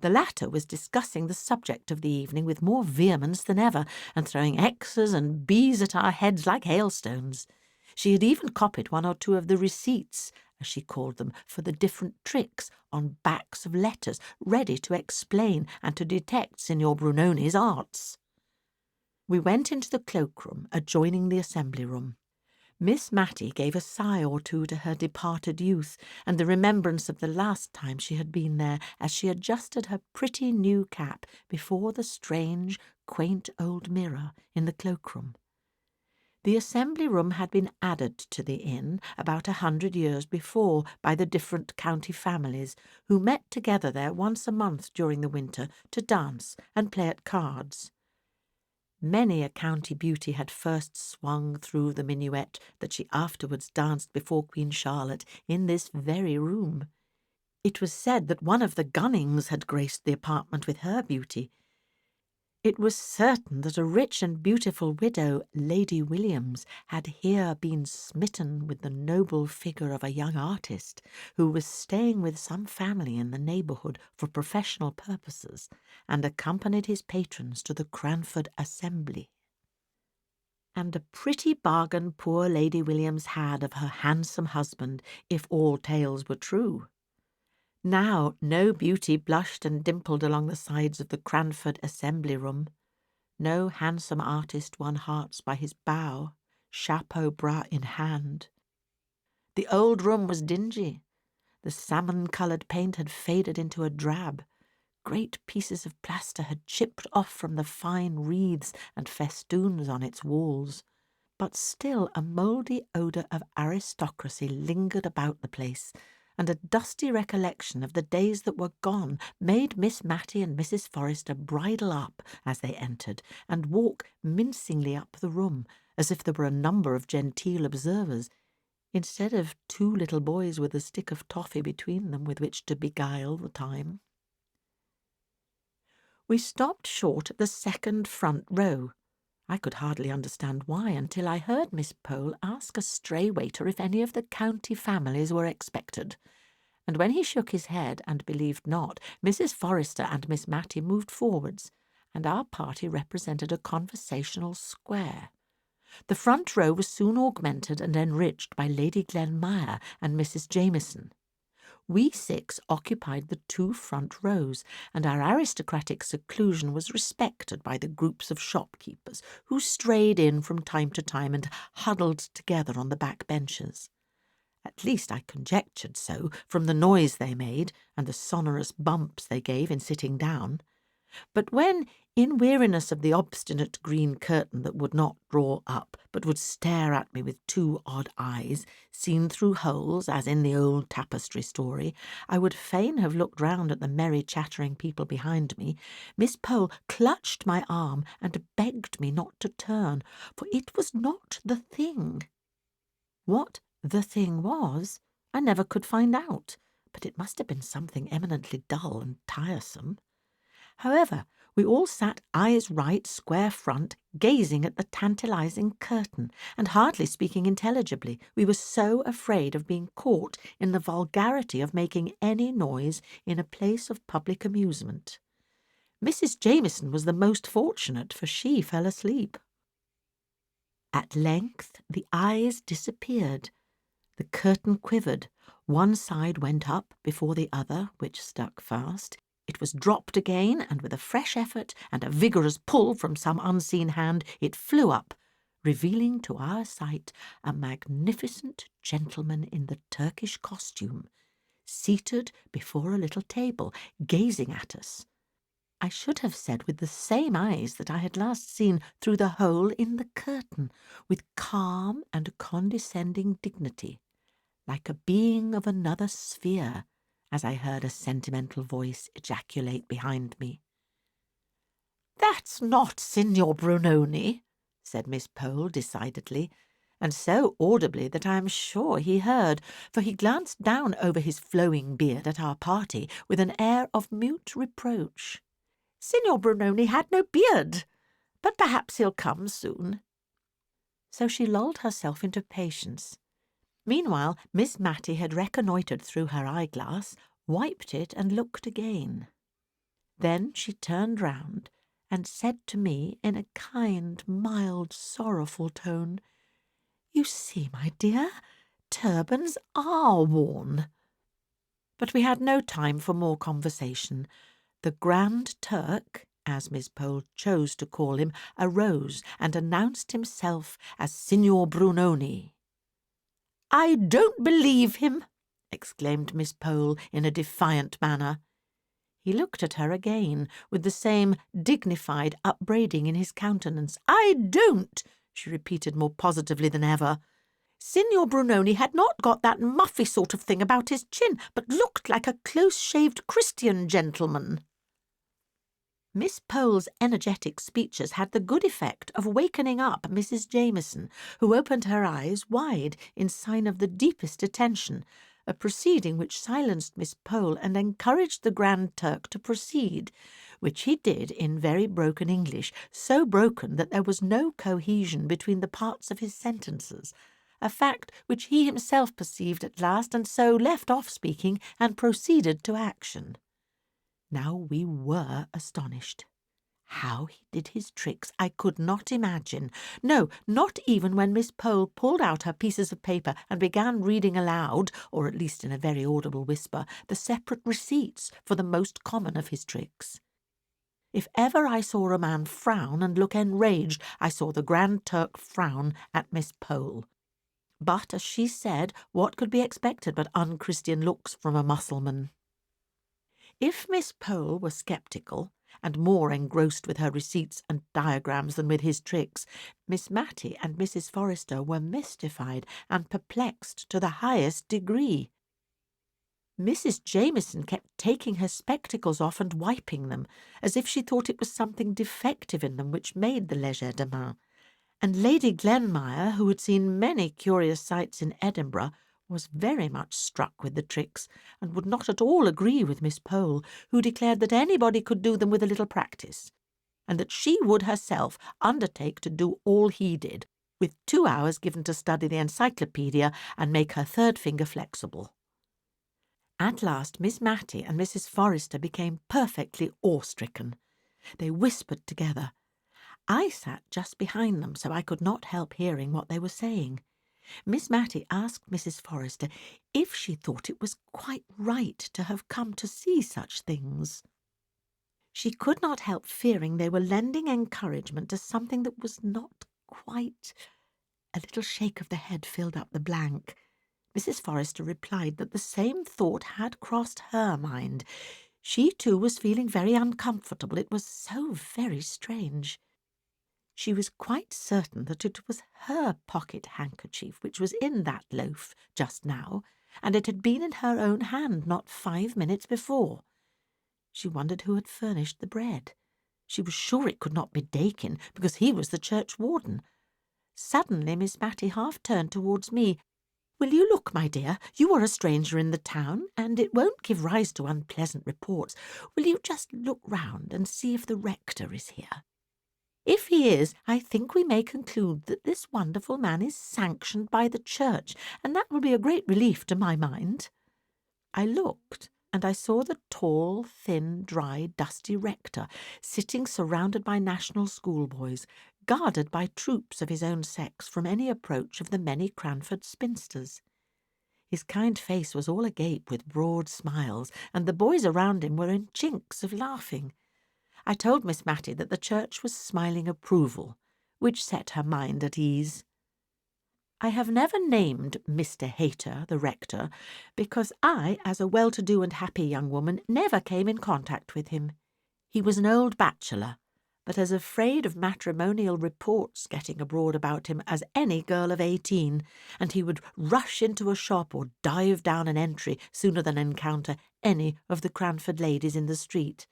The latter was discussing the subject of the evening with more vehemence than ever, and throwing X's and B's at our heads like hailstones. She had even copied one or two of the receipts, as she called them, for the different tricks on backs of letters, ready to explain and to detect Signor Brunoni's arts. We went into the cloakroom adjoining the assembly room. Miss Matty gave a sigh or two to her departed youth and the remembrance of the last time she had been there, as she adjusted her pretty new cap before the strange, quaint old mirror in the cloakroom. The assembly room had been added to the inn about 100 years before by the different county families, who met together there once a month during the winter to dance and play at cards. Many a county beauty had first swung through the minuet that she afterwards danced before Queen Charlotte in this very room. It was said that one of the Gunnings had graced the apartment with her beauty. It was certain that a rich and beautiful widow, Lady Williams, had here been smitten with the noble figure of a young artist who was staying with some family in the neighbourhood for professional purposes, and accompanied his patrons to the Cranford assembly. And a pretty bargain poor Lady Williams had of her handsome husband, if all tales were true. Now no beauty blushed and dimpled along the sides of the Cranford assembly-room. No handsome artist won hearts by his bow, chapeau bras in hand. The old room was dingy. The salmon-coloured paint had faded into a drab. Great pieces of plaster had chipped off from the fine wreaths and festoons on its walls. But still a mouldy odour of aristocracy lingered about the place, and a dusty recollection of the days that were gone made Miss Matty and Mrs. Forrester bridle up as they entered, and walk mincingly up the room, as if there were a number of genteel observers, instead of two little boys with a stick of toffee between them with which to beguile the time. We stopped short at the second front row. I could hardly understand why until I heard Miss Pole ask a stray waiter if any of the county families were expected, and when he shook his head and believed not, Mrs. Forrester and Miss Matty moved forwards, and our party represented a conversational square. The front row was soon augmented and enriched by Lady Glenmire and Mrs. Jameson. We 6 occupied the 2 front rows, and our aristocratic seclusion was respected by the groups of shopkeepers who strayed in from time to time and huddled together on the back benches. At least I conjectured so from the noise they made and the sonorous bumps they gave in sitting down. But when, in weariness of the obstinate green curtain that would not draw up, but would stare at me with 2 odd eyes, seen through holes, as in the old tapestry story, I would fain have looked round at the merry chattering people behind me, Miss Pole clutched my arm and begged me not to turn, for it was not the thing. What the thing was, I never could find out, but it must have been something eminently dull and tiresome. However, we all sat eyes right, square front, gazing at the tantalizing curtain, and hardly speaking intelligibly. We were so afraid of being caught in the vulgarity of making any noise in a place of public amusement. Mrs. Jameson was the most fortunate, for she fell asleep. At length the eyes disappeared. The curtain quivered. One side went up before the other, which stuck fast. It was dropped again, and with a fresh effort and a vigorous pull from some unseen hand, it flew up, revealing to our sight a magnificent gentleman in the Turkish costume, seated before a little table, gazing at us. I should have said with the same eyes that I had last seen through the hole in the curtain, with calm and condescending dignity, like a being of another sphere, as I heard a sentimental voice ejaculate behind me. "That's not Signor Brunoni," said Miss Pole decidedly, and so audibly that I am sure he heard, for he glanced down over his flowing beard at our party with an air of mute reproach. "Signor Brunoni had no beard, but perhaps he'll come soon." So she lulled herself into patience. Meanwhile, Miss Matty had reconnoitred through her eyeglass, wiped it, and looked again. Then she turned round and said to me in a kind, mild, sorrowful tone, "You see, my dear, turbans are worn." But we had no time for more conversation. The Grand Turk, as Miss Pole chose to call him, arose and announced himself as Signor Brunoni. "I don't believe him!" exclaimed Miss Pole in a defiant manner. He looked at her again, with the same dignified upbraiding in his countenance. "I don't!" she repeated more positively than ever. "Signor Brunoni had not got that muffy sort of thing about his chin, but looked like a close-shaved Christian gentleman." Miss Pole's energetic speeches had the good effect of wakening up Mrs. Jameson, who opened her eyes wide in sign of the deepest attention, a proceeding which silenced Miss Pole and encouraged the Grand Turk to proceed, which he did in very broken English, so broken that there was no cohesion between the parts of his sentences, a fact which he himself perceived at last, and so left off speaking and proceeded to action. Now we were astonished. How he did his tricks I could not imagine. No, not even when Miss Pole pulled out her pieces of paper and began reading aloud, or at least in a very audible whisper, the separate receipts for the most common of his tricks. If ever I saw a man frown and look enraged, I saw the Grand Turk frown at Miss Pole. But, as she said, what could be expected but unchristian looks from a Mussulman? If Miss Pole were sceptical, and more engrossed with her receipts and diagrams than with his tricks, Miss Matty and Mrs. Forrester were mystified and perplexed to the highest degree. Mrs. Jameson kept taking her spectacles off and wiping them, as if she thought it was something defective in them which made the legerdemain, and Lady Glenmire, who had seen many curious sights in Edinburgh, was very much struck with the tricks, and would not at all agree with Miss Pole, who declared that anybody could do them with a little practice, and that she would herself undertake to do all he did, with 2 hours given to study the encyclopaedia and make her third finger flexible. At last Miss Matty and Mrs. Forrester became perfectly awe-stricken. They whispered together. I sat just behind them, so I could not help hearing what they were saying. Miss Matty asked Mrs. Forrester if she thought it was quite right to have come to see such things. She could not help fearing they were lending encouragement to something that was not quite. A little shake of the head filled up the blank. Mrs. Forrester replied that the same thought had crossed her mind. She too was feeling very uncomfortable. It was so very strange. She was quite certain that it was her pocket handkerchief which was in that loaf just now, and it had been in her own hand not 5 minutes before. She wondered who had furnished the bread. She was sure it could not be Dakin, because he was the churchwarden. Suddenly Miss Matty half turned towards me. "Will you look, my dear? You are a stranger in the town, and it won't give rise to unpleasant reports. Will you just look round and see if the rector is here? If he is, I think we may conclude that this wonderful man is sanctioned by the church, and that will be a great relief to my mind." I looked, and I saw the tall, thin, dry, dusty rector sitting surrounded by national schoolboys, guarded by troops of his own sex from any approach of the many Cranford spinsters. His kind face was all agape with broad smiles, and the boys around him were in chinks of laughing. I told Miss Matty that the church was smiling approval, which set her mind at ease. I have never named Mr. Hayter, the rector, because I, as a well-to-do and happy young woman, never came in contact with him. He was an old bachelor, but as afraid of matrimonial reports getting abroad about him as any girl of 18, and he would rush into a shop or dive down an entry sooner than encounter any of the Cranford ladies in the street.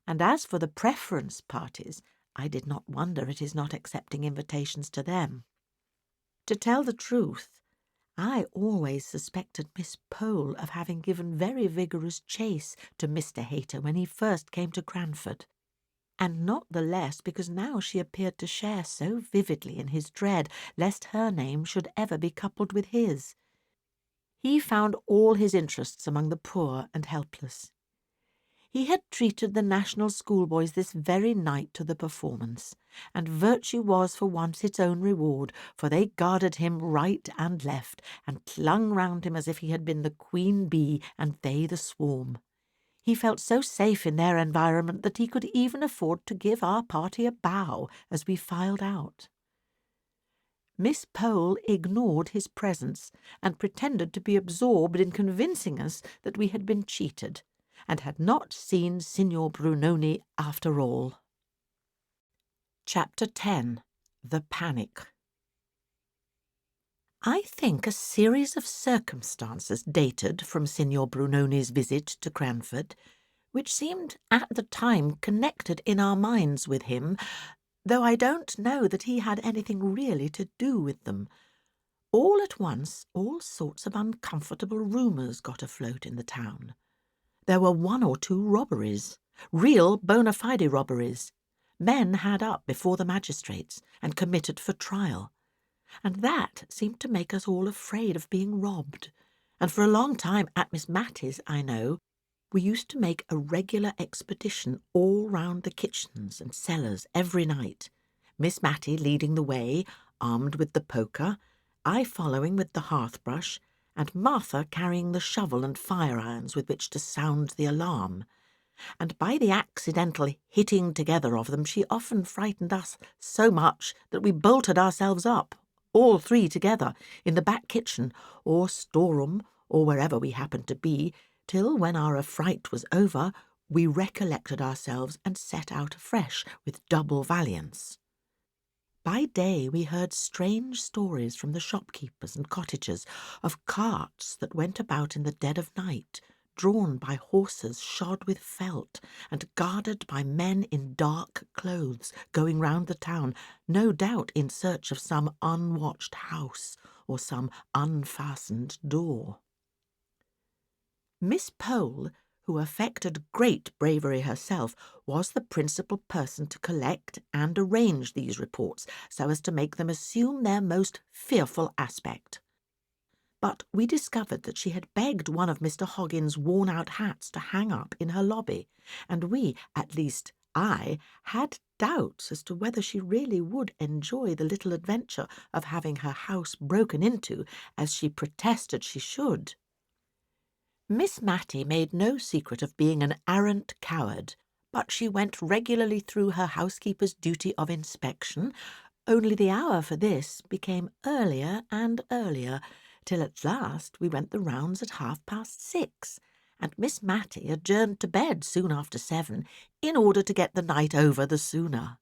And as for the preference parties, I did not wonder at his not accepting invitations to them. To tell the truth, I always suspected Miss Pole of having given very vigorous chase to Mr. Hayter when he first came to Cranford, and not the less because now she appeared to share so vividly in his dread lest her name should ever be coupled with his. He found all his interests among the poor and helpless. He had treated the national schoolboys this very night to the performance, and virtue was for once its own reward, for they guarded him right and left, and clung round him as if he had been the queen bee and they the swarm. He felt so safe in their environment that he could even afford to give our party a bow as we filed out. Miss Pole ignored his presence, and pretended to be absorbed in convincing us that we had been cheated, and had not seen Signor Brunoni after all. Chapter 10. The Panic. I think a series of circumstances dated from Signor Brunoni's visit to Cranford, which seemed at the time connected in our minds with him, though I don't know that he had anything really to do with them. All at once, all sorts of uncomfortable rumours got afloat in the town. There were 1 or 2 robberies, real bona fide robberies, men had up before the magistrates and committed for trial, and that seemed to make us all afraid of being robbed. And for a long time at Miss Matty's, I know, we used to make a regular expedition all round the kitchens and cellars every night, Miss Matty leading the way, armed with the poker, I following with the hearth-brush, and Martha carrying the shovel and fire-irons with which to sound the alarm. and by the accidental hitting together of them she often frightened us so much that we bolted ourselves up, all three together, in the back kitchen, or storeroom, or wherever we happened to be, till, when our affright was over, we recollected ourselves and set out afresh with double valiance. By day we heard strange stories from the shopkeepers and cottagers of carts that went about in the dead of night, drawn by horses shod with felt, and guarded by men in dark clothes, going round the town, no doubt in search of some unwatched house or some unfastened door. Miss Pole, who affected great bravery herself, was the principal person to collect and arrange these reports so as to make them assume their most fearful aspect. But we discovered that she had begged one of Mr. Hoggins's worn-out hats to hang up in her lobby, and we, at least I, had doubts as to whether she really would enjoy the little adventure of having her house broken into, as she protested she should. Miss Matty made no secret of being an arrant coward, but she went regularly through her housekeeper's duty of inspection, only the hour for this became earlier and earlier, till at last we went the rounds at 6:30, and Miss Matty adjourned to bed soon after 7, in order to get the night over the sooner.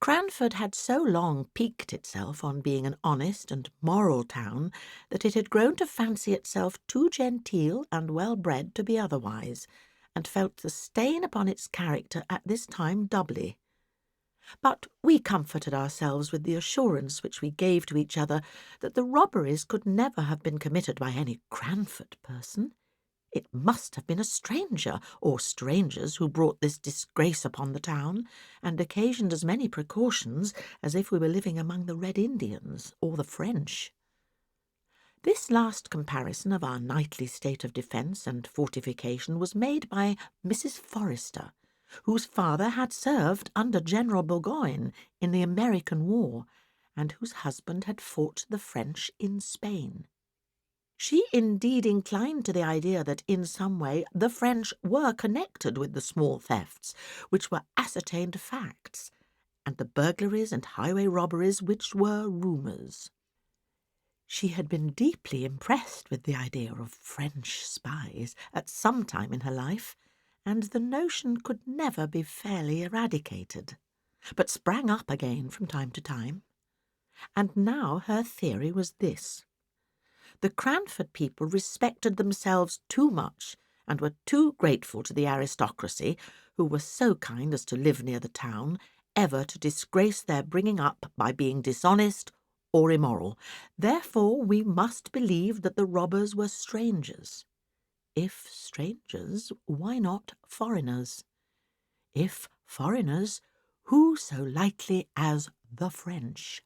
Cranford had so long piqued itself on being an honest and moral town that it had grown to fancy itself too genteel and well-bred to be otherwise, and felt the stain upon its character at this time doubly. But we comforted ourselves with the assurance which we gave to each other that the robberies could never have been committed by any Cranford person. It must have been a stranger, or strangers, who brought this disgrace upon the town, and occasioned as many precautions as if we were living among the Red Indians or the French. This last comparison of our nightly state of defence and fortification was made by Mrs. Forrester, whose father had served under General Burgoyne in the American War, and whose husband had fought the French in Spain. She indeed inclined to the idea that in some way the French were connected with the small thefts, which were ascertained facts, and the burglaries and highway robberies which were rumours. She had been deeply impressed with the idea of French spies at some time in her life, and the notion could never be fairly eradicated, but sprang up again from time to time. And now her theory was this: the Cranford people respected themselves too much, and were too grateful to the aristocracy, who were so kind as to live near the town, ever to disgrace their bringing up by being dishonest or immoral. Therefore we must believe that the robbers were strangers. If strangers, why not foreigners? If foreigners, who so likely as the French?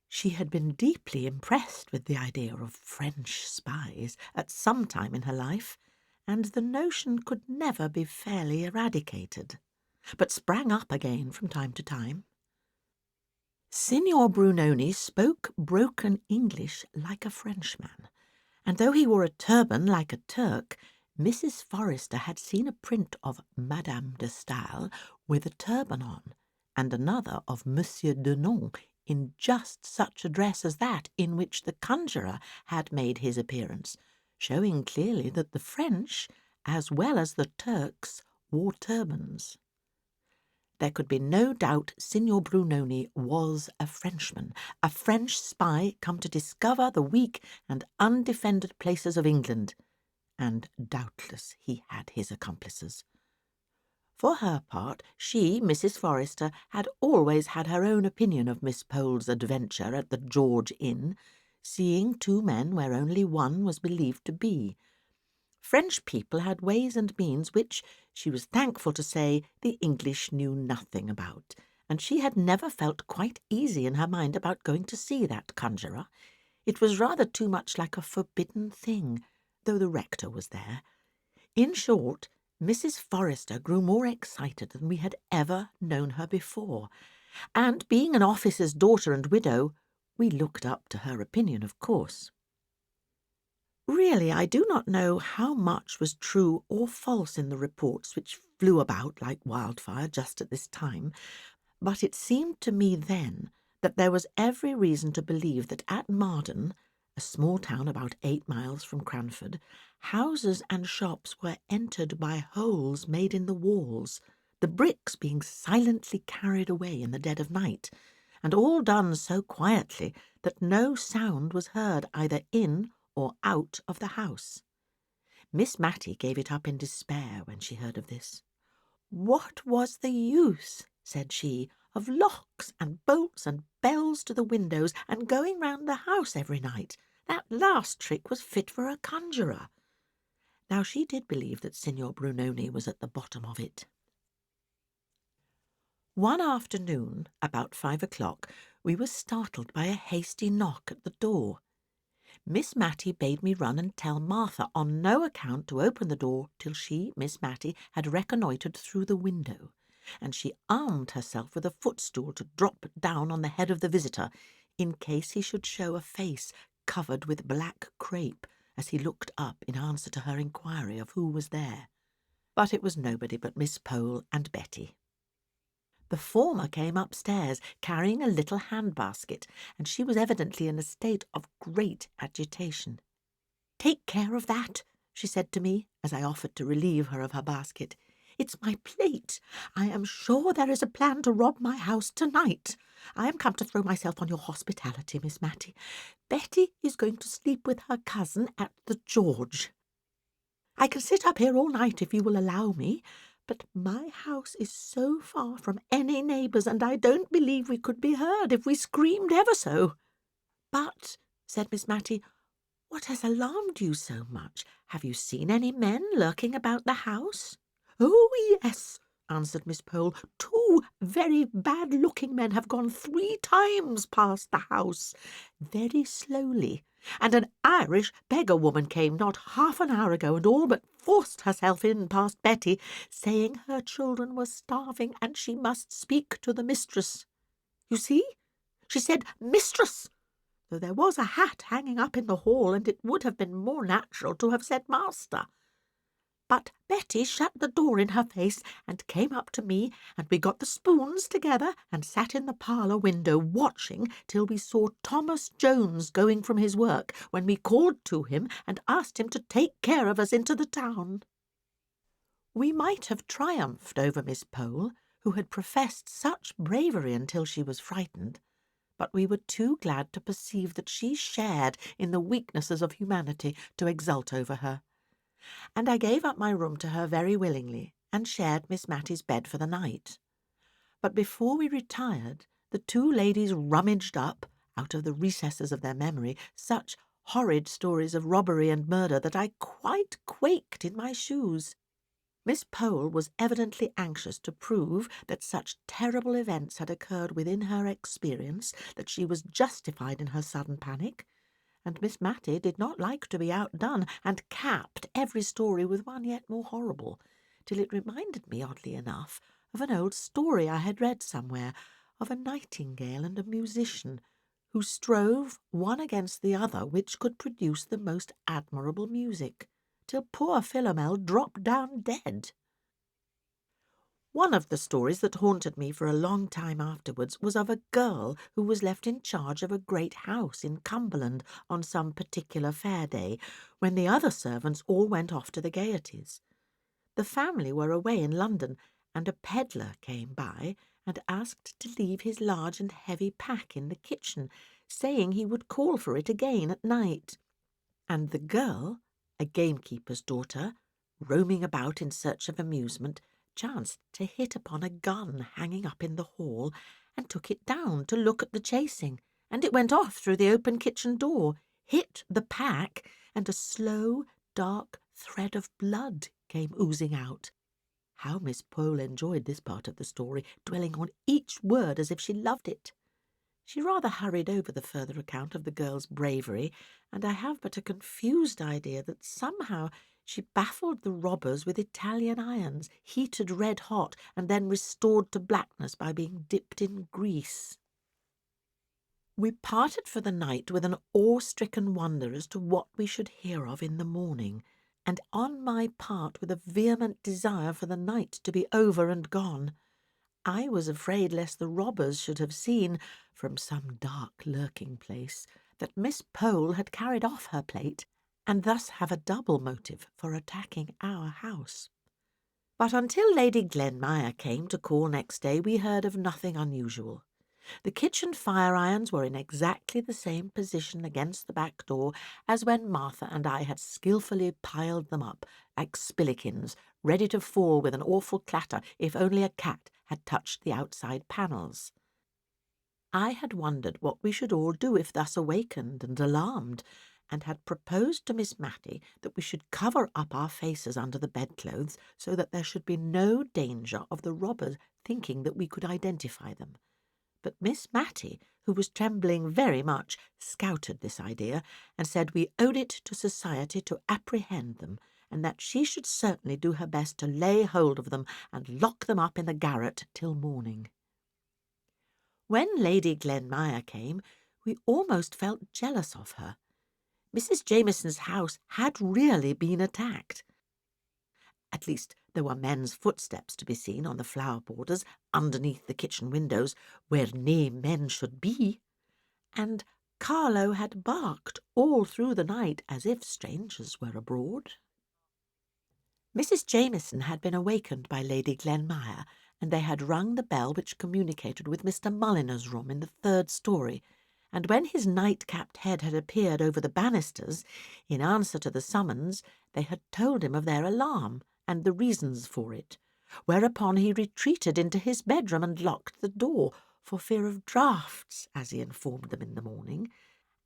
She had been deeply impressed with the idea of French spies at some time in her life, and the notion could never be fairly eradicated, but sprang up again from time to time. Signor Brunoni spoke broken English like a Frenchman, and though he wore a turban like a Turk, Mrs. Forrester had seen a print of Madame de Staël with a turban on, and another of Monsieur Denon in just such a dress as that in which the conjurer had made his appearance, showing clearly that the French, as well as the Turks, wore turbans. There could be no doubt Signor Brunoni was a Frenchman, a French spy come to discover the weak and undefended places of England, and doubtless he had his accomplices. For her part, she, Mrs. Forrester, had always had her own opinion of Miss Pole's adventure at the George Inn, seeing two men where only one was believed to be. French people had ways and means which, she was thankful to say, the English knew nothing about, and she had never felt quite easy in her mind about going to see that conjurer. It was rather too much like a forbidden thing, though the rector was there. In short, Mrs. Forrester grew more excited than we had ever known her before, and being an officer's daughter and widow, we looked up to her opinion, of course. Really, I do not know how much was true or false in the reports which flew about like wildfire just at this time, but it seemed to me then that there was every reason to believe that at Marden, a small town about 8 miles from Cranford, houses and shops were entered by holes made in the walls, the bricks being silently carried away in the dead of night, and all done so quietly that no sound was heard either in or out of the house. Miss Matty gave it up in despair when she heard of this. What was the use, said she, of locks and bolts and bells to the windows and going round the house every night? That last trick was fit for a conjurer. Now she did believe that Signor Brunoni was at the bottom of it. One afternoon, about 5 o'clock, we were startled by a hasty knock at the door. Miss Matty bade me run and tell Martha on no account to open the door till she, Miss Matty, had reconnoitred through the window, and she armed herself with a footstool to drop down on the head of the visitor, in case he should show a face covered with black crape as he looked up in answer to her inquiry of who was there. But it was nobody but Miss Pole and Betty. The former came upstairs, carrying a little hand-basket, and she was evidently in a state of great agitation. "Take care of that," she said to me, as I offered to relieve her of her basket. "It's my plate. I am sure there is a plan to rob my house tonight. I am come to throw myself on your hospitality, Miss Matty. Betty is going to sleep with her cousin at the George. I can sit up here all night if you will allow me, but my house is so far from any neighbours, and I don't believe we could be heard if we screamed ever so." "But," said Miss Matty, "what has alarmed you so much? Have you seen any men lurking about the house?" "Oh, yes," answered Miss Pole. "Two very bad-looking men have gone 3 times past the house, very slowly, and an Irish beggar-woman came not half an hour ago and all but forced herself in past Betty, saying her children were starving and she must speak to the mistress. You see, she said mistress, though there was a hat hanging up in the hall, and it would have been more natural to have said master. But Betty shut the door in her face and came up to me, and we got the spoons together and sat in the parlour window watching till we saw Thomas Jones going from his work, when we called to him and asked him to take care of us into the town." We might have triumphed over Miss Pole, who had professed such bravery until she was frightened, but we were too glad to perceive that she shared in the weaknesses of humanity to exult over her, and I gave up my room to her very willingly, and shared Miss Matty's bed for the night. But before we retired, the two ladies rummaged up, out of the recesses of their memory, such horrid stories of robbery and murder that I quite quaked in my shoes. Miss Pole was evidently anxious to prove that such terrible events had occurred within her experience that she was justified in her sudden panic, and Miss Matty did not like to be outdone, and capped every story with one yet more horrible, till it reminded me, oddly enough, of an old story I had read somewhere, of a nightingale and a musician, who strove one against the other which could produce the most admirable music, till poor Philomel dropped down dead. One of the stories that haunted me for a long time afterwards was of a girl who was left in charge of a great house in Cumberland on some particular fair day, when the other servants all went off to the gaieties. The family were away in London, and a pedlar came by and asked to leave his large and heavy pack in the kitchen, saying he would call for it again at night. And the girl, a gamekeeper's daughter, roaming about in search of amusement, chanced to hit upon a gun hanging up in the hall, and took it down to look at the chasing, and it went off through the open kitchen door, hit the pack, and a slow, dark thread of blood came oozing out. How Miss Pole enjoyed this part of the story, dwelling on each word as if she loved it. She rather hurried over the further account of the girl's bravery, and I have but a confused idea that somehow she baffled the robbers with Italian irons, heated red hot, and then restored to blackness by being dipped in grease. We parted for the night with an awe-stricken wonder as to what we should hear of in the morning, and on my part with a vehement desire for the night to be over and gone. I was afraid lest the robbers should have seen, from some dark lurking-place, that Miss Pole had carried off her plate, and thus have a double motive for attacking our house. But until Lady Glenmire came to call next day, we heard of nothing unusual. The kitchen fire-irons were in exactly the same position against the back door as when Martha and I had skilfully piled them up, like spillikins, ready to fall with an awful clatter if only a cat had touched the outside panels. I had wondered what we should all do if thus awakened and alarmed, and had proposed to Miss Matty that we should cover up our faces under the bedclothes so that there should be no danger of the robbers thinking that we could identify them. But Miss Matty, who was trembling very much, scouted this idea, and said we owed it to society to apprehend them, and that she should certainly do her best to lay hold of them and lock them up in the garret till morning. When Lady Glenmire came, we almost felt jealous of her. Mrs. Jameson's house had really been attacked. At least there were men's footsteps to be seen on the flower borders underneath the kitchen windows, where nae men should be, and Carlo had barked all through the night as if strangers were abroad. Mrs. Jameson had been awakened by Lady Glenmire, and they had rung the bell which communicated with Mr. Mulliner's room in the third story, and when his night-capped head had appeared over the banisters, in answer to the summons, they had told him of their alarm and the reasons for it, whereupon he retreated into his bedroom and locked the door, for fear of draughts, as he informed them in the morning,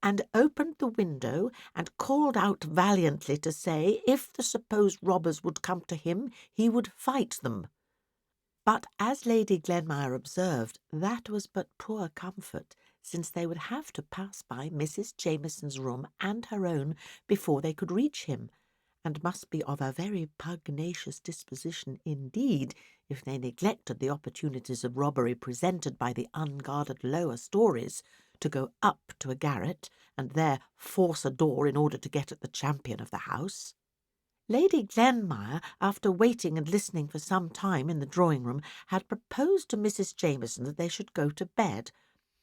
and opened the window and called out valiantly to say if the supposed robbers would come to him, he would fight them. But, as Lady Glenmire observed, that was but poor comfort, since they would have to pass by Mrs. Jameson's room and her own before they could reach him, and must be of a very pugnacious disposition indeed if they neglected the opportunities of robbery presented by the unguarded lower stories, to go up to a garret and there force a door in order to get at the champion of the house. Lady Glenmire, after waiting and listening for some time in the drawing-room, had proposed to Mrs. Jameson that they should go to bed,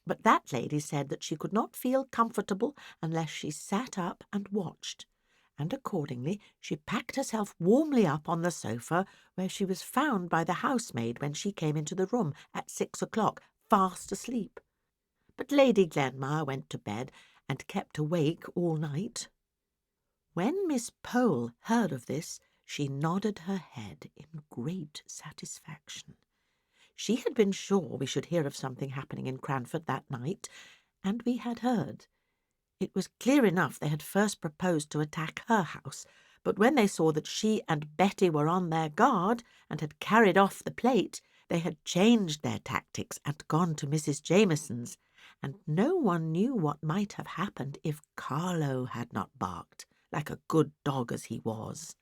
but that lady said that she could not feel comfortable unless she sat up and watched, and accordingly she packed herself warmly up on the sofa, where she was found by the housemaid when she came into the room at 6 o'clock, fast asleep. But Lady Glenmire went to bed and kept awake all night. When Miss Pole heard of this, she nodded her head in great satisfaction. She had been sure we should hear of something happening in Cranford that night, and we had heard. It was clear enough they had first proposed to attack her house, but when they saw that she and Betty were on their guard and had carried off the plate, they had changed their tactics and gone to Mrs. Jameson's, and no one knew what might have happened if Carlo had not barked, like a good dog as he was.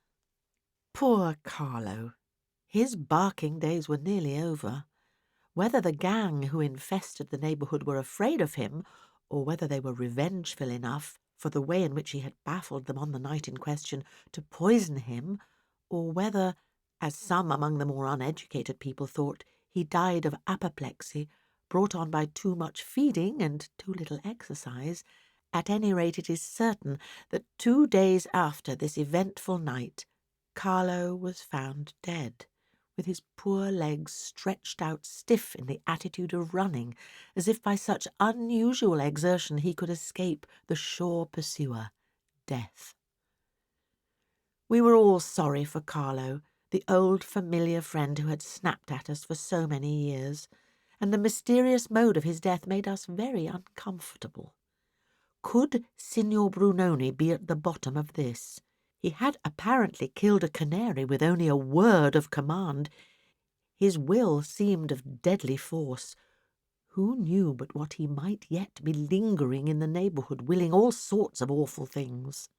Poor Carlo! His barking days were nearly over. Whether the gang who infested the neighbourhood were afraid of him, or whether they were revengeful enough for the way in which he had baffled them on the night in question to poison him, or whether, as some among the more uneducated people thought, he died of apoplexy, brought on by too much feeding and too little exercise, at any rate it is certain that 2 days after this eventful night, Carlo was found dead, with his poor legs stretched out stiff in the attitude of running, as if by such unusual exertion he could escape the sure pursuer, death. We were all sorry for Carlo, the old familiar friend who had snapped at us for so many years, and the mysterious mode of his death made us very uncomfortable. Could Signor Brunoni be at the bottom of this? He had apparently killed a canary with only a word of command. His will seemed of deadly force. Who knew but what he might yet be lingering in the neighbourhood, willing all sorts of awful things?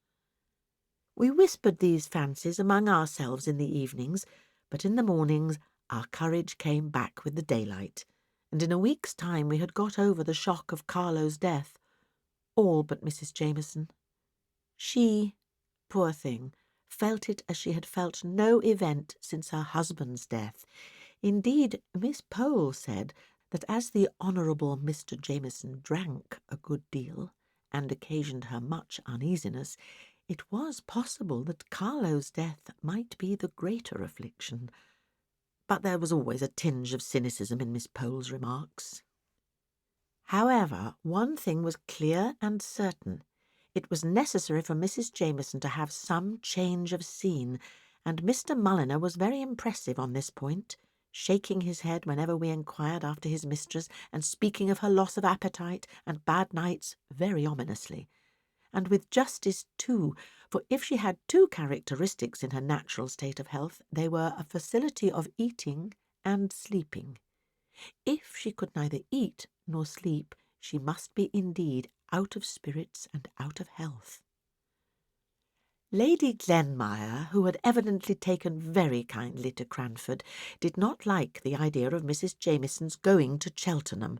We whispered these fancies among ourselves in the evenings, but in the mornings our courage came back with the daylight, and in a week's time we had got over the shock of Carlo's death, all but Mrs. Jameson. She, poor thing, felt it as she had felt no event since her husband's death. Indeed, Miss Pole said that as the Honourable Mr. Jameson drank a good deal, and occasioned her much uneasiness, it was possible that Carlo's death might be the greater affliction. But there was always a tinge of cynicism in Miss Pole's remarks. However, one thing was clear and certain. It was necessary for Mrs. Jameson to have some change of scene, and Mr. Mulliner was very impressive on this point, shaking his head whenever we inquired after his mistress, and speaking of her loss of appetite and bad nights very ominously. And with justice too, for if she had two characteristics in her natural state of health, they were a facility of eating and sleeping. If she could neither eat nor sleep, she must be indeed out of spirits and out of health. Lady Glenmire, who had evidently taken very kindly to Cranford, did not like the idea of Mrs. Jameson's going to Cheltenham,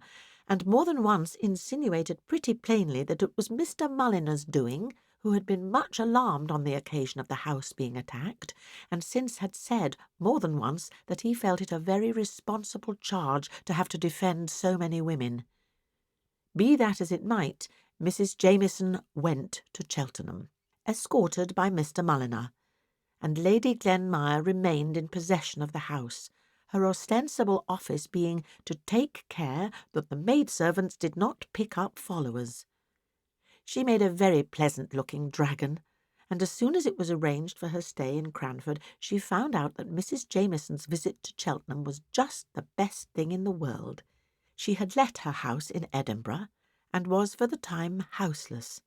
and more than once insinuated pretty plainly that it was Mr. Mulliner's doing, who had been much alarmed on the occasion of the house being attacked, and since had said more than once that he felt it a very responsible charge to have to defend so many women. Be that as it might, Mrs. Jameson went to Cheltenham, escorted by Mr. Mulliner, and Lady Glenmire remained in possession of the house, her ostensible office being to take care that the maidservants did not pick up followers. She made a very pleasant-looking dragon, and as soon as it was arranged for her stay in Cranford, she found out that Mrs. Jameson's visit to Cheltenham was just the best thing in the world. She had let her house in Edinburgh, and was for the time houseless,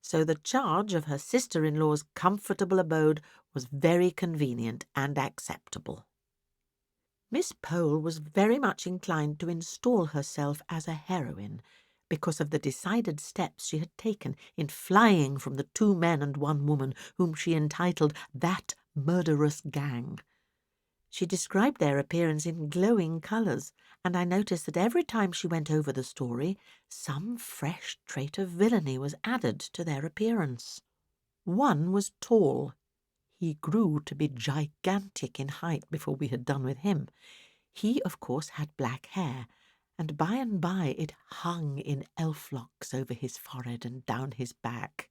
so the charge of her sister-in-law's comfortable abode was very convenient and acceptable. Miss Pole was very much inclined to install herself as a heroine, because of the decided steps she had taken in flying from the 2 men and 1 woman whom she entitled that murderous gang. She described their appearance in glowing colours, and I noticed that every time she went over the story, some fresh trait of villainy was added to their appearance. One was tall. He grew to be gigantic in height before we had done with him. He, of course, had black hair, and by it hung in elf-locks over his forehead and down his back.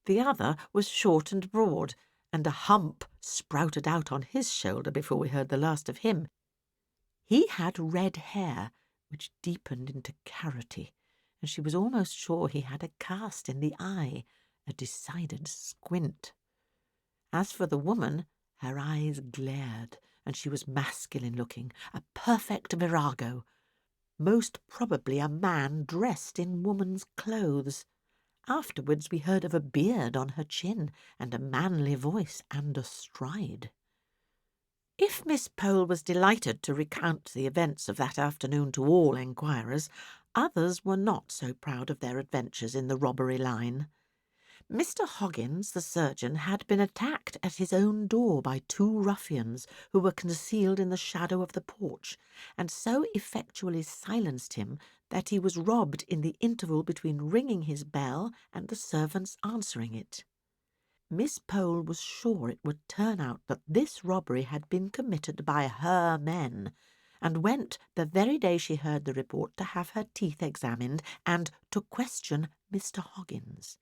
The other was short and broad, and a hump sprouted out on his shoulder before we heard the last of him. He had red hair, which deepened into carroty, and she was almost sure he had a cast in the eye, a decided squint. As for the woman, her eyes glared, and she was masculine-looking, a perfect virago, most probably a man dressed in woman's clothes. Afterwards we heard of a beard on her chin, and a manly voice and a stride. If Miss Pole was delighted to recount the events of that afternoon to all enquirers, others were not so proud of their adventures in the robbery line. Mr. Hoggins, the surgeon, had been attacked at his own door by 2 ruffians who were concealed in the shadow of the porch, and so effectually silenced him that he was robbed in the interval between ringing his bell and the servants answering it. Miss Pole was sure it would turn out that this robbery had been committed by her men, and went the very day she heard the report to have her teeth examined and to question Mr. Hoggins.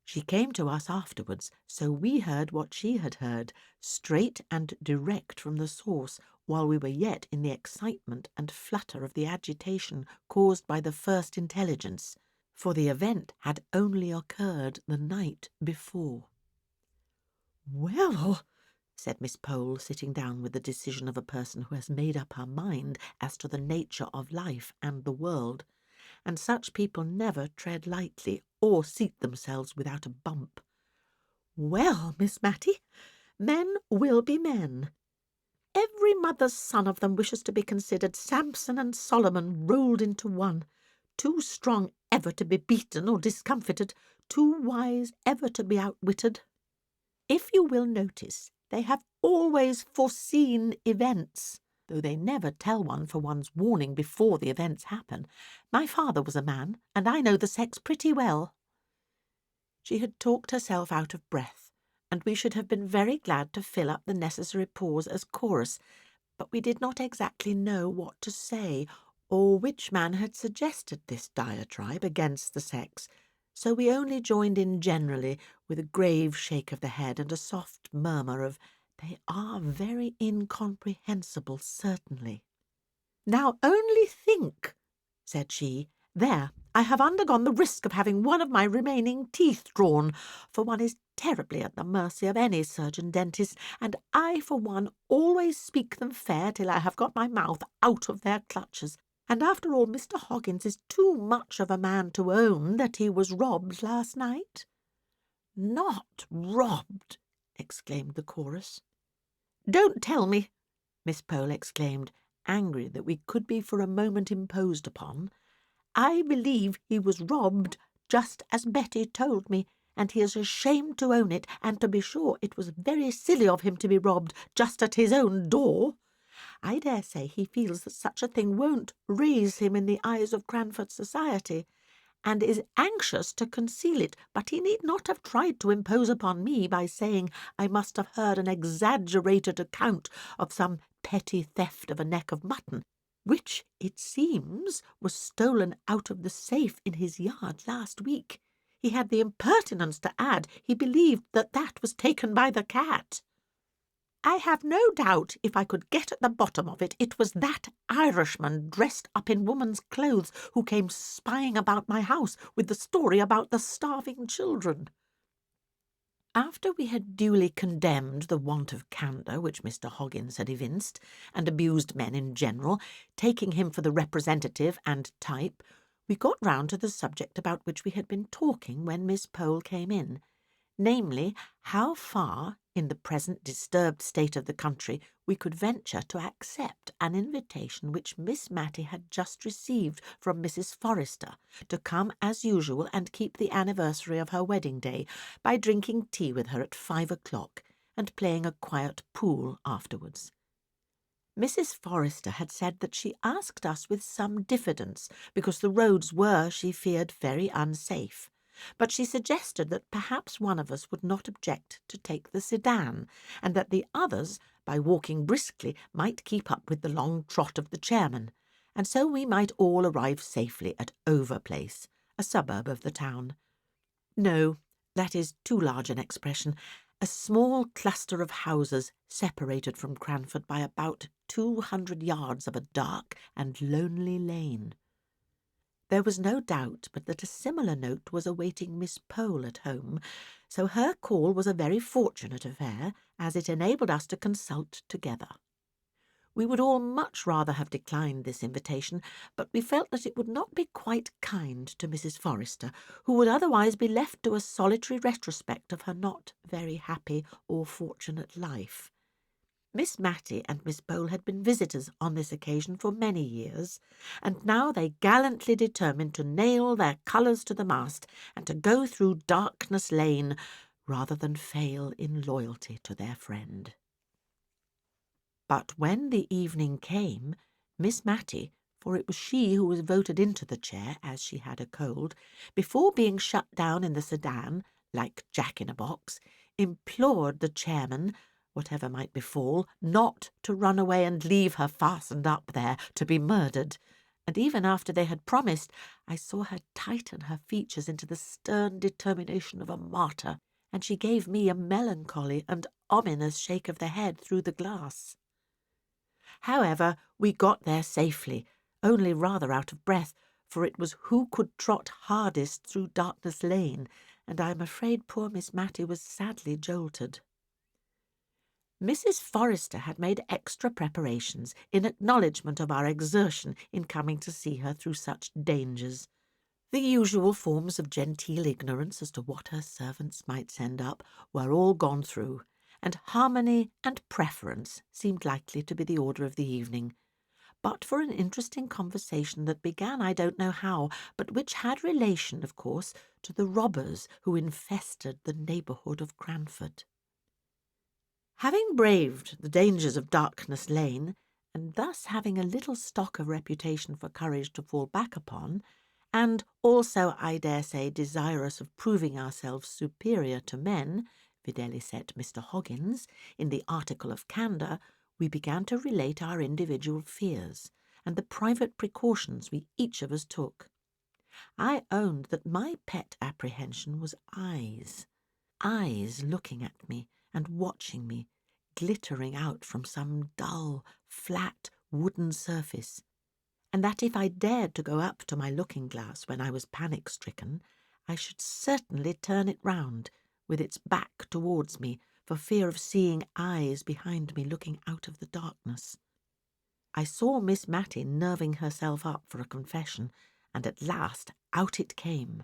She came to us afterwards, so we heard what she had heard, straight and direct from the source, while we were yet in the excitement and flutter of the agitation caused by the first intelligence, for the event had only occurred the night before. "Well," said Miss Pole, sitting down with the decision of a person who has made up her mind as to the nature of life and the world, and such people never tread lightly or seat themselves without a bump. "Well, Miss Matty, men will be men. Every mother's son of them wishes to be considered Samson and Solomon rolled into one, too strong ever to be beaten or discomfited, too wise ever to be outwitted. If you will notice, they have always foreseen events. though they never tell one for one's warning before the events happen. My father was a man, and I know the sex pretty well." She had talked herself out of breath, and we should have been very glad to fill up the necessary pause as chorus, but we did not exactly know what to say, or which man had suggested this diatribe against the sex, so we only joined in generally with a grave shake of the head and a soft murmur of, "They are very incomprehensible, certainly." "Now only think," said she. "There, I have undergone the risk of having one of my remaining teeth drawn, for one is terribly at the mercy of any surgeon-dentist, and I, for one, always speak them fair till I have got my mouth out of their clutches. And after all, Mr. Hoggins is too much of a man to own that he was robbed last night." "Not robbed!" exclaimed the chorus. "Don't tell me!" Miss Pole exclaimed, angry that we could be for a moment imposed upon. "I believe he was robbed, just as Betty told me, and he is ashamed to own it, and to be sure it was very silly of him to be robbed just at his own door. I dare say he feels that such a thing won't raise him in the eyes of Cranford society, and is anxious to conceal it, but he need not have tried to impose upon me by saying I must have heard an exaggerated account of some petty theft of a neck of mutton, which, it seems, was stolen out of the safe in his yard last week. He had the impertinence to add he believed that that was taken by the cat. I have no doubt, if I could get at the bottom of it, it was that Irishman dressed up in woman's clothes who came spying about my house with the story about the starving children." After we had duly condemned the want of candour which Mr. Hoggins had evinced, and abused men in general, taking him for the representative and type, we got round to the subject about which we had been talking when Miss Pole came in, namely, how far, in the present disturbed state of the country, we could venture to accept an invitation which Miss Matty had just received from Mrs. Forrester to come as usual and keep the anniversary of her wedding day by drinking tea with her at 5 o'clock and playing a quiet pool afterwards. Mrs. Forrester had said that she asked us with some diffidence because the roads were, she feared, very unsafe, but she suggested that perhaps one of us would not object to take the sedan, and that the others, by walking briskly, might keep up with the long trot of the chairman, and so we might all arrive safely at Over Place, a suburb of the town. No, that is too large an expression. A small cluster of houses separated from Cranford by about 200 yards of a dark and lonely lane. There was no doubt but that a similar note was awaiting Miss Pole at home, so her call was a very fortunate affair, as it enabled us to consult together. We would all much rather have declined this invitation, but we felt that it would not be quite kind to Mrs. Forrester, who would otherwise be left to a solitary retrospect of her not very happy or fortunate life. Miss Matty and Miss Pole had been visitors on this occasion for many years, and now they gallantly determined to nail their colours to the mast and to go through Darkness Lane rather than fail in loyalty to their friend. But when the evening came, Miss Matty, for it was she who was voted into the chair as she had a cold, before being shut down in the sedan, like Jack-in-a-box, implored the chairman, whatever might befall, not to run away and leave her fastened up there to be murdered. And even after they had promised, I saw her tighten her features into the stern determination of a martyr, and she gave me a melancholy and ominous shake of the head through the glass. However, we got there safely, only rather out of breath, for it was who could trot hardest through Darkness Lane, and I am afraid poor Miss Matty was sadly jolted. Mrs. Forrester had made extra preparations in acknowledgment of our exertion in coming to see her through such dangers. The usual forms of genteel ignorance as to what her servants might send up were all gone through, and harmony and preference seemed likely to be the order of the evening, but for an interesting conversation that began I don't know how, but which had relation, of course, to the robbers who infested the neighbourhood of Cranford. Having braved the dangers of Darkness Lane, and thus having a little stock of reputation for courage to fall back upon, and also, I dare say, desirous of proving ourselves superior to men, videlicet Mr. Hoggins, in the article of candour, we began to relate our individual fears, and the private precautions we each of us took. I owned that my pet apprehension was eyes looking at me and watching me, glittering out from some dull, flat, wooden surface, and that if I dared to go up to my looking-glass when I was panic-stricken, I should certainly turn it round, with its back towards me, for fear of seeing eyes behind me looking out of the darkness. I saw Miss Matty nerving herself up for a confession, and at last out it came.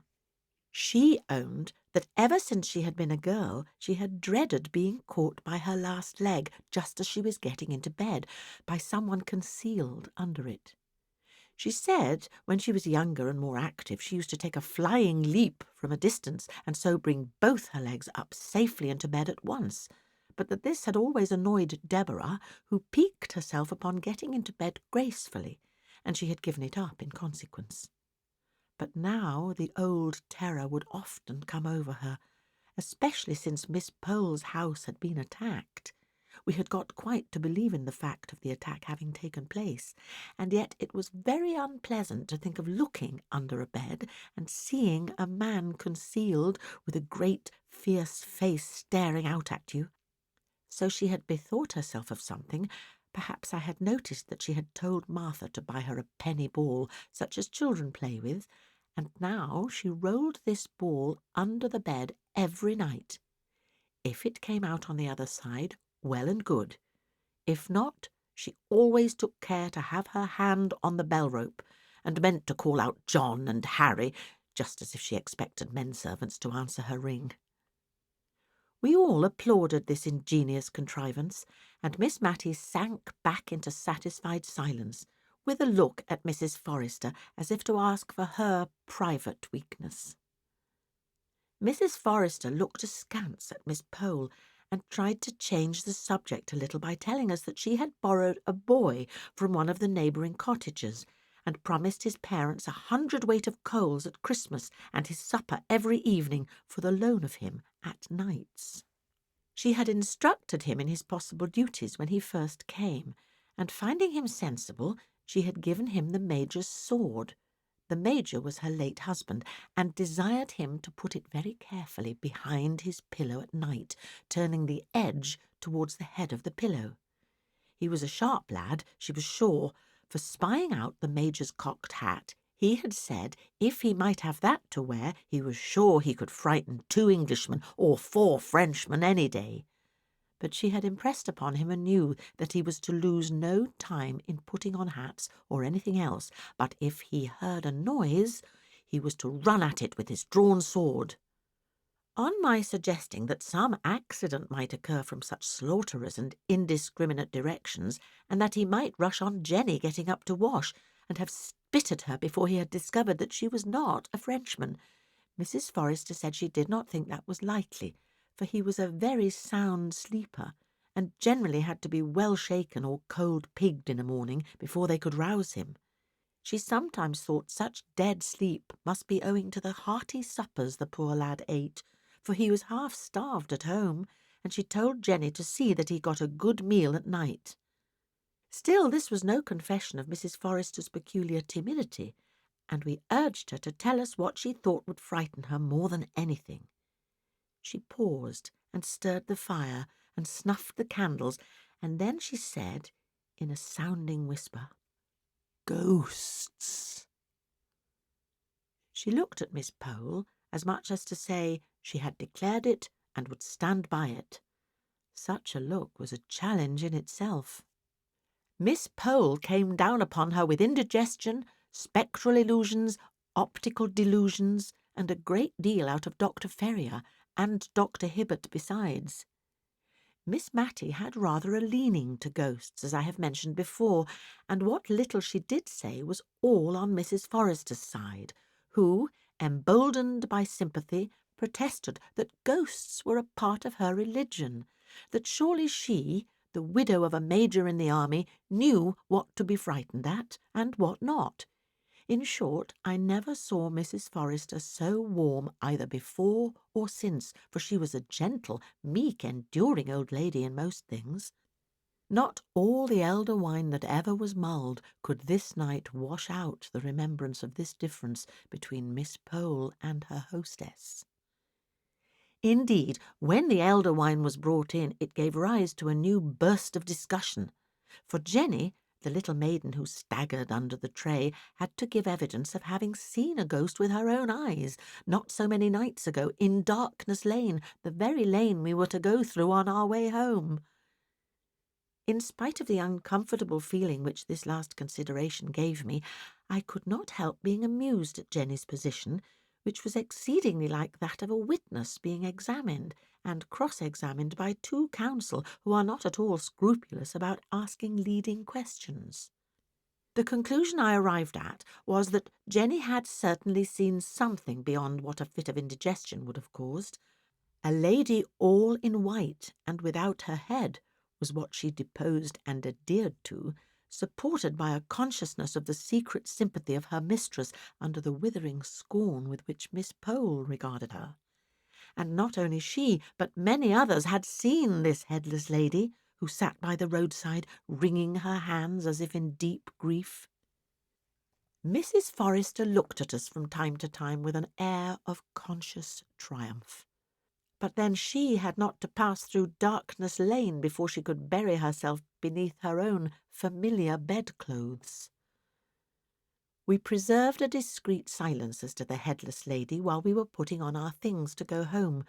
She owned that ever since she had been a girl, she had dreaded being caught by her last leg just as she was getting into bed, by someone concealed under it. She said when she was younger and more active, she used to take a flying leap from a distance and so bring both her legs up safely into bed at once, but that this had always annoyed Deborah, who piqued herself upon getting into bed gracefully, and she had given it up in consequence. But now the old terror would often come over her, especially since Miss Pole's house had been attacked. We had got quite to believe in the fact of the attack having taken place, and yet it was very unpleasant to think of looking under a bed and seeing a man concealed with a great fierce face staring out at you. So she had bethought herself of something. Perhaps I had noticed that she had told Martha to buy her a penny ball, such as children play with, and now she rolled this ball under the bed every night. If it came out on the other side, well and good. If not, she always took care to have her hand on the bell-rope, and meant to call out John and Harry, just as if she expected men-servants to answer her ring. We all applauded this ingenious contrivance, and Miss Matty sank back into satisfied silence, with a look at Mrs. Forrester as if to ask for her private weakness. Mrs. Forrester looked askance at Miss Pole, and tried to change the subject a little by telling us that she had borrowed a boy from one of the neighbouring cottages, and promised his parents 100 weight of coals at Christmas and his supper every evening for the loan of him at nights. She had instructed him in his possible duties when he first came, and finding him sensible, she had given him the Major's sword. The Major was her late husband, and desired him to put it very carefully behind his pillow at night, turning the edge towards the head of the pillow. He was a sharp lad, she was sure, for spying out the Major's cocked hat, he had said if he might have that to wear, he was sure he could frighten 2 Englishmen or 4 Frenchmen any day. But she had impressed upon him anew that he was to lose no time in putting on hats or anything else, but if he heard a noise, he was to run at it with his drawn sword. On my suggesting that some accident might occur from such slaughterous and indiscriminate directions, and that he might rush on Jenny getting up to wash, and have spit at her before he had discovered that she was not a Frenchman, Mrs. Forrester said she did not think that was likely, for he was a very sound sleeper, and generally had to be well shaken or cold-pigged in a morning before they could rouse him. She sometimes thought such dead sleep must be owing to the hearty suppers the poor lad ate, for he was half starved at home, and she told Jenny to see that he got a good meal at night. Still, this was no confession of Mrs. Forrester's peculiar timidity, and we urged her to tell us what she thought would frighten her more than anything. She paused and stirred the fire and snuffed the candles, and then she said, in a sounding whisper, "Ghosts." She looked at Miss Pole, as much as to say she had declared it and would stand by it. Such a look was a challenge in itself. Miss Pole came down upon her with indigestion, spectral illusions, optical delusions, and a great deal out of Dr. Ferrier and Dr. Hibbert besides. Miss Matty had rather a leaning to ghosts, as I have mentioned before, and what little she did say was all on Mrs. Forrester's side, who, emboldened by sympathy, protested that ghosts were a part of her religion, that surely she, the the widow of a major in the army, knew what to be frightened at and what not. In short, I never saw Mrs. Forrester so warm either before or since, for she was a gentle, meek, enduring old lady in most things. Not all the elder wine that ever was mulled could this night wash out the remembrance of this difference between Miss Pole and her hostess. Indeed, when the elder wine was brought in, it gave rise to a new burst of discussion, for Jenny, the little maiden who staggered under the tray, had to give evidence of having seen a ghost with her own eyes, not so many nights ago, in Darkness Lane, the very lane we were to go through on our way home. In spite of the uncomfortable feeling which this last consideration gave me, I could not help being amused at Jenny's position, which was exceedingly like that of a witness being examined and cross-examined by two counsel who are not at all scrupulous about asking leading questions. The conclusion I arrived at was that Jenny had certainly seen something beyond what a fit of indigestion would have caused. A lady all in white and without her head was what she deposed and adhered to, supported by a consciousness of the secret sympathy of her mistress under the withering scorn with which Miss Pole regarded her. And not only she, but many others had seen this headless lady, who sat by the roadside, wringing her hands as if in deep grief. Mrs. Forrester looked at us from time to time with an air of conscious triumph. But then she had not to pass through Darkness Lane before she could bury herself beneath her own familiar bedclothes. We preserved a discreet silence as to the headless lady while we were putting on our things to go home,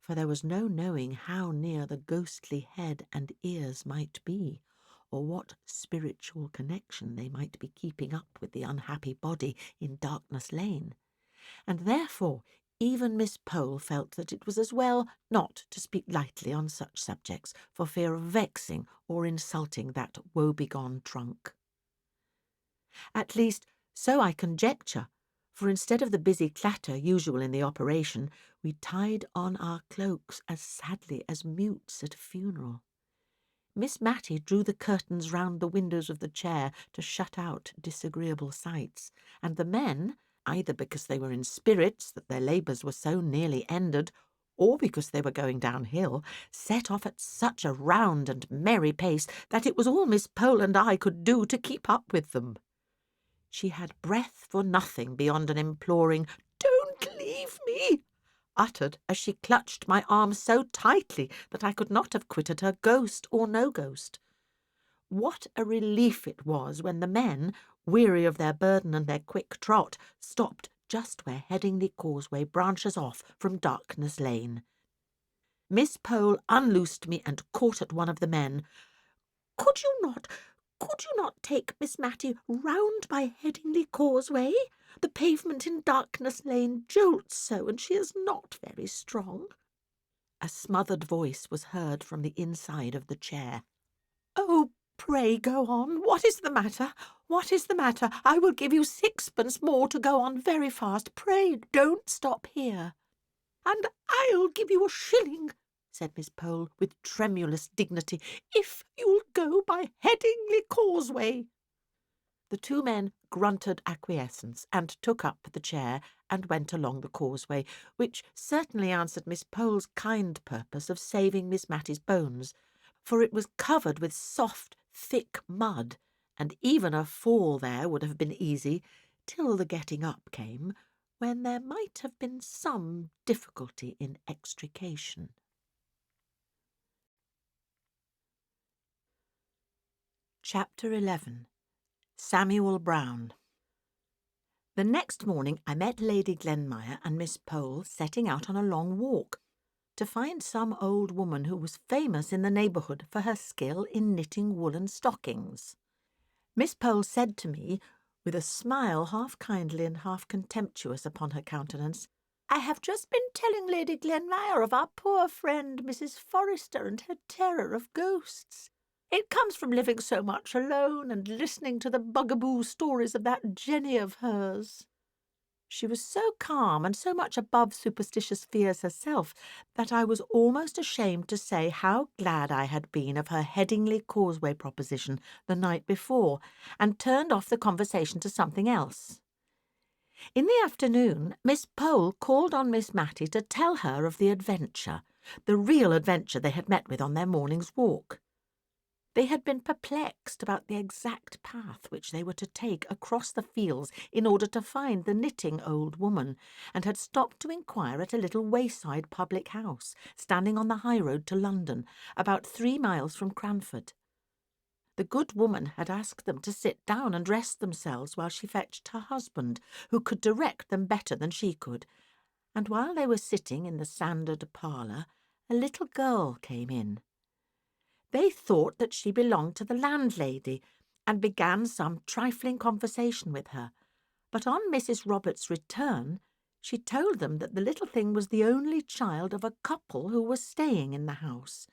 for there was no knowing how near the ghostly head and ears might be, or what spiritual connection they might be keeping up with the unhappy body in Darkness Lane, and therefore even Miss Pole felt that it was as well not to speak lightly on such subjects, for fear of vexing or insulting that woebegone trunk. At least, so I conjecture, for instead of the busy clatter usual in the operation, we tied on our cloaks as sadly as mutes at a funeral. Miss Matty drew the curtains round the windows of the chair to shut out disagreeable sights, and the men, either because they were in spirits that their labours were so nearly ended, or because they were going downhill, set off at such a round and merry pace that it was all Miss Pole and I could do to keep up with them. She had breath for nothing beyond an imploring, "Don't leave me," uttered as she clutched my arm so tightly that I could not have quitted her, ghost or no ghost. What a relief it was when the men, weary of their burden and their quick trot, stopped just where Headingley Causeway branches off from Darkness Lane. Miss Pole unloosed me and caught at one of the men. Could you not take Miss Matty round by Headingley Causeway? The pavement in Darkness Lane jolts so, and she is not very strong." A smothered voice was heard from the inside of the chair. "Oh, pray go on. What is the matter? What is the matter? I will give you 6pence more to go on very fast. Pray don't stop here." "And I'll give you a shilling," said Miss Pole with tremulous dignity, "if you'll go by Headingley Causeway." The two men grunted acquiescence and took up the chair and went along the causeway, which certainly answered Miss Pole's kind purpose of saving Miss Matty's bones, for it was covered with soft, thick mud, and even a fall there would have been easy, till the getting up came, when there might have been some difficulty in extrication. Chapter 11. Samuel Brown. The next morning I met Lady Glenmire and Miss Pole setting out on a long walk to find some old woman who was famous in the neighbourhood for her skill in knitting woollen stockings. Miss Pole said to me, with a smile half kindly and half contemptuous upon her countenance, "I have just been telling Lady Glenmire of our poor friend Mrs. Forrester and her terror of ghosts. It comes from living so much alone and listening to the bugaboo stories of that Jenny of hers." She was so calm and so much above superstitious fears herself that I was almost ashamed to say how glad I had been of her Headingley Causeway proposition the night before, and turned off the conversation to something else. In the afternoon, Miss Pole called on Miss Matty to tell her of the adventure, the real adventure they had met with on their morning's walk. They had been perplexed about the exact path which they were to take across the fields in order to find the knitting old woman, and had stopped to inquire at a little wayside public house, standing on the high road to London, about 3 miles from Cranford. The good woman had asked them to sit down and rest themselves while she fetched her husband, who could direct them better than she could, and while they were sitting in the sanded parlour, a little girl came in. They thought that she belonged to the landlady, and began some trifling conversation with her. But on Mrs. Roberts' return, she told them that the little thing was the only child of a couple who was staying in the house.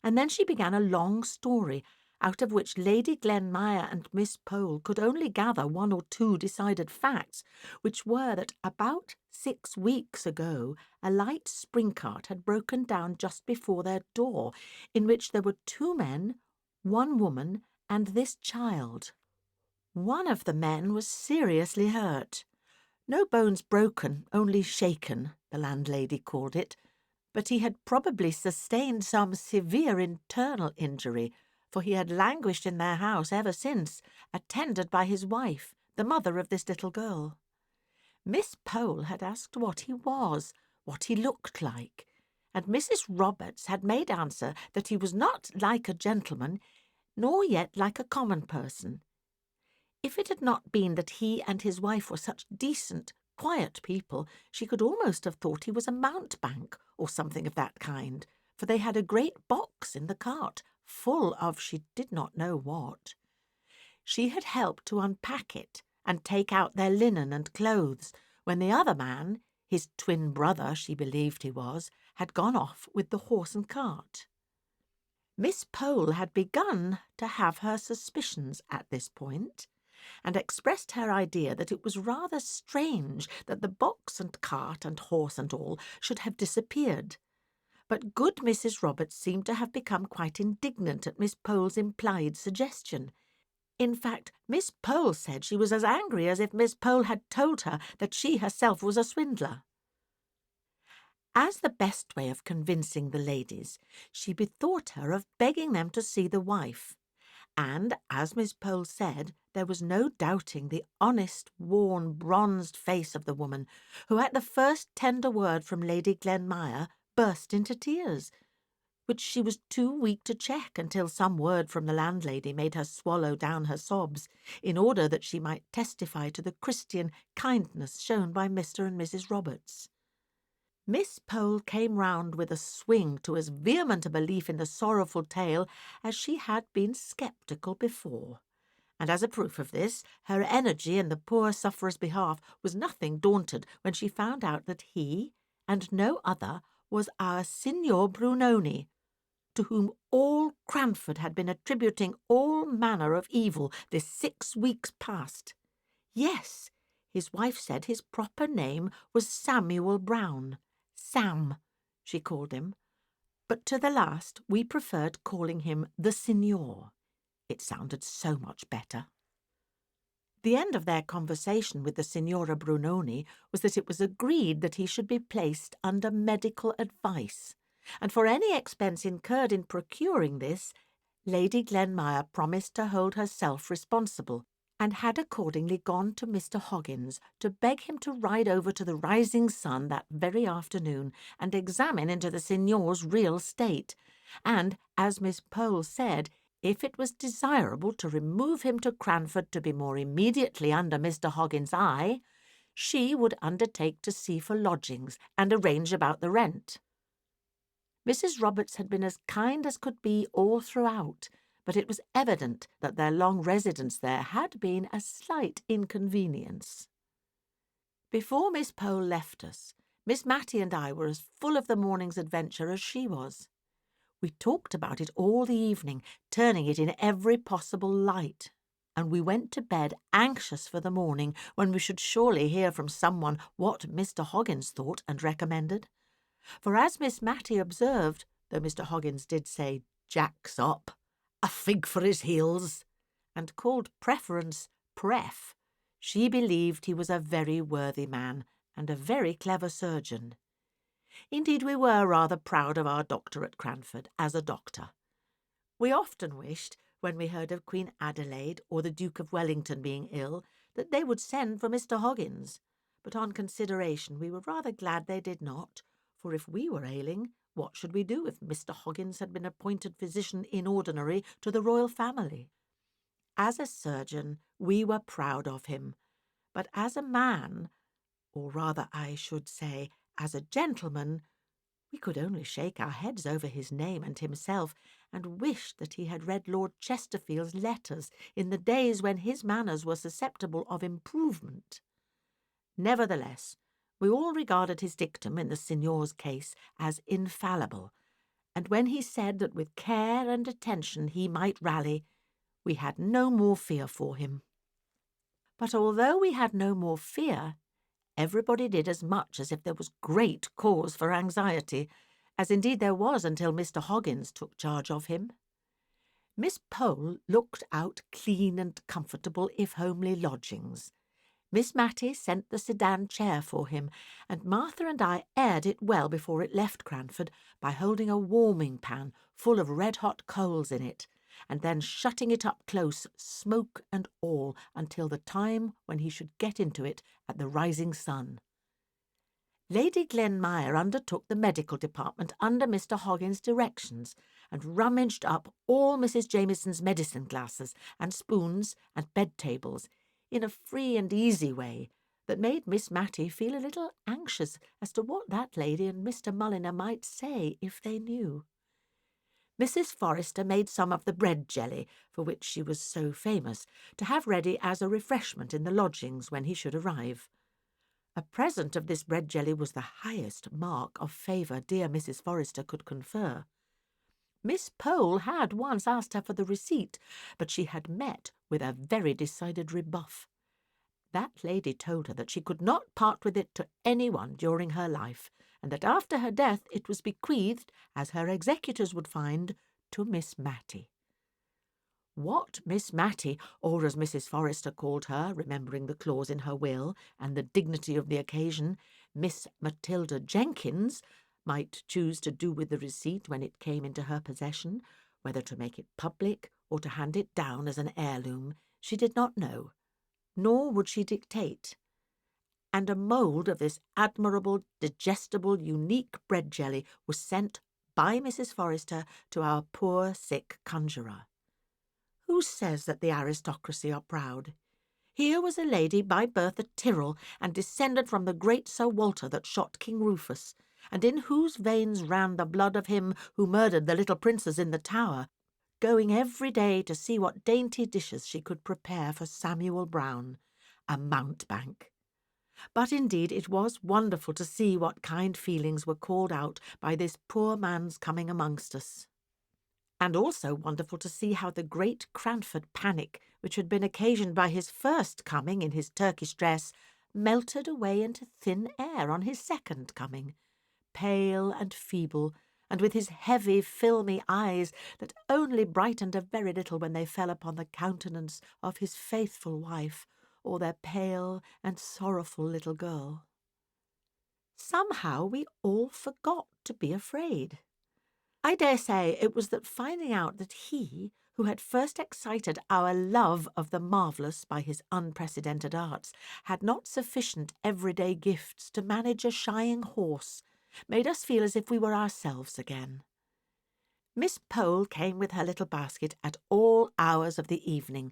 And then she began a long story, out of which Lady Glenmire and Miss Pole could only gather 1 or 2 decided facts, which were that about 6 weeks ago a light spring cart had broken down just before their door, in which there were 2 men, 1 woman, and this child. One of the men was seriously hurt. No bones broken, only shaken, the landlady called it, but he had probably sustained some severe internal injury, for he had languished in their house ever since, attended by his wife, the mother of this little girl. Miss Pole had asked what he was, what he looked like, and Mrs. Roberts had made answer that he was not like a gentleman, nor yet like a common person. If it had not been that he and his wife were such decent, quiet people, she could almost have thought he was a mountebank or something of that kind, for they had a great box in the cart, full of she did not know what. She had helped to unpack it and take out their linen and clothes, when the other man, his twin brother she believed he was, had gone off with the horse and cart. Miss Pole had begun to have her suspicions at this point, and expressed her idea that it was rather strange that the box and cart and horse and all should have disappeared. But good Mrs. Roberts seemed to have become quite indignant at Miss Pole's implied suggestion. In fact, Miss Pole said she was as angry as if Miss Pole had told her that she herself was a swindler. As the best way of convincing the ladies, she bethought her of begging them to see the wife, and, as Miss Pole said, there was no doubting the honest, worn, bronzed face of the woman, who at the first tender word from Lady Glenmire burst into tears, which she was too weak to check until some word from the landlady made her swallow down her sobs, in order that she might testify to the Christian kindness shown by Mr. and Mrs. Roberts. Miss Pole came round with a swing to as vehement a belief in the sorrowful tale as she had been sceptical before, and as a proof of this, her energy in the poor sufferer's behalf was nothing daunted when she found out that he, and no other, was our Signor Brunoni, to whom all Cranford had been attributing all manner of evil this 6 weeks past. Yes, his wife said his proper name was Samuel Brown. Sam, she called him, but to the last we preferred calling him the Signor. It sounded so much better. The end of their conversation with the Signora Brunoni was that it was agreed that he should be placed under medical advice, and for any expense incurred in procuring this, Lady Glenmire promised to hold herself responsible, and had accordingly gone to Mr. Hoggins to beg him to ride over to the Rising Sun that very afternoon and examine into the Signor's real state, and, as Miss Pole said, if it was desirable to remove him to Cranford to be more immediately under Mr. Hoggins' eye, she would undertake to see for lodgings and arrange about the rent. Mrs. Roberts had been as kind as could be all throughout, but it was evident that their long residence there had been a slight inconvenience. Before Miss Pole left us, Miss Matty and I were as full of the morning's adventure as she was. We talked about it all the evening, turning it in every possible light. and we went to bed anxious for the morning, when we should surely hear from someone what Mr. Hoggins thought and recommended. For as Miss Matty observed, though Mr. Hoggins did say "Jack's up," "a fig for his heels," and called preference "pref," she believed he was a very worthy man and a very clever surgeon. Indeed, we were rather proud of our doctor at Cranford as a doctor. We often wished, when we heard of Queen Adelaide or the Duke of Wellington being ill, that they would send for Mr. Hoggins, but on consideration we were rather glad they did not, for if we were ailing, what should we do if Mr. Hoggins had been appointed physician in ordinary to the royal family? As a surgeon, we were proud of him, but as a man, or rather I should say, as a gentleman, we could only shake our heads over his name and himself, and wish that he had read Lord Chesterfield's letters in the days when his manners were susceptible of improvement. Nevertheless, we all regarded his dictum in the signor's case as infallible, and when he said that with care and attention he might rally, we had no more fear for him. But although we had no more fear, everybody did as much as if there was great cause for anxiety, as indeed there was until Mr. Hoggins took charge of him. Miss Pole looked out clean and comfortable if homely lodgings. Miss Matty sent the sedan chair for him, and Martha and I aired it well before it left Cranford by holding a warming pan full of red-hot coals in it, and then shutting it up close, smoke and all, until the time when he should get into it at the rising sun. Lady Glenmire undertook the medical department under Mr. Hoggins' directions, and rummaged up all Mrs. Jamieson's medicine glasses and spoons and bed-tables in a free and easy way that made Miss Matty feel a little anxious as to what that lady and Mr. Mulliner might say if they knew. Mrs. Forrester made some of the bread jelly, for which she was so famous, to have ready as a refreshment in the lodgings when he should arrive. A present of this bread jelly was the highest mark of favour dear Mrs. Forrester could confer. Miss Pole had once asked her for the receipt, but she had met with a very decided rebuff. That lady told her that she could not part with it to anyone during her life, and that after her death it was bequeathed, as her executors would find, to Miss Matty. What Miss Matty, or as Mrs. Forrester called her, remembering the clause in her will and the dignity of the occasion, Miss Matilda Jenkins, might choose to do with the receipt when it came into her possession, whether to make it public or to hand it down as an heirloom, she did not know, nor would she dictate. And a mould of this admirable, digestible, unique bread jelly was sent by Mrs. Forrester to our poor sick conjurer. Who says that the aristocracy are proud? Here was a lady by birth a Tyrrell, and descended from the great Sir Walter that shot King Rufus, and in whose veins ran the blood of him who murdered the little princes in the Tower, going every day to see what dainty dishes she could prepare for Samuel Brown, a mountebank. But indeed it was wonderful to see what kind feelings were called out by this poor man's coming amongst us. And also wonderful to see how the great Cranford panic, which had been occasioned by his first coming in his Turkish dress, melted away into thin air on his second coming, pale and feeble, and with his heavy, filmy eyes that only brightened a very little when they fell upon the countenance of his faithful wife or their pale and sorrowful little girl. Somehow we all forgot to be afraid. I dare say it was that finding out that he, who had first excited our love of the marvellous by his unprecedented arts, had not sufficient everyday gifts to manage a shying horse, made us feel as if we were ourselves again. Miss Pole came with her little basket at all hours of the evening,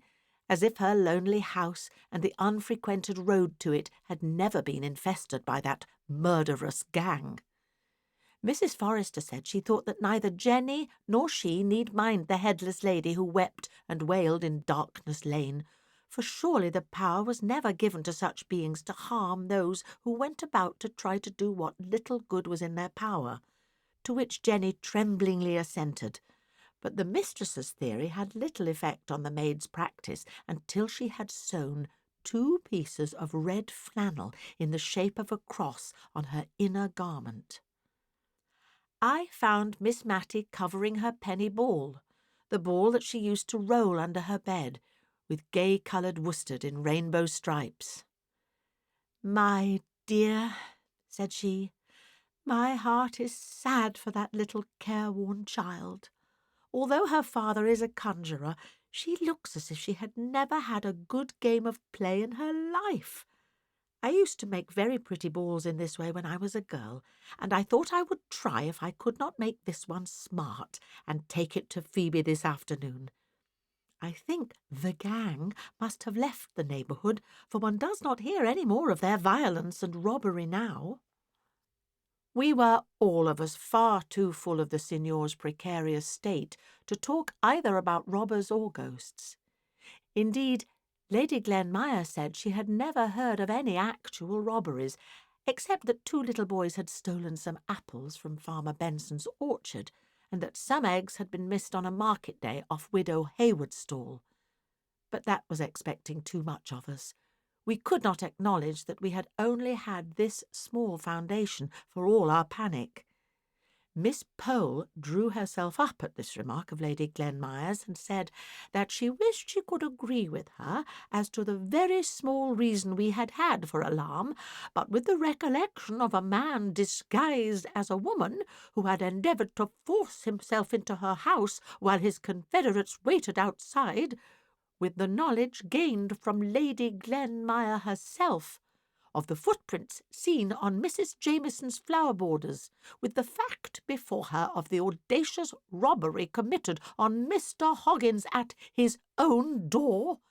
as if her lonely house and the unfrequented road to it had never been infested by that murderous gang. Mrs. Forrester said she thought that neither Jenny nor she need mind the headless lady who wept and wailed in Darkness Lane, for surely the power was never given to such beings to harm those who went about to try to do what little good was in their power, to which Jenny tremblingly assented, But the mistress's theory had little effect on the maid's practice until she had sewn 2 pieces of red flannel in the shape of a cross on her inner garment. I found Miss Matty covering her penny ball, the ball that she used to roll under her bed, with gay-coloured worsted in rainbow stripes. "My dear," said she, "my heart is sad for that little careworn child. Although her father is a conjurer, she looks as if she had never had a good game of play in her life. I used to make very pretty balls in this way when I was a girl, and I thought I would try if I could not make this one smart and take it to Phoebe this afternoon. I think the gang must have left the neighbourhood, for one does not hear any more of their violence and robbery now." We were all of us far too full of the signor's precarious state to talk either about robbers or ghosts. Indeed, Lady Glenmire said she had never heard of any actual robberies, except that 2 little boys had stolen some apples from Farmer Benson's orchard, and that some eggs had been missed on a market day off Widow Hayward's stall. But that was expecting too much of us. We could not acknowledge that we had only had this small foundation for all our panic. Miss Pole drew herself up at this remark of Lady Glenmire's and said that she wished she could agree with her as to the very small reason we had had for alarm, but with the recollection of a man disguised as a woman who had endeavoured to force himself into her house while his confederates waited outside, with the knowledge gained from Lady Glenmire herself of the footprints seen on Mrs. Jameson's flower borders, with the fact before her of the audacious robbery committed on Mr. Hoggins at his own door."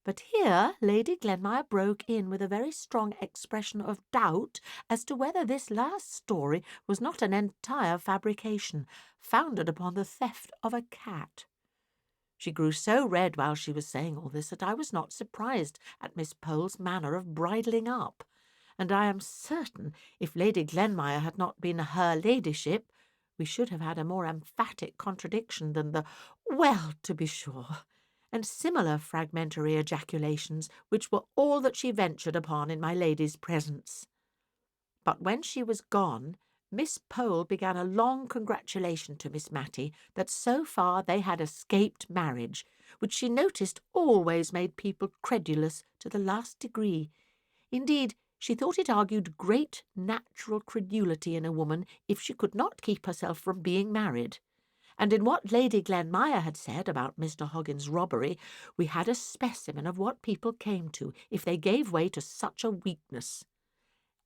But here Lady Glenmire broke in with a very strong expression of doubt as to whether this last story was not an entire fabrication, founded upon the theft of a cat. She grew so red while she was saying all this that I was not surprised at Miss Pole's manner of bridling up, and I am certain if Lady Glenmire had not been her ladyship, we should have had a more emphatic contradiction than the "well, to be sure," and similar fragmentary ejaculations, which were all that she ventured upon in my lady's presence. But when she was gone, Miss Pole began a long congratulation to Miss Matty that so far they had escaped marriage, which she noticed always made people credulous to the last degree. Indeed, she thought it argued great natural credulity in a woman if she could not keep herself from being married. And in what Lady Glenmire had said about Mr. Hoggins' robbery, we had a specimen of what people came to if they gave way to such a weakness.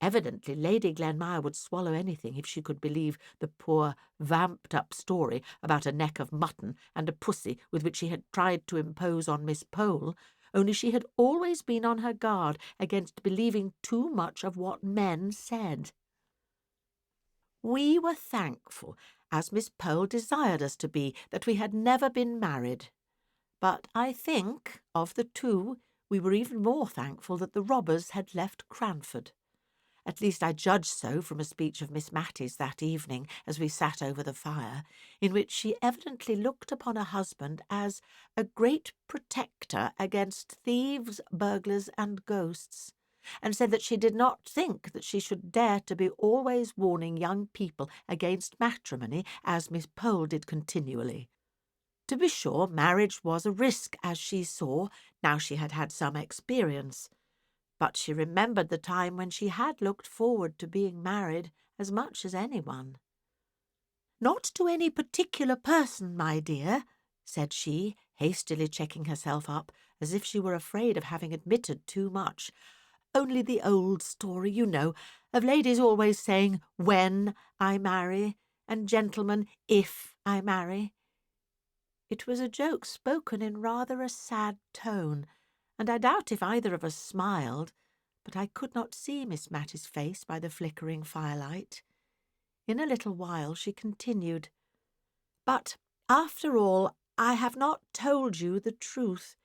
Evidently Lady Glenmire would swallow anything if she could believe the poor vamped-up story about a neck of mutton and a pussy with which she had tried to impose on Miss Pole, only she had always been on her guard against believing too much of what men said. We were thankful, as Miss Pole desired us to be, that we had never been married. But I think, of the 2, we were even more thankful that the robbers had left Cranford. At least I judged so from a speech of Miss Matty's that evening as we sat over the fire, in which she evidently looked upon her husband as a great protector against thieves, burglars, and ghosts, and said that she did not think that she should dare to be always warning young people against matrimony, as Miss Pole did continually. To be sure, marriage was a risk, as she saw, now she had had some experience. But she remembered the time when she had looked forward to being married as much as anyone. "Not to any particular person, my dear," said she, hastily checking herself up, as if she were afraid of having admitted too much. "Only the old story, you know, of ladies always saying 'when I marry,' and gentlemen 'if I marry.'" It was a joke spoken in rather a sad tone, and I doubt if either of us smiled, but I could not see Miss Matty's face by the flickering firelight. In a little while she continued, "But, after all, I have not told you the truth.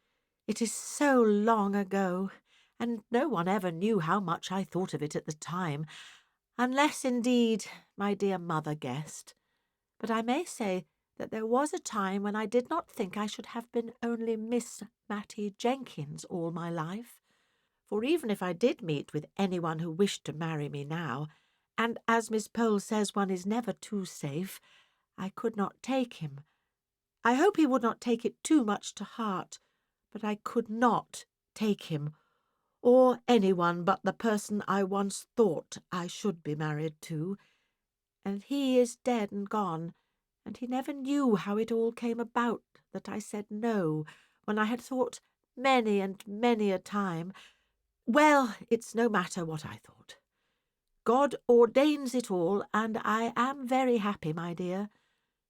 It is so long ago, and no one ever knew how much I thought of it at the time, unless, indeed, my dear mother guessed. But I may say that there was a time when I did not think I should have been only Miss Matty Jenkins all my life. For even if I did meet with anyone who wished to marry me now, and as Miss Pole says one is never too safe, I could not take him. I hope he would not take it too much to heart, but I could not take him, or anyone but the person I once thought I should be married to. And he is dead and gone, and he never knew how it all came about that I said no, when I had thought many and many a time. Well, it's no matter what I thought. God ordains it all, and I am very happy, my dear.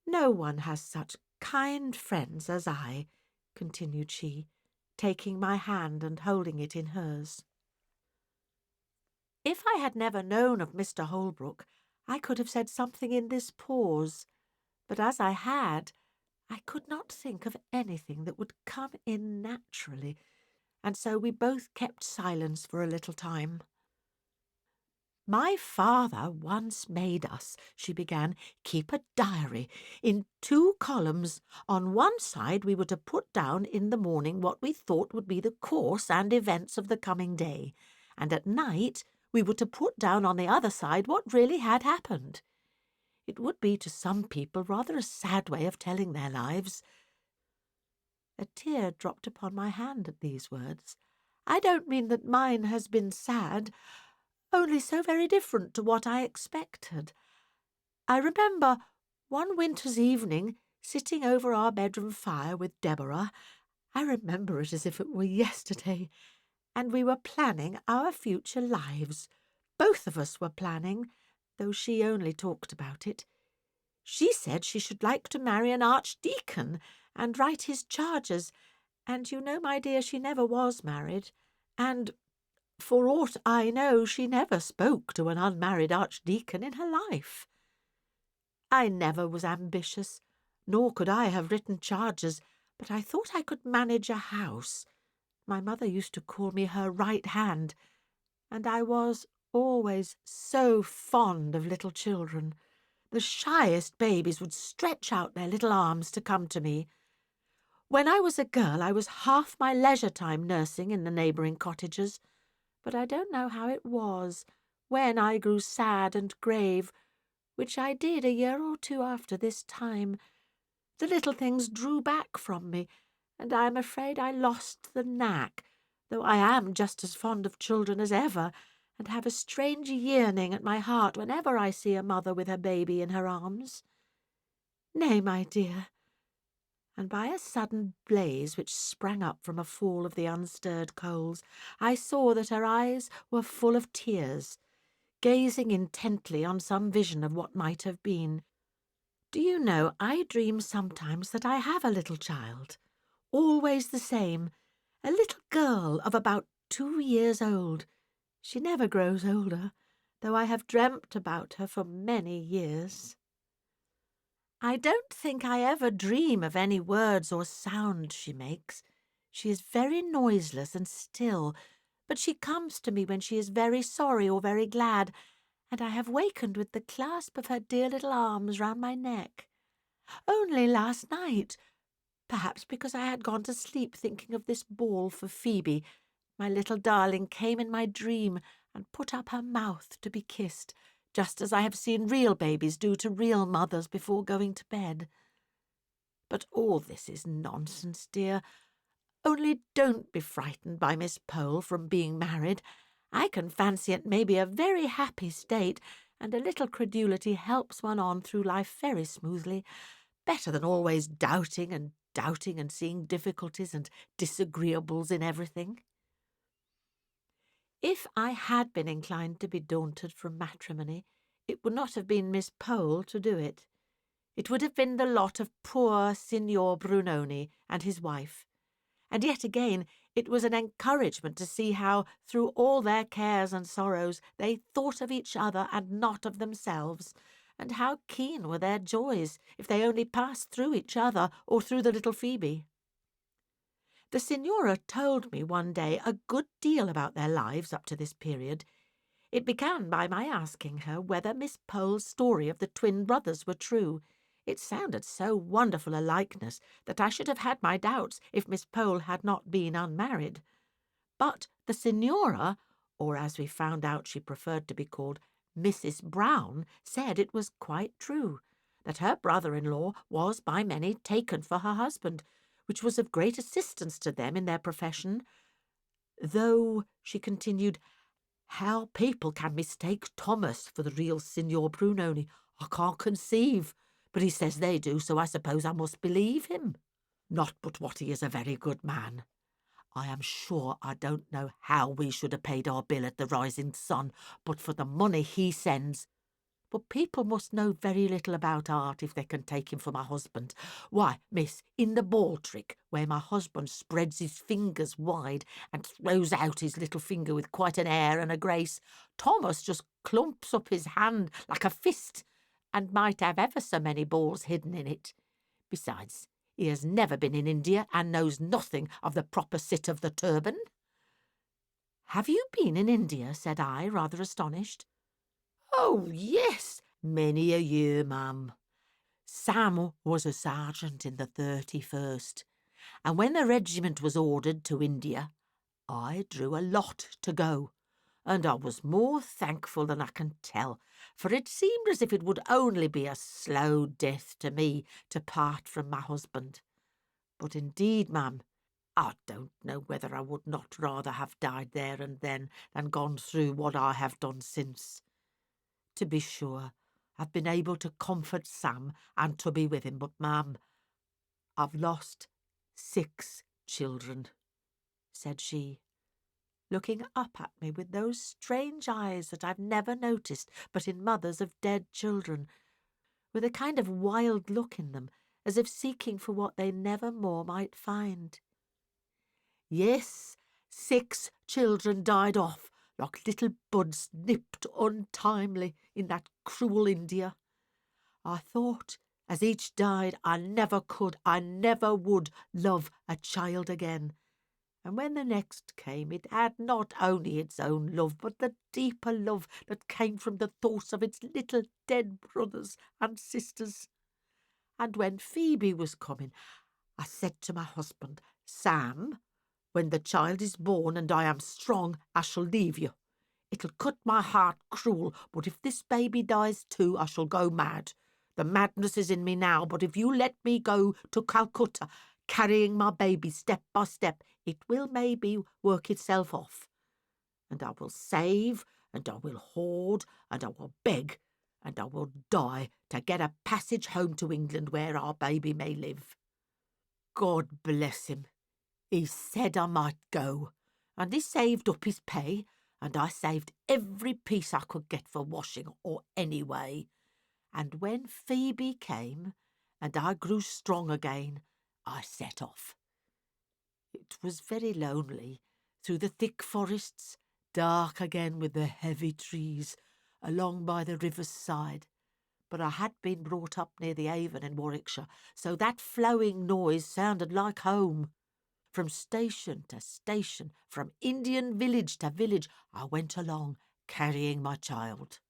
No one has such kind friends as I, continued she, taking my hand and holding it in hers. If I had never known of Mr. Holbrook, I could have said something in this pause, but as I had, I could not think of anything that would come in naturally, and so we both kept silence for a little time. My father once made us, she began, keep a diary in 2 columns. On one side we were to put down in the morning what we thought would be the course and events of the coming day, and at night we were to put down on the other side what really had happened. It would be to some people rather a sad way of telling their lives. A tear dropped upon my hand at these words. I don't mean that mine has been sad, only so very different to what I expected. I remember one winter's evening sitting over our bedroom fire with Deborah. I remember it as if it were yesterday, and we were planning our future lives. Both of us were planning, though she only talked about it. She said she should like to marry an archdeacon and write his charges, and you know, my dear, she never was married, and for aught I know, she never spoke to an unmarried archdeacon in her life. I never was ambitious, nor could I have written charges, but I thought I could manage a house. My mother used to call me her right hand, and I was always so fond of little children. The shyest babies would stretch out their little arms to come to me. When I was a girl, I was half my leisure time nursing in the neighbouring cottages, but I don't know how it was, when I grew sad and grave, which I did a year or 2 after this time, the little things drew back from me, and I am afraid I lost the knack, though I am just as fond of children as ever, and have a strange yearning at my heart whenever I see a mother with her baby in her arms. Nay, my dear, and by a sudden blaze which sprang up from a fall of the unstirred coals, I saw that her eyes were full of tears, gazing intently on some vision of what might have been. Do you know, I dream sometimes that I have a little child, always the same, a little girl of about 2 years old. She never grows older, though I have dreamt about her for many years. I don't think I ever dream of any words or sounds she makes. She is very noiseless and still, but she comes to me when she is very sorry or very glad, and I have wakened with the clasp of her dear little arms round my neck. Only last night, perhaps because I had gone to sleep thinking of this ball for Phoebe, my little darling came in my dream and put up her mouth to be kissed, just as I have seen real babies do to real mothers before going to bed. But all this is nonsense, dear. Only don't be frightened by Miss Pole from being married. I can fancy it may be a very happy state, and a little credulity helps one on through life very smoothly, better than always doubting and seeing difficulties and disagreeables in everything. If I had been inclined to be daunted from matrimony, it would not have been Miss Pole to do it. It would have been the lot of poor Signor Brunoni and his wife. And yet again, it was an encouragement to see how, through all their cares and sorrows, they thought of each other and not of themselves, and how keen were their joys if they only passed through each other or through the little Phoebe. The Signora told me one day a good deal about their lives up to this period. It began by my asking her whether Miss Pole's story of the twin brothers were true. It sounded so wonderful a likeness that I should have had my doubts if Miss Pole had not been unmarried. But the Signora, or as we found out she preferred to be called Mrs. Brown, said it was quite true, that her brother-in-law was by many taken for her husband, which was of great assistance to them in their profession. Though, she continued, how people can mistake Thomas for the real Signor Brunoni, I can't conceive, but he says they do, so I suppose I must believe him. Not but what he is a very good man. I am sure I don't know how we should have paid our bill at the Rising Sun, but for the money he sends. But people must know very little about art if they can take him for my husband. Why, miss, in the ball trick, where my husband spreads his fingers wide and throws out his little finger with quite an air and a grace, Thomas just clumps up his hand like a fist, and might have ever so many balls hidden in it. Besides, he has never been in India and knows nothing of the proper sit of the turban. Have you been in India? Said I, rather astonished. Oh, yes, many a year, ma'am. Sam was a sergeant in the 31st, and when the regiment was ordered to India, I drew a lot to go, and I was more thankful than I can tell, for it seemed as if it would only be a slow death to me to part from my husband. But indeed, ma'am, I don't know whether I would not rather have died there and then than gone through what I have done since. To be sure, I've been able to comfort Sam and to be with him, but, ma'am, I've lost 6 children, said she, looking up at me with those strange eyes that I've never noticed but in mothers of dead children, with a kind of wild look in them, as if seeking for what they never more might find. Yes, 6 children died off, like little buds nipped untimely in that cruel India. I thought, as each died, I never would love a child again. And when the next came, it had not only its own love, but the deeper love that came from the thoughts of its little dead brothers and sisters. And when Phoebe was coming, I said to my husband, Sam, when the child is born and I am strong, I shall leave you. It'll cut my heart cruel, but if this baby dies too, I shall go mad. The madness is in me now, but if you let me go to Calcutta, carrying my baby step by step, it will maybe work itself off. And I will save, and I will hoard, and I will beg, and I will die to get a passage home to England where our baby may live. God bless him. He said I might go, and he saved up his pay, and I saved every piece I could get for washing or any way. And when Phoebe came, and I grew strong again, I set off. It was very lonely, through the thick forests, dark again with the heavy trees, along by the river's side. But I had been brought up near the Avon in Warwickshire, so that flowing noise sounded like home. From station to station, from Indian village to village, I went along, carrying my child.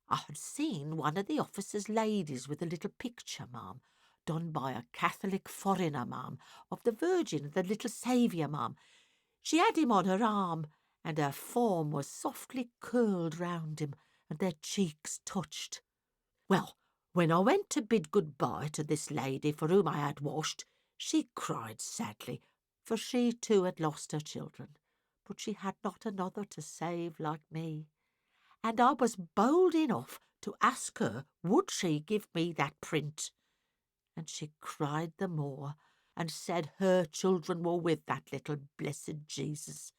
I had seen one of the officers' ladies with a little picture, ma'am, done by a Catholic foreigner, ma'am, of the Virgin and the little Saviour, ma'am. She had him on her arm, and her form was softly curled round him, and their cheeks touched. Well, when I went to bid good-bye to this lady for whom I had washed, she cried sadly, for she too had lost her children, but she had not another to save like me. And I was bold enough to ask her would she give me that print. And she cried the more, and said her children were with that little blessed Jesus,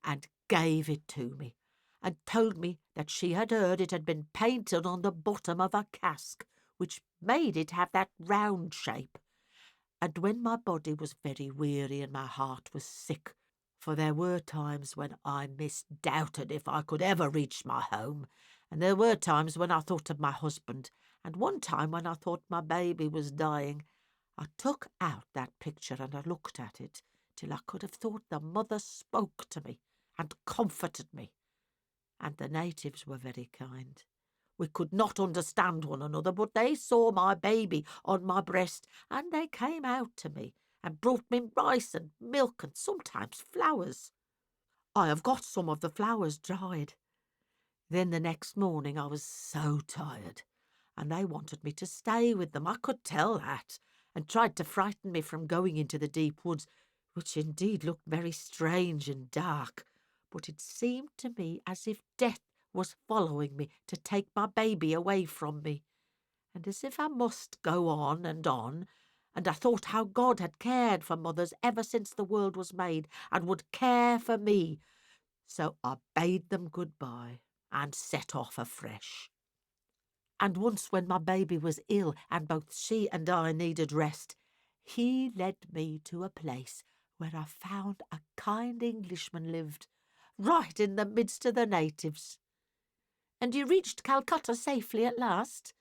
and gave it to me, and told me that she had heard it had been painted on the bottom of a cask, which made it have that round shape. And when my body was very weary and my heart was sick, for there were times when I misdoubted if I could ever reach my home, and there were times when I thought of my husband, and one time when I thought my baby was dying, I took out that picture and I looked at it till I could have thought the mother spoke to me and comforted me. And the natives were very kind, We could not understand one another, but they saw my baby on my breast, and they came out to me and brought me rice and milk and sometimes flowers. I have got some of the flowers dried. Then the next morning I was so tired, and they wanted me to stay with them. I could tell that, and tried to frighten me from going into the deep woods, which indeed looked very strange and dark, but it seemed to me as if death was following me to take my baby away from me, and as if I must go on, and I thought how God had cared for mothers ever since the world was made, and would care for me. So I bade them goodbye and set off afresh. And once when my baby was ill and both she and I needed rest, he led me to a place where I found a kind Englishman lived, right in the midst of the natives. And you reached Calcutta safely at last?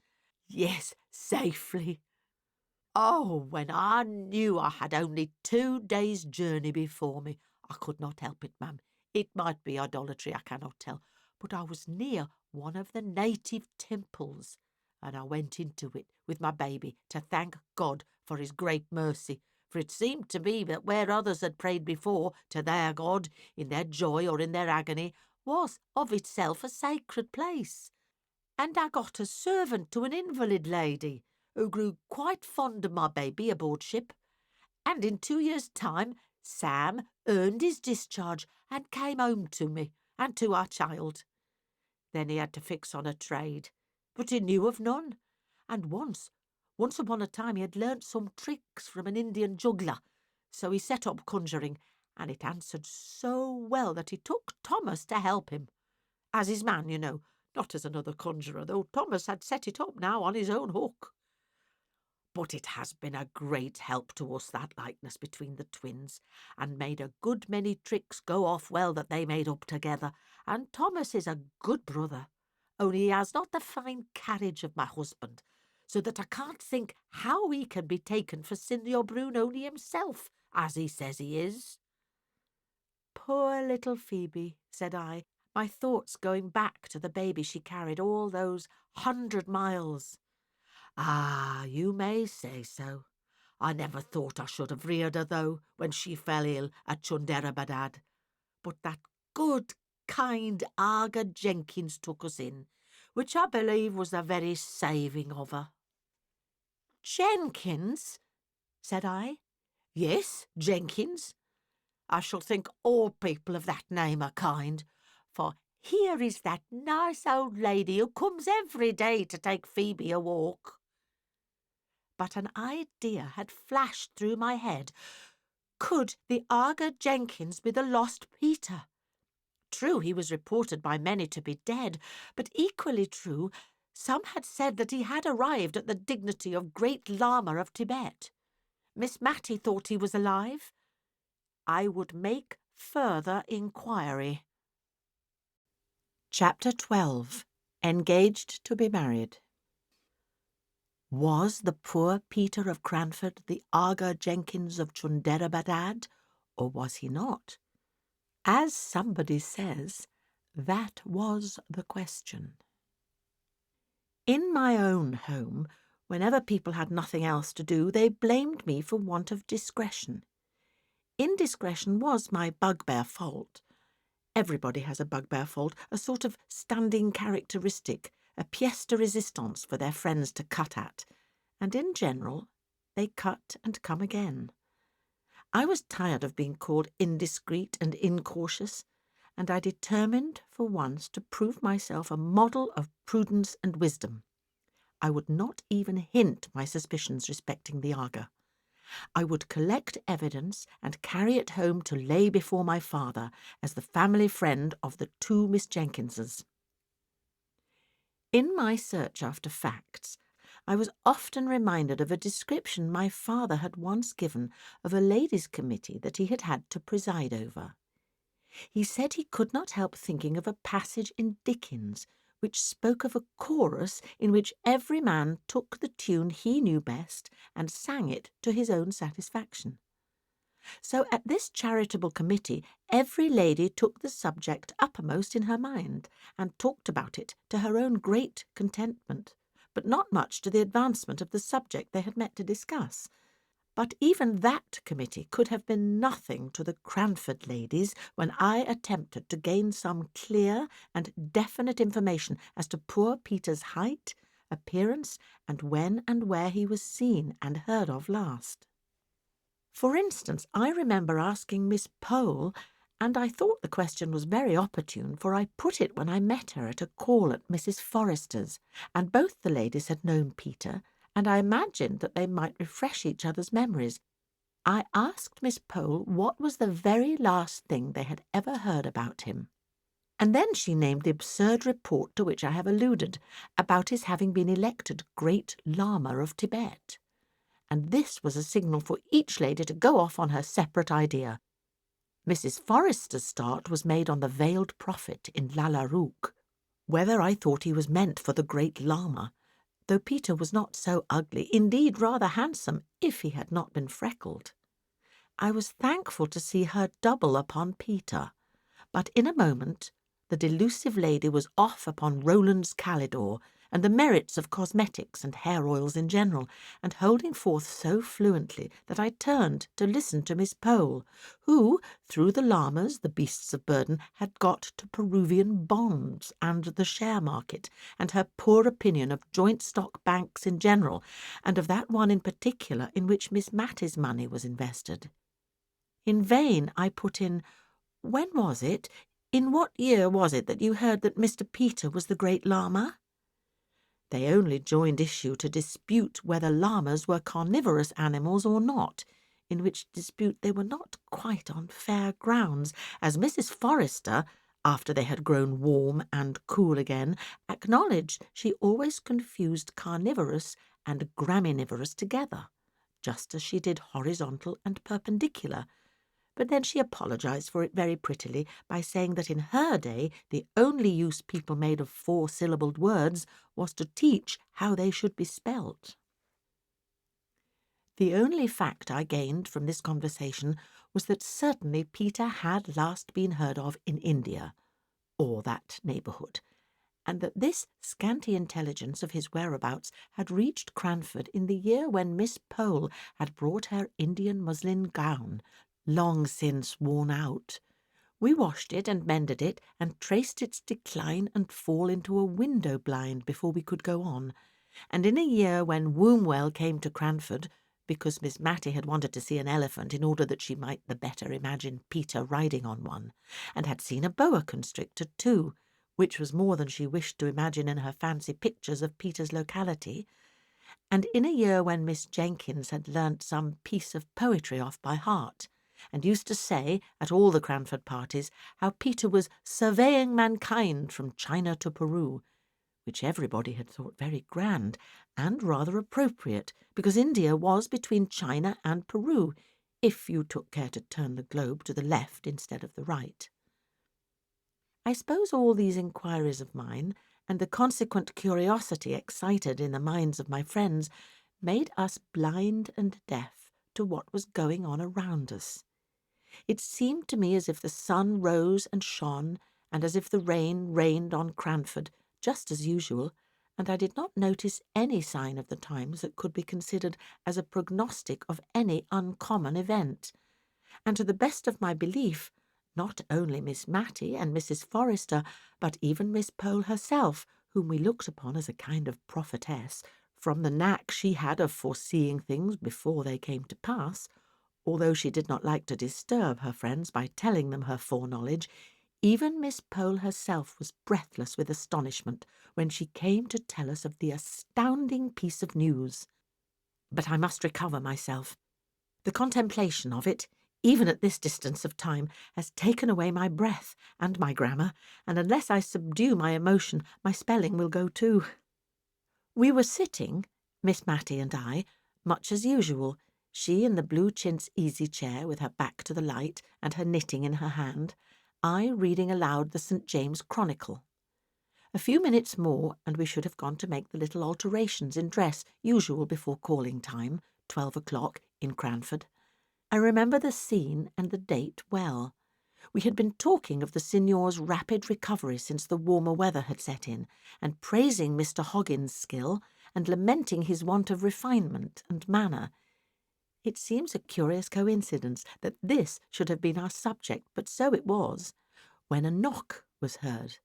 Yes, safely. Oh, when I knew I had only 2 days' journey before me, I could not help it, ma'am. It might be idolatry, I cannot tell, but I was near one of the native temples, and I went into it with my baby to thank God for his great mercy, for it seemed to me that where others had prayed before to their God, in their joy or in their agony, was of itself a sacred place. And I got a servant to an invalid lady, who grew quite fond of my baby aboard ship, and in 2 years' time Sam earned his discharge and came home to me and to our child. Then he had to fix on a trade, but he knew of none, and once upon a time he had learnt some tricks from an Indian juggler, so he set up conjuring, and it answered so well that he took Thomas to help him, as his man, you know, not as another conjurer, though Thomas had set it up now on his own hook. But it has been a great help to us, that likeness between the twins, and made a good many tricks go off well that they made up together, and Thomas is a good brother, only he has not the fine carriage of my husband, so that I can't think how he can be taken for Signor Brunoni himself, as he says he is. Poor little Phoebe, said I, my thoughts going back to the baby she carried all those 100 miles. Ah, you may say so. I never thought I should have reared her, though, when she fell ill at Chunderabadad. But that good, kind Aga Jenkins took us in, which I believe was the very saving of her. Jenkins? Said I. Yes, Jenkins. I shall think all people of that name are kind, for here is that nice old lady who comes every day to take Phoebe a walk. But an idea had flashed through my head. Could the Aga Jenkins be the lost Peter? True, he was reported by many to be dead, but equally true, some had said that he had arrived at the dignity of Great Lama of Tibet. Miss Matty thought he was alive. I would make further inquiry. Chapter 12. Engaged to be married. Was the poor Peter of Cranford the Aga Jenkins of Chunderabadad, or was he not? As somebody says, that was the question. In my own home, whenever people had nothing else to do, they blamed me for want of discretion. Indiscretion was my bugbear fault. Everybody has a bugbear fault, a sort of standing characteristic, a pièce de résistance for their friends to cut at, and in general they cut and come again. I was tired of being called indiscreet and incautious, and I determined for once to prove myself a model of prudence and wisdom. I would not even hint my suspicions respecting the Aga. I would collect evidence and carry it home to lay before my father as the family friend of the 2 Miss Jenkinses. In my search after facts, I was often reminded of a description my father had once given of a ladies' committee that he had had to preside over. He said he could not help thinking of a passage in Dickens which spoke of a chorus in which every man took the tune he knew best and sang it to his own satisfaction. So at this charitable committee, every lady took the subject uppermost in her mind, and talked about it to her own great contentment, but not much to the advancement of the subject they had met to discuss. But even that committee could have been nothing to the Cranford ladies when I attempted to gain some clear and definite information as to poor Peter's height, appearance, and when and where he was seen and heard of last. For instance, I remember asking Miss Pole, and I thought the question was very opportune, for I put it when I met her at a call at Mrs. Forrester's, and both the ladies had known Peter, and I imagined that they might refresh each other's memories. I asked Miss Pole what was the very last thing they had ever heard about him. And then she named the absurd report to which I have alluded, about his having been elected Great Lama of Tibet. And this was a signal for each lady to go off on her separate idea. Mrs. Forrester's start was made on the Veiled Prophet in Lalla Rookh, whether I thought he was meant for the Great Lama, though Peter was not so ugly, indeed rather handsome, if he had not been freckled. I was thankful to see her double upon Peter, but in a moment the delusive lady was off upon Roland's Calidore, and the merits of cosmetics and hair oils in general, and holding forth so fluently that I turned to listen to Miss Pole, who, through the llamas, the beasts of burden, had got to Peruvian bonds and the share market, and her poor opinion of joint stock banks in general, and of that one in particular in which Miss Matty's money was invested. In vain I put in, "When was it? In what year was it that you heard that Mr. Peter was the Great Lama?" They only joined issue to dispute whether llamas were carnivorous animals or not, in which dispute they were not quite on fair grounds, as Mrs. Forrester, after they had grown warm and cool again, acknowledged she always confused carnivorous and graminivorous together, just as she did horizontal and perpendicular. But then she apologized for it very prettily by saying that in her day the only use people made of 4-syllabled words was to teach how they should be spelt. The only fact I gained from this conversation was that certainly Peter had last been heard of in India, or that neighbourhood, and that this scanty intelligence of his whereabouts had reached Cranford in the year when Miss Pole had brought her Indian muslin gown, long since worn out. We washed it and mended it, and traced its decline and fall into a window blind before we could go on, and in a year when Wombwell came to Cranford, because Miss Matty had wanted to see an elephant in order that she might the better imagine Peter riding on one, and had seen a boa constrictor too, which was more than she wished to imagine in her fancy pictures of Peter's locality, and in a year when Miss Jenkins had learnt some piece of poetry off by heart, and used to say, at all the Cranford parties, how Peter was surveying mankind from China to Peru, which everybody had thought very grand, and rather appropriate, because India was between China and Peru, if you took care to turn the globe to the left instead of the right. I suppose all these inquiries of mine, and the consequent curiosity excited in the minds of my friends, made us blind and deaf to what was going on around us. It seemed to me as if the sun rose and shone, and as if the rain rained on Cranford, just as usual, and I did not notice any sign of the times that could be considered as a prognostic of any uncommon event. And to the best of my belief, not only Miss Matty and Mrs. Forrester, but even Miss Pole herself, whom we looked upon as a kind of prophetess, from the knack she had of foreseeing things before they came to pass, although she did not like to disturb her friends by telling them her foreknowledge, even Miss Pole herself was breathless with astonishment when she came to tell us of the astounding piece of news. But I must recover myself. The contemplation of it, even at this distance of time, has taken away my breath and my grammar, and unless I subdue my emotion, my spelling will go too. We were sitting, Miss Matty and I, much as usual, she in the blue chintz easy-chair with her back to the light and her knitting in her hand, I reading aloud the St. James Chronicle. A few minutes more, and we should have gone to make the little alterations in dress usual before calling time, 12 o'clock, in Cranford. I remember the scene and the date well. We had been talking of the signor's rapid recovery since the warmer weather had set in, and praising Mr. Hoggins' skill, and lamenting his want of refinement and manner. It seems a curious coincidence that this should have been our subject, but so it was, when a knock was heard.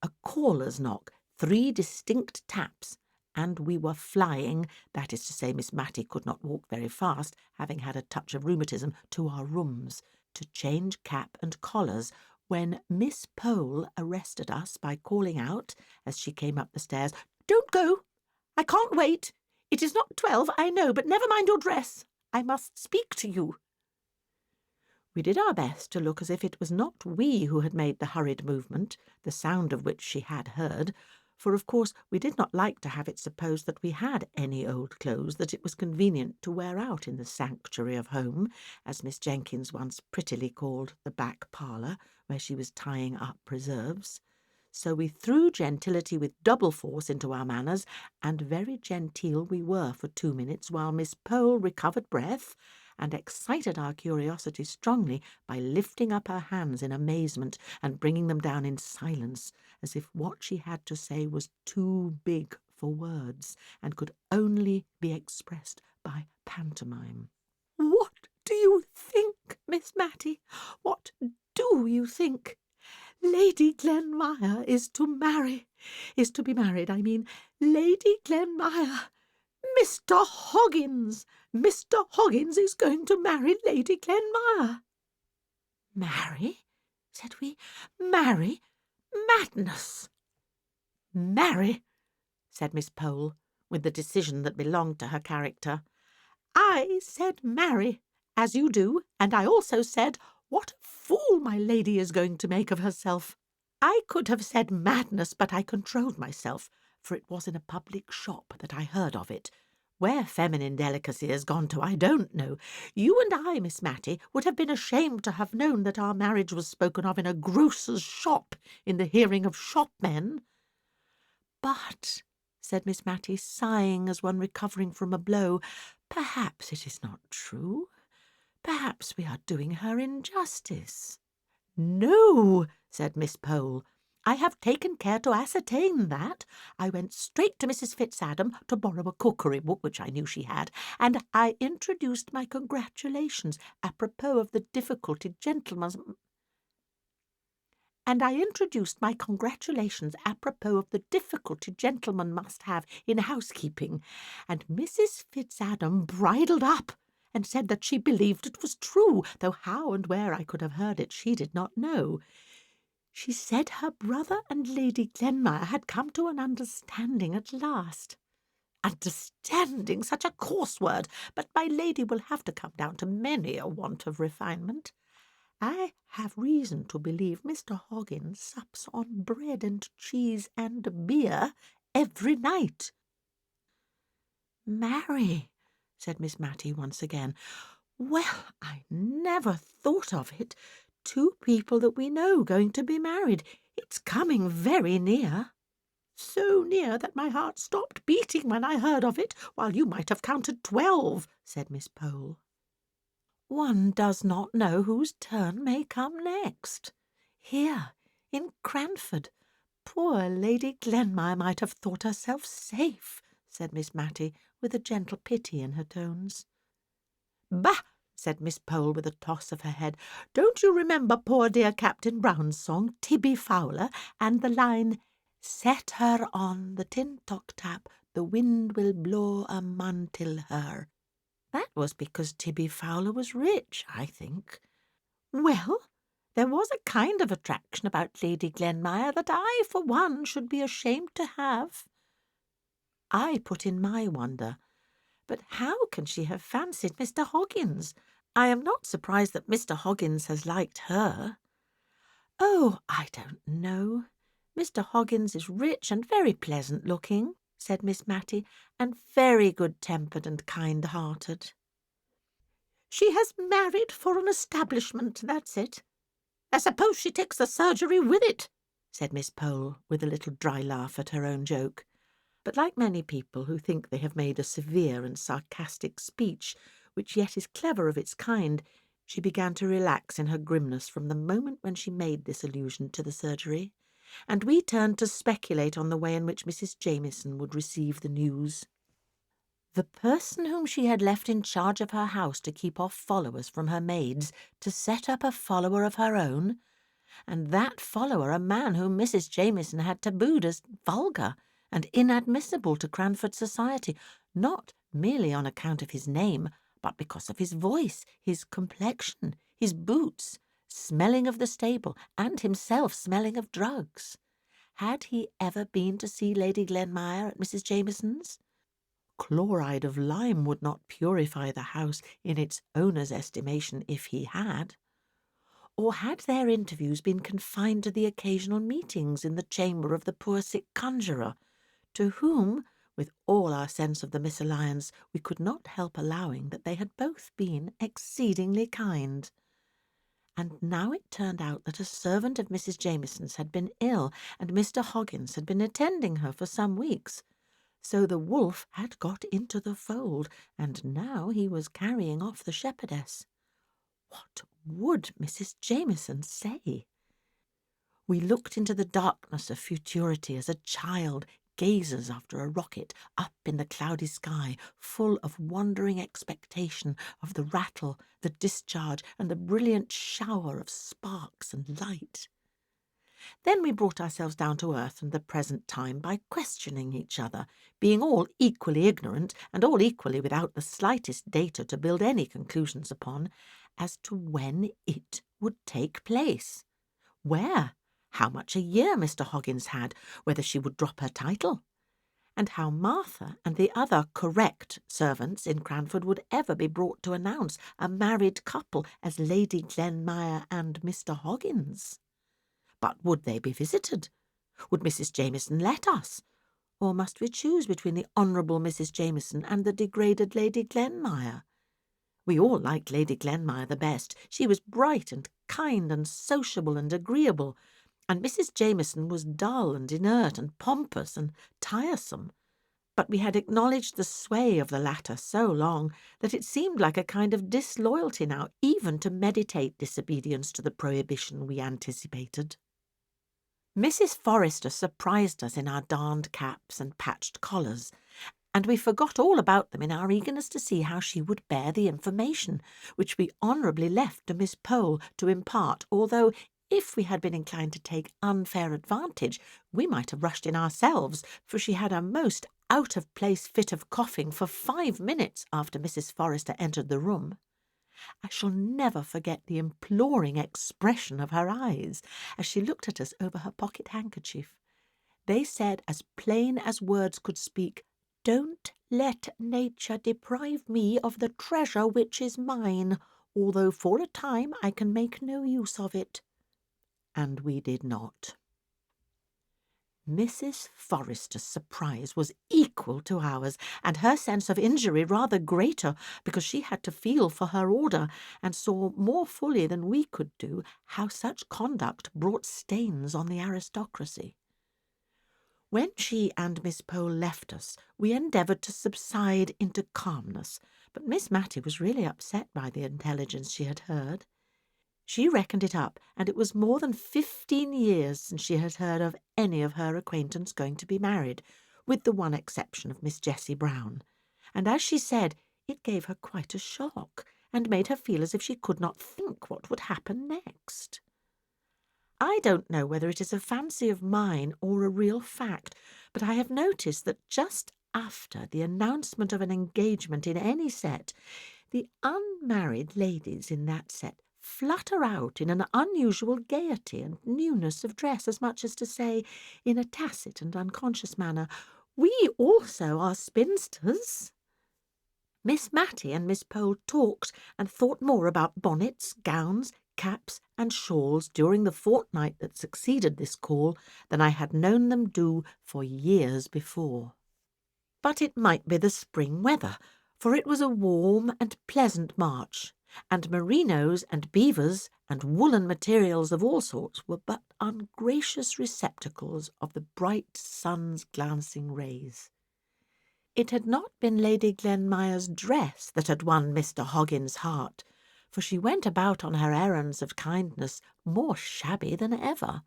A caller's knock, 3 distinct taps, and we were flying, that is to say Miss Matty could not walk very fast, having had a touch of rheumatism, to our rooms, to change cap and collars, when Miss Pole arrested us by calling out, as she came up the stairs, "Don't go! I can't wait! It is not 12, I know, but never mind your dress. I must speak to you." We did our best to look as if it was not we who had made the hurried movement, the sound of which she had heard, for of course we did not like to have it supposed that we had any old clothes that it was convenient to wear out in the sanctuary of home, as Miss Jenkins once prettily called the back parlour, where she was tying up preserves. So we threw gentility with double force into our manners, and very genteel we were for 2 minutes while Miss Pole recovered breath, and excited our curiosity strongly by lifting up her hands in amazement and bringing them down in silence, as if what she had to say was too big for words, and could only be expressed by pantomime. "What do you think, Miss Matty? What do you think? Lady Glenmire is to be married, I mean. Lady Glenmire. Mr. Hoggins! Mr. Hoggins is going to marry Lady Glenmire." "Marry?" said we. "Marry? Madness!" "Marry," said Miss Pole, with the decision that belonged to her character. "I said marry, as you do, and I also said, what a fool my lady is going to make of herself. I could have said madness, but I controlled myself, for it was in a public shop that I heard of it. Where feminine delicacy has gone to, I don't know. You and I, Miss Matty, would have been ashamed to have known that our marriage was spoken of in a grocer's shop, in the hearing of shopmen." "But," said Miss Matty, sighing as one recovering from a blow, "perhaps it is not true. Perhaps we are doing her injustice." "No," said Miss Pole. "I have taken care to ascertain that. I went straight to Mrs. Fitzadam to borrow a cookery book, which I knew she had, and I introduced my congratulations apropos of the difficulty gentlemen must have in housekeeping, and Mrs. Fitzadam bridled up and said that she believed it was true, though how and where I could have heard it she did not know. She said her brother and Lady Glenmire had come to an understanding at last. Understanding, such a coarse word, but my lady will have to come down to many a want of refinement. I have reason to believe Mr. Hoggins sups on bread and cheese and beer every night." "Marry," said Miss Matty once again. "Well, I never thought of it. 2 people that we know going to be married. It's coming very near." "So near that my heart stopped beating when I heard of it, while you might have counted 12, said Miss Pole. "One does not know whose turn may come next. Here, in Cranford, poor Lady Glenmire might have thought herself safe," said Miss Matty, with a gentle pity in her tones. "Bah!" said Miss Pole, with a toss of her head. "Don't you remember poor dear Captain Brown's song, Tibby Fowler, and the line, 'Set her on the tin-tock tap, the wind will blow a mantle her'? That was because Tibby Fowler was rich, I think. Well, there was a kind of attraction about Lady Glenmire that I, for one, should be ashamed to have." I put in my wonder. But how can she have fancied Mr. Hoggins? I am not surprised that Mr. Hoggins has liked her. "Oh, I don't know. Mr. Hoggins is rich and very pleasant-looking," said Miss Matty, "and very good-tempered and kind-hearted." "She has married for an establishment, that's it. I suppose she takes the surgery with it," said Miss Pole, with a little dry laugh at her own joke. But like many people who think they have made a severe and sarcastic speech, which yet is clever of its kind, she began to relax in her grimness from the moment when she made this allusion to the surgery, and we turned to speculate on the way in which Mrs. Jameson would receive the news. The person whom she had left in charge of her house to keep off followers from her maids, to set up a follower of her own, and that follower a man whom Mrs. Jameson had tabooed as vulgar and inadmissible to Cranford society, not merely on account of his name, but because of his voice, his complexion, his boots, smelling of the stable, and himself smelling of drugs. Had he ever been to see Lady Glenmire at Mrs. Jameson's? Chloride of lime would not purify the house in its owner's estimation if he had. Or had their interviews been confined to the occasional meetings in the chamber of the poor sick conjurer, to whom, with all our sense of the misalliance, we could not help allowing that they had both been exceedingly kind? And now it turned out that a servant of Mrs. Jameson's had been ill, and Mr. Hoggins had been attending her for some weeks. So the wolf had got into the fold, and now he was carrying off the shepherdess. What would Mrs. Jameson say? We looked into the darkness of futurity as a child gazes after a rocket up in the cloudy sky, full of wondering expectation of the rattle, the discharge, and the brilliant shower of sparks and light. Then we brought ourselves down to earth and the present time by questioning each other, being all equally ignorant and all equally without the slightest data to build any conclusions upon, as to when it would take place, where, how much a year Mr. Hoggins had, whether she would drop her title, and how Martha and the other correct servants in Cranford would ever be brought to announce a married couple as Lady Glenmire and Mr. Hoggins. But would they be visited? Would Mrs. Jameson let us? Or must we choose between the Honourable Mrs. Jameson and the degraded Lady Glenmire? We all liked Lady Glenmire the best. She was bright and kind and sociable and agreeable, and Mrs. Jameson was dull and inert and pompous and tiresome. But we had acknowledged the sway of the latter so long that it seemed like a kind of disloyalty now even to meditate disobedience to the prohibition we anticipated. Mrs. Forrester surprised us in our darned caps and patched collars, and we forgot all about them in our eagerness to see how she would bear the information, which we honourably left to Miss Pole to impart, although, if we had been inclined to take unfair advantage, we might have rushed in ourselves, for she had a most out-of-place fit of coughing for 5 minutes after Mrs. Forrester entered the room. I shall never forget the imploring expression of her eyes as she looked at us over her pocket handkerchief. They said, as plain as words could speak, "Don't let nature deprive me of the treasure which is mine, although for a time I can make no use of it." And we did not. Mrs. Forrester's surprise was equal to ours, and her sense of injury rather greater, because she had to feel for her order, and saw more fully than we could do how such conduct brought stains on the aristocracy. When she and Miss Pole left us, we endeavoured to subside into calmness, but Miss Matty was really upset by the intelligence she had heard. She reckoned it up, and it was more than 15 years since she had heard of any of her acquaintance going to be married, with the one exception of Miss Jessie Brown, and as she said, it gave her quite a shock, and made her feel as if she could not think what would happen next. I don't know whether it is a fancy of mine or a real fact, but I have noticed that just after the announcement of an engagement in any set, the unmarried ladies in that set flutter out in an unusual gaiety and newness of dress, as much as to say, in a tacit and unconscious manner, "We also are spinsters." Miss Matty and Miss Pole talked and thought more about bonnets, gowns, caps, and shawls during the fortnight that succeeded this call than I had known them do for years before. But it might be the spring weather, for it was a warm and pleasant March, and merinos and beavers and woollen materials of all sorts were but ungracious receptacles of the bright sun's glancing rays. It had not been Lady Glenmire's dress that had won Mr. Hoggins' heart, for she went about on her errands of kindness more shabby than ever.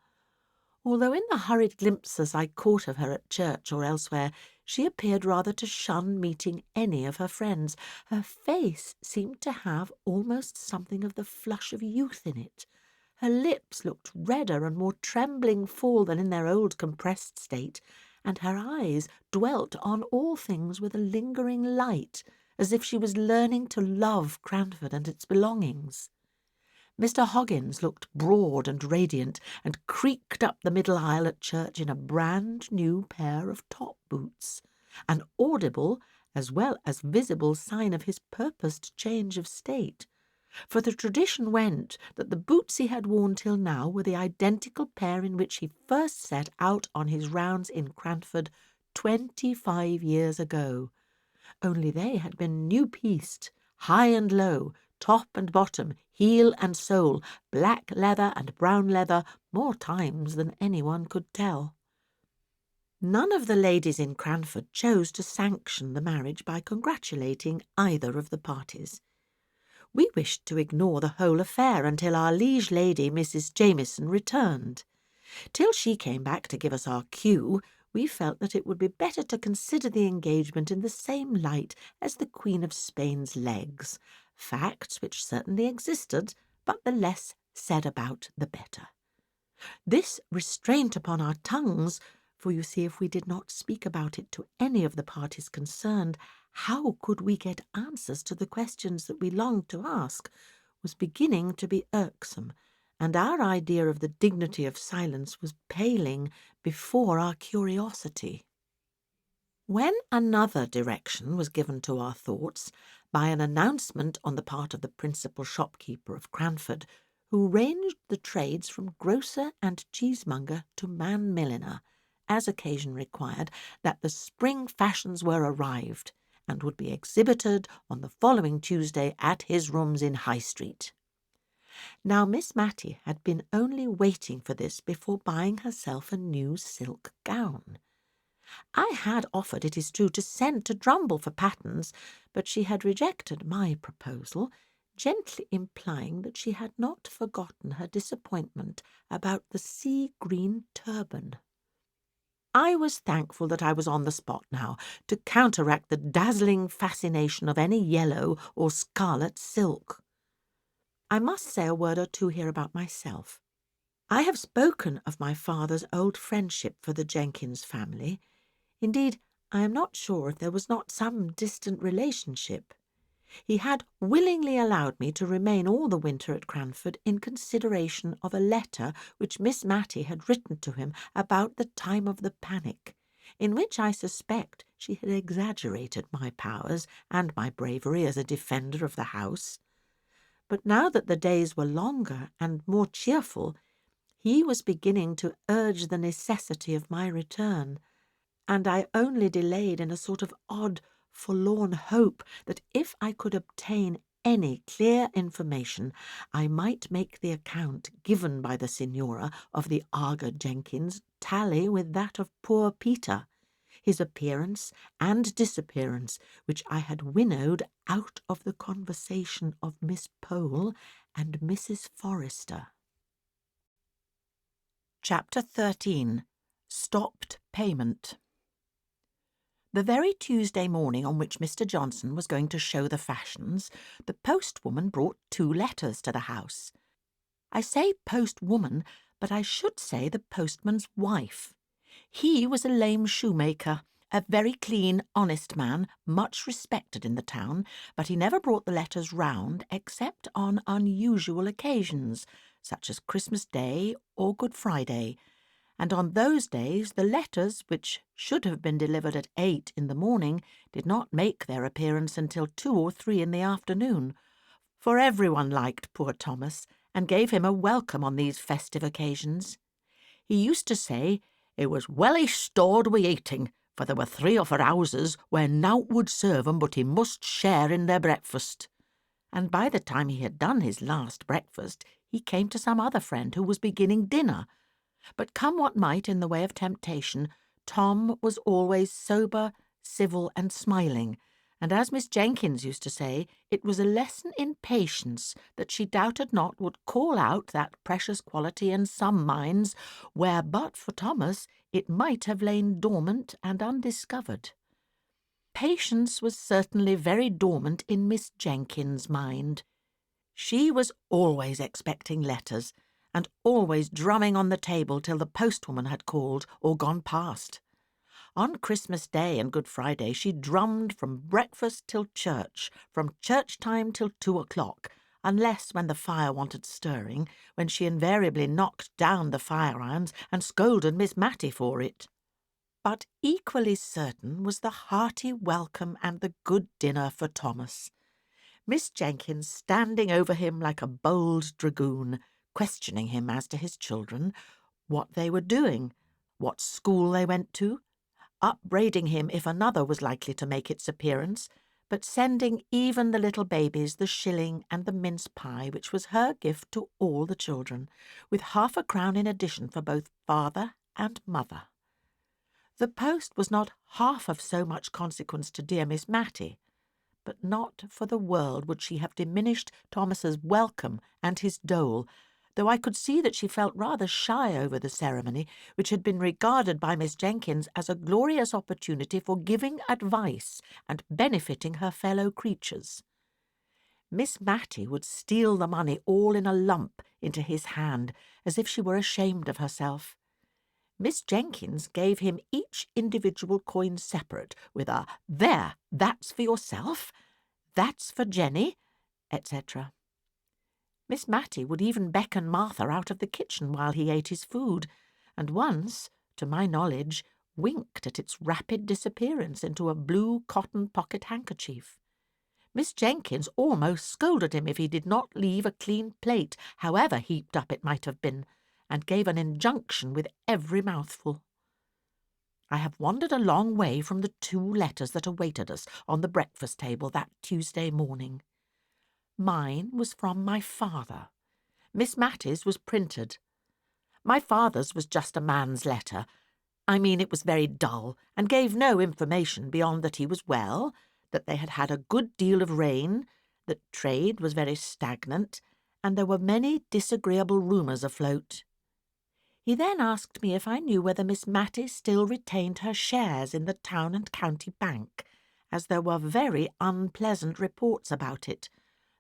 Although in the hurried glimpses I caught of her at church or elsewhere, she appeared rather to shun meeting any of her friends. Her face seemed to have almost something of the flush of youth in it. Her lips looked redder and more trembling full than in their old compressed state, and her eyes dwelt on all things with a lingering light, as if she was learning to love Cranford and its belongings. Mr. Hoggins looked broad and radiant, and creaked up the middle aisle at church in a brand-new pair of top boots, an audible as well as visible sign of his purposed change of state, for the tradition went that the boots he had worn till now were the identical pair in which he first set out on his rounds in Cranford 25 years ago, only they had been new-pieced, high and low, top and bottom, heel and sole, black leather and brown leather, more times than anyone could tell. None of the ladies in Cranford chose to sanction the marriage by congratulating either of the parties. We wished to ignore the whole affair until our liege lady, Mrs. Jamieson, returned. Till she came back to give us our cue, we felt that it would be better to consider the engagement in the same light as the Queen of Spain's legs, facts which certainly existed, but the less said about the better. This restraint upon our tongues, for you see if we did not speak about it to any of the parties concerned, how could we get answers to the questions that we longed to ask, was beginning to be irksome, and our idea of the dignity of silence was paling before our curiosity. When another direction was given to our thoughts by an announcement on the part of the principal shopkeeper of Cranford, who ranged the trades from grocer and cheesemonger to man-milliner, as occasion required, that the spring fashions were arrived, and would be exhibited on the following Tuesday at his rooms in High Street. Now Miss Matty had been only waiting for this before buying herself a new silk gown. I had offered, it is true, to send to Drumble for patterns, but she had rejected my proposal, gently implying that she had not forgotten her disappointment about the sea-green turban. I was thankful that I was on the spot now, to counteract the dazzling fascination of any yellow or scarlet silk. I must say a word or two here about myself. I have spoken of my father's old friendship for the Jenkins family. Indeed, I am not sure if there was not some distant relationship. He had willingly allowed me to remain all the winter at Cranford in consideration of a letter which Miss Matty had written to him about the time of the panic, in which I suspect she had exaggerated my powers and my bravery as a defender of the house. But now that the days were longer and more cheerful, he was beginning to urge the necessity of my return, and I only delayed in a sort of odd, forlorn hope that if I could obtain any clear information, I might make the account given by the Signora of the Arga Jenkins tally with that of poor Peter, his appearance and disappearance, which I had winnowed out of the conversation of Miss Pole and Mrs. Forrester. Chapter 13. Stopped Payment. The very Tuesday morning on which Mr. Johnson was going to show the fashions, the postwoman brought 2 letters to the house. I say postwoman, but I should say the postman's wife. He was a lame shoemaker, a very clean, honest man, much respected in the town, but he never brought the letters round except on unusual occasions, such as Christmas Day or Good Friday, and on those days the letters, which should have been delivered at 8 in the morning, did not make their appearance until 2 or 3 in the afternoon, for everyone liked poor Thomas, and gave him a welcome on these festive occasions. He used to say it was welly stored wi' eating, for there were 3 of her houses where nowt would serve 'em but he must share in their breakfast. And by the time he had done his last breakfast, he came to some other friend who was beginning dinner. But come what might in the way of temptation, Tom was always sober, civil and smiling, and as Miss Jenkins used to say, it was a lesson in patience that she doubted not would call out that precious quality in some minds, where but for Thomas it might have lain dormant and undiscovered. Patience was certainly very dormant in Miss Jenkins' mind. She was always expecting letters, and always drumming on the table till the postwoman had called or gone past. On Christmas Day and Good Friday she drummed from breakfast till church, from church time till 2 o'clock, unless when the fire wanted stirring, when she invariably knocked down the fire-irons and scolded Miss Matty for it. But equally certain was the hearty welcome and the good dinner for Thomas. Miss Jenkins standing over him like a bold dragoon, questioning him as to his children, what they were doing, what school they went to, upbraiding him if another was likely to make its appearance, but sending even the little babies the shilling and the mince pie which was her gift to all the children, with half-a-crown in addition for both father and mother. The post was not half of so much consequence to dear Miss Matty, but not for the world would she have diminished Thomas's welcome and his dole, though I could see that she felt rather shy over the ceremony, which had been regarded by Miss Jenkins as a glorious opportunity for giving advice and benefiting her fellow creatures. Miss Matty would steal the money all in a lump into his hand, as if she were ashamed of herself. Miss Jenkins gave him each individual coin separate, with a "There, that's for yourself," "That's for Jenny," etc. Miss Matty would even beckon Martha out of the kitchen while he ate his food, and once, to my knowledge, winked at its rapid disappearance into a blue cotton pocket-handkerchief. Miss Jenkins almost scolded him if he did not leave a clean plate, however heaped up it might have been, and gave an injunction with every mouthful. I have wandered a long way from the 2 letters that awaited us on the breakfast table that Tuesday morning. Mine was from my father. Miss Matty's was printed. My father's was just a man's letter. I mean, it was very dull, and gave no information beyond that he was well, that they had had a good deal of rain, that trade was very stagnant, and there were many disagreeable rumours afloat. He then asked me if I knew whether Miss Matty still retained her shares in the Town and County Bank, as there were very unpleasant reports about it,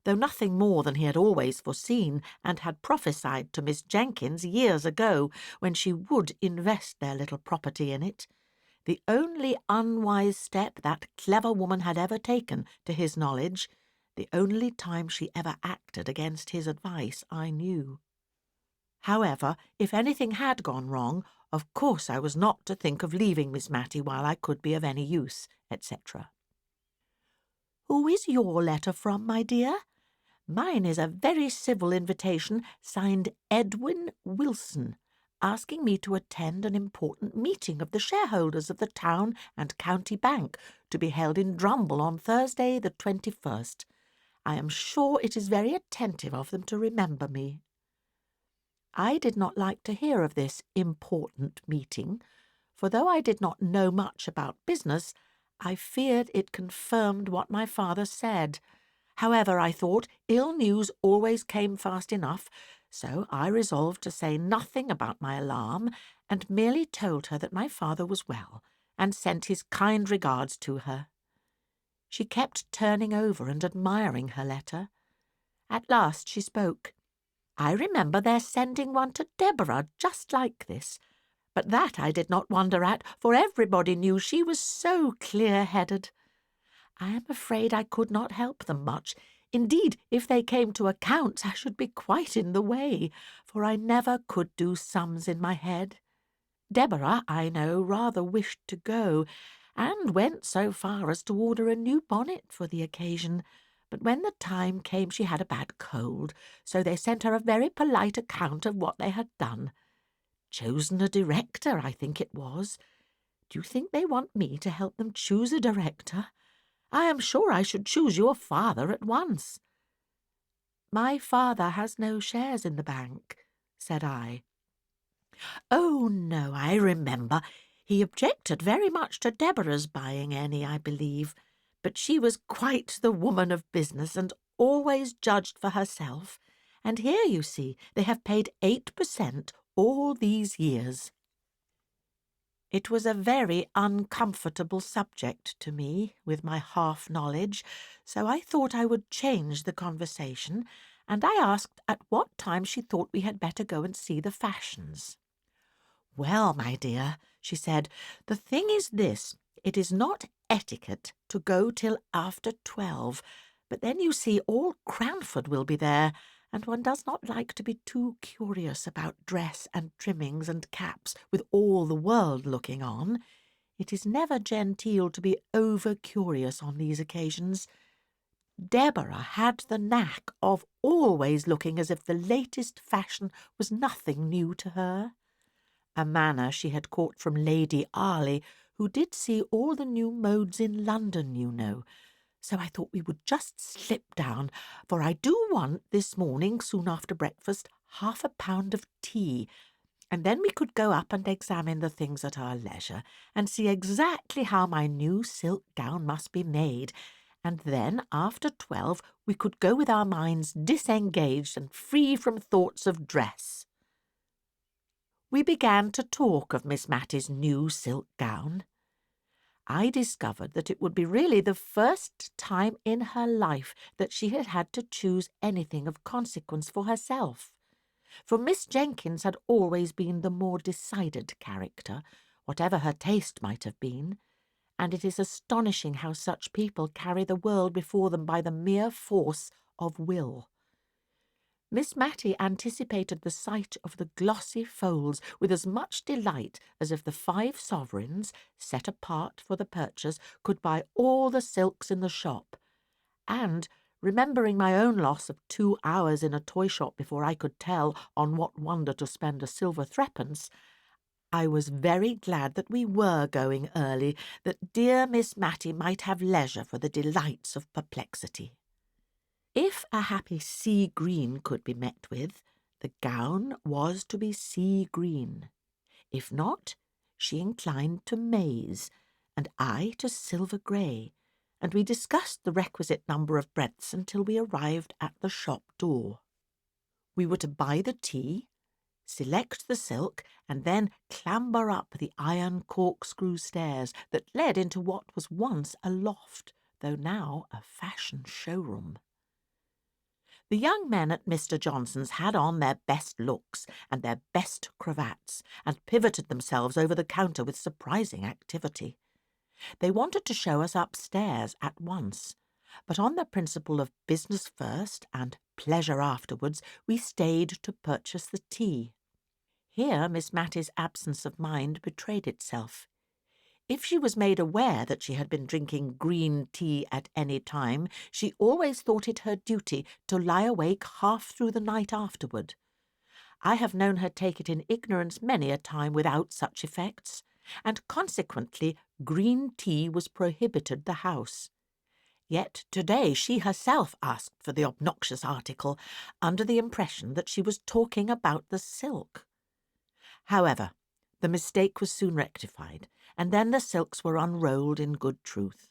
though nothing more than he had always foreseen and had prophesied to Miss Jenkins years ago, when she would invest their little property in it, the only unwise step that clever woman had ever taken, to his knowledge, the only time she ever acted against his advice, I knew. However, if anything had gone wrong, of course I was not to think of leaving Miss Matty while I could be of any use, etc. "Who is your letter from, my dear?" "Mine is a very civil invitation, signed Edwin Wilson, asking me to attend an important meeting of the shareholders of the Town and County Bank, to be held in Drumble on Thursday the 21st. I am sure it is very attentive of them to remember me." I did not like to hear of this important meeting, for though I did not know much about business, I feared it confirmed what my father said. However, I thought ill news always came fast enough, so I resolved to say nothing about my alarm, and merely told her that my father was well, and sent his kind regards to her. She kept turning over and admiring her letter. At last she spoke. "I remember their sending one to Deborah just like this, but that I did not wonder at, for everybody knew she was so clear-headed. I am afraid I could not help them much. Indeed, if they came to accounts, I should be quite in the way, for I never could do sums in my head. Deborah, I know, rather wished to go, and went so far as to order a new bonnet for the occasion, but when the time came she had a bad cold, so they sent her a very polite account of what they had done. Chosen a director, I think it was. Do you think they want me to help them choose a director? I am sure I should choose your father at once." "My father has no shares in the bank," said I. "Oh, no, I remember. He objected very much to Deborah's buying any, I believe, but she was quite the woman of business and always judged for herself. And here, you see, they have paid 8% all these years. It was a very uncomfortable subject to me, with my half-knowledge, so I thought I would change the conversation, and I asked at what time she thought we had better go and see the fashions. "Well, my dear," she said, "the thing is this. It is not etiquette to go till after 12, but then you see all Cranford will be there, and one does not like to be too curious about dress and trimmings and caps with all the world looking on. It is never genteel to be over-curious on these occasions. Deborah had the knack of always looking as if the latest fashion was nothing new to her. A manner she had caught from Lady Arley, who did see all the new modes in London, you know. So I thought we would just slip down, for I do want this morning, soon after breakfast, 1/2 pound of tea, and then we could go up and examine the things at our leisure, and see exactly how my new silk gown must be made, and then, after 12, we could go with our minds disengaged and free from thoughts of dress." We began to talk of Miss Matty's new silk gown. I discovered that it would be really the first time in her life that she had had to choose anything of consequence for herself. For Miss Jenkins had always been the more decided character, whatever her taste might have been, and it is astonishing how such people carry the world before them by the mere force of will. Miss Matty anticipated the sight of the glossy folds with as much delight as if the 5 sovereigns, set apart for the purchase, could buy all the silks in the shop. And, remembering my own loss of 2 hours in a toy shop before I could tell on what wonder to spend a silver 3d, I was very glad that we were going early, that dear Miss Matty might have leisure for the delights of perplexity. If a happy sea green could be met with, the gown was to be sea green. If not, she inclined to maize, and I to silver grey, and we discussed the requisite number of breadths until we arrived at the shop door. We were to buy the tea, select the silk, and then clamber up the iron corkscrew stairs that led into what was once a loft, though now a fashion showroom. The young men at Mr. Johnson's had on their best looks and their best cravats, and pivoted themselves over the counter with surprising activity. They wanted to show us upstairs at once, but on the principle of business first and pleasure afterwards, we stayed to purchase the tea. Here Miss Matty's absence of mind betrayed itself. If she was made aware that she had been drinking green tea at any time, she always thought it her duty to lie awake half through the night afterward. I have known her take it in ignorance many a time without such effects, and consequently green tea was prohibited the house. Yet to-day she herself asked for the obnoxious article, under the impression that she was talking about the silk. However, the mistake was soon rectified, and then the silks were unrolled in good truth.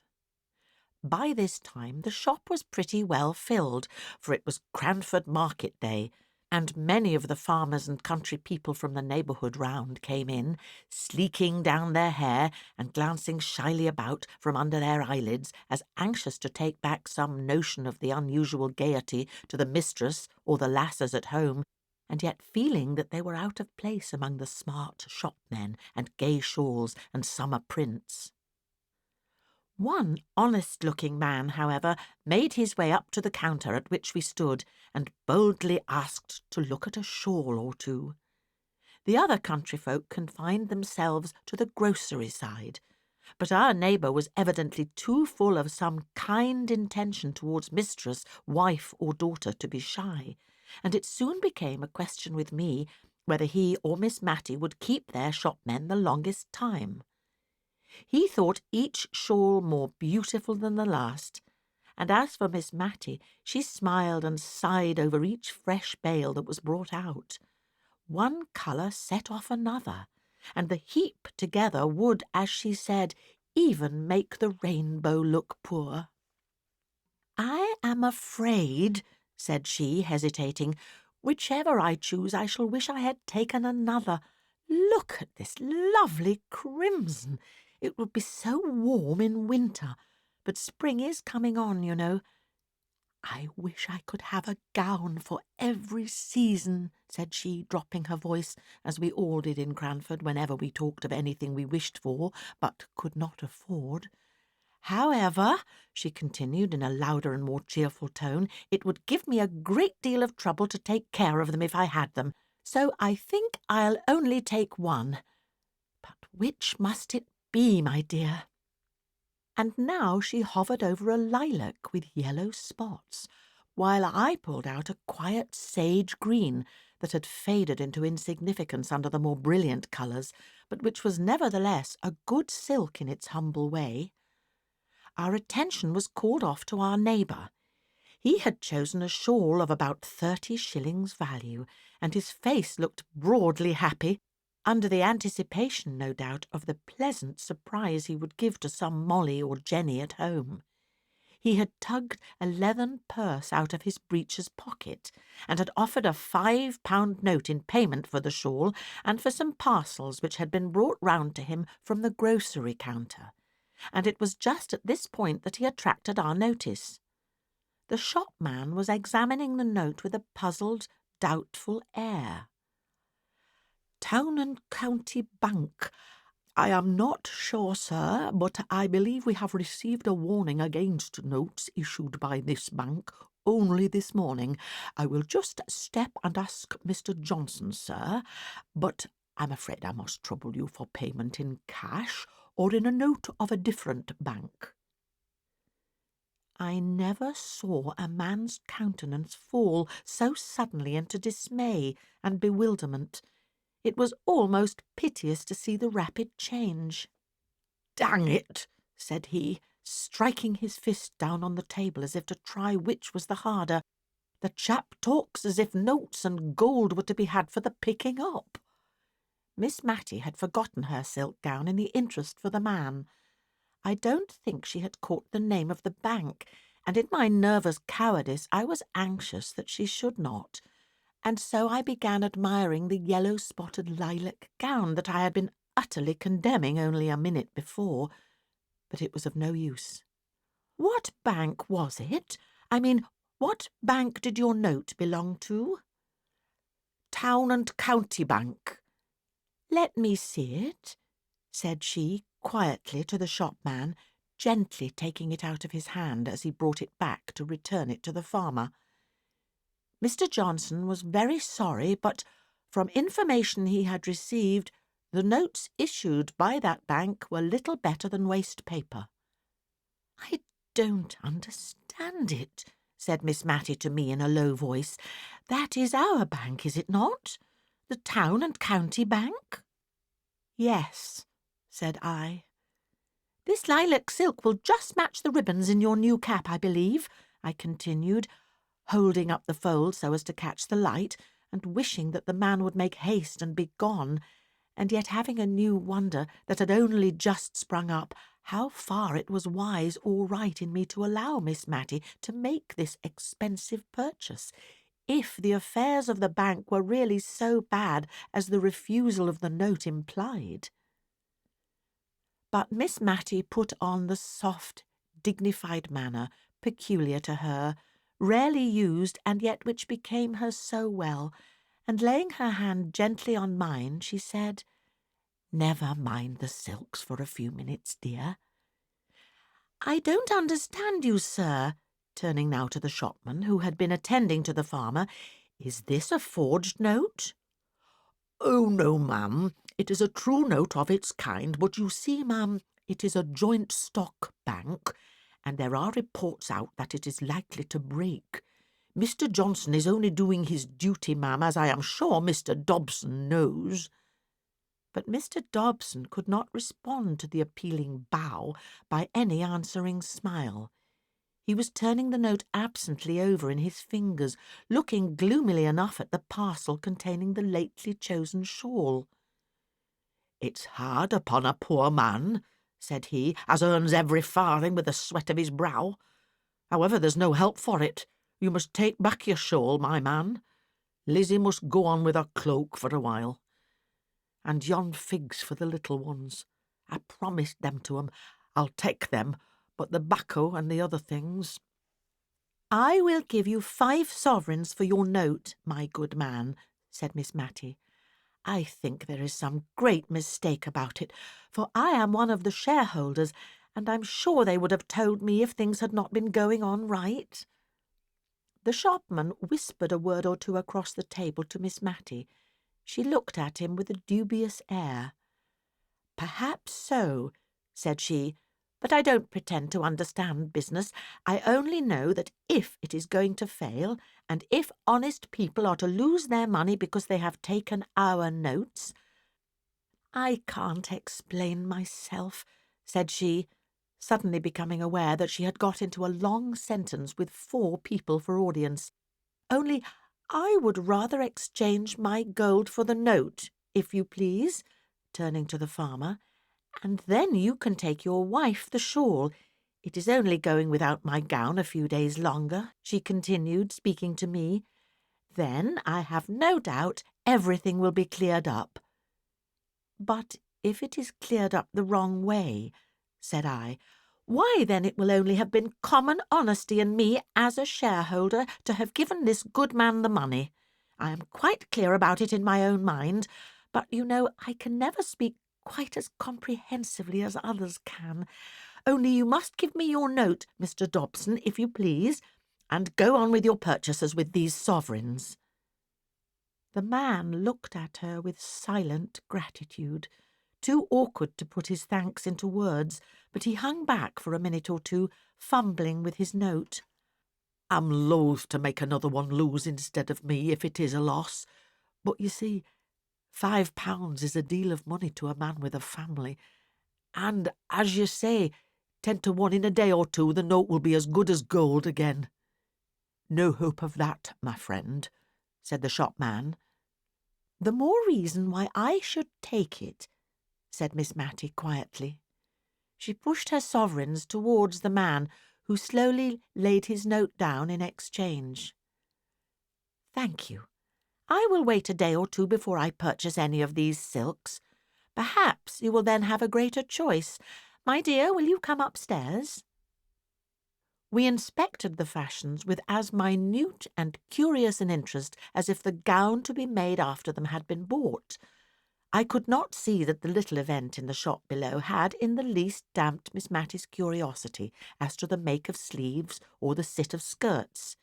By this time the shop was pretty well filled, for it was Cranford market day, and many of the farmers and country people from the neighbourhood round came in, sleeking down their hair and glancing shyly about from under their eyelids, as anxious to take back some notion of the unusual gaiety to the mistress or the lasses at home, and yet feeling that they were out of place among the smart shopmen and gay shawls and summer prints. One honest-looking man, however, made his way up to the counter at which we stood, and boldly asked to look at a shawl or two. The other country folk confined themselves to the grocery side, but our neighbour was evidently too full of some kind intention towards mistress, wife, or daughter to be shy, and it soon became a question with me whether he or Miss Matty would keep their shopmen the longest time. He thought each shawl more beautiful than the last, and as for Miss Matty, she smiled and sighed over each fresh bale that was brought out. One colour set off another, and the heap together would, as she said, even make the rainbow look poor. "I am afraid," said she, hesitating, "whichever I choose, I shall wish I had taken another. Look at this lovely crimson. It would be so warm in winter, but spring is coming on, you know. I wish I could have a gown for every season," said she, dropping her voice, as we all did in Cranford whenever we talked of anything we wished for, but could not afford. "However," she continued in a louder and more cheerful tone, "it would give me a great deal of trouble to take care of them if I had them, so I think I'll only take one. But which must it be, my dear?" And now she hovered over a lilac with yellow spots, while I pulled out a quiet sage green that had faded into insignificance under the more brilliant colours, but which was nevertheless a good silk in its humble way. Our attention was called off to our neighbour. He had chosen a shawl of about 30 shillings value, and his face looked broadly happy, under the anticipation, no doubt, of the pleasant surprise he would give to some Molly or Jenny at home. He had tugged a leathern purse out of his breeches pocket, and had offered a £5 note in payment for the shawl and for some parcels which had been brought round to him from the grocery counter, and it was just at this point that he attracted our notice. The shopman was examining the note with a puzzled, doubtful air. "Town and County Bank. I am not sure, sir, but I believe we have received a warning against notes issued by this bank only this morning. I will just step and ask Mr. Johnson, sir, but I'm afraid I must trouble you for payment in cash or in a note of a different bank." I never saw a man's countenance fall so suddenly into dismay and bewilderment. It was almost piteous to see the rapid change. "Dang it," said he, striking his fist down on the table as if to try which was the harder. "The chap talks as if notes and gold were to be had for the picking up." Miss Matty had forgotten her silk gown in the interest for the man. I don't think she had caught the name of the bank, and in my nervous cowardice I was anxious that she should not, and so I began admiring the yellow-spotted lilac gown that I had been utterly condemning only a minute before, but it was of no use. "What bank was it? I mean, what bank did your note belong to?" "Town and County Bank." "Let me see it," said she quietly to the shopman, gently taking it out of his hand as he brought it back to return it to the farmer. Mr. Johnson was very sorry, but from information he had received, the notes issued by that bank were little better than waste paper. "I don't understand it," said Miss Matty to me in a low voice. "That is our bank, is it not? The Town and County Bank?" "Yes," said I. "This lilac silk will just match the ribbons in your new cap, I believe," I continued, holding up the fold so as to catch the light, and wishing that the man would make haste and be gone, and yet having a new wonder that had only just sprung up, how far it was wise or right in me to allow Miss Matty to make this expensive purchase, if the affairs of the bank were really so bad as the refusal of the note implied. But Miss Matty put on the soft, dignified manner peculiar to her, rarely used and yet which became her so well, and laying her hand gently on mine, she said, "Never mind the silks for a few minutes, dear." "I don't understand you, sir," turning now to the shopman, who had been attending to the farmer. "Is this a forged note?" "Oh, no, ma'am. It is a true note of its kind, but you see, ma'am, it is a joint stock bank, and there are reports out that it is likely to break. Mr. Johnson is only doing his duty, ma'am, as I am sure Mr. Dobson knows." But Mr. Dobson could not respond to the appealing bow by any answering smile. He was turning the note absently over in his fingers, looking gloomily enough at the parcel containing the lately chosen shawl. "It's hard upon a poor man," said he, "as earns every farthing with the sweat of his brow. However, there's no help for it. You must take back your shawl, my man. Lizzie must go on with her cloak for a while. And yon figs for the little ones. I promised them to 'em. I'll take them, but the bacco and the other things—" "I will give you 5 sovereigns for your note, my good man," said Miss Matty. "I think there is some great mistake about it, for I am one of the shareholders, and I'm sure they would have told me if things had not been going on right." The shopman whispered a word or two across the table to Miss Matty. She looked at him with a dubious air. "Perhaps so," said she, "but I don't pretend to understand business. I only know that if it is going to fail, and if honest people are to lose their money because they have taken our notes—" "I can't explain myself," said she, suddenly becoming aware that she had got into a long sentence with 4 people for audience. "Only I would rather exchange my gold for the note, if you please," turning to the farmer, "and then you can take your wife the shawl. It is only going without my gown a few days longer," she continued, speaking to me. "Then I have no doubt everything will be cleared up." "But if it is cleared up the wrong way," said I, "why then it will only have been common honesty in me as a shareholder to have given this good man the money. I am quite clear about it in my own mind, but you know I can never speak quite as comprehensively as others can. Only you must give me your note, Mr. Dobson, if you please, and go on with your purchases with these sovereigns." The man looked at her with silent gratitude, too awkward to put his thanks into words, but he hung back for a minute or two, fumbling with his note. "I'm loath to make another one lose instead of me if it is a loss, but you see, £5 is a deal of money to a man with a family, and, as you say, 10 to 1 in a day or two the note will be as good as gold again." "No hope of that, my friend," said the shopman. "The more reason why I should take it," said Miss Matty quietly. She pushed her sovereigns towards the man, who slowly laid his note down in exchange. "Thank you. I will wait a day or 2 before I purchase any of these silks. Perhaps you will then have a greater choice. My dear, will you come upstairs?" We inspected the fashions with as minute and curious an interest as if the gown to be made after them had been bought. I could not see that the little event in the shop below had in the least damped Miss Matty's curiosity as to the make of sleeves or the sit of skirts.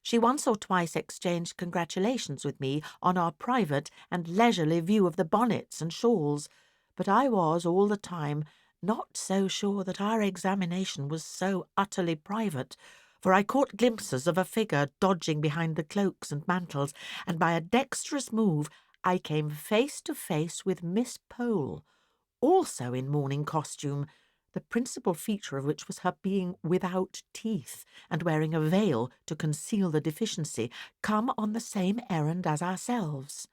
She once or twice exchanged congratulations with me on our private and leisurely view of the bonnets and shawls, but I was all the time not so sure that our examination was so utterly private, for I caught glimpses of a figure dodging behind the cloaks and mantles, and by a dexterous move I came face to face with Miss Pole, also in morning costume, the principal feature of which was her being without teeth and wearing a veil to conceal the deficiency, come on the same errand as ourselves.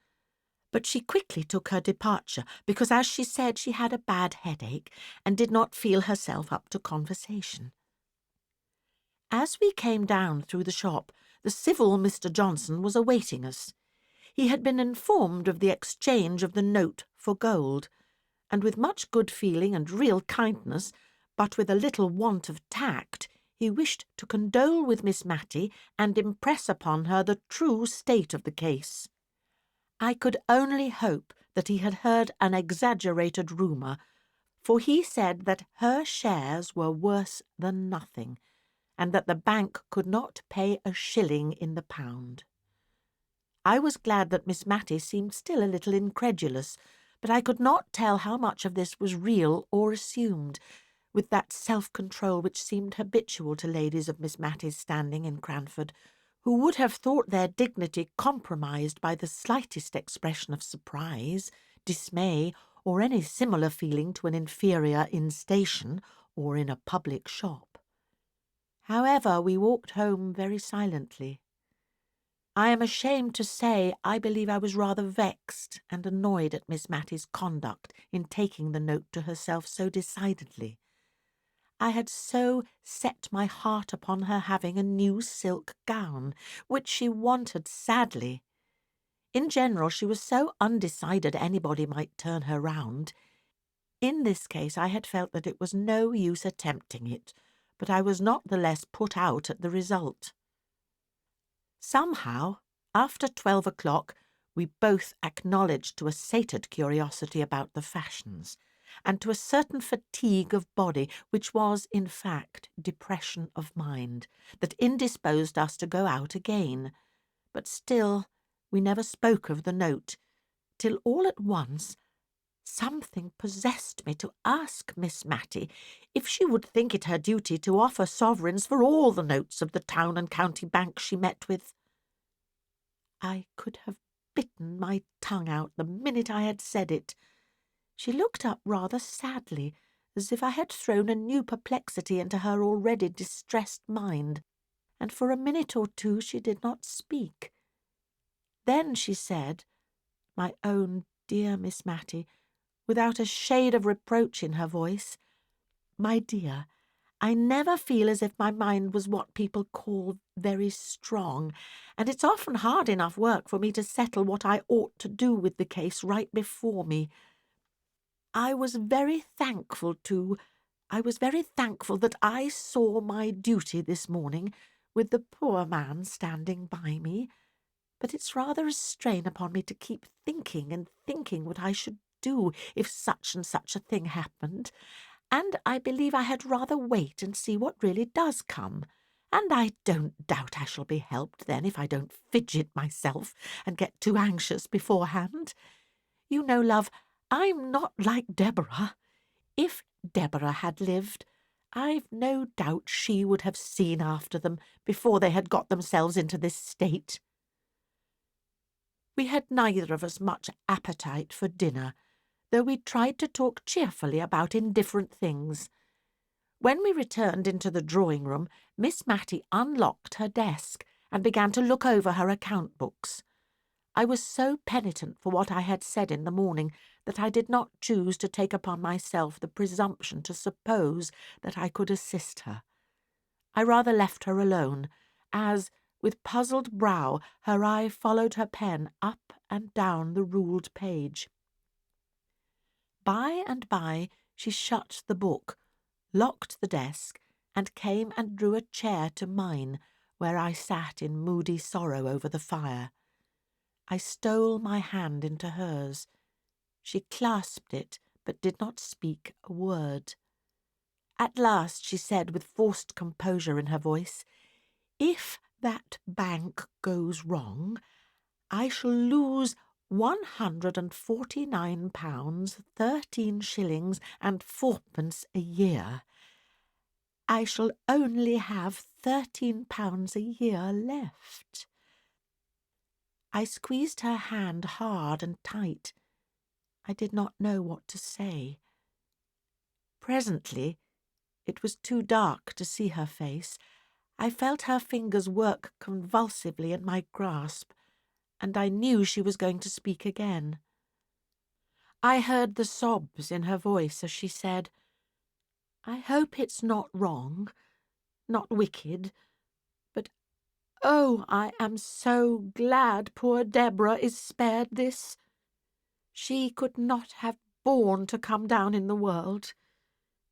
But she quickly took her departure, because, as she said, she had a bad headache and did not feel herself up to conversation. As we came down through the shop, the civil Mr. Johnson was awaiting us. He had been informed of the exchange of the note for gold, and with much good feeling and real kindness, but with a little want of tact, he wished to condole with Miss Matty and impress upon her the true state of the case. I could only hope that he had heard an exaggerated rumour, for he said that her shares were worse than nothing, and that the bank could not pay a shilling in the pound. I was glad that Miss Matty seemed still a little incredulous, but I could not tell how much of this was real or assumed, with that self-control which seemed habitual to ladies of Miss Matty's standing in Cranford, who would have thought their dignity compromised by the slightest expression of surprise, dismay, or any similar feeling to an inferior in station or in a public shop. However, we walked home very silently. I am ashamed to say I believe I was rather vexed and annoyed at Miss Matty's conduct in taking the note to herself so decidedly. I had so set my heart upon her having a new silk gown, which she wanted sadly. In general, she was so undecided anybody might turn her round. In this case I had felt that it was no use attempting it, but I was not the less put out at the result. Somehow, after 12 o'clock, we both acknowledged to a sated curiosity about the fashions, and to a certain fatigue of body, which was, in fact, depression of mind, that indisposed us to go out again. But still, we never spoke of the note, till all at once something possessed me to ask Miss Matty if she would think it her duty to offer sovereigns for all the notes of the town and county banks she met with. I could have bitten my tongue out the minute I had said it. She looked up rather sadly, as if I had thrown a new perplexity into her already distressed mind, and for a minute or two she did not speak. Then she said, my own dear Miss Matty, without a shade of reproach in her voice, "My dear, I never feel as if my mind was what people call very strong, and it's often hard enough work for me to settle what I ought to do with the case right before me. I was very thankful that I saw my duty this morning with the poor man standing by me, but it's rather a strain upon me to keep thinking and thinking what I should do if such and such a thing happened, and I believe I had rather wait and see what really does come, and I don't doubt I shall be helped then if I don't fidget myself and get too anxious beforehand. You know, love, I'm not like Deborah. If Deborah had lived, I've no doubt she would have seen after them before they had got themselves into this state." We had neither of us much appetite for dinner, though we tried to talk cheerfully about indifferent things. When we returned into the drawing-room, Miss Matty unlocked her desk and began to look over her account-books. I was so penitent for what I had said in the morning that I did not choose to take upon myself the presumption to suppose that I could assist her. I rather left her alone, as, with puzzled brow, her eye followed her pen up and down the ruled page. By and by she shut the book, locked the desk, and came and drew a chair to mine, where I sat in moody sorrow over the fire. I stole my hand into hers. She clasped it, but did not speak a word. At last she said with forced composure in her voice, "If that bank goes wrong, I shall lose £149, 13 shillings and fourpence a year. I shall only have £13 a year left." I squeezed her hand hard and tight. I did not know what to say. Presently, it was too dark to see her face, I felt her fingers work convulsively in my grasp, and I knew she was going to speak again. I heard the sobs in her voice as she said, "I hope it's not wrong, not wicked, but oh, I am so glad poor Deborah is spared this. She could not have borne to come down in the world.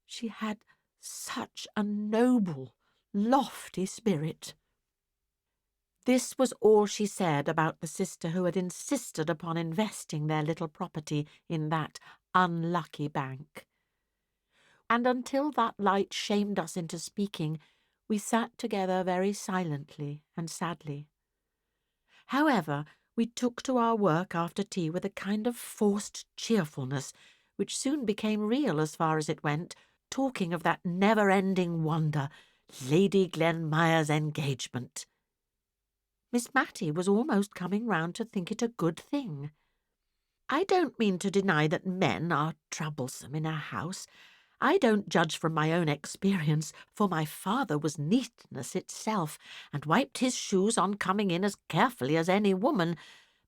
She had such a noble, lofty spirit." This was all she said about the sister who had insisted upon investing their little property in that unlucky bank. And until that light shamed us into speaking, we sat together very silently and sadly. However, we took to our work after tea with a kind of forced cheerfulness, which soon became real as far as it went, talking of that never-ending wonder, Lady Glenmire's engagement. Miss Matty was almost coming round to think it a good thing. I don't mean to deny that men are troublesome in a house. I don't judge from my own experience, for my father was neatness itself, and wiped his shoes on coming in as carefully as any woman.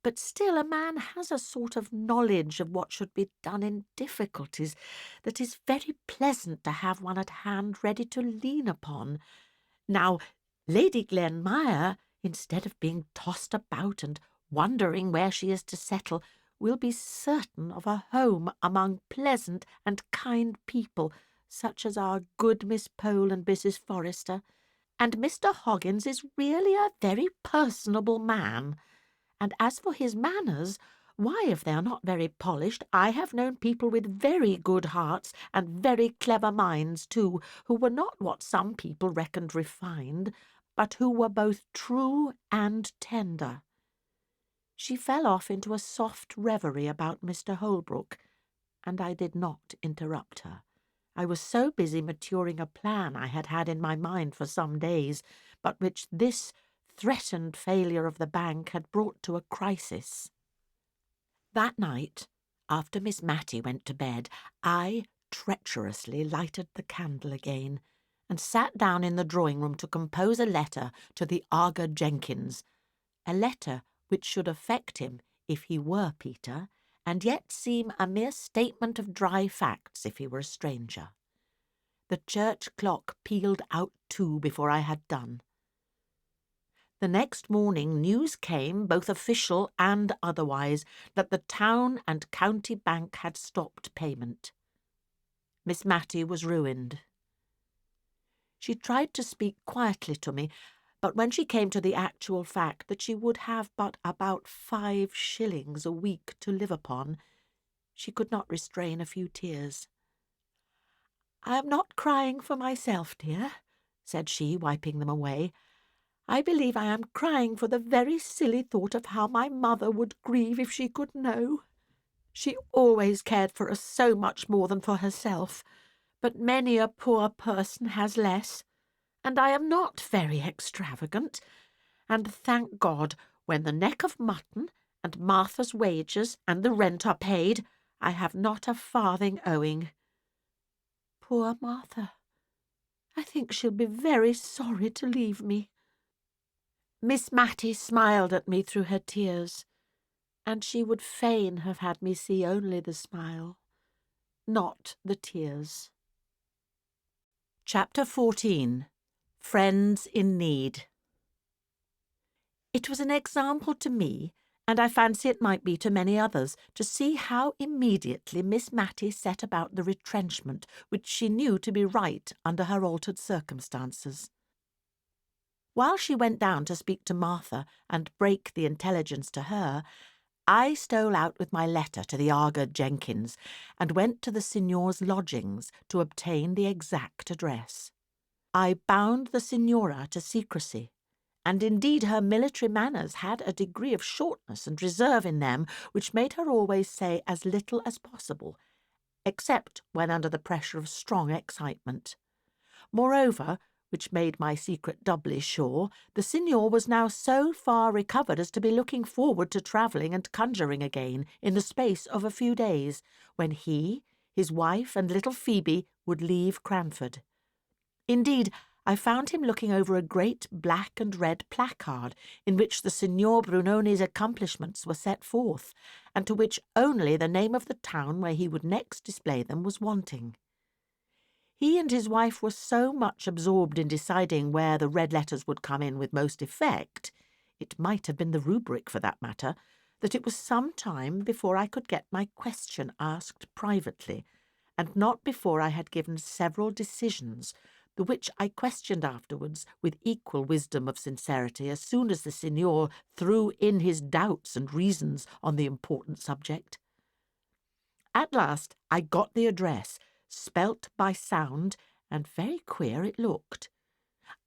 But still a man has a sort of knowledge of what should be done in difficulties that is very pleasant to have one at hand ready to lean upon. Now, Lady Glenmire, instead of being tossed about and wondering where she is to settle, will be certain of a home among pleasant and kind people, such as our good Miss Pole and Mrs. Forrester. And Mr. Hoggins is really a very personable man. And as for his manners, why, if they are not very polished, I have known people with very good hearts and very clever minds too, who were not what some people reckoned refined, but who were both true and tender. She fell off into a soft reverie about Mr. Holbrook, and I did not interrupt her. I was so busy maturing a plan I had had in my mind for some days, but which this threatened failure of the bank had brought to a crisis. That night, after Miss Matty went to bed, I treacherously lighted the candle again, and sat down in the drawing-room to compose a letter to the Arga Jenkins, a letter which should affect him if he were Peter, and yet seem a mere statement of dry facts if he were a stranger. The church clock pealed out 2 before I had done. The next morning news came, both official and otherwise, that the town and county bank had stopped payment. Miss Matty was ruined. She tried to speak quietly to me, but when she came to the actual fact that she would have but about 5 shillings a week to live upon, she could not restrain a few tears. "I am not crying for myself, dear," said she, wiping them away. "I believe I am crying for the very silly thought of how my mother would grieve if she could know. She always cared for us so much more than for herself, but many a poor person has less, and I am not very extravagant, and thank God, when the neck of mutton and Martha's wages and the rent are paid, I have not a farthing owing. Poor Martha! I think she'll be very sorry to leave me." Miss Matty smiled at me through her tears, and she would fain have had me see only the smile, not the tears. Chapter 14. Friends in Need. It was an example to me, and I fancy it might be to many others, to see how immediately Miss Matty set about the retrenchment which she knew to be right under her altered circumstances. While she went down to speak to Martha and break the intelligence to her, I stole out with my letter to the Arga Jenkins and went to the signor's lodgings to obtain the exact address. I bound the signora to secrecy, and indeed her military manners had a degree of shortness and reserve in them which made her always say as little as possible, except when under the pressure of strong excitement. Moreover, which made my secret doubly sure, the signor was now so far recovered as to be looking forward to travelling and conjuring again in the space of a few days, when he, his wife, and little Phoebe would leave Cranford. Indeed, I found him looking over a great black and red placard in which the Signor Brunoni's accomplishments were set forth, and to which only the name of the town where he would next display them was wanting. He and his wife were so much absorbed in deciding where the red letters would come in with most effect, it might have been the rubric for that matter, that it was some time before I could get my question asked privately, and not before I had given several decisions, the which I questioned afterwards with equal wisdom of sincerity as soon as the signor threw in his doubts and reasons on the important subject. At last I got the address, spelt by sound, and very queer it looked.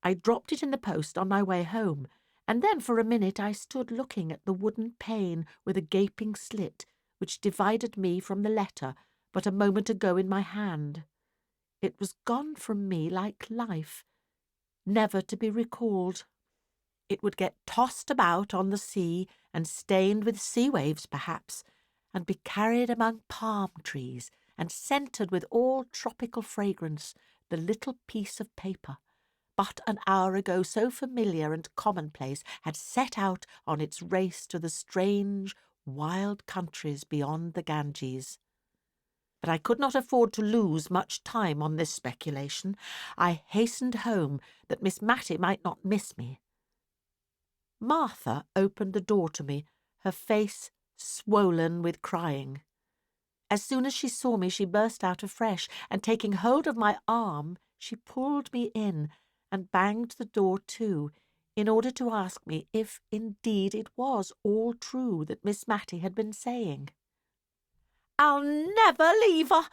I dropped it in the post on my way home, and then for a minute I stood looking at the wooden pane with a gaping slit which divided me from the letter but a moment ago in my hand. It was gone from me like life, never to be recalled. It would get tossed about on the sea and stained with sea waves perhaps, and be carried among palm trees and scented with all tropical fragrance the little piece of paper, but an hour ago so familiar and commonplace, had set out on its race to the strange, wild countries beyond the Ganges. But I could not afford to lose much time on this speculation. I hastened home that Miss Matty might not miss me. Martha opened the door to me, her face swollen with crying. As soon as she saw me, she burst out afresh, and taking hold of my arm, she pulled me in and banged the door to, in order to ask me if indeed it was all true that Miss Matty had been saying. "I'll never leave her.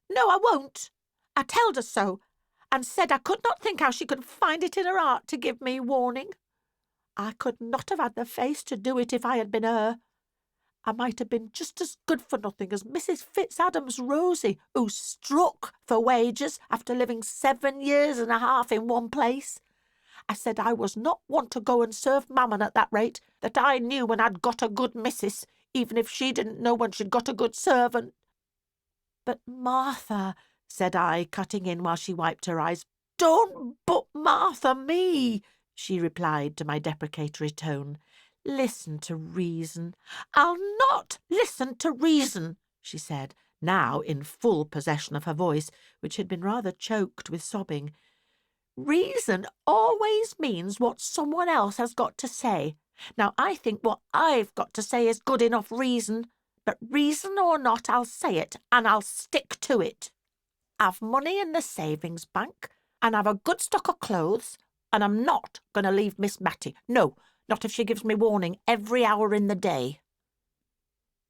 No, I won't. I telled her so, and said I could not think how she could find it in her heart to give me warning. I could not have had the face to do it if I had been her. I might have been just as good for nothing as Mrs. Fitzadam's Rosie, who struck for wages after living 7 years and a half in one place. I said I was not one to go and serve mammon at that rate, that I knew when I'd got a good missus, even if she didn't know when she'd got a good servant." "But, Martha," said I, cutting in while she wiped her eyes. "Don't but Martha me," she replied to my deprecatory tone. "Listen to reason." "I'll not listen to reason," she said, now in full possession of her voice, which had been rather choked with sobbing. "Reason always means what someone else has got to say. Now, I think what I've got to say is good enough reason, but reason or not, I'll say it, and I'll stick to it. I've money in the savings bank, and I've a good stock of clothes, and I'm not going to leave Miss Matty. No, not if she gives me warning every hour in the day."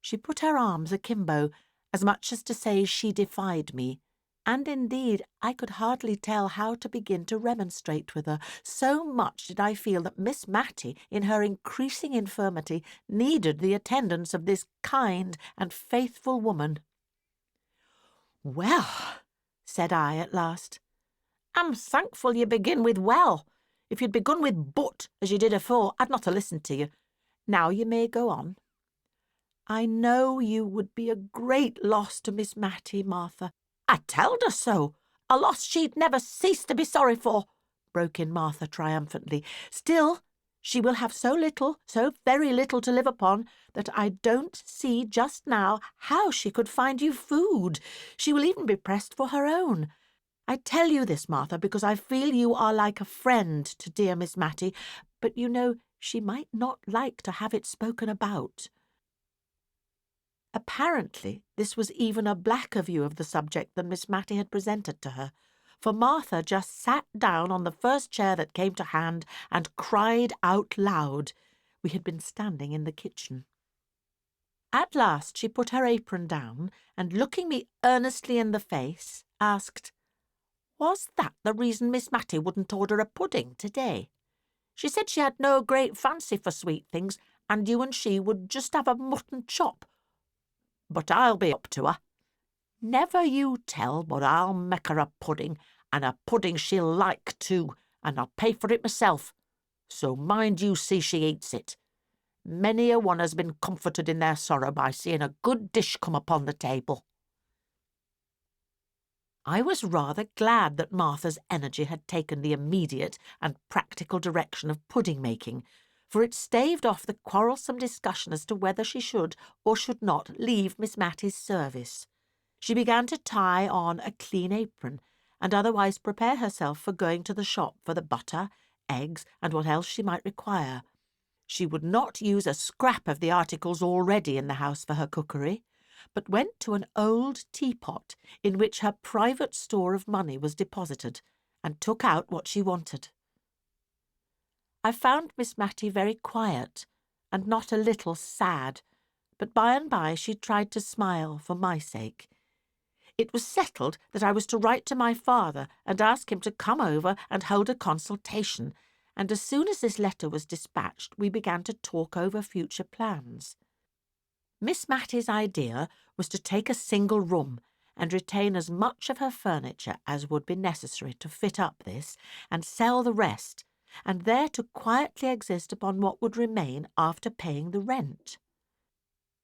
She put her arms akimbo, as much as to say she defied me, and indeed I could hardly tell how to begin to remonstrate with her, so much did I feel that Miss Matty, in her increasing infirmity, needed the attendance of this kind and faithful woman. "Well," said I at last, "I'm thankful you begin with well. If you'd begun with but, as you did afore, I'd not have listened to you. Now you may go on." "I know you would be a great loss to Miss Matty, Martha." "I telled her so. A loss she'd never cease to be sorry for," broke in Martha triumphantly. "Still, she will have so little, so very little to live upon, that I don't see just now how she could find you food. She will even be pressed for her own. I tell you this, Martha, because I feel you are like a friend to dear Miss Matty, but you know she might not like to have it spoken about." Apparently, this was even a blacker view of the subject than Miss Matty had presented to her, for Martha just sat down on the first chair that came to hand and cried out loud. We had been standing in the kitchen. At last she put her apron down, and looking me earnestly in the face, asked, "Was that the reason Miss Matty wouldn't order a pudding today? She said she had no great fancy for sweet things, and you and she would just have a mutton chop. But I'll be up to her. Never you tell but I'll make her a pudding, and a pudding she'll like too, and I'll pay for it myself. So mind you see she eats it. Many a one has been comforted in their sorrow by seeing a good dish come upon the table." I was rather glad that Martha's energy had taken the immediate and practical direction of pudding-making, for it staved off the quarrelsome discussion as to whether she should or should not leave Miss Matty's service. She began to tie on a clean apron, and otherwise prepare herself for going to the shop for the butter, eggs, and what else she might require. She would not use a scrap of the articles already in the house for her cookery, but went to an old teapot in which her private store of money was deposited, and took out what she wanted. I found Miss Matty very quiet, and not a little sad, but by and by she tried to smile for my sake. It was settled that I was to write to my father and ask him to come over and hold a consultation, and as soon as this letter was dispatched we began to talk over future plans. Miss Matty's idea was to take a single room and retain as much of her furniture as would be necessary to fit up this, and sell the rest, and there to quietly exist upon what would remain after paying the rent.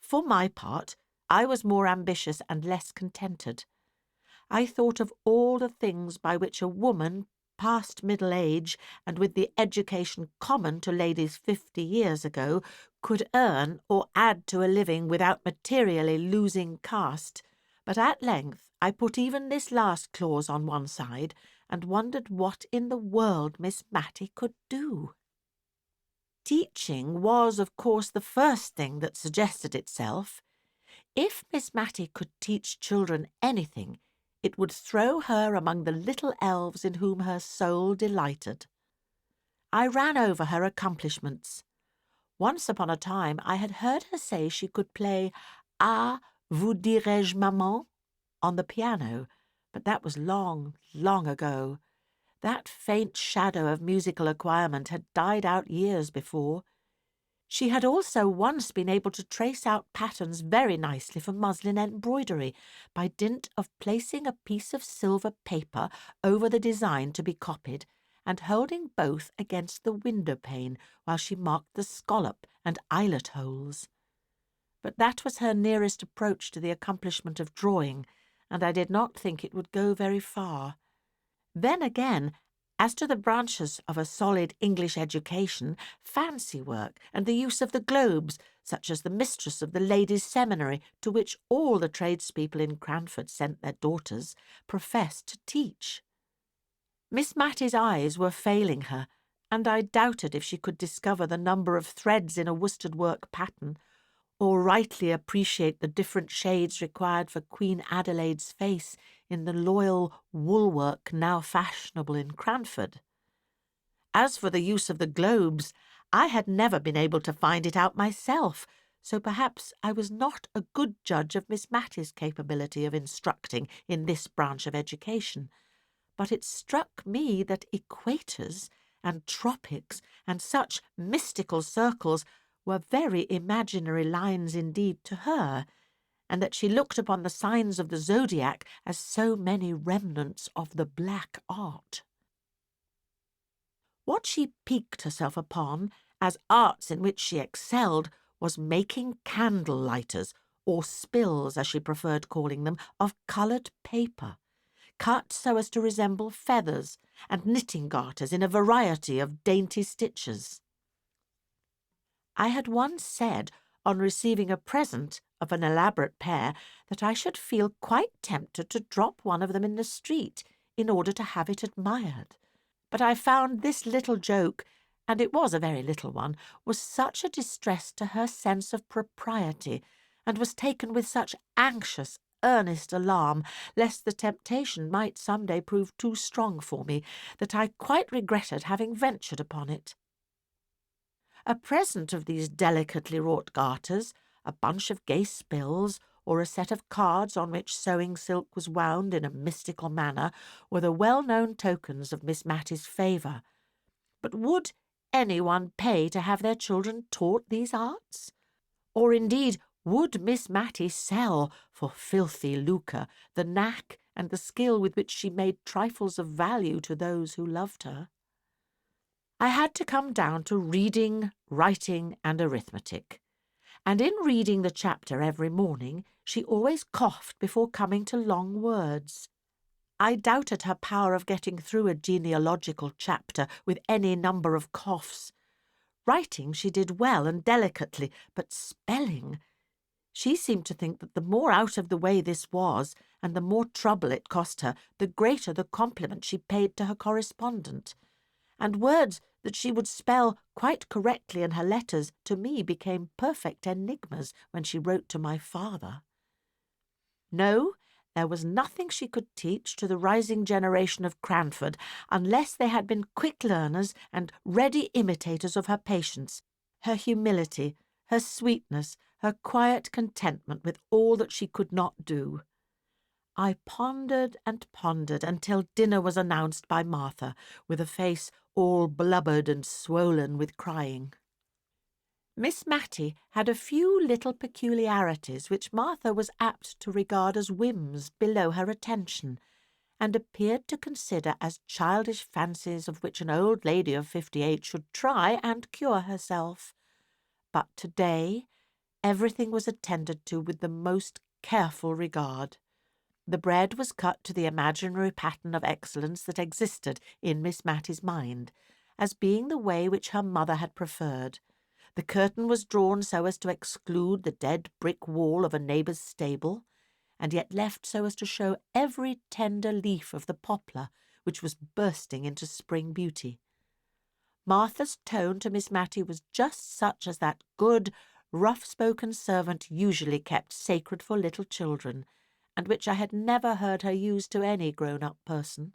For my part, I was more ambitious and less contented. I thought of all the things by which a woman, past middle age, and with the education common to ladies 50 years ago, could earn or add to a living without materially losing caste. But at length I put even this last clause on one side and wondered what in the world Miss Matty could do. Teaching was, of course, the first thing that suggested itself. If Miss Matty could teach children anything, it would throw her among the little elves in whom her soul delighted. I ran over her accomplishments. Once upon a time I had heard her say she could play Ah, vous dirai-je, maman, on the piano, but that was long, long ago. That faint shadow of musical acquirement had died out years before. She had also once been able to trace out patterns very nicely for muslin embroidery by dint of placing a piece of silver paper over the design to be copied and holding both against the window-pane while she marked the scallop and eyelet holes. But that was her nearest approach to the accomplishment of drawing, and I did not think it would go very far. Then again, as to the branches of a solid English education, fancy work, and the use of the globes, such as the mistress of the ladies' seminary, to which all the tradespeople in Cranford sent their daughters, professed to teach. Miss Matty's eyes were failing her, and I doubted if she could discover the number of threads in a worsted work pattern, or rightly appreciate the different shades required for Queen Adelaide's face in the loyal woolwork now fashionable in Cranford. As for the use of the globes, I had never been able to find it out myself, so perhaps I was not a good judge of Miss Matty's capability of instructing in this branch of education. But it struck me that equators and tropics and such mystical circles were very imaginary lines indeed to her, and that she looked upon the signs of the zodiac as so many remnants of the black art. What she piqued herself upon, as arts in which she excelled, was making candle-lighters, or spills, as she preferred calling them, of coloured paper, cut so as to resemble feathers, and knitting garters in a variety of dainty stitches. I had once said, on receiving a present of an elaborate pair, that I should feel quite tempted to drop one of them in the street in order to have it admired. But I found this little joke, and it was a very little one, was such a distress to her sense of propriety, and was taken with such anxious, earnest alarm, lest the temptation might some day prove too strong for me, that I quite regretted having ventured upon it. A present of these delicately wrought garters, a bunch of gay spills, or a set of cards on which sewing silk was wound in a mystical manner, were the well-known tokens of Miss Matty's favour. But would anyone pay to have their children taught these arts? Or indeed, would Miss Matty sell, for filthy lucre, the knack and the skill with which she made trifles of value to those who loved her? I had to come down to reading, writing, and arithmetic, and in reading the chapter every morning she always coughed before coming to long words. I doubted her power of getting through a genealogical chapter with any number of coughs. Writing she did well and delicately, but spelling— she seemed to think that the more out of the way this was, and the more trouble it cost her, the greater the compliment she paid to her correspondent. And words that she would spell quite correctly in her letters to me became perfect enigmas when she wrote to my father. No, there was nothing she could teach to the rising generation of Cranford unless they had been quick learners and ready imitators of her patience, her humility, her sweetness, her quiet contentment with all that she could not do. I pondered and pondered until dinner was announced by Martha, with a face all blubbered and swollen with crying. Miss Matty had a few little peculiarities which Martha was apt to regard as whims below her attention, and appeared to consider as childish fancies of which an old lady of 58 should try and cure herself. But to-day Everything was attended to with the most careful regard. The bread was cut to the imaginary pattern of excellence that existed in Miss Matty's mind, as being the way which her mother had preferred. The curtain was drawn so as to exclude the dead brick wall of a neighbour's stable, and yet left so as to show every tender leaf of the poplar which was bursting into spring beauty. Martha's tone to Miss Matty was just such as that good, rough-spoken servant usually kept sacred for little children, and which I had never heard her use to any grown-up person.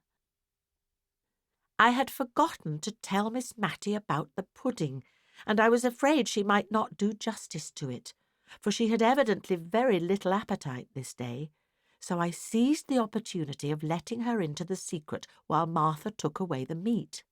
I had forgotten to tell Miss Matty about the pudding, and I was afraid she might not do justice to it, for she had evidently very little appetite this day, so I seized the opportunity of letting her into the secret while Martha took away the meat.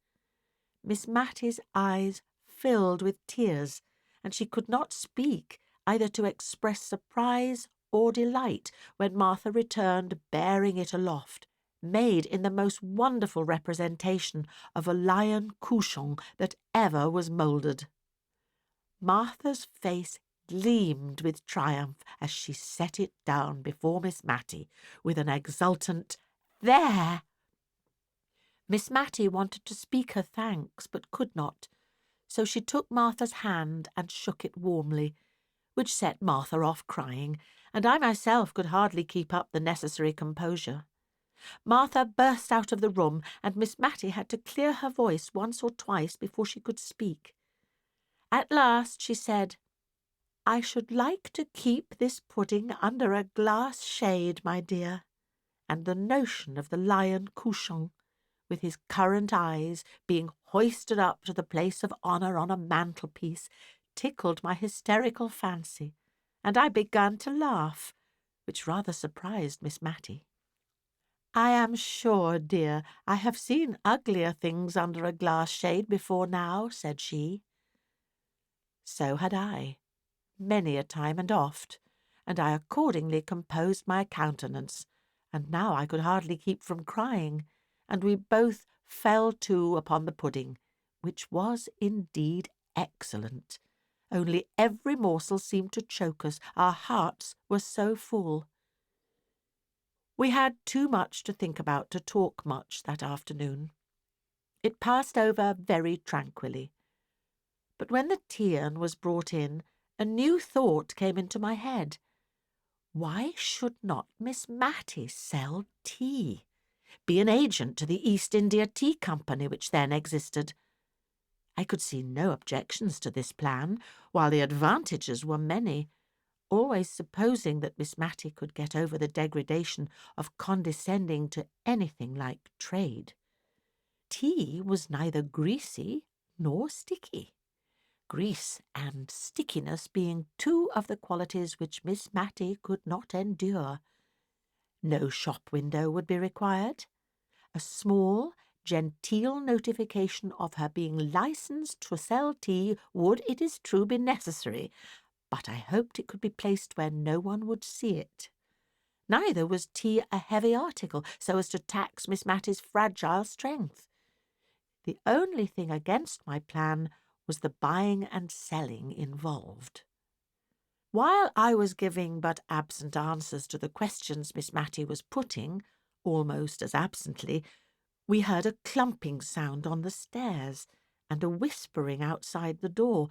Miss Matty's eyes filled with tears, and she could not speak either to express surprise or delight when Martha returned bearing it aloft, made in the most wonderful representation of a lion couchant that ever was moulded. Martha's face gleamed with triumph as she set it down before Miss Matty with an exultant "There!" Miss Matty wanted to speak her thanks, but could not, so she took Martha's hand and shook it warmly, which set Martha off crying, and I myself could hardly keep up the necessary composure. Martha burst out of the room, and Miss Matty had to clear her voice once or twice before she could speak. At last she said, "I should like to keep this pudding under a glass shade, my dear," and the notion of the lion couchant, with his currant eyes, being hoisted up to the place of honour on a mantelpiece, tickled my hysterical fancy, and I began to laugh, which rather surprised Miss Matty. "I am sure, dear, I have seen uglier things under a glass shade before now," said she. So had I, many a time and oft, and I accordingly composed my countenance, and now I could hardly keep from crying, and we both fell to upon the pudding, which was indeed excellent, only every morsel seemed to choke us, our hearts were so full. We had too much to think about to talk much that afternoon. It passed over very tranquilly. But when the tea-urn was brought in, a new thought came into my head. Why should not Miss Matty sell tea, be an agent to the East India Tea Company which then existed? I could see no objections to this plan, while the advantages were many, always supposing that Miss Matty could get over the degradation of condescending to anything like trade. Tea was neither greasy nor sticky, grease and stickiness being two of the qualities which Miss Matty could not endure. No shop window would be required. A small, genteel notification of her being licensed to sell tea would, it is true, be necessary, but I hoped it could be placed where no one would see it. Neither was tea a heavy article, so as to tax Miss Matty's fragile strength. The only thing against my plan was the buying and selling involved. While I was giving but absent answers to the questions Miss Matty was putting, almost as absently, we heard a clumping sound on the stairs, and a whispering outside the door,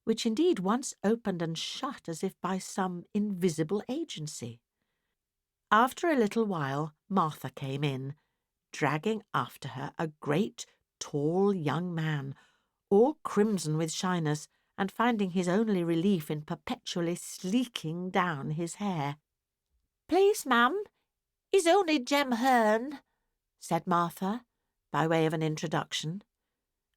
which indeed once opened and shut as if by some invisible agency. After a little while Martha came in, dragging after her a great, tall young man, all crimson with shyness, and finding his only relief in perpetually sleeking down his hair. "Please, ma'am, he's only Jem Hearn," said Martha, by way of an introduction,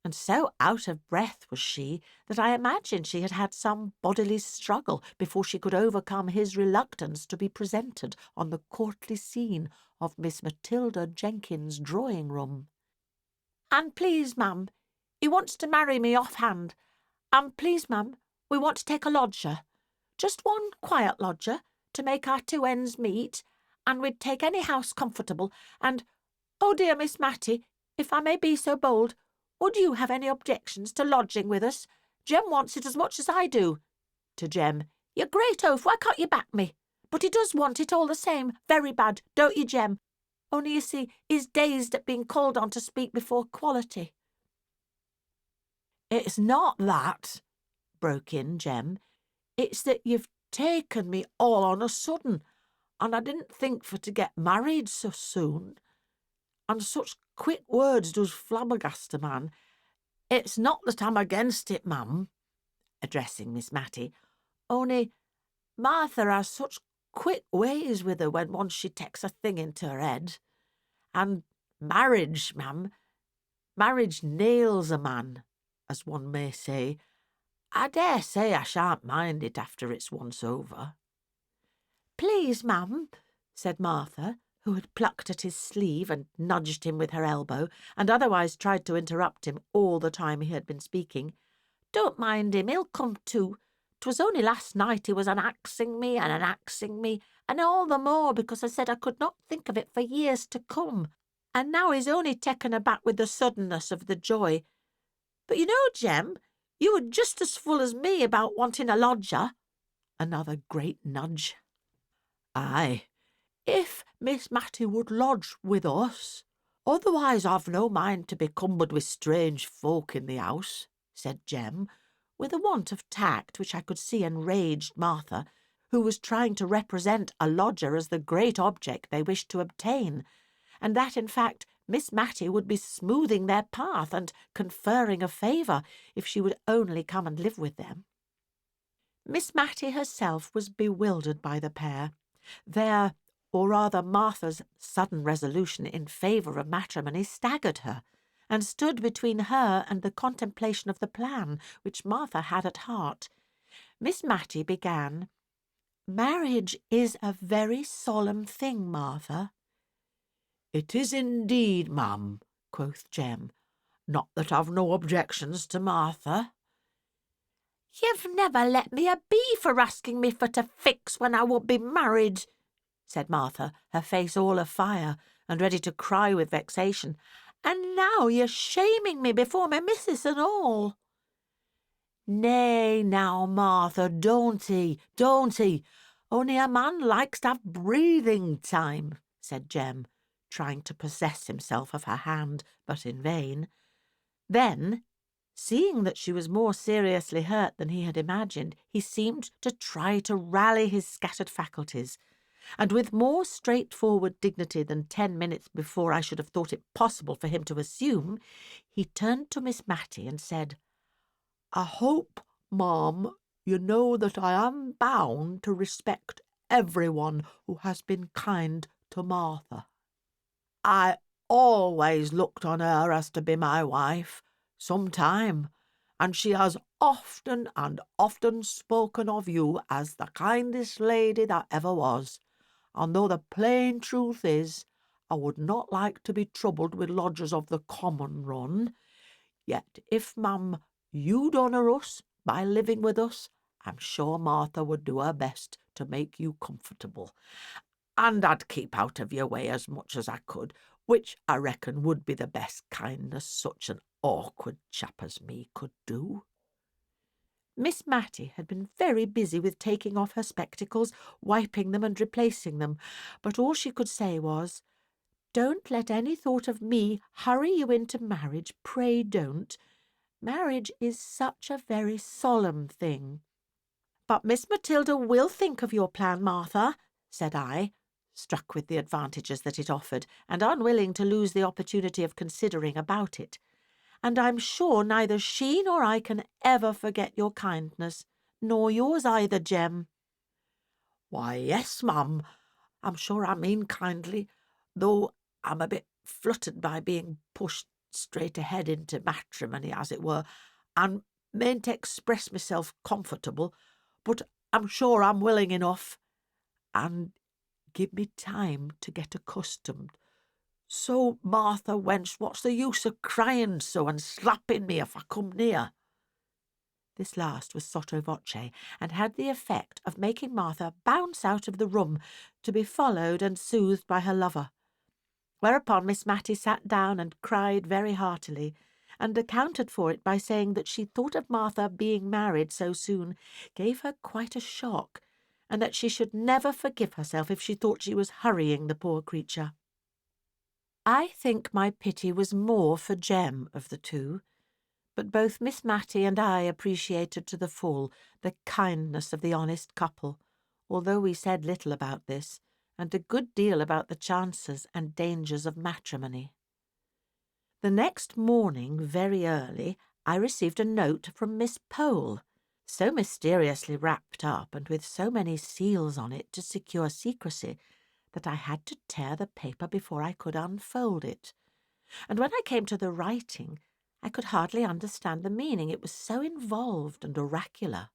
and so out of breath was she that I imagined she had had some bodily struggle before she could overcome his reluctance to be presented on the courtly scene of Miss Matilda Jenkins's drawing-room. "And please, ma'am, he wants to marry me offhand, and please, ma'am, we want to take a lodger, just one quiet lodger, to make our two ends meet, and we'd take any house comfortable, and, oh dear Miss Matty, if I may be so bold, would you have any objections to lodging with us? Jem wants it as much as I do," to Jem, "Your great oath, why can't you back me? But he does want it all the same, very bad, don't you, Jem? Only, you see, he's dazed at being called on to speak before quality." "It's not that," broke in Jem. "It's that you've taken me all on a sudden, and I didn't think for to get married so soon. And such quick words does flabbergast a man. It's not that I'm against it, ma'am," addressing Miss Matty, "only Martha has such quick ways with her when once she takes a thing into her head. And marriage, ma'am, marriage nails a man, as one may say. I dare say I shan't mind it after it's once over." "Please, ma'am," said Martha, who had plucked at his sleeve and nudged him with her elbow, and otherwise tried to interrupt him all the time he had been speaking. "Don't mind him, he'll come to. 'Twas only last night he was an-axing me, and all the more because I said I could not think of it for years to come. And now he's only taken aback with the suddenness of the joy. But you know, Jem, you were just as full as me about wanting a lodger." Another great nudge. "Aye, if Miss Matty would lodge with us. Otherwise I've no mind to be cumbered with strange folk in the house," said Jem, with a want of tact which I could see enraged Martha, who was trying to represent a lodger as the great object they wished to obtain, and that, in fact, Miss Matty would be smoothing their path and conferring a favour if she would only come and live with them. Miss Matty herself was bewildered by the pair. Their, or rather Martha's, sudden resolution in favour of matrimony staggered her, and stood between her and the contemplation of the plan which Martha had at heart. Miss Matty began, "Marriage is a very solemn thing, Martha." "It is indeed, ma'am," quoth Jem. "Not that I've no objections to Martha." "You've never let me a be for asking me for to fix when I won't be married," said Martha, her face all afire and ready to cry with vexation. "And now you're shaming me before my missus and all." "Nay, now, Martha, don't he? Only a man likes to have breathing time," said Jem, trying to possess himself of her hand, but in vain. Then, seeing that she was more seriously hurt than he had imagined, he seemed to try to rally his scattered faculties, and with more straightforward dignity than 10 minutes before I should have thought it possible for him to assume, he turned to Miss Matty and said, "I hope, ma'am, you know that I am bound to respect everyone who has been kind to Martha. I always looked on her as to be my wife, some time, and she has often and often spoken of you as the kindest lady that ever was, and though the plain truth is, I would not like to be troubled with lodgers of the common run, yet if, ma'am, you'd honour us by living with us, I'm sure Martha would do her best to make you comfortable, and I'd keep out of your way as much as I could, which I reckon would be the best kindness such an awkward chap as me could do." Miss Matty had been very busy with taking off her spectacles, wiping them and replacing them, but all she could say was, "Don't let any thought of me hurry you into marriage, pray don't. Marriage is such a very solemn thing." "But Miss Matilda will think of your plan, Martha," said I, struck with the advantages that it offered, and unwilling to lose the opportunity of considering about it. "And I'm sure neither she nor I can ever forget your kindness, nor yours either, Jem." "Why, yes, ma'am, I'm sure I mean kindly, though I'm a bit fluttered by being pushed straight ahead into matrimony, as it were, and mayn't express myself comfortable, but I'm sure I'm willing enough, and give me time to get accustomed. So, Martha, wench, what's the use of crying so and slapping me if I come near?" This last was sotto voce, and had the effect of making Martha bounce out of the room, to be followed and soothed by her lover. Whereupon Miss Matty sat down and cried very heartily, and accounted for it by saying that she thought of Martha being married so soon gave her quite a shock, and that she should never forgive herself if she thought she was hurrying the poor creature. I think my pity was more for Jem of the two, but both Miss Matty and I appreciated to the full the kindness of the honest couple, although we said little about this, and a good deal about the chances and dangers of matrimony. The next morning, very early, I received a note from Miss Pole, so mysteriously wrapped up and with so many seals on it to secure secrecy that I had to tear the paper before I could unfold it. And when I came to the writing, I could hardly understand the meaning, it was so involved and oracular.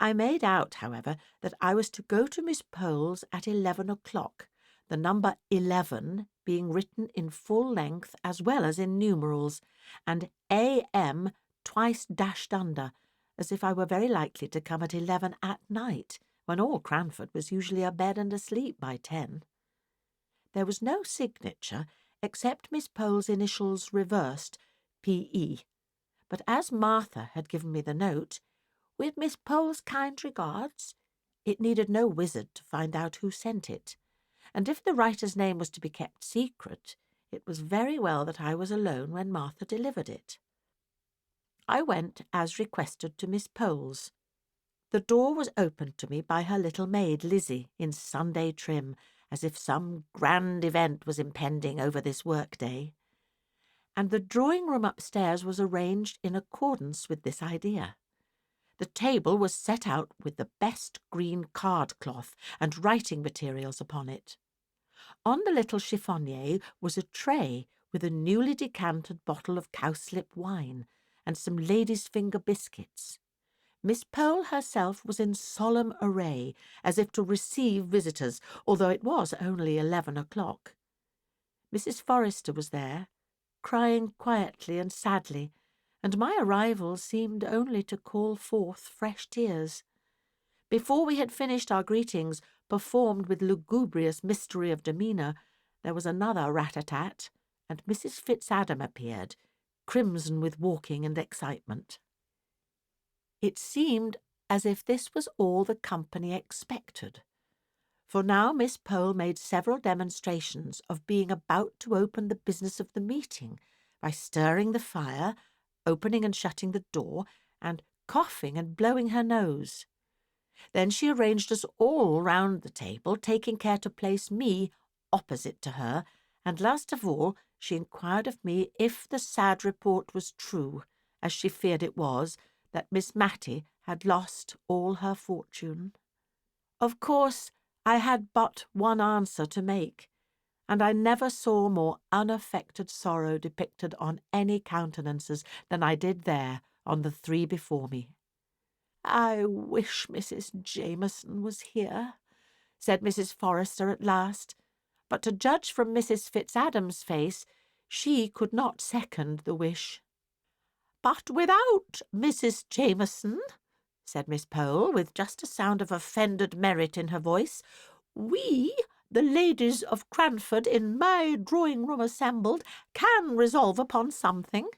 I made out, however, that I was to go to Miss Pole's at 11 o'clock, the number 11 being written in full length as well as in numerals, and A.M. twice dashed under, as if I were very likely to come at 11 at night, when all Cranford was usually abed and asleep by 10. There was no signature, except Miss Pole's initials reversed, P.E., but as Martha had given me the note, "With Miss Pole's kind regards," it needed no wizard to find out who sent it, and if the writer's name was to be kept secret, it was very well that I was alone when Martha delivered it. I went, as requested, to Miss Pole's. The door was opened to me by her little maid, Lizzie, in Sunday trim, as if some grand event was impending over this work-day. And the drawing-room upstairs was arranged in accordance with this idea. The table was set out with the best green card-cloth and writing materials upon it. On the little chiffonnier was a tray with a newly decanted bottle of cowslip wine and some ladies' finger biscuits. Miss Pole herself was in solemn array, as if to receive visitors, although it was only 11 o'clock. Mrs. Forrester was there, crying quietly and sadly, and my arrival seemed only to call forth fresh tears. Before we had finished our greetings, performed with lugubrious mystery of demeanour, there was another rat-a-tat, and Mrs. Fitzadam appeared, crimson with walking and excitement. It seemed as if this was all the company expected, for now Miss Pole made several demonstrations of being about to open the business of the meeting by stirring the fire, opening and shutting the door, and coughing and blowing her nose. Then she arranged us all round the table, taking care to place me opposite to her, and last of all she inquired of me if the sad report was true, as she feared it was, that Miss Matty had lost all her fortune. Of course, I had but one answer to make, and I never saw more unaffected sorrow depicted on any countenances than I did there on the three before me. "I wish Mrs. Jameson was here," said Mrs. Forrester at last, but to judge from Mrs. Fitzadam's face, she could not second the wish. "But without Mrs. Jameson," said Miss Pole, with just a sound of offended merit in her voice, "we, the ladies of Cranford in my drawing-room assembled, can resolve upon something.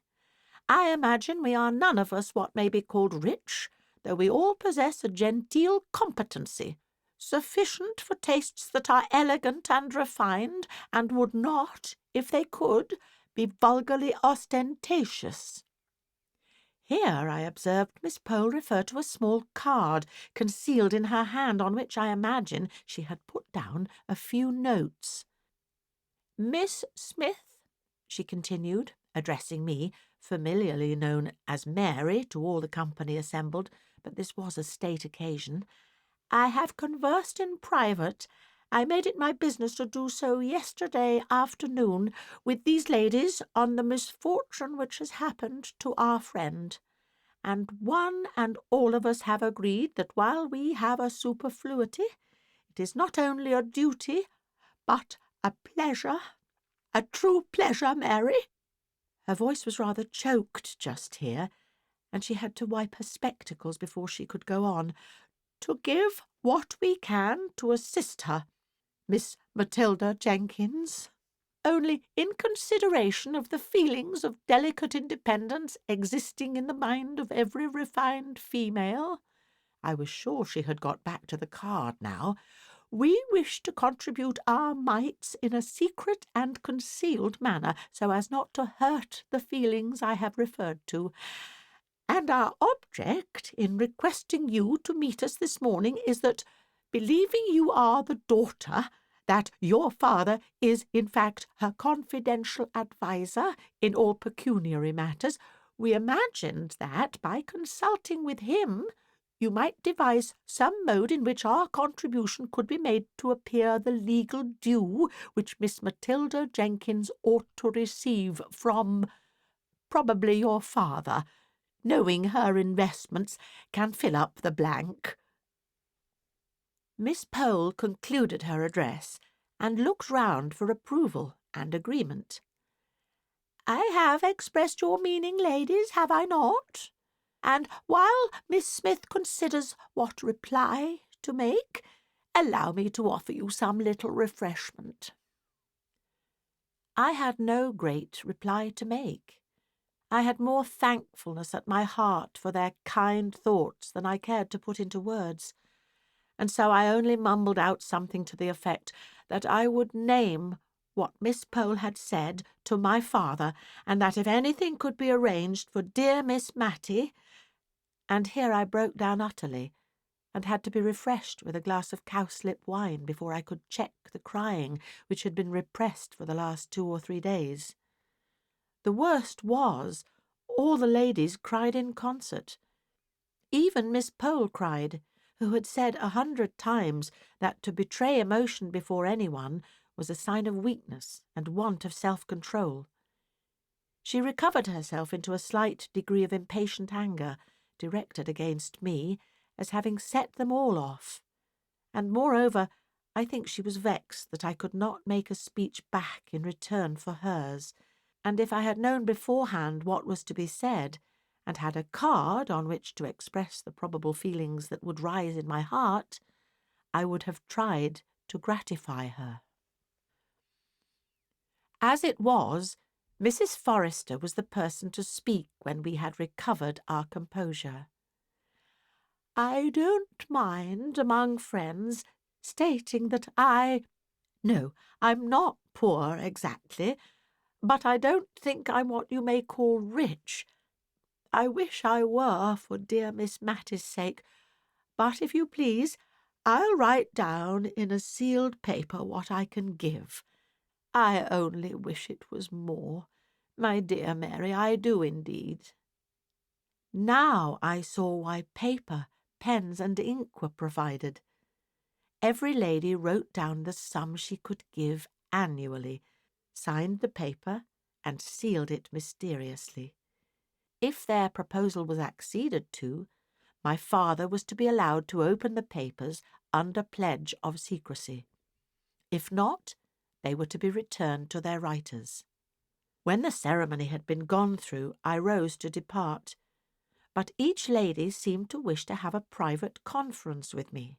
I imagine we are none of us what may be called rich, though we all possess a genteel competency, sufficient for tastes that are elegant and refined, and would not, if they could, be vulgarly ostentatious." Here I observed Miss Pole refer to a small card concealed in her hand, on which I imagine she had put down a few notes. "Miss Smith," she continued, addressing me, familiarly known as Mary to all the company assembled, but this was a state occasion, "I have conversed in private. I made it my business to do so yesterday afternoon with these ladies on the misfortune which has happened to our friend, and one and all of us have agreed that while we have a superfluity, it is not only a duty, but a pleasure, a true pleasure, Mary." Her voice was rather choked just here, and she had to wipe her spectacles before she could go on, "to give what we can to assist her, Miss Matilda Jenkins." only in consideration of the feelings of delicate independence existing in the mind of every refined female. I was sure she had got back to the card now. We wish to contribute our mites in a secret and concealed manner, so as not to hurt the feelings I have referred to. And our object in requesting you to meet us this morning is that, believing you are the daughter, that your father is in fact her confidential adviser in all pecuniary matters, we imagined that, by consulting with him, you might devise some mode in which our contribution could be made to appear the legal due which Miss Matilda Jenkins ought to receive from, probably, your father, knowing her investments can fill up the blank. Miss Pole concluded her address and looked round for approval and agreement. I have expressed your meaning, ladies, have I not? And while Miss Smith considers what reply to make, allow me to offer you some little refreshment. I had no great reply to make. I had more thankfulness at my heart for their kind thoughts than I cared to put into words, and so I only mumbled out something to the effect that I would name what Miss Pole had said to my father, and that if anything could be arranged for dear Miss Matty— and here I broke down utterly, and had to be refreshed with a glass of cowslip wine before I could check the crying which had been repressed for the last 2 or 3 days. The worst was, all the ladies cried in concert. Even Miss Pole cried, who had said 100 times that to betray emotion before anyone was a sign of weakness and want of self-control. She recovered herself into a slight degree of impatient anger, directed against me, as having set them all off, and moreover I think she was vexed that I could not make a speech back in return for hers, and if I had known beforehand what was to be said, and had a card on which to express the probable feelings that would rise in my heart, I would have tried to gratify her. As it was, Mrs. Forrester was the person to speak when we had recovered our composure. I don't mind, among friends, stating that no, I'm not poor exactly, but I don't think I'm what you may call rich. I wish I were, for dear Miss Matty's sake, but if you please, I'll write down in a sealed paper what I can give. I only wish it was more, my dear Mary, I do indeed. Now I saw why paper, pens, and ink were provided. Every lady wrote down the sum she could give annually, signed the paper, and sealed it mysteriously. If their proposal was acceded to, my father was to be allowed to open the papers under pledge of secrecy. If not, they were to be returned to their writers. When the ceremony had been gone through, I rose to depart, but each lady seemed to wish to have a private conference with me.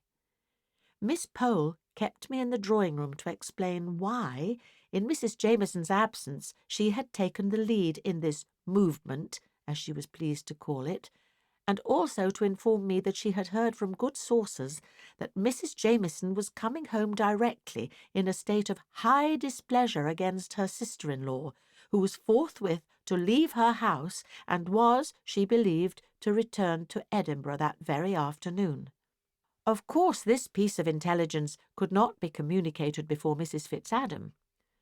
Miss Pole kept me in the drawing-room to explain why, in Mrs. Jameson's absence, she had taken the lead in this movement, as she was pleased to call it, and also to inform me that she had heard from good sources that Mrs. Jameson was coming home directly in a state of high displeasure against her sister-in-law, who was forthwith to leave her house and was, she believed, to return to Edinburgh that very afternoon. Of course this piece of intelligence could not be communicated before Mrs. Fitzadam,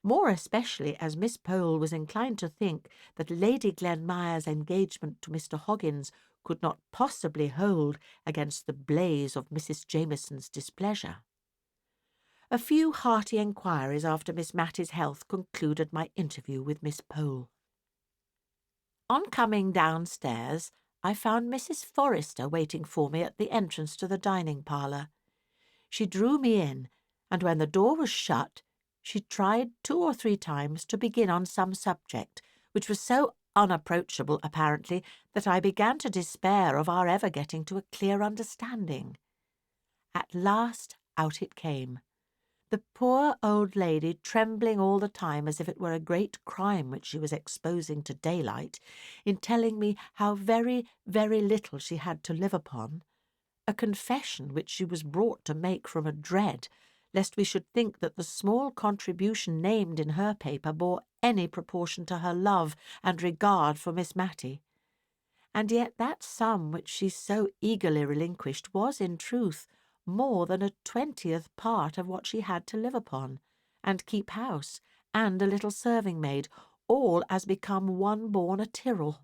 more especially as Miss Pole was inclined to think that Lady Glenmire's engagement to Mr. Hoggins could not possibly hold against the blaze of Mrs. Jameson's displeasure. A few hearty inquiries after Miss Matty's health concluded my interview with Miss Pole. On coming downstairs, I found Mrs. Forrester waiting for me at the entrance to the dining-parlour. She drew me in, and when the door was shut, she tried 2 or 3 times to begin on some subject, which was so unapproachable, apparently, that I began to despair of our ever getting to a clear understanding. At last out it came. the poor old lady trembling all the time as if it were a great crime which she was exposing to daylight, in telling me how very, very little she had to live upon, a confession which she was brought to make from a dread lest we should think that the small contribution named in her paper bore any proportion to her love and regard for Miss Matty. And yet that sum which she so eagerly relinquished was, in truth, more than a 20th part of what she had to live upon, and keep house, and a little serving-maid, all as become one born a Tyrrell.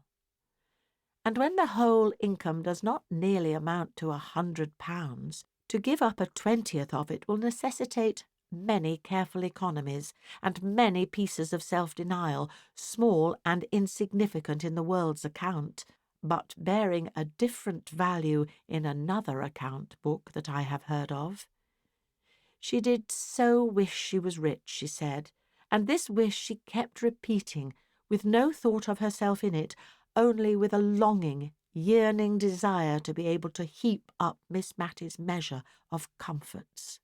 And when the whole income does not nearly amount to £100, to give up a 20th of it will necessitate many careful economies, and many pieces of self-denial, small and insignificant in the world's account, but bearing a different value in another account book that I have heard of. She did so wish she was rich, she said, and this wish she kept repeating, with no thought of herself in it, only with a longing, yearning desire to be able to heap up Miss Matty's measure of comforts.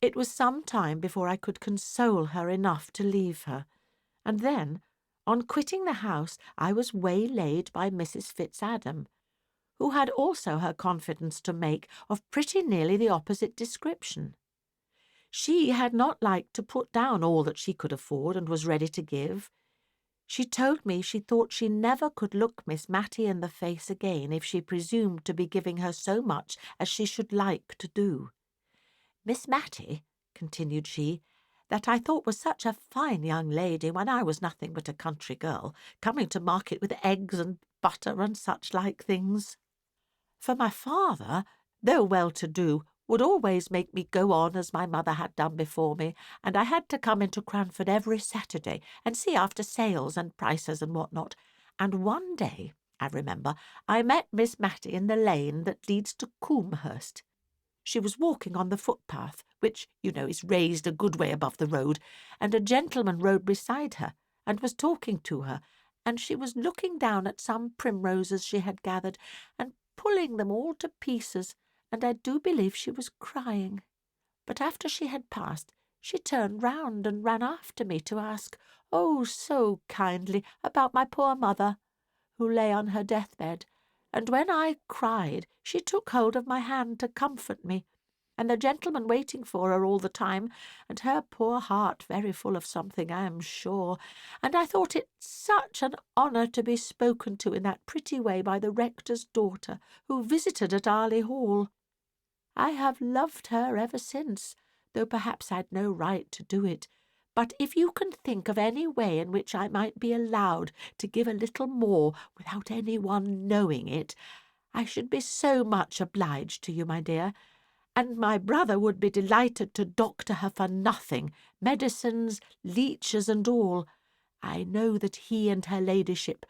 It was some time before I could console her enough to leave her, and then, on quitting the house, I was waylaid by Mrs. Fitzadam, who had also her confidence to make of pretty nearly the opposite description. She had not liked to put down all that she could afford and was ready to give. She told me she thought she never could look Miss Matty in the face again if she presumed to be giving her so much as she should like to do. Miss Matty, continued she, that I thought was such a fine young lady when I was nothing but a country girl, coming to market with eggs and butter and such like things. For my father, though well-to-do, would always make me go on as my mother had done before me, and I had to come into Cranford every Saturday and see after sales and prices and what not. And one day, I remember, I met Miss Matty in the lane that leads to Coomhurst. She was walking on the footpath, which, you know, is raised a good way above the road, and a gentleman rode beside her, and was talking to her, and she was looking down at some primroses she had gathered, and pulling them all to pieces, and I do believe she was crying. But after she had passed, she turned round and ran after me to ask, oh, so kindly, about my poor mother, who lay on her deathbed, and when I cried, she took hold of my hand to comfort me, and the gentleman waiting for her all the time, and her poor heart very full of something, I am sure, and I thought it such an honour to be spoken to in that pretty way by the rector's daughter, who visited at Arley Hall. I have loved her ever since, though perhaps I'd no right to do it. But if you can think of any way in which I might be allowed to give a little more without any one knowing it, I should be so much obliged to you, my dear. And my brother would be delighted to doctor her for nothing, medicines, leeches, and all. I know that he and her ladyship—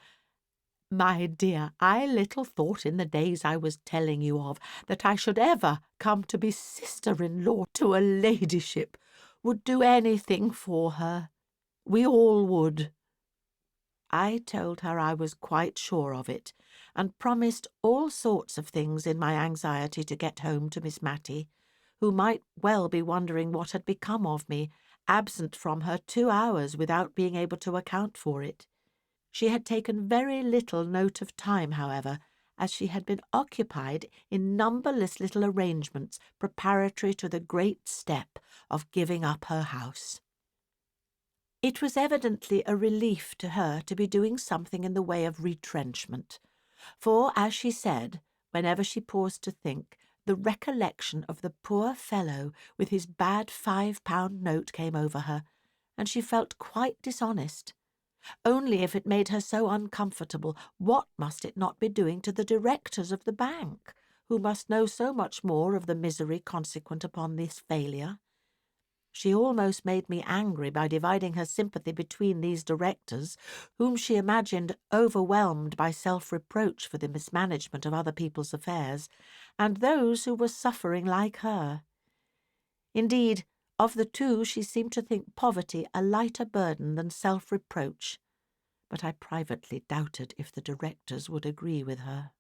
My dear, I little thought in the days I was telling you of that I should ever come to be sister-in-law to a ladyship, would do anything for her. We all would. I told her I was quite sure of it, and promised all sorts of things in my anxiety to get home to Miss Matty, who might well be wondering what had become of me, absent from her 2 hours without being able to account for it. She had taken very little note of time, however, as she had been occupied in numberless little arrangements preparatory to the great step of giving up her house. It was evidently a relief to her to be doing something in the way of retrenchment, for, as she said, whenever she paused to think, the recollection of the poor fellow with his bad £5 note came over her, and she felt quite dishonest. Only if it made her so uncomfortable, what must it not be doing to the directors of the bank, who must know so much more of the misery consequent upon this failure? She almost made me angry by dividing her sympathy between these directors, whom she imagined overwhelmed by self-reproach for the mismanagement of other people's affairs, and those who were suffering like her. Indeed, of the two she seemed to think poverty a lighter burden than self-reproach, but I privately doubted if the directors would agree with her.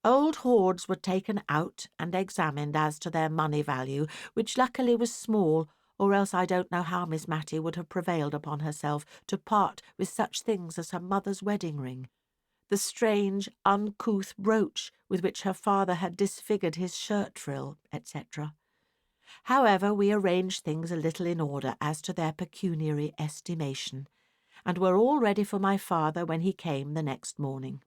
Old hoards were taken out and examined as to their money value, which luckily was small, or else I don't know how Miss Matty would have prevailed upon herself to part with such things as her mother's wedding ring, the strange, uncouth brooch with which her father had disfigured his shirt frill, etc. However, we arranged things a little in order as to their pecuniary estimation, and were all ready for my father when he came the next morning.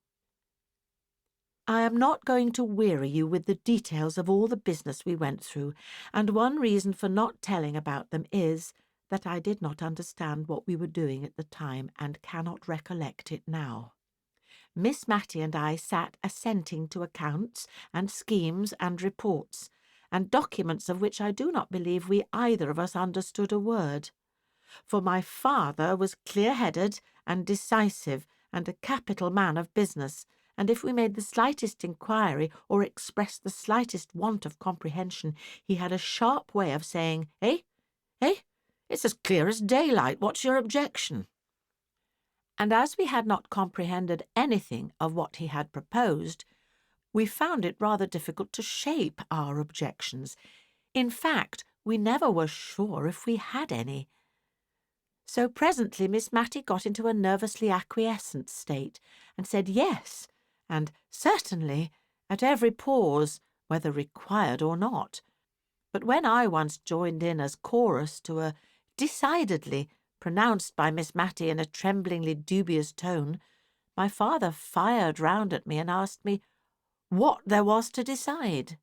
I am not going to weary you with the details of all the business we went through, and one reason for not telling about them is that I did not understand what we were doing at the time and cannot recollect it now. Miss Matty and I sat assenting to accounts and schemes and reports, and documents of which I do not believe we either of us understood a word. For my father was clear-headed and decisive and a capital man of business, and if we made the slightest inquiry or expressed the slightest want of comprehension, he had a sharp way of saying, "Eh? Eh? It's as clear as daylight. What's your objection?" And as we had not comprehended anything of what he had proposed, we found it rather difficult to shape our objections. In fact, we never were sure if we had any. So presently Miss Matty got into a nervously acquiescent state, and said yes, and certainly, at every pause, whether required or not. But when I once joined in as chorus to a decidedly pronounced by Miss Matty in a tremblingly dubious tone, my father fired round at me and asked me what there was to decide,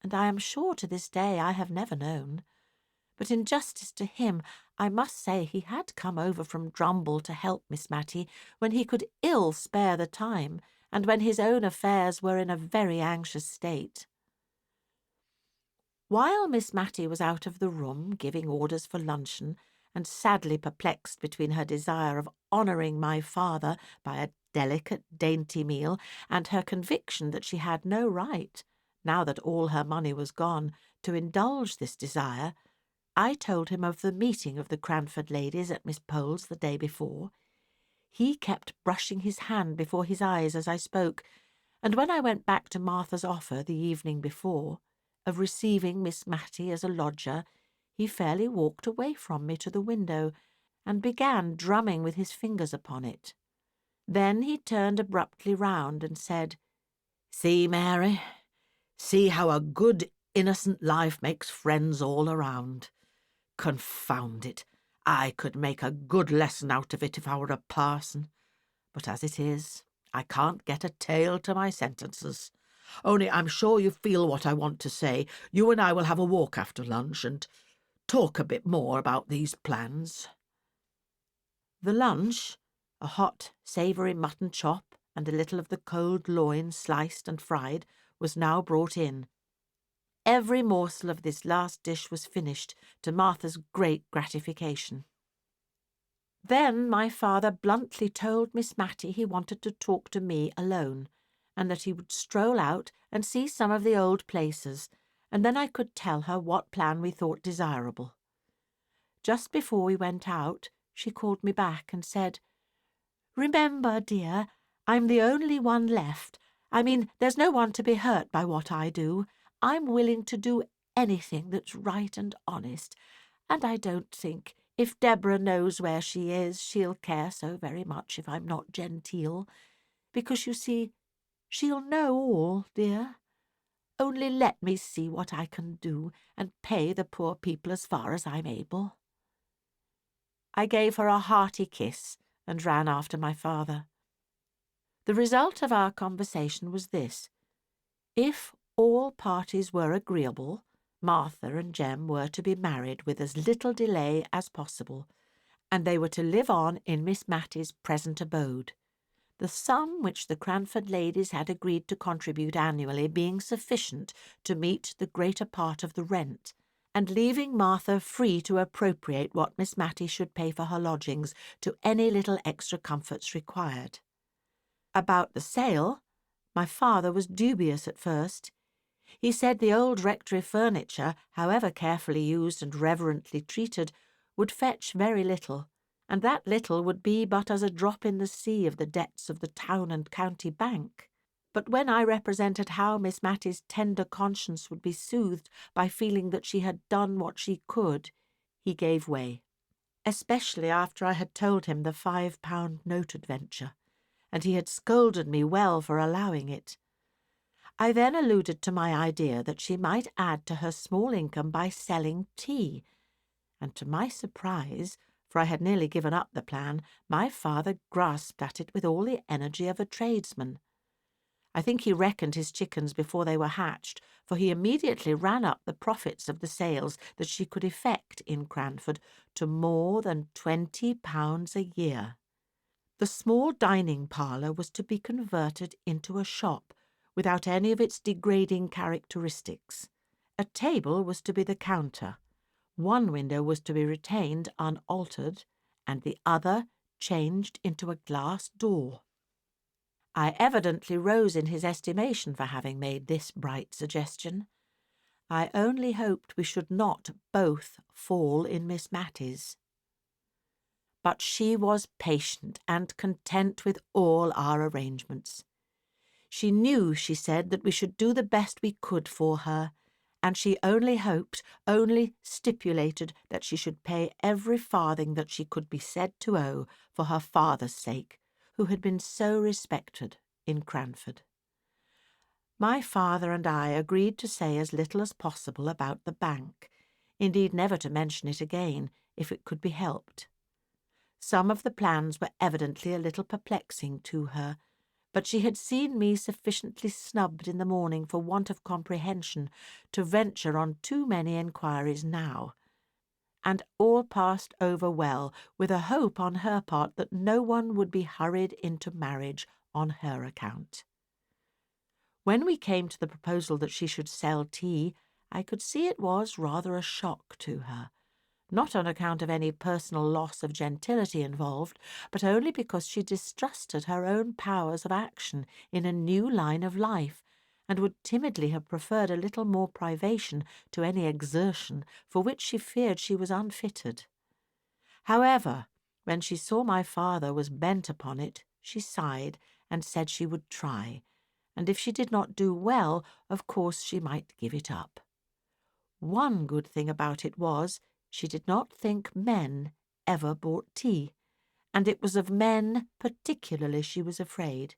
and I am sure to this day I have never known. But in justice to him, I must say he had come over from Drumble to help Miss Matty when he could ill spare the time, and when his own affairs were in a very anxious state. While Miss Matty was out of the room giving orders for luncheon, and sadly perplexed between her desire of honouring my father by a delicate, dainty meal, and her conviction that she had no right, now that all her money was gone, to indulge this desire, I told him of the meeting of the Cranford ladies at Miss Pole's the day before. He kept brushing his hand before his eyes as I spoke, and when I went back to Martha's offer the evening before, of receiving Miss Matty as a lodger, he fairly walked away from me to the window, and began drumming with his fingers upon it. Then he turned abruptly round and said, "See, Mary, see how a good, innocent life makes friends all around. Confound it, I could make a good lesson out of it if I were a parson. But as it is, I can't get a tail to my sentences. Only I'm sure you feel what I want to say. You and I will have a walk after lunch and talk a bit more about these plans." The lunch, a hot, savoury mutton chop and a little of the cold loin sliced and fried, was now brought in. Every morsel of this last dish was finished, to Martha's great gratification. Then my father bluntly told Miss Matty he wanted to talk to me alone, and that he would stroll out and see some of the old places, and then I could tell her what plan we thought desirable. Just before we went out, she called me back and said, "Remember, dear, I'm the only one left. I mean, there's no one to be hurt by what I do. I'm willing to do anything that's right and honest, and I don't think, if Deborah knows where she is, she'll care so very much if I'm not genteel, because, you see, she'll know all, dear. Only let me see what I can do, and pay the poor people as far as I'm able." I gave her a hearty kiss and ran after my father. The result of our conversation was this. If all parties were agreeable, Martha and Jem were to be married with as little delay as possible, and they were to live on in Miss Matty's present abode, the sum which the Cranford ladies had agreed to contribute annually being sufficient to meet the greater part of the rent, and leaving Martha free to appropriate what Miss Matty should pay for her lodgings to any little extra comforts required. About the sale, my father was dubious at first. He said the old rectory furniture, however carefully used and reverently treated, would fetch very little, and that little would be but as a drop in the sea of the debts of the town and county bank. But when I represented how Miss Matty's tender conscience would be soothed by feeling that she had done what she could, he gave way, especially after I had told him the £5 note adventure, and he had scolded me well for allowing it. I then alluded to my idea that she might add to her small income by selling tea, and to my surprise, for I had nearly given up the plan, my father grasped at it with all the energy of a tradesman. I think he reckoned his chickens before they were hatched, for he immediately ran up the profits of the sales that she could effect in Cranford to more than £20 a year. The small dining parlour was to be converted into a shop, without any of its degrading characteristics. A table was to be the counter. One window was to be retained unaltered, and the other changed into a glass door. I evidently rose in his estimation for having made this bright suggestion. I only hoped we should not both fall in Miss Matty's. But she was patient and content with all our arrangements. She knew, she said, that we should do the best we could for her, and she only hoped, only stipulated that she should pay every farthing that she could be said to owe for her father's sake, who had been so respected in Cranford. My father and I agreed to say as little as possible about the bank, indeed never to mention it again, if it could be helped. Some of the plans were evidently a little perplexing to her, but she had seen me sufficiently snubbed in the morning for want of comprehension to venture on too many enquiries now, and all passed over well, with a hope on her part that no one would be hurried into marriage on her account. When we came to the proposal that she should sell tea, I could see it was rather a shock to her, not on account of any personal loss of gentility involved, but only because she distrusted her own powers of action in a new line of life, and would timidly have preferred a little more privation to any exertion for which she feared she was unfitted. However, when she saw my father was bent upon it, she sighed and said she would try, and if she did not do well, of course she might give it up. One good thing about it was, she did not think men ever bought tea, and it was of men particularly she was afraid.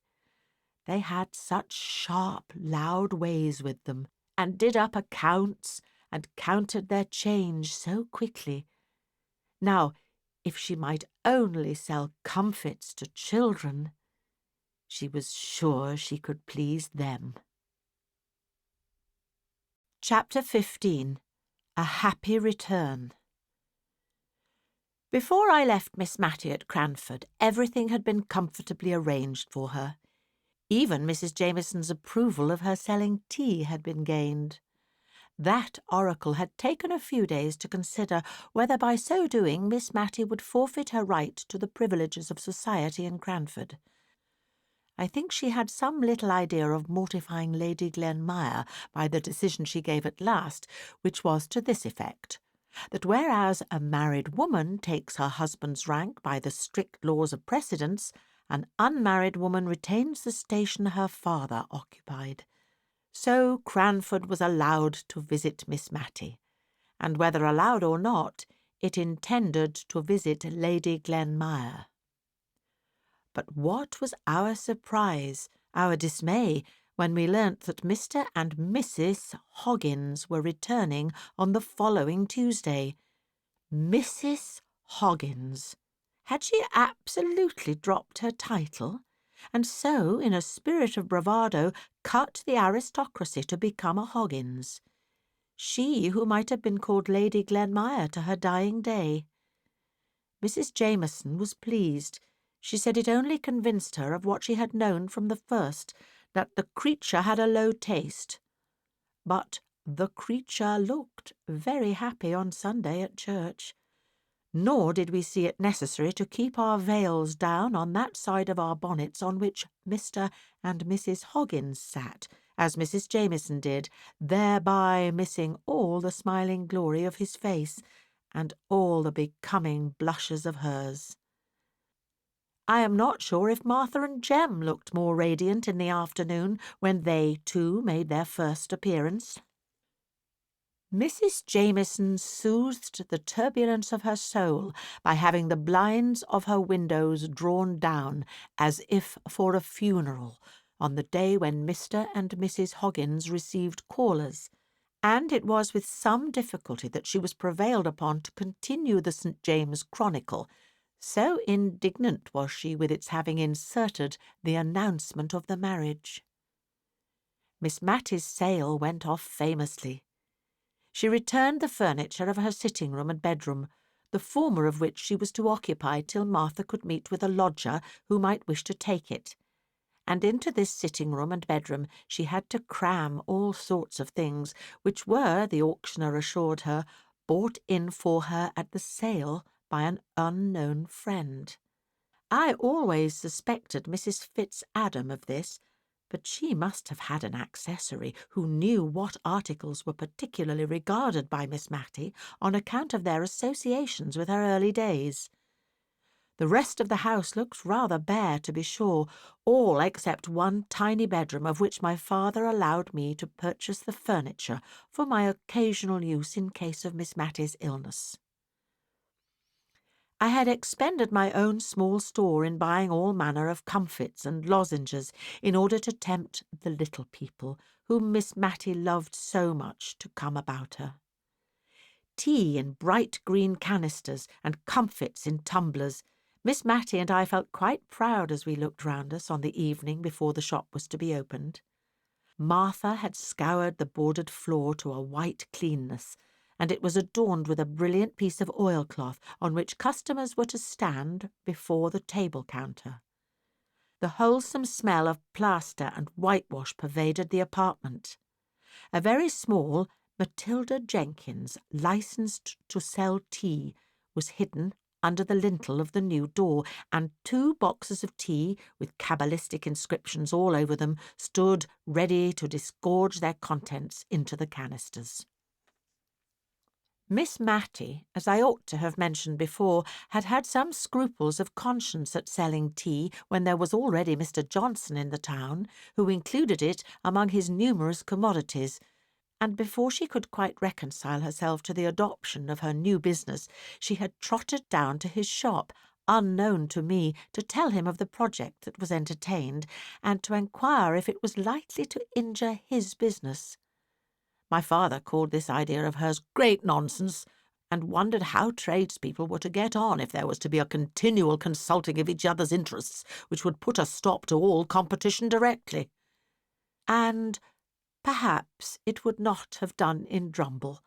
They had such sharp, loud ways with them, and did up accounts and counted their change so quickly. Now, if she might only sell comfits to children, she was sure she could please them. Chapter 15. A Happy Return. Before I left Miss Matty at Cranford, everything had been comfortably arranged for her. Even Mrs. Jameson's approval of her selling tea had been gained. That oracle had taken a few days to consider whether by so doing Miss Matty would forfeit her right to the privileges of society in Cranford. I think she had some little idea of mortifying Lady Glenmire by the decision she gave at last, which was to this effect, that whereas a married woman takes her husband's rank by the strict laws of precedence, an unmarried woman retains the station her father occupied. So Cranford was allowed to visit Miss Matty, and whether allowed or not, it intended to visit Lady Glenmire. But what was our surprise, our dismay, when we learnt that Mr. and Mrs. Hoggins were returning on the following Tuesday. Mrs. Hoggins! Had she absolutely dropped her title, and so, in a spirit of bravado, cut the aristocracy to become a Hoggins? She who might have been called Lady Glenmire to her dying day. Mrs. Jameson was pleased. She said it only convinced her of what she had known from the first, that the creature had a low taste. But the creature looked very happy on Sunday at church. Nor did we see it necessary to keep our veils down on that side of our bonnets on which Mr. and Mrs. Hoggins sat, as Mrs. Jameson did, thereby missing all the smiling glory of his face, and all the becoming blushes of hers. I am not sure if Martha and Jem looked more radiant in the afternoon when they, too, made their first appearance. Mrs. Jameson soothed the turbulence of her soul by having the blinds of her windows drawn down as if for a funeral on the day when Mr. and Mrs. Hoggins received callers, and it was with some difficulty that she was prevailed upon to continue the St. James Chronicle, so indignant was she with its having inserted the announcement of the marriage. Miss Matty's sale went off famously. She returned the furniture of her sitting-room and bedroom, the former of which she was to occupy till Martha could meet with a lodger who might wish to take it. And into this sitting-room and bedroom she had to cram all sorts of things, which were, the auctioneer assured her, bought in for her at the sale by an unknown friend. I always suspected Mrs. Fitz-Adam of this, but she must have had an accessory who knew what articles were particularly regarded by Miss Matty on account of their associations with her early days. The rest of the house looked rather bare, to be sure, all except one tiny bedroom of which my father allowed me to purchase the furniture for my occasional use in case of Miss Matty's illness. I had expended my own small store in buying all manner of comfits and lozenges in order to tempt the little people whom Miss Matty loved so much to come about her. Tea in bright green canisters and comfits in tumblers. Miss Matty and I felt quite proud as we looked round us on the evening before the shop was to be opened. Martha had scoured the boarded floor to a white cleanness, and it was adorned with a brilliant piece of oilcloth on which customers were to stand before the table counter. The wholesome smell of plaster and whitewash pervaded the apartment. A very small Matilda Jenkins, licensed to sell tea, was hidden under the lintel of the new door, and 2 boxes of tea, with cabalistic inscriptions all over them, stood ready to disgorge their contents into the canisters. Miss Matty, as I ought to have mentioned before, had had some scruples of conscience at selling tea when there was already Mr. Johnson in the town, who included it among his numerous commodities, and before she could quite reconcile herself to the adoption of her new business, she had trotted down to his shop, unknown to me, to tell him of the project that was entertained, and to enquire if it was likely to injure his business. My father called this idea of hers great nonsense, and wondered how tradespeople were to get on if there was to be a continual consulting of each other's interests, which would put a stop to all competition directly. And perhaps it would not have done in Drumble,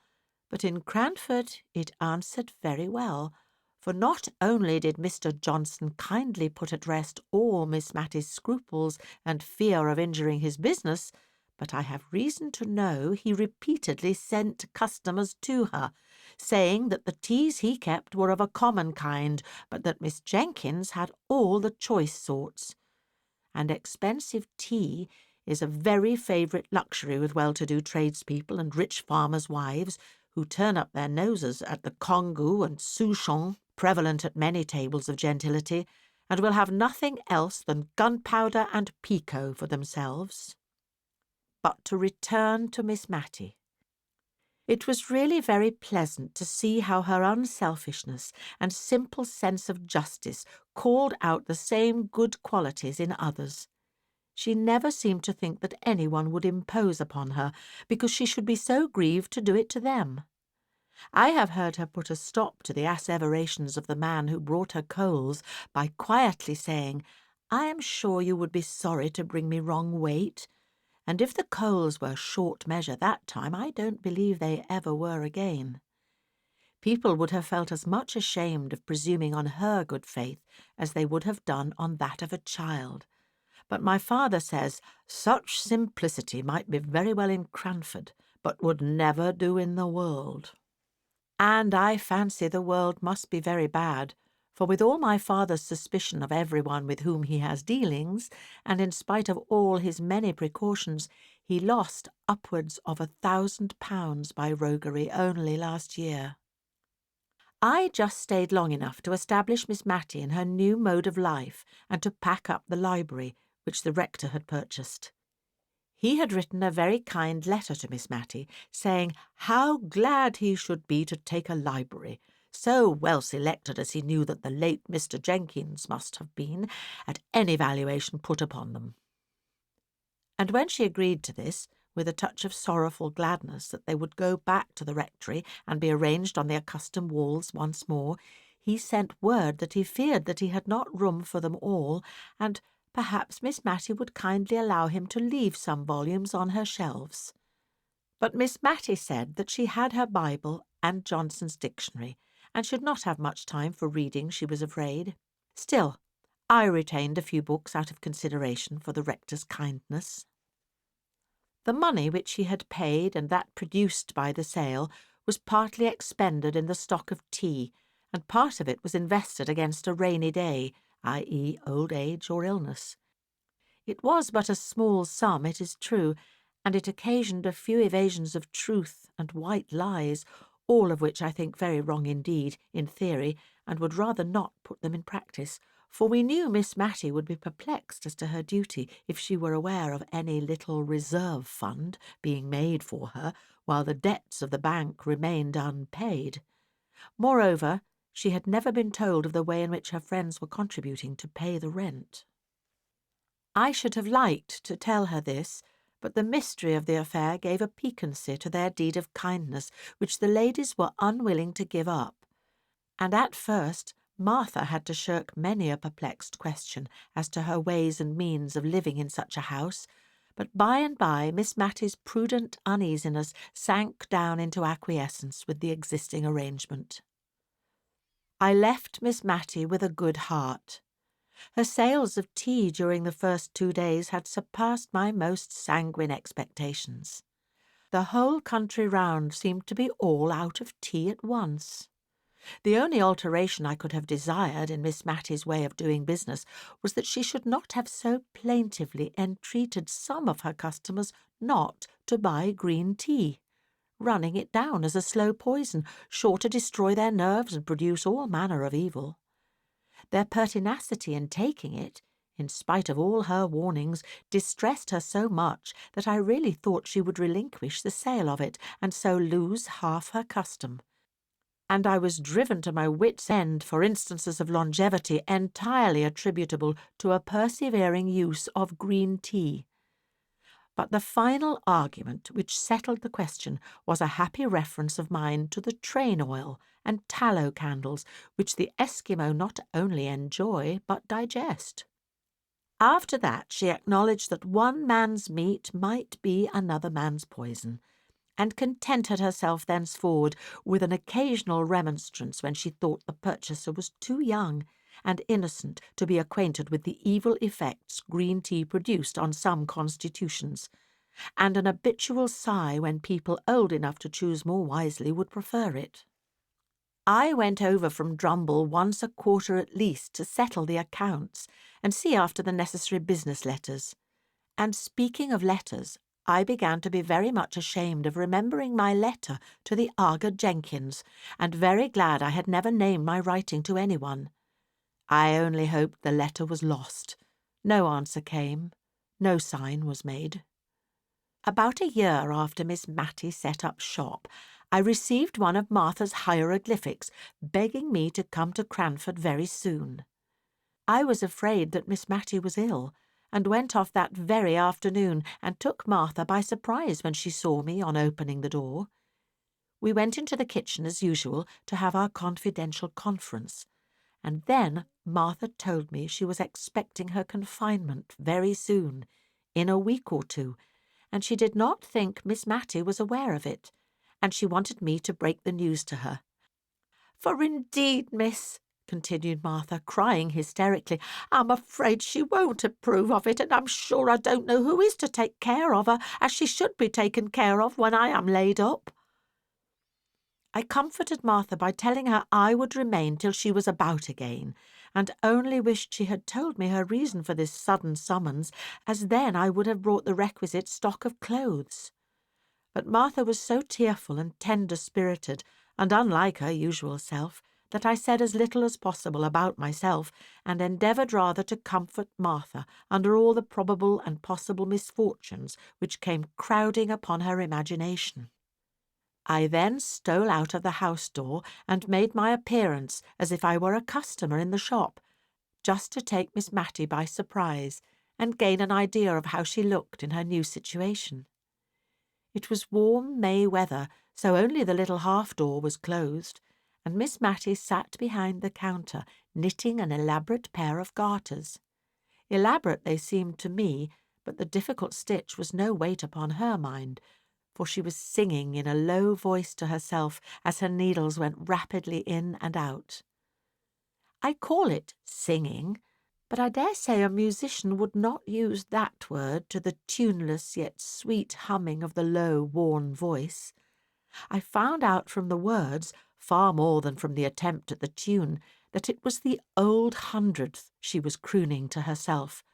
but in Cranford it answered very well, for not only did Mr. Johnson kindly put at rest all Miss Matty's scruples and fear of injuring his business, but I have reason to know he repeatedly sent customers to her, saying that the teas he kept were of a common kind, but that Miss Jenkins had all the choice sorts. And expensive tea is a very favourite luxury with well-to-do tradespeople and rich farmers' wives, who turn up their noses at the congu and souchong prevalent at many tables of gentility, and will have nothing else than gunpowder and pekoe for themselves. But to return to Miss Matty. It was really very pleasant to see how her unselfishness and simple sense of justice called out the same good qualities in others. She never seemed to think that anyone would impose upon her, because she should be so grieved to do it to them. I have heard her put a stop to the asseverations of the man who brought her coals by quietly saying, "I am sure you would be sorry to bring me wrong weight," and if the coals were short measure that time, I don't believe they ever were again. People would have felt as much ashamed of presuming on her good faith as they would have done on that of a child. But my father says such simplicity might be very well in Cranford, but would never do in the world. And I fancy the world must be very bad, for with all my father's suspicion of everyone with whom he has dealings, and in spite of all his many precautions, he lost upwards of £1,000 by roguery only last year. I just stayed long enough to establish Miss Matty in her new mode of life and to pack up the library, which the rector had purchased. He had written a very kind letter to Miss Matty, saying how glad he should be to take a library, so well selected as he knew that the late Mr. Jenkins must have been, at any valuation put upon them. And when she agreed to this, with a touch of sorrowful gladness that they would go back to the rectory and be arranged on the accustomed walls once more, he sent word that he feared that he had not room for them all, and perhaps Miss Matty would kindly allow him to leave some volumes on her shelves. But Miss Matty said that she had her Bible and Johnson's dictionary, and should not have much time for reading, she was afraid. Still, I retained a few books out of consideration for the rector's kindness. The money which he had paid and that produced by the sale was partly expended in the stock of tea, and part of it was invested against a rainy day, i.e. old age or illness. It was but a small sum, it is true, and it occasioned a few evasions of truth and white lies, all of which I think very wrong indeed, in theory, and would rather not put them in practice, for we knew Miss Matty would be perplexed as to her duty if she were aware of any little reserve fund being made for her while the debts of the bank remained unpaid. Moreover, she had never been told of the way in which her friends were contributing to pay the rent. I should have liked to tell her this, but the mystery of the affair gave a piquancy to their deed of kindness which the ladies were unwilling to give up, and at first Martha had to shirk many a perplexed question as to her ways and means of living in such a house, but by and by Miss Matty's prudent uneasiness sank down into acquiescence with the existing arrangement. I left Miss Matty with a good heart. Her sales of tea during the first 2 days had surpassed my most sanguine expectations. The whole country round seemed to be all out of tea at once. The only alteration I could have desired in Miss Matty's way of doing business was that she should not have so plaintively entreated some of her customers not to buy green tea, running it down as a slow poison, sure to destroy their nerves and produce all manner of evil. Their pertinacity in taking it, in spite of all her warnings, distressed her so much that I really thought she would relinquish the sale of it, and so lose half her custom. And I was driven to my wits' end for instances of longevity entirely attributable to a persevering use of green tea. But the final argument which settled the question was a happy reference of mine to the train oil and tallow candles, which the Eskimo not only enjoy but digest. After that she acknowledged that one man's meat might be another man's poison, and contented herself thenceforward with an occasional remonstrance when she thought the purchaser was too young and innocent to be acquainted with the evil effects green tea produced on some constitutions, and an habitual sigh when people old enough to choose more wisely would prefer it. I went over from Drumble once a quarter at least to settle the accounts and see after the necessary business letters. And speaking of letters, I began to be very much ashamed of remembering my letter to the Arga Jenkins, and very glad I had never named my writing to anyone. I only hoped the letter was lost. No answer came. No sign was made. About a year after Miss Matty set up shop, I received one of Martha's hieroglyphics, begging me to come to Cranford very soon. I was afraid that Miss Matty was ill, and went off that very afternoon and took Martha by surprise when she saw me on opening the door. We went into the kitchen as usual to have our confidential conference, and then Martha told me she was expecting her confinement very soon, in a week or two, and she did not think Miss Matty was aware of it, and she wanted me to break the news to her. "For indeed, miss," continued Martha, crying hysterically, "I'm afraid she won't approve of it, and I'm sure I don't know who is to take care of her as she should be taken care of when I am laid up." I comforted Martha by telling her I would remain till she was about again, and only wished she had told me her reason for this sudden summons, as then I would have brought the requisite stock of clothes. But Martha was so tearful and tender-spirited, and unlike her usual self, that I said as little as possible about myself, and endeavoured rather to comfort Martha under all the probable and possible misfortunes which came crowding upon her imagination. I then stole out of the house door and made my appearance as if I were a customer in the shop, just to take Miss Matty by surprise and gain an idea of how she looked in her new situation. It was warm May weather, so only the little half-door was closed, and Miss Matty sat behind the counter, knitting an elaborate pair of garters. Elaborate they seemed to me, but the difficult stitch was no weight upon her mind, for she was singing in a low voice to herself as her needles went rapidly in and out. I call it singing, but I dare say a musician would not use that word to the tuneless yet sweet humming of the low, worn voice. I found out from the words, far more than from the attempt at the tune, that it was the old hundredth she was crooning to herself,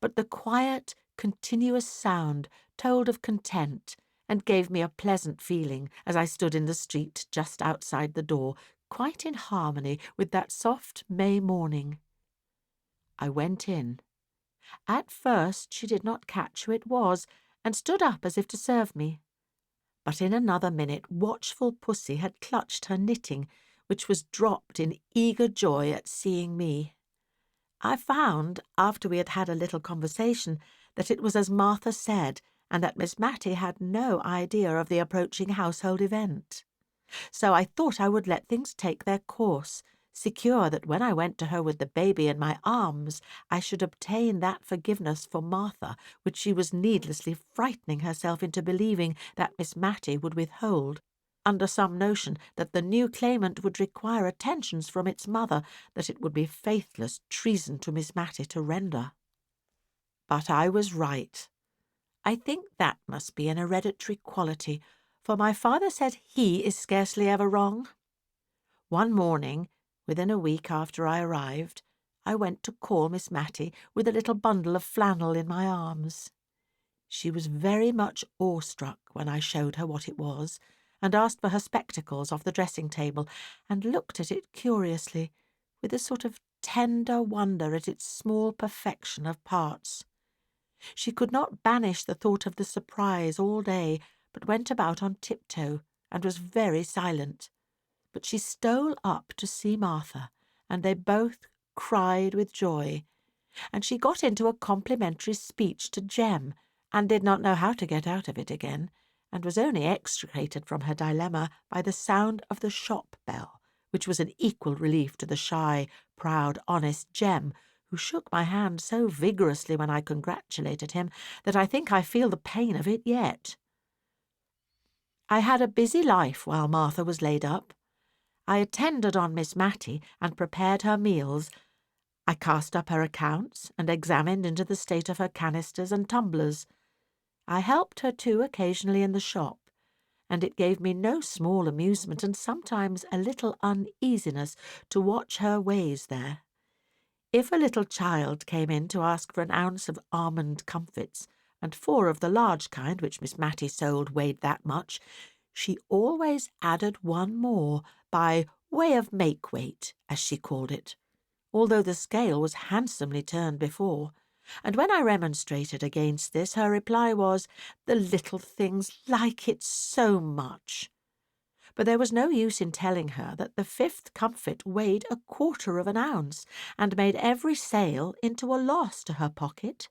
but the quiet, continuous sound told of content, and gave me a pleasant feeling as I stood in the street just outside the door, quite in harmony with that soft May morning. I went in. At first she did not catch who it was, and stood up as if to serve me. But in another minute watchful pussy had clutched her knitting, which was dropped in eager joy at seeing me. I found, after we had had a little conversation, that it was as Martha said, and that Miss Matty had no idea of the approaching household event. So I thought I would let things take their course, secure that when I went to her with the baby in my arms, I should obtain that forgiveness for Martha which she was needlessly frightening herself into believing that Miss Matty would withhold, under some notion that the new claimant would require attentions from its mother that it would be faithless treason to Miss Matty to render. But I was right. I think that must be an hereditary quality, for my father said he is scarcely ever wrong. One morning, within a week after I arrived, I went to call Miss Matty with a little bundle of flannel in my arms. She was very much awestruck when I showed her what it was, and asked for her spectacles off the dressing-table, and looked at it curiously, with a sort of tender wonder at its small perfection of parts. She could not banish the thought of the surprise all day, but went about on tiptoe, and was very silent. But she stole up to see Martha, and they both cried with joy, and she got into a complimentary speech to Jem, and did not know how to get out of it again, and was only extricated from her dilemma by the sound of the shop bell, which was an equal relief to the shy, proud, honest Jem, who shook my hand so vigorously when I congratulated him that I think I feel the pain of it yet. I had a busy life while Martha was laid up. I attended on Miss Matty and prepared her meals. I cast up her accounts and examined into the state of her canisters and tumblers. I helped her too occasionally in the shop, and it gave me no small amusement and sometimes a little uneasiness to watch her ways there. If a little child came in to ask for an ounce of almond comfits, and 4 of the large kind which Miss Matty sold weighed that much, she always added 1 more by way of make-weight, as she called it, although the scale was handsomely turned before, and when I remonstrated against this, her reply was, "The little things like it so much." But there was no use in telling her that the 5th comfit weighed 1/4 of an ounce, and made every sale into a loss to her pocket.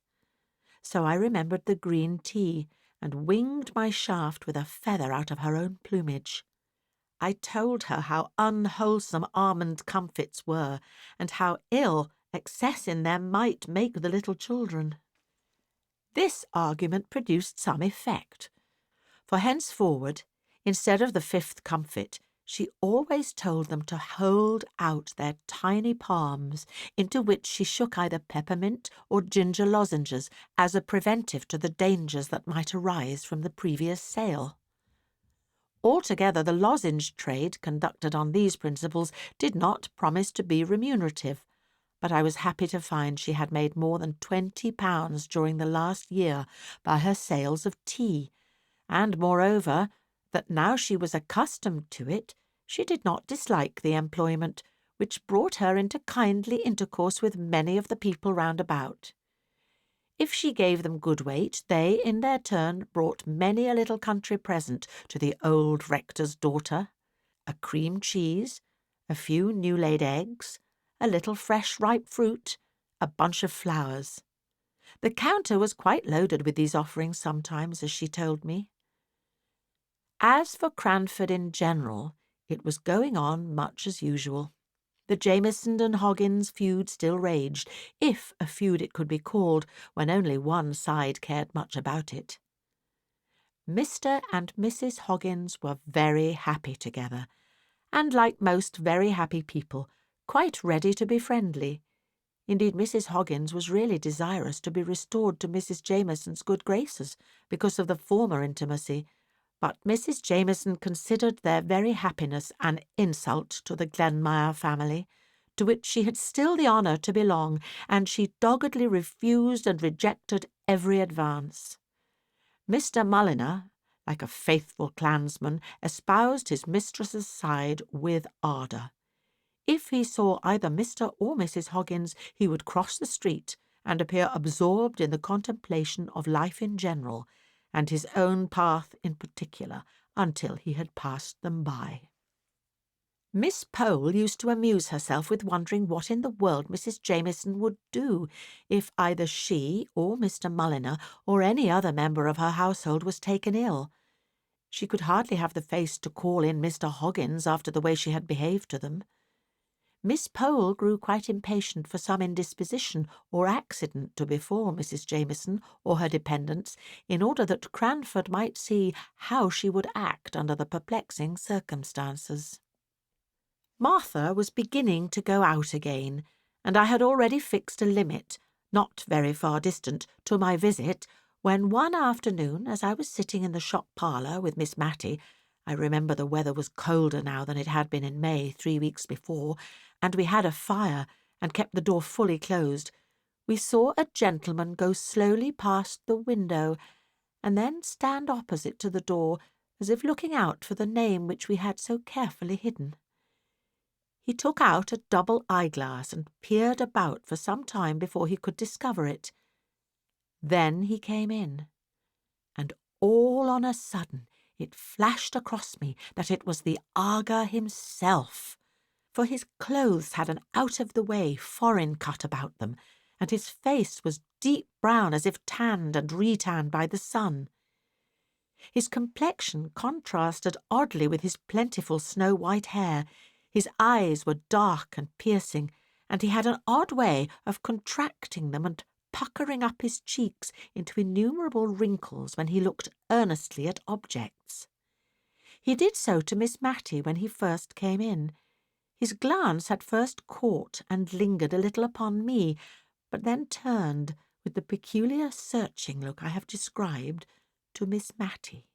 So I remembered the green tea, and winged my shaft with a feather out of her own plumage. I told her how unwholesome almond comfits were, and how ill excess in them might make the little children. This argument produced some effect, for henceforward, instead of the 5th comfit, she always told them to hold out their tiny palms, into which she shook either peppermint or ginger lozenges as a preventive to the dangers that might arise from the previous sale. Altogether, the lozenge trade conducted on these principles did not promise to be remunerative, but I was happy to find she had made more than £20 during the last year by her sales of tea, and, moreover, that now she was accustomed to it, She did not dislike the employment, which brought her into kindly intercourse with many of the people round about. If she gave them good weight, they, in their turn, brought many a little country present to the old rector's daughter: a cream cheese, a few new-laid eggs, a little fresh ripe fruit, a bunch of flowers. The counter was quite loaded with these offerings sometimes, as she told me. As for Cranford in general, it was going on much as usual. The Jameson and Hoggins feud still raged, if a feud it could be called, when only one side cared much about it. Mr. and Mrs. Hoggins were very happy together, and, like most very happy people, quite ready to be friendly. Indeed, Mrs. Hoggins was really desirous to be restored to Mrs. Jameson's good graces because of the former intimacy, but Mrs. Jameson considered their very happiness an insult to the Glenmire family, to which she had still the honour to belong, and she doggedly refused and rejected every advance. Mr. Mulliner, like a faithful clansman, espoused his mistress's side with ardour. If he saw either Mr. or Mrs. Hoggins, he would cross the street and appear absorbed in the contemplation of life in general, and his own path in particular, until he had passed them by. Miss Pole used to amuse herself with wondering what in the world Mrs. Jameson would do if either she or Mr. Mulliner or any other member of her household was taken ill. She could hardly have the face to call in Mr. Hoggins after the way she had behaved to them. Miss Pole grew quite impatient for some indisposition or accident to befall Mrs. Jameson or her dependents, in order that Cranford might see how she would act under the perplexing circumstances. Martha was beginning to go out again, and I had already fixed a limit, not very far distant, to my visit, when one afternoon, as I was sitting in the shop parlour with Miss Matty, I remember the weather was colder now than it had been in May 3 weeks before, and we had a fire and kept the door fully closed, we saw a gentleman go slowly past the window and then stand opposite to the door, as if looking out for the name which we had so carefully hidden. He took out a double eyeglass and peered about for some time before he could discover it. Then he came in, and all on a sudden it flashed across me that it was the Aga himself, for his clothes had an out-of-the-way foreign cut about them, and his face was deep brown as if tanned and retanned by the sun. His complexion contrasted oddly with his plentiful snow-white hair, his eyes were dark and piercing, and he had an odd way of contracting them and puckering up his cheeks into innumerable wrinkles when he looked earnestly at objects. He did so to Miss Matty when he first came in. His glance had first caught and lingered a little upon me, but then turned, with the peculiar searching look I have described, to Miss Matty.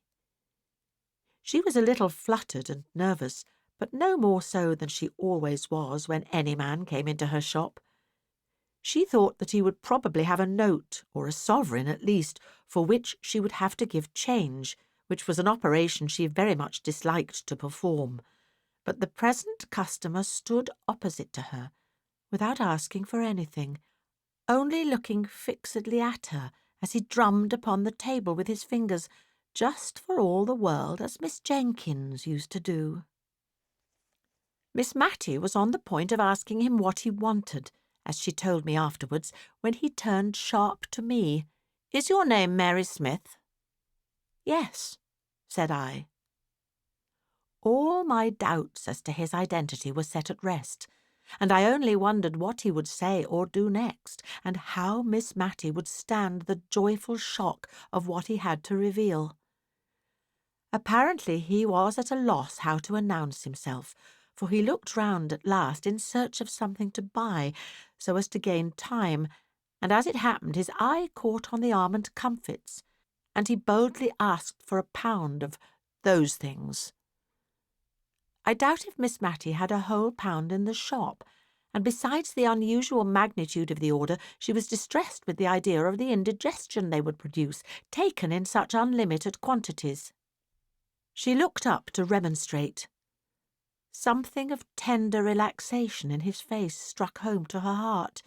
She was a little fluttered and nervous, but no more so than she always was when any man came into her shop. She thought that he would probably have a note, or a sovereign at least, for which she would have to give change, which was an operation she very much disliked to perform. But the present customer stood opposite to her, without asking for anything, only looking fixedly at her as he drummed upon the table with his fingers, just for all the world as Miss Jenkins used to do. Miss Matty was on the point of asking him what he wanted, as she told me afterwards, when he turned sharp to me. "Is your name Mary Smith?" "Yes," said I. All my doubts as to his identity were set at rest, and I only wondered what he would say or do next, and how Miss Matty would stand the joyful shock of what he had to reveal. Apparently he was at a loss how to announce himself, for he looked round at last in search of something to buy, so as to gain time, and as it happened his eye caught on the almond comfits, and he boldly asked for £1 of those things. I doubt if Miss Matty had a whole £1 in the shop, and besides the unusual magnitude of the order, she was distressed with the idea of the indigestion they would produce, taken in such unlimited quantities. She looked up to remonstrate. Something of tender relaxation in his face struck home to her heart.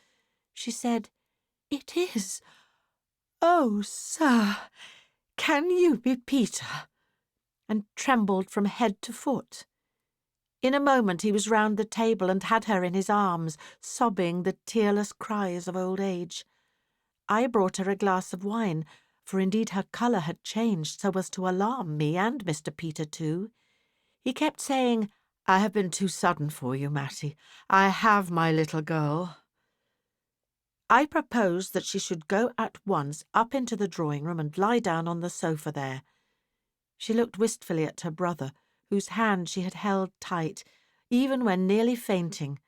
She said, "It is. Oh, sir, can you be Peter?" and trembled from head to foot. In a moment he was round the table and had her in his arms, sobbing the tearless cries of old age. I brought her a glass of wine, for indeed her colour had changed so as to alarm me and Mr. Peter too. He kept saying, "I have been too sudden for you, Matty. I have my little girl." I proposed that she should go at once up into the drawing-room and lie down on the sofa there. She looked wistfully at her brother, whose hand she had held tight, even when nearly fainting,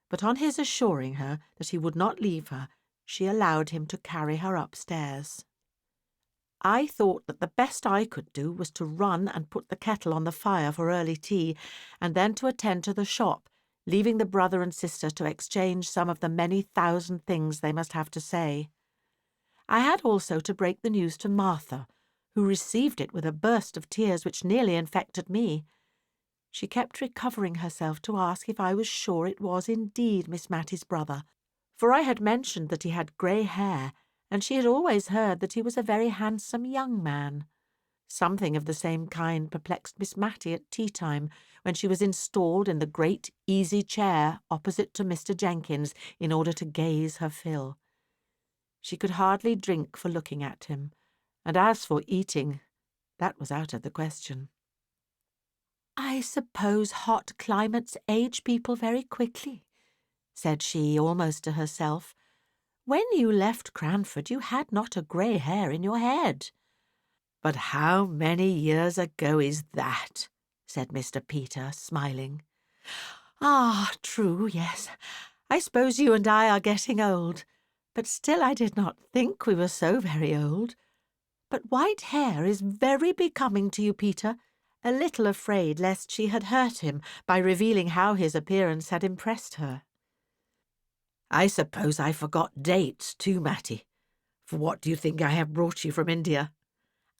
but on his assuring her that he would not leave her, she allowed him to carry her upstairs. I thought that the best I could do was to run and put the kettle on the fire for early tea, and then to attend to the shop, leaving the brother and sister to exchange some of the many thousand things they must have to say. I had also to break the news to Martha, who received it with a burst of tears which nearly infected me. She kept recovering herself to ask if I was sure it was indeed Miss Matty's brother, for I had mentioned that he had grey hair, and she had always heard that he was a very handsome young man. Something of the same kind perplexed Miss Matty at tea-time, when she was installed in the great easy chair opposite to Mr. Jenkins in order to gaze her fill. She could hardly drink for looking at him, and as for eating, that was out of the question. "I suppose hot climates age people very quickly," said she, almost to herself. "When you left Cranford you had not a grey hair in your head." "But how many years ago is that?" said Mr. Peter, smiling. "Ah, true, yes. I suppose you and I are getting old, but still I did not think we were so very old. But white hair is very becoming to you, Peter," a little afraid lest she had hurt him by revealing how his appearance had impressed her. "I suppose I forgot dates too, Matty. For what do you think I have brought you from India?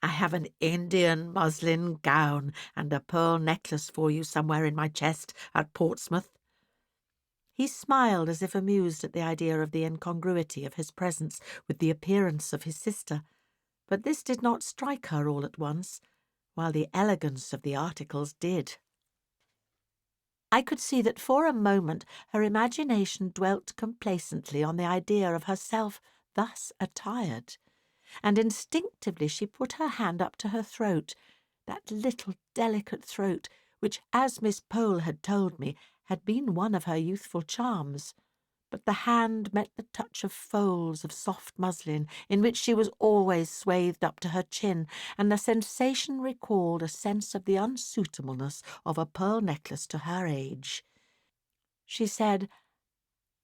I have an Indian muslin gown and a pearl necklace for you somewhere in my chest at Portsmouth." He smiled as if amused at the idea of the incongruity of his presence with the appearance of his sister, but this did not strike her all at once, while the elegance of the articles did. I could see that for a moment her imagination dwelt complacently on the idea of herself thus attired, and instinctively she put her hand up to her throat, that little delicate throat which, as Miss Pole had told me, had been one of her youthful charms. But the hand met the touch of folds of soft muslin, in which she was always swathed up to her chin, and the sensation recalled a sense of the unsuitableness of a pearl necklace to her age. She said,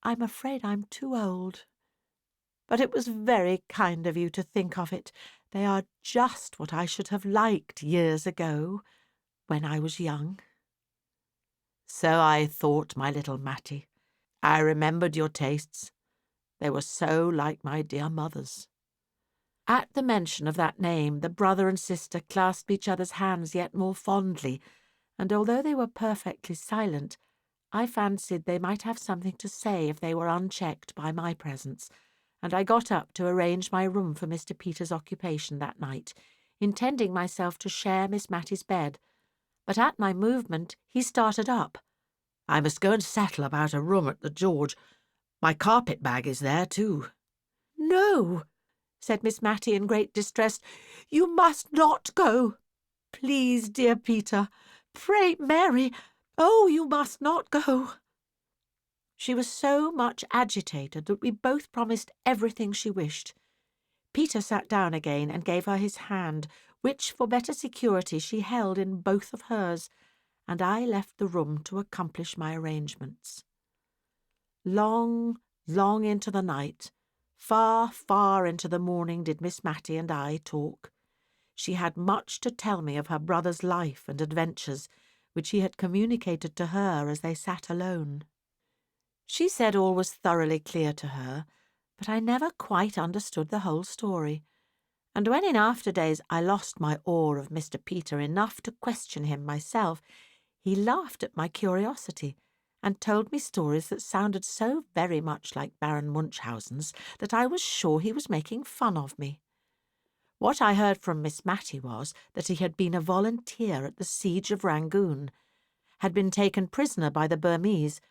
"I'm afraid I'm too old. But it was very kind of you to think of it. They are just what I should have liked years ago, when I was young." "So I thought, my little Matty. I remembered your tastes. They were so like my dear mother's." At the mention of that name, the brother and sister clasped each other's hands yet more fondly, and although they were perfectly silent, I fancied they might have something to say if they were unchecked by my presence, and I got up to arrange my room for Mr. Peter's occupation that night, intending myself to share Miss Matty's bed. But at my movement he started up. "I must go and settle about a room at the George. My carpet-bag is there too." "No," said Miss Matty in great distress. "You must not go. Please, dear Peter. Pray, Mary. Oh, you must not go." She was so much agitated that we both promised everything she wished. Peter sat down again and gave her his hand, which, for better security, she held in both of hers, and I left the room to accomplish my arrangements. Long, long into the night, far, far into the morning did Miss Matty and I talk. She had much to tell me of her brother's life and adventures, which he had communicated to her as they sat alone. She said all was thoroughly clear to her, but I never quite understood the whole story, and when in after days I lost my awe of Mr. Peter enough to question him myself, He laughed at my curiosity and told me stories that sounded so very much like Baron Munchausen's that I was sure he was making fun of me. What I heard from Miss Matty was that he had been a volunteer at the siege of Rangoon, had been taken prisoner by the Burmese,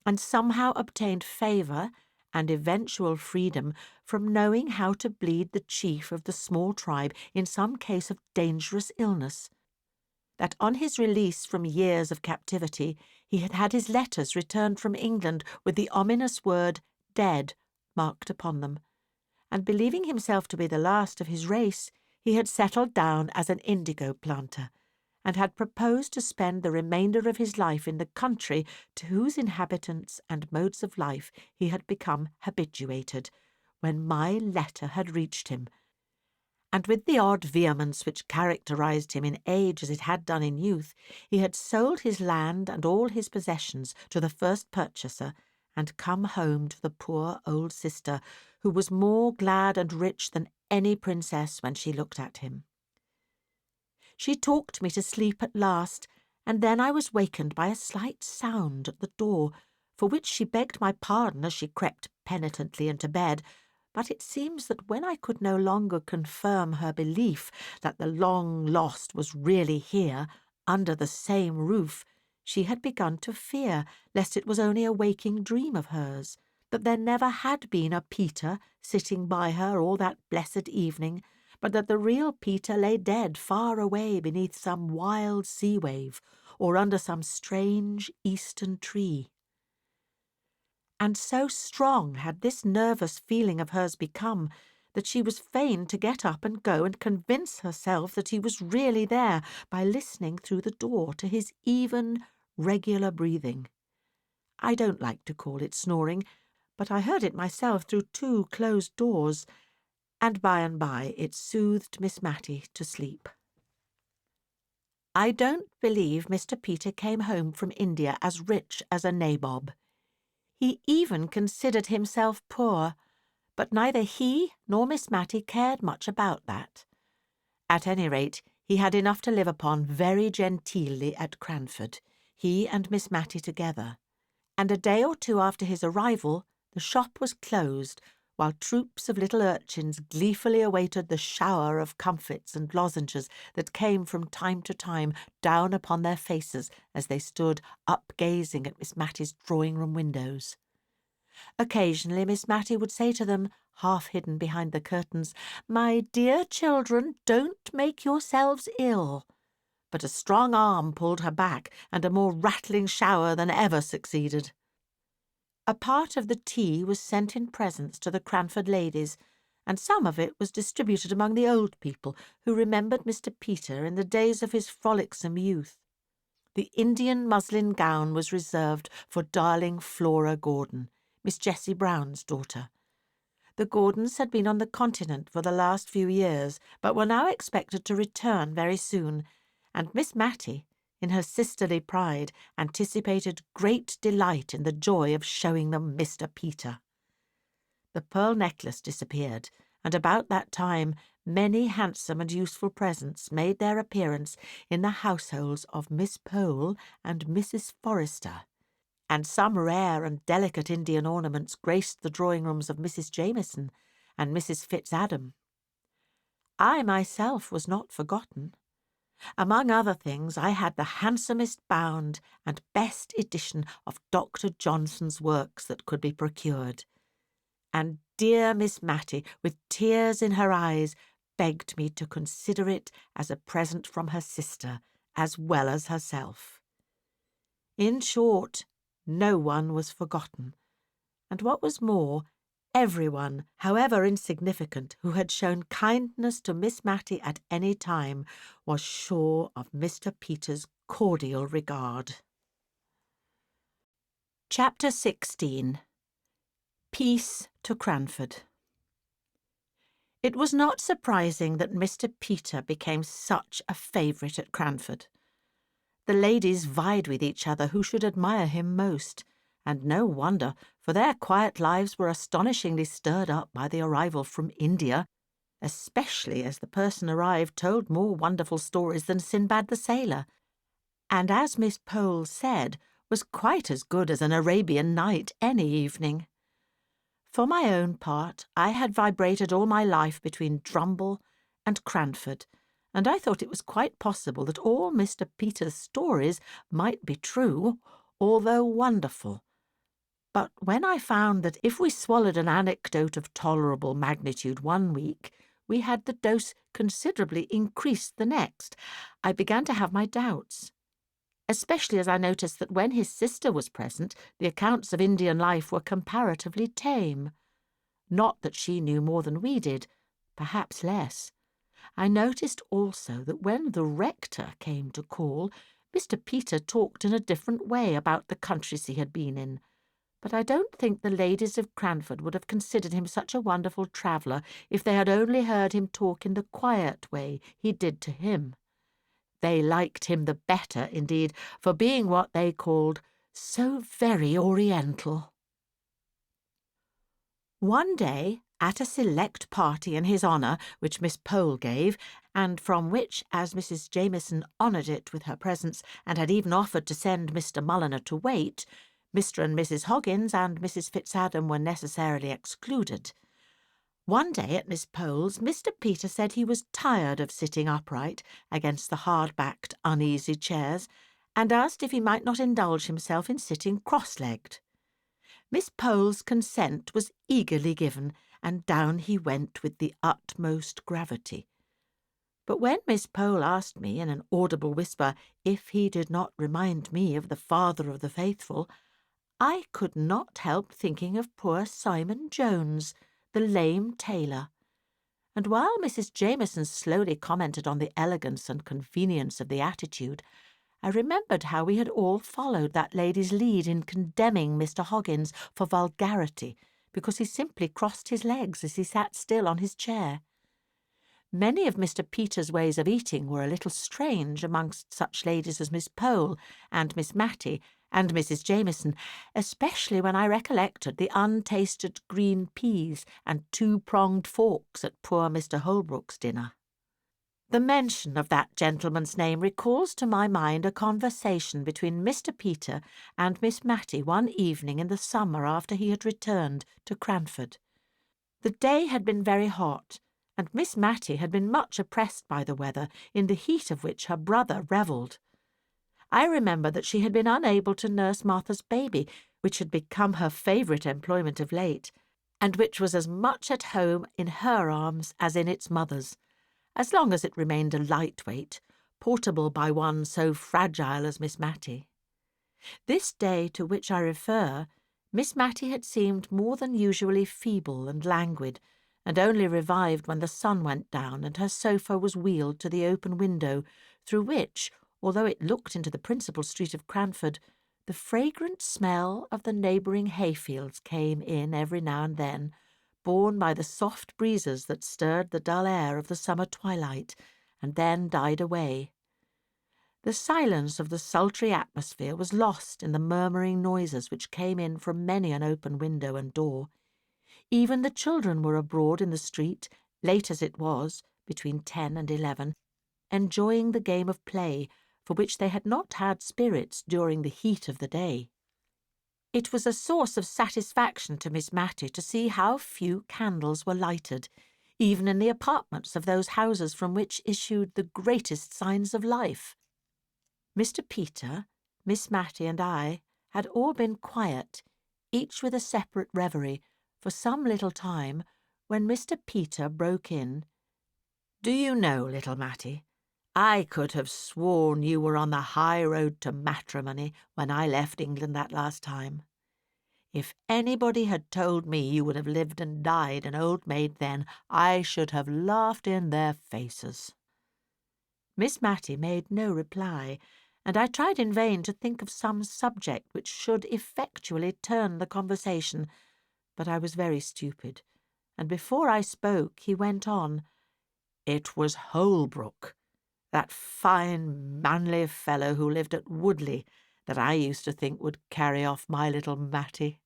and somehow obtained favour and eventual freedom from knowing how to bleed the chief of the small tribe in some case of dangerous illness. That on his release from years of captivity, he had had his letters returned from England with the ominous word "dead" marked upon them, and believing himself to be the last of his race, he had settled down as an indigo planter, and had proposed to spend the remainder of his life in the country to whose inhabitants and modes of life he had become habituated, when my letter had reached him. And with the odd vehemence which characterized him in age as it had done in youth, he had sold his land and all his possessions to the first purchaser, and come home to the poor old sister, who was more glad and rich than any princess when she looked at him. She talked me to sleep at last, and then I was wakened by a slight sound at the door, for which she begged my pardon as she crept penitently into bed. But it seems that when I could no longer confirm her belief that the long-lost was really here, under the same roof, she had begun to fear lest it was only a waking dream of hers, that there never had been a Peter sitting by her all that blessed evening, but that the real Peter lay dead far away beneath some wild sea-wave or under some strange eastern tree. And so strong had this nervous feeling of hers become that she was fain to get up and go and convince herself that he was really there by listening through the door to his even, regular breathing. I don't like to call it snoring, but I heard it myself through 2 closed doors, and by it soothed Miss Matty to sleep. I don't believe Mr. Peter came home from India as rich as a nabob. He even considered himself poor, but neither he nor Miss Matty cared much about that. At any rate, he had enough to live upon very genteelly at Cranford, he and Miss Matty together, and a day or 2 after his arrival the shop was closed, while troops of little urchins gleefully awaited the shower of comfits and lozenges that came from time to time down upon their faces as they stood up-gazing at Miss Matty's drawing-room windows. Occasionally Miss Matty would say to them, half hidden behind the curtains, "My dear children, don't make yourselves ill." But a strong arm pulled her back, and a more rattling shower than ever succeeded. A part of the tea was sent in presents to the Cranford ladies, and some of it was distributed among the old people who remembered Mr. Peter in the days of his frolicsome youth. The Indian muslin gown was reserved for darling Flora Gordon, Miss Jessie Brown's daughter. The Gordons had been on the continent for the last few years, but were now expected to return very soon, and Miss Matty, in her sisterly pride, anticipated great delight in the joy of showing them Mr. Peter. The pearl necklace disappeared, and about that time many handsome and useful presents made their appearance in the households of Miss Pole and Mrs. Forrester, and some rare and delicate Indian ornaments graced the drawing-rooms of Mrs. Jameson and Mrs. Fitzadam. I myself was not forgotten. Among other things, I had the handsomest bound and best edition of Dr. Johnson's works that could be procured, and dear Miss Matty, with tears in her eyes, begged me to consider it as a present from her sister as well as herself. In short, no one was forgotten, and what was more, everyone, however insignificant, who had shown kindness to Miss Matty at any time was sure of Mr. Peter's cordial regard. Chapter 16. Peace to Cranford. It was not surprising that Mr. Peter became such a favourite at Cranford. The ladies vied with each other who should admire him most, and no wonder, for their quiet lives were astonishingly stirred up by the arrival from India, especially as the person arrived told more wonderful stories than Sinbad the Sailor, and as Miss Pole said, was quite as good as an Arabian Night any evening. For my own part, I had vibrated all my life between Drumble and Cranford, and I thought it was quite possible that all Mr. Peter's stories might be true, although wonderful. But when I found that if we swallowed an anecdote of tolerable magnitude one week, we had the dose considerably increased the next, I began to have my doubts, especially as I noticed that when his sister was present, the accounts of Indian life were comparatively tame. Not that she knew more than we did, perhaps less. I noticed also that when the rector came to call, Mr. Peter talked in a different way about the countries he had been in. But I don't think the ladies of Cranford would have considered him such a wonderful traveller if they had only heard him talk in the quiet way he did to him. They liked him the better, indeed, for being what they called so very oriental. One day, at a select party in his honour, which Miss Pole gave, and from which, as Mrs. Jameson honoured it with her presence, and had even offered to send Mr. Mulliner to wait, Mr. and Mrs. Hoggins and Mrs. Fitzadam were necessarily excluded. One day at Miss Pole's, Mr. Peter said he was tired of sitting upright against the hard-backed, uneasy chairs, and asked if he might not indulge himself in sitting cross-legged. Miss Pole's consent was eagerly given, and down he went with the utmost gravity. But when Miss Pole asked me in an audible whisper if he did not remind me of the father of the faithful, I could not help thinking of poor Simon Jones, the lame tailor. And while Mrs. Jameson slowly commented on the elegance and convenience of the attitude, I remembered how we had all followed that lady's lead in condemning Mr. Hoggins for vulgarity, because he simply crossed his legs as he sat still on his chair. Many of Mr. Peter's ways of eating were a little strange amongst such ladies as Miss Pole and Miss Matty and Mrs. Jameson, especially when I recollected the untasted green peas and two-pronged forks at poor Mr. Holbrook's dinner. The mention of that gentleman's name recalls to my mind a conversation between Mr. Peter and Miss Matty one evening in the summer after he had returned to Cranford. The day had been very hot, and Miss Matty had been much oppressed by the weather, in the heat of which her brother revelled. I remember that she had been unable to nurse Martha's baby, which had become her favourite employment of late, and which was as much at home in her arms as in its mother's, as long as it remained a light-weight, portable by one so fragile as Miss Matty. This day to which I refer, Miss Matty had seemed more than usually feeble and languid, and only revived when the sun went down and her sofa was wheeled to the open window, through which, although it looked into the principal street of Cranford, the fragrant smell of the neighbouring hayfields came in every now and then, borne by the soft breezes that stirred the dull air of the summer twilight, and then died away. The silence of the sultry atmosphere was lost in the murmuring noises which came in from many an open window and door. Even the children were abroad in the street, late as it was, between 10 and 11, enjoying the game of play, for which they had not had spirits during the heat of the day. It was a source of satisfaction to Miss Matty to see how few candles were lighted, even in the apartments of those houses from which issued the greatest signs of life. Mr. Peter, Miss Matty, and I had all been quiet, each with a separate reverie, for some little time, when Mr. Peter broke in. "Do you know, little Matty, I could have sworn you were on the high road to matrimony when I left England that last time. If anybody had told me you would have lived and died an old maid then, I should have laughed in their faces." Miss Matty made no reply, and I tried in vain to think of some subject which should effectually turn the conversation, but I was very stupid, and before I spoke he went on. "It was Holbrook, that fine manly fellow who lived at Woodley, that I used to think would carry off my little Matty.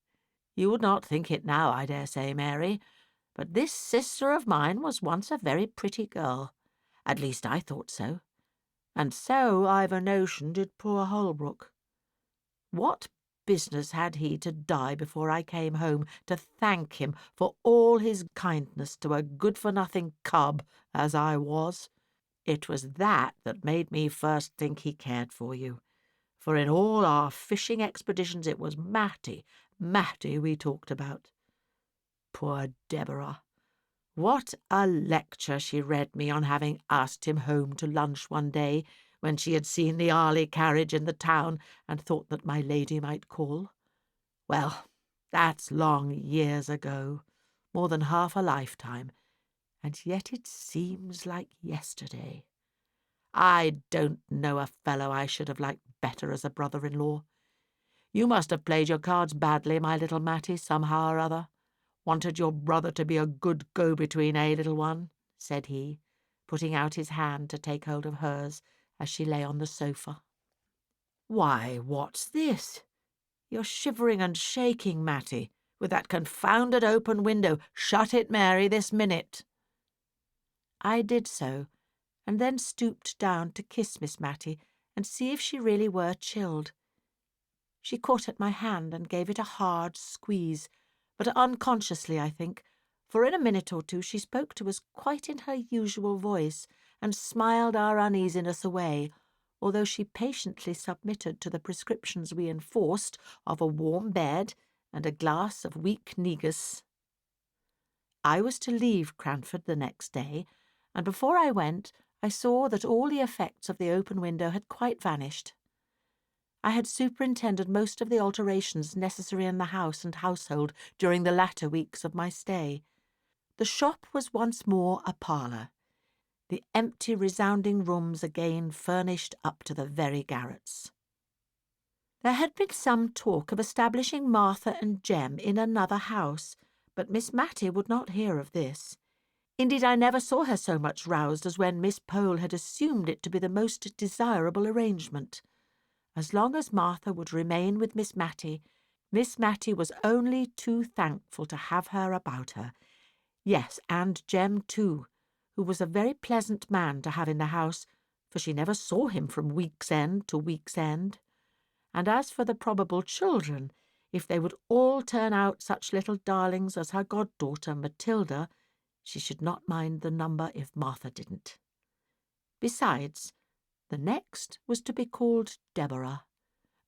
You would not think it now, I dare say, Mary, but this sister of mine was once a very pretty girl. At least I thought so. And so I've a notion did poor Holbrook. What business had he to die before I came home to thank him for all his kindness to a good-for-nothing cub as I was? It was that made me first think he cared for you, for in all our fishing expeditions it was Matty we talked about. Poor Deborah! What a lecture she read me on having asked him home to lunch one day when she had seen the Arley carriage in the town and thought that my lady might call. Well, that's long years ago, more than half a lifetime, and yet it seems like yesterday. I don't know a fellow I should have liked better as a brother-in-law. You must have played your cards badly, my little Matty, somehow or other. Wanted your brother to be a good go-between, eh, little one? Said he, putting out his hand to take hold of hers as she lay on the sofa. Why, what's this? You're shivering and shaking, Matty, with that confounded open window. Shut it, Mary, this minute. I did so, and then stooped down to kiss Miss Matty and see if she really were chilled. She caught at my hand and gave it a hard squeeze, but unconsciously, I think, for in a minute or two she spoke to us quite in her usual voice and smiled our uneasiness away, although she patiently submitted to the prescriptions we enforced of a warm bed and a glass of weak negus. I was to leave Cranford the next day, and before I went I saw that all the effects of the open window had quite vanished. I had superintended most of the alterations necessary in the house and household during the latter weeks of my stay. The shop was once more a parlour, the empty resounding rooms again furnished up to the very garrets. There had been some talk of establishing Martha and Jem in another house, but Miss Matty would not hear of this. Indeed, I never saw her so much roused as when Miss Pole had assumed it to be the most desirable arrangement. As long as Martha would remain with Miss Matty was only too thankful to have her about her. Yes, and Jem too, who was a very pleasant man to have in the house, for she never saw him from week's end to week's end. And as for the probable children, if they would all turn out such little darlings as her goddaughter Matilda, she should not mind the number if Martha didn't. Besides, the next was to be called Deborah,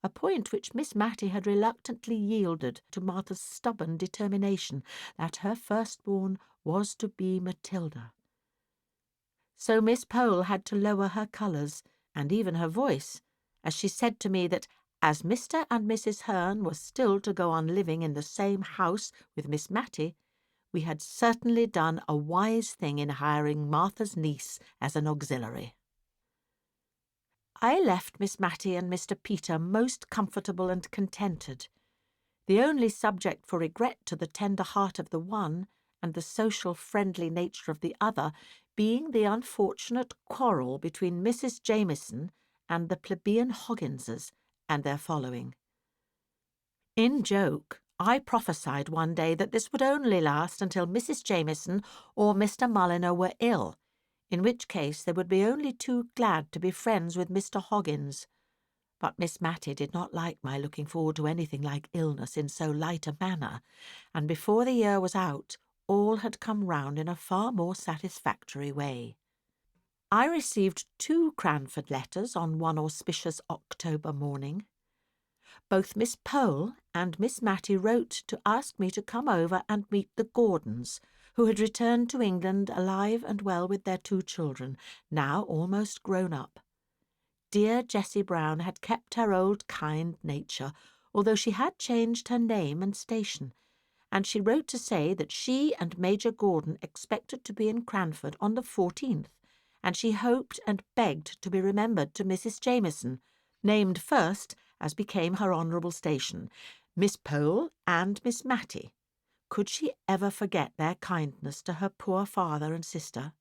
a point which Miss Matty had reluctantly yielded to Martha's stubborn determination that her firstborn was to be Matilda. So Miss Pole had to lower her colours, and even her voice, as she said to me that as Mr. and Mrs. Hearn were still to go on living in the same house with Miss Matty, we had certainly done a wise thing in hiring Martha's niece as an auxiliary. I left Miss Matty and Mr. Peter most comfortable and contented, the only subject for regret to the tender heart of the one and the social friendly nature of the other being the unfortunate quarrel between Mrs. Jameson and the plebeian Hogginses and their following. In joke, I prophesied one day that this would only last until Mrs. Jameson or Mr. Mulliner were ill, in which case they would be only too glad to be friends with Mr. Hoggins. But Miss Matty did not like my looking forward to anything like illness in so light a manner, and before the year was out, all had come round in a far more satisfactory way. I received 2 Cranford letters on one auspicious October morning. Both Miss Pole and Miss Matty wrote to ask me to come over and meet the Gordons, who had returned to England alive and well with their 2 children, now almost grown up. Dear Jessie Brown had kept her old kind nature, although she had changed her name and station, and she wrote to say that she and Major Gordon expected to be in Cranford on the 14th, and she hoped and begged to be remembered to Mrs. Jameson, named first, as became her honourable station, Miss Pole and Miss Matty. Could she ever forget their kindness to her poor father and sister?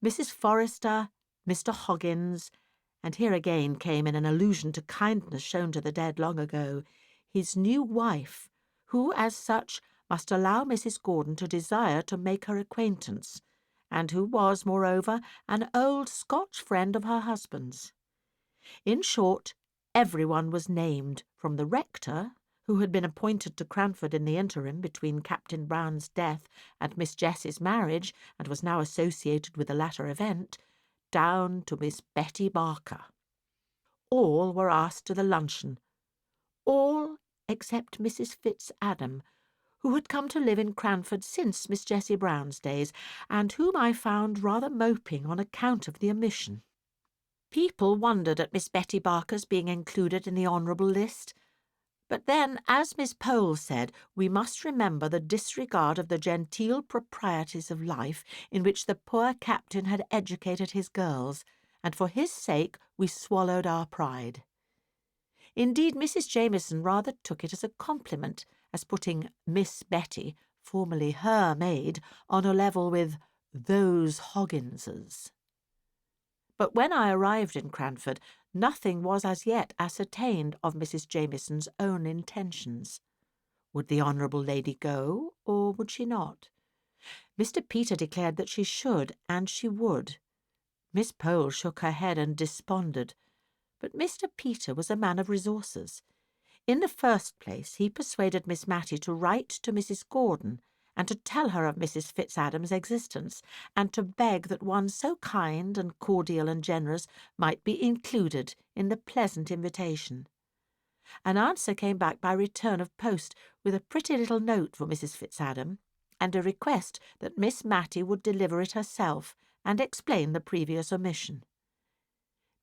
Mrs. Forrester, Mr. Hoggins, and here again came in an allusion to kindness shown to the dead long ago, his new wife, who, as such, must allow Mrs. Gordon to desire to make her acquaintance, and who was, moreover, an old Scotch friend of her husband's. In short, everyone was named, from the rector, who had been appointed to Cranford in the interim between Captain Brown's death and Miss Jessie's marriage, and was now associated with the latter event, down to Miss Betty Barker. All were asked to the luncheon, all except Mrs. Fitzadam, who had come to live in Cranford since Miss Jessie Brown's days, and whom I found rather moping on account of the omission. People wondered at Miss Betty Barker's being included in the honourable list, but then, as Miss Pole said, we must remember the disregard of the genteel proprieties of life in which the poor captain had educated his girls, and for his sake we swallowed our pride. Indeed, Mrs. Jameson rather took it as a compliment, as putting Miss Betty, formerly her maid, on a level with those Hogginses. But when I arrived in Cranford, nothing was as yet ascertained of Mrs. Jameson's own intentions. Would the honourable lady go, or would she not? Mr. Peter declared that she should, and she would. Miss Pole shook her head and desponded. But Mr. Peter was a man of resources. In the first place, he persuaded Miss Matty to write to Mrs. Gordon, and to tell her of Mrs. Fitzadam's existence, and to beg that one so kind and cordial and generous might be included in the pleasant invitation. An answer came back by return of post, with a pretty little note for Mrs. Fitzadam, and a request that Miss Matty would deliver it herself, and explain the previous omission.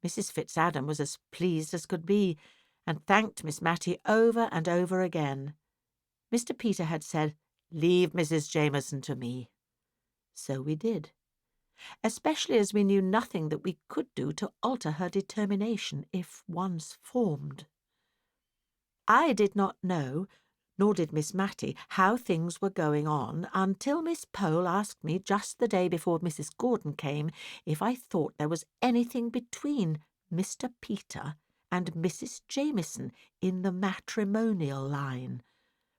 Mrs. Fitzadam was as pleased as could be, and thanked Miss Matty over and over again. Mr. Peter had said, "Leave Mrs. Jameson to me." So we did, especially as we knew nothing that we could do to alter her determination if once formed. I did not know, nor did Miss Matty, how things were going on until Miss Pole asked me just the day before Mrs. Gordon came if I thought there was anything between Mr. Peter and Mrs. Jameson in the matrimonial line,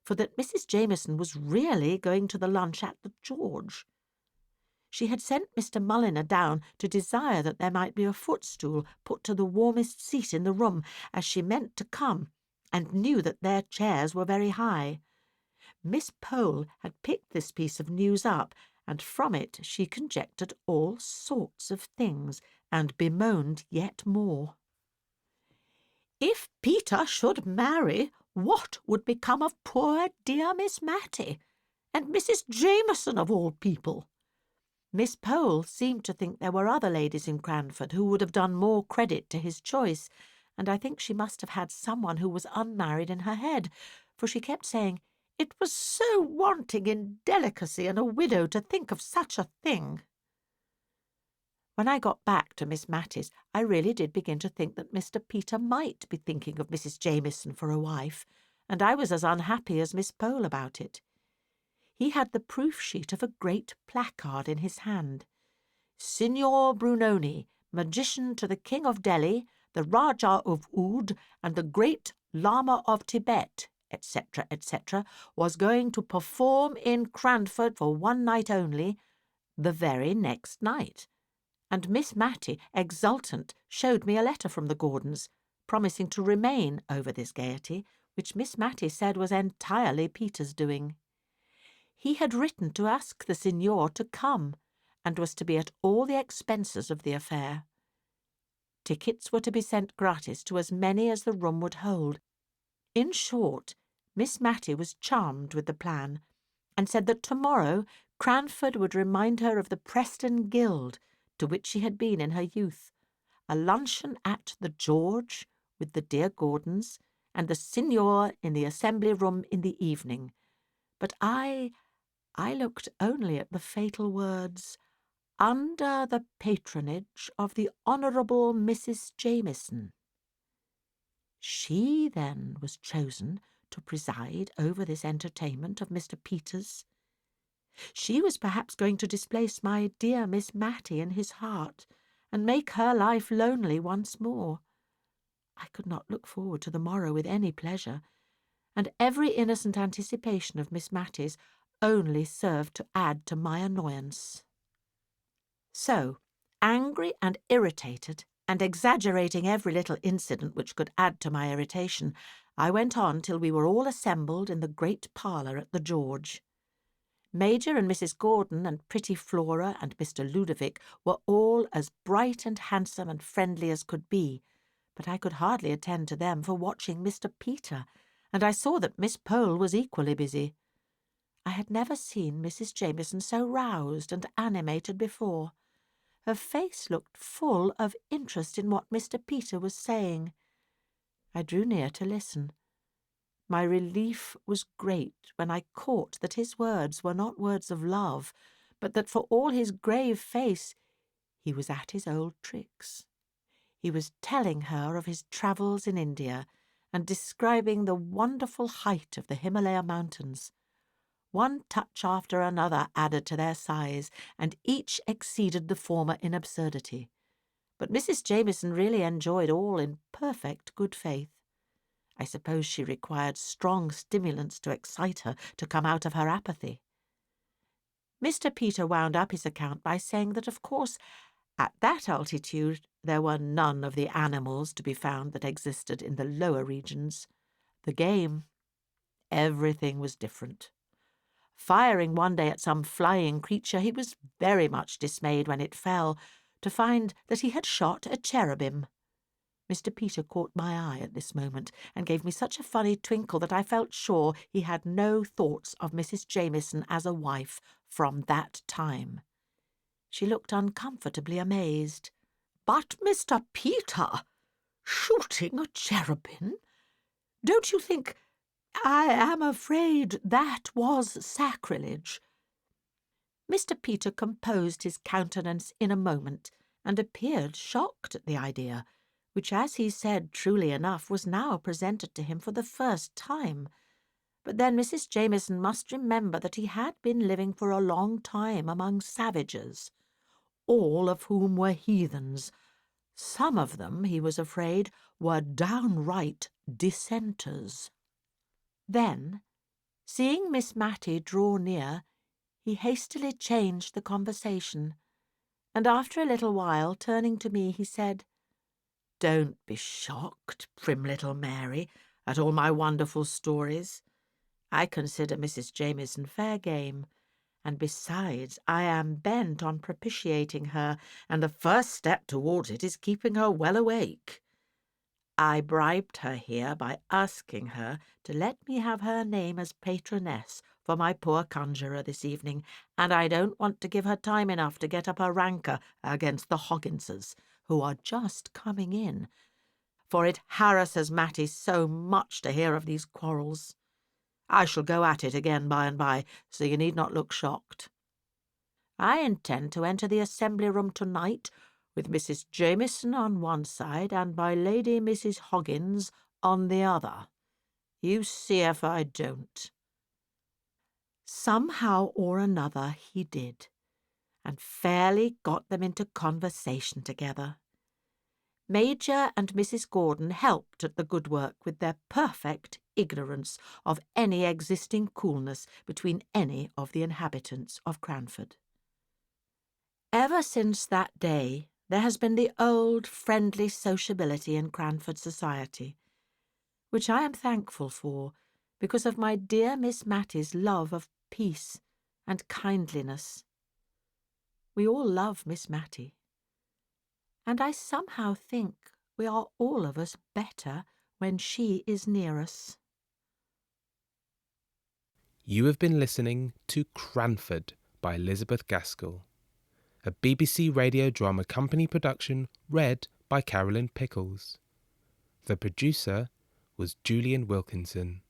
for that Mrs. Jameson was really going to the lunch at the George. She had sent Mr. Mulliner down to desire that there might be a footstool put to the warmest seat in the room, as she meant to come, and knew that their chairs were very high. Miss Pole had picked this piece of news up, and from it she conjectured all sorts of things, and bemoaned yet more. If Peter should marry, what would become of poor dear Miss Matty, and Mrs. Jameson of all people? Miss Pole seemed to think there were other ladies in Cranford who would have done more credit to his choice, and I think she must have had someone who was unmarried in her head, for she kept saying, "It was so wanting in delicacy in a widow to think of such a thing." When I got back to Miss Matty's, I really did begin to think that Mr. Peter might be thinking of Mrs. Jameson for a wife, and I was as unhappy as Miss Pole about it. He had the proof-sheet of a great placard in his hand. "Signor Brunoni, magician to the King of Delhi, the Rajah of Oud, and the great Lama of Tibet, etc., etc., was going to perform in Cranford for one night only, the very next night." And Miss Matty, exultant, showed me a letter from the Gordons, promising to remain over this gaiety, which Miss Matty said was entirely Peter's doing. He had written to ask the signor to come, and was to be at all the expenses of the affair. Tickets were to be sent gratis to as many as the room would hold. In short, Miss Matty was charmed with the plan, and said that tomorrow Cranford would remind her of the Preston Guild, to which she had been in her youth, a luncheon at the George with the dear Gordons, and the signor in the assembly room in the evening. But I looked only at the fatal words, "under the patronage of the Honourable Mrs. Jameson." She, then, was chosen to preside over this entertainment of Mr. Peter's. She was perhaps going to displace my dear Miss Matty in his heart, and make her life lonely once more. I could not look forward to the morrow with any pleasure, and every innocent anticipation of Miss Matty's only served to add to my annoyance. So, angry and irritated, and exaggerating every little incident which could add to my irritation, I went on till we were all assembled in the great parlour at the George. Major and Mrs. Gordon and pretty Flora and Mr. Ludovic were all as bright and handsome and friendly as could be, but I could hardly attend to them for watching Mr. Peter, and I saw that Miss Pole was equally busy. I had never seen Mrs. Jameson so roused and animated before. Her face looked full of interest in what Mr. Peter was saying. I drew near to listen. My relief was great when I caught that his words were not words of love, but that for all his grave face he was at his old tricks. He was telling her of his travels in India and describing the wonderful height of the Himalaya mountains. One touch after another added to their size, and each exceeded the former in absurdity. But Mrs. Jameson really enjoyed all in perfect good faith. I suppose she required strong stimulants to excite her to come out of her apathy. Mr. Peter wound up his account by saying that, of course, at that altitude there were none of the animals to be found that existed in the lower regions. The game, everything was different. Firing one day at some flying creature, he was very much dismayed when it fell, to find that he had shot a cherubim. Mr. Peter caught my eye at this moment, and gave me such a funny twinkle that I felt sure he had no thoughts of Mrs. Jameson as a wife from that time. She looked uncomfortably amazed. "But, Mr. Peter, shooting a cherubim? Don't you think... I am afraid that was sacrilege." Mr. Peter composed his countenance in a moment, and appeared shocked at the idea, which, as he said truly enough, was now presented to him for the first time. But then Mrs. Jameson must remember that he had been living for a long time among savages, all of whom were heathens. Some of them, he was afraid, were downright dissenters. Then, seeing Miss Matty draw near, he hastily changed the conversation, and after a little while, turning to me, he said, "Don't be shocked, prim little Mary, at all my wonderful stories. I consider Mrs. Jameson fair game, and besides, I am bent on propitiating her, and the first step towards it is keeping her well awake. I bribed her here by asking her to let me have her name as patroness for my poor conjurer this evening, and I don't want to give her time enough to get up her rancour against the Hogginses, who are just coming in, for it harasses Matty so much to hear of these quarrels. I shall go at it again by and by, so you need not look shocked. I intend to enter the assembly room to-night, with Mrs. Jameson on one side and my Lady Mrs. Hoggins on the other. You see if I don't." Somehow or another he did, and fairly got them into conversation together. Major and Mrs. Gordon helped at the good work with their perfect ignorance of any existing coolness between any of the inhabitants of Cranford. Ever since that day, there has been the old friendly sociability in Cranford society, which I am thankful for because of my dear Miss Matty's love of peace and kindliness. We all love Miss Matty, and I somehow think we are all of us better when she is near us. You have been listening to Cranford by Elizabeth Gaskell, a BBC Radio Drama Company production read by Carolyn Pickles. The producer was Julian Wilkinson.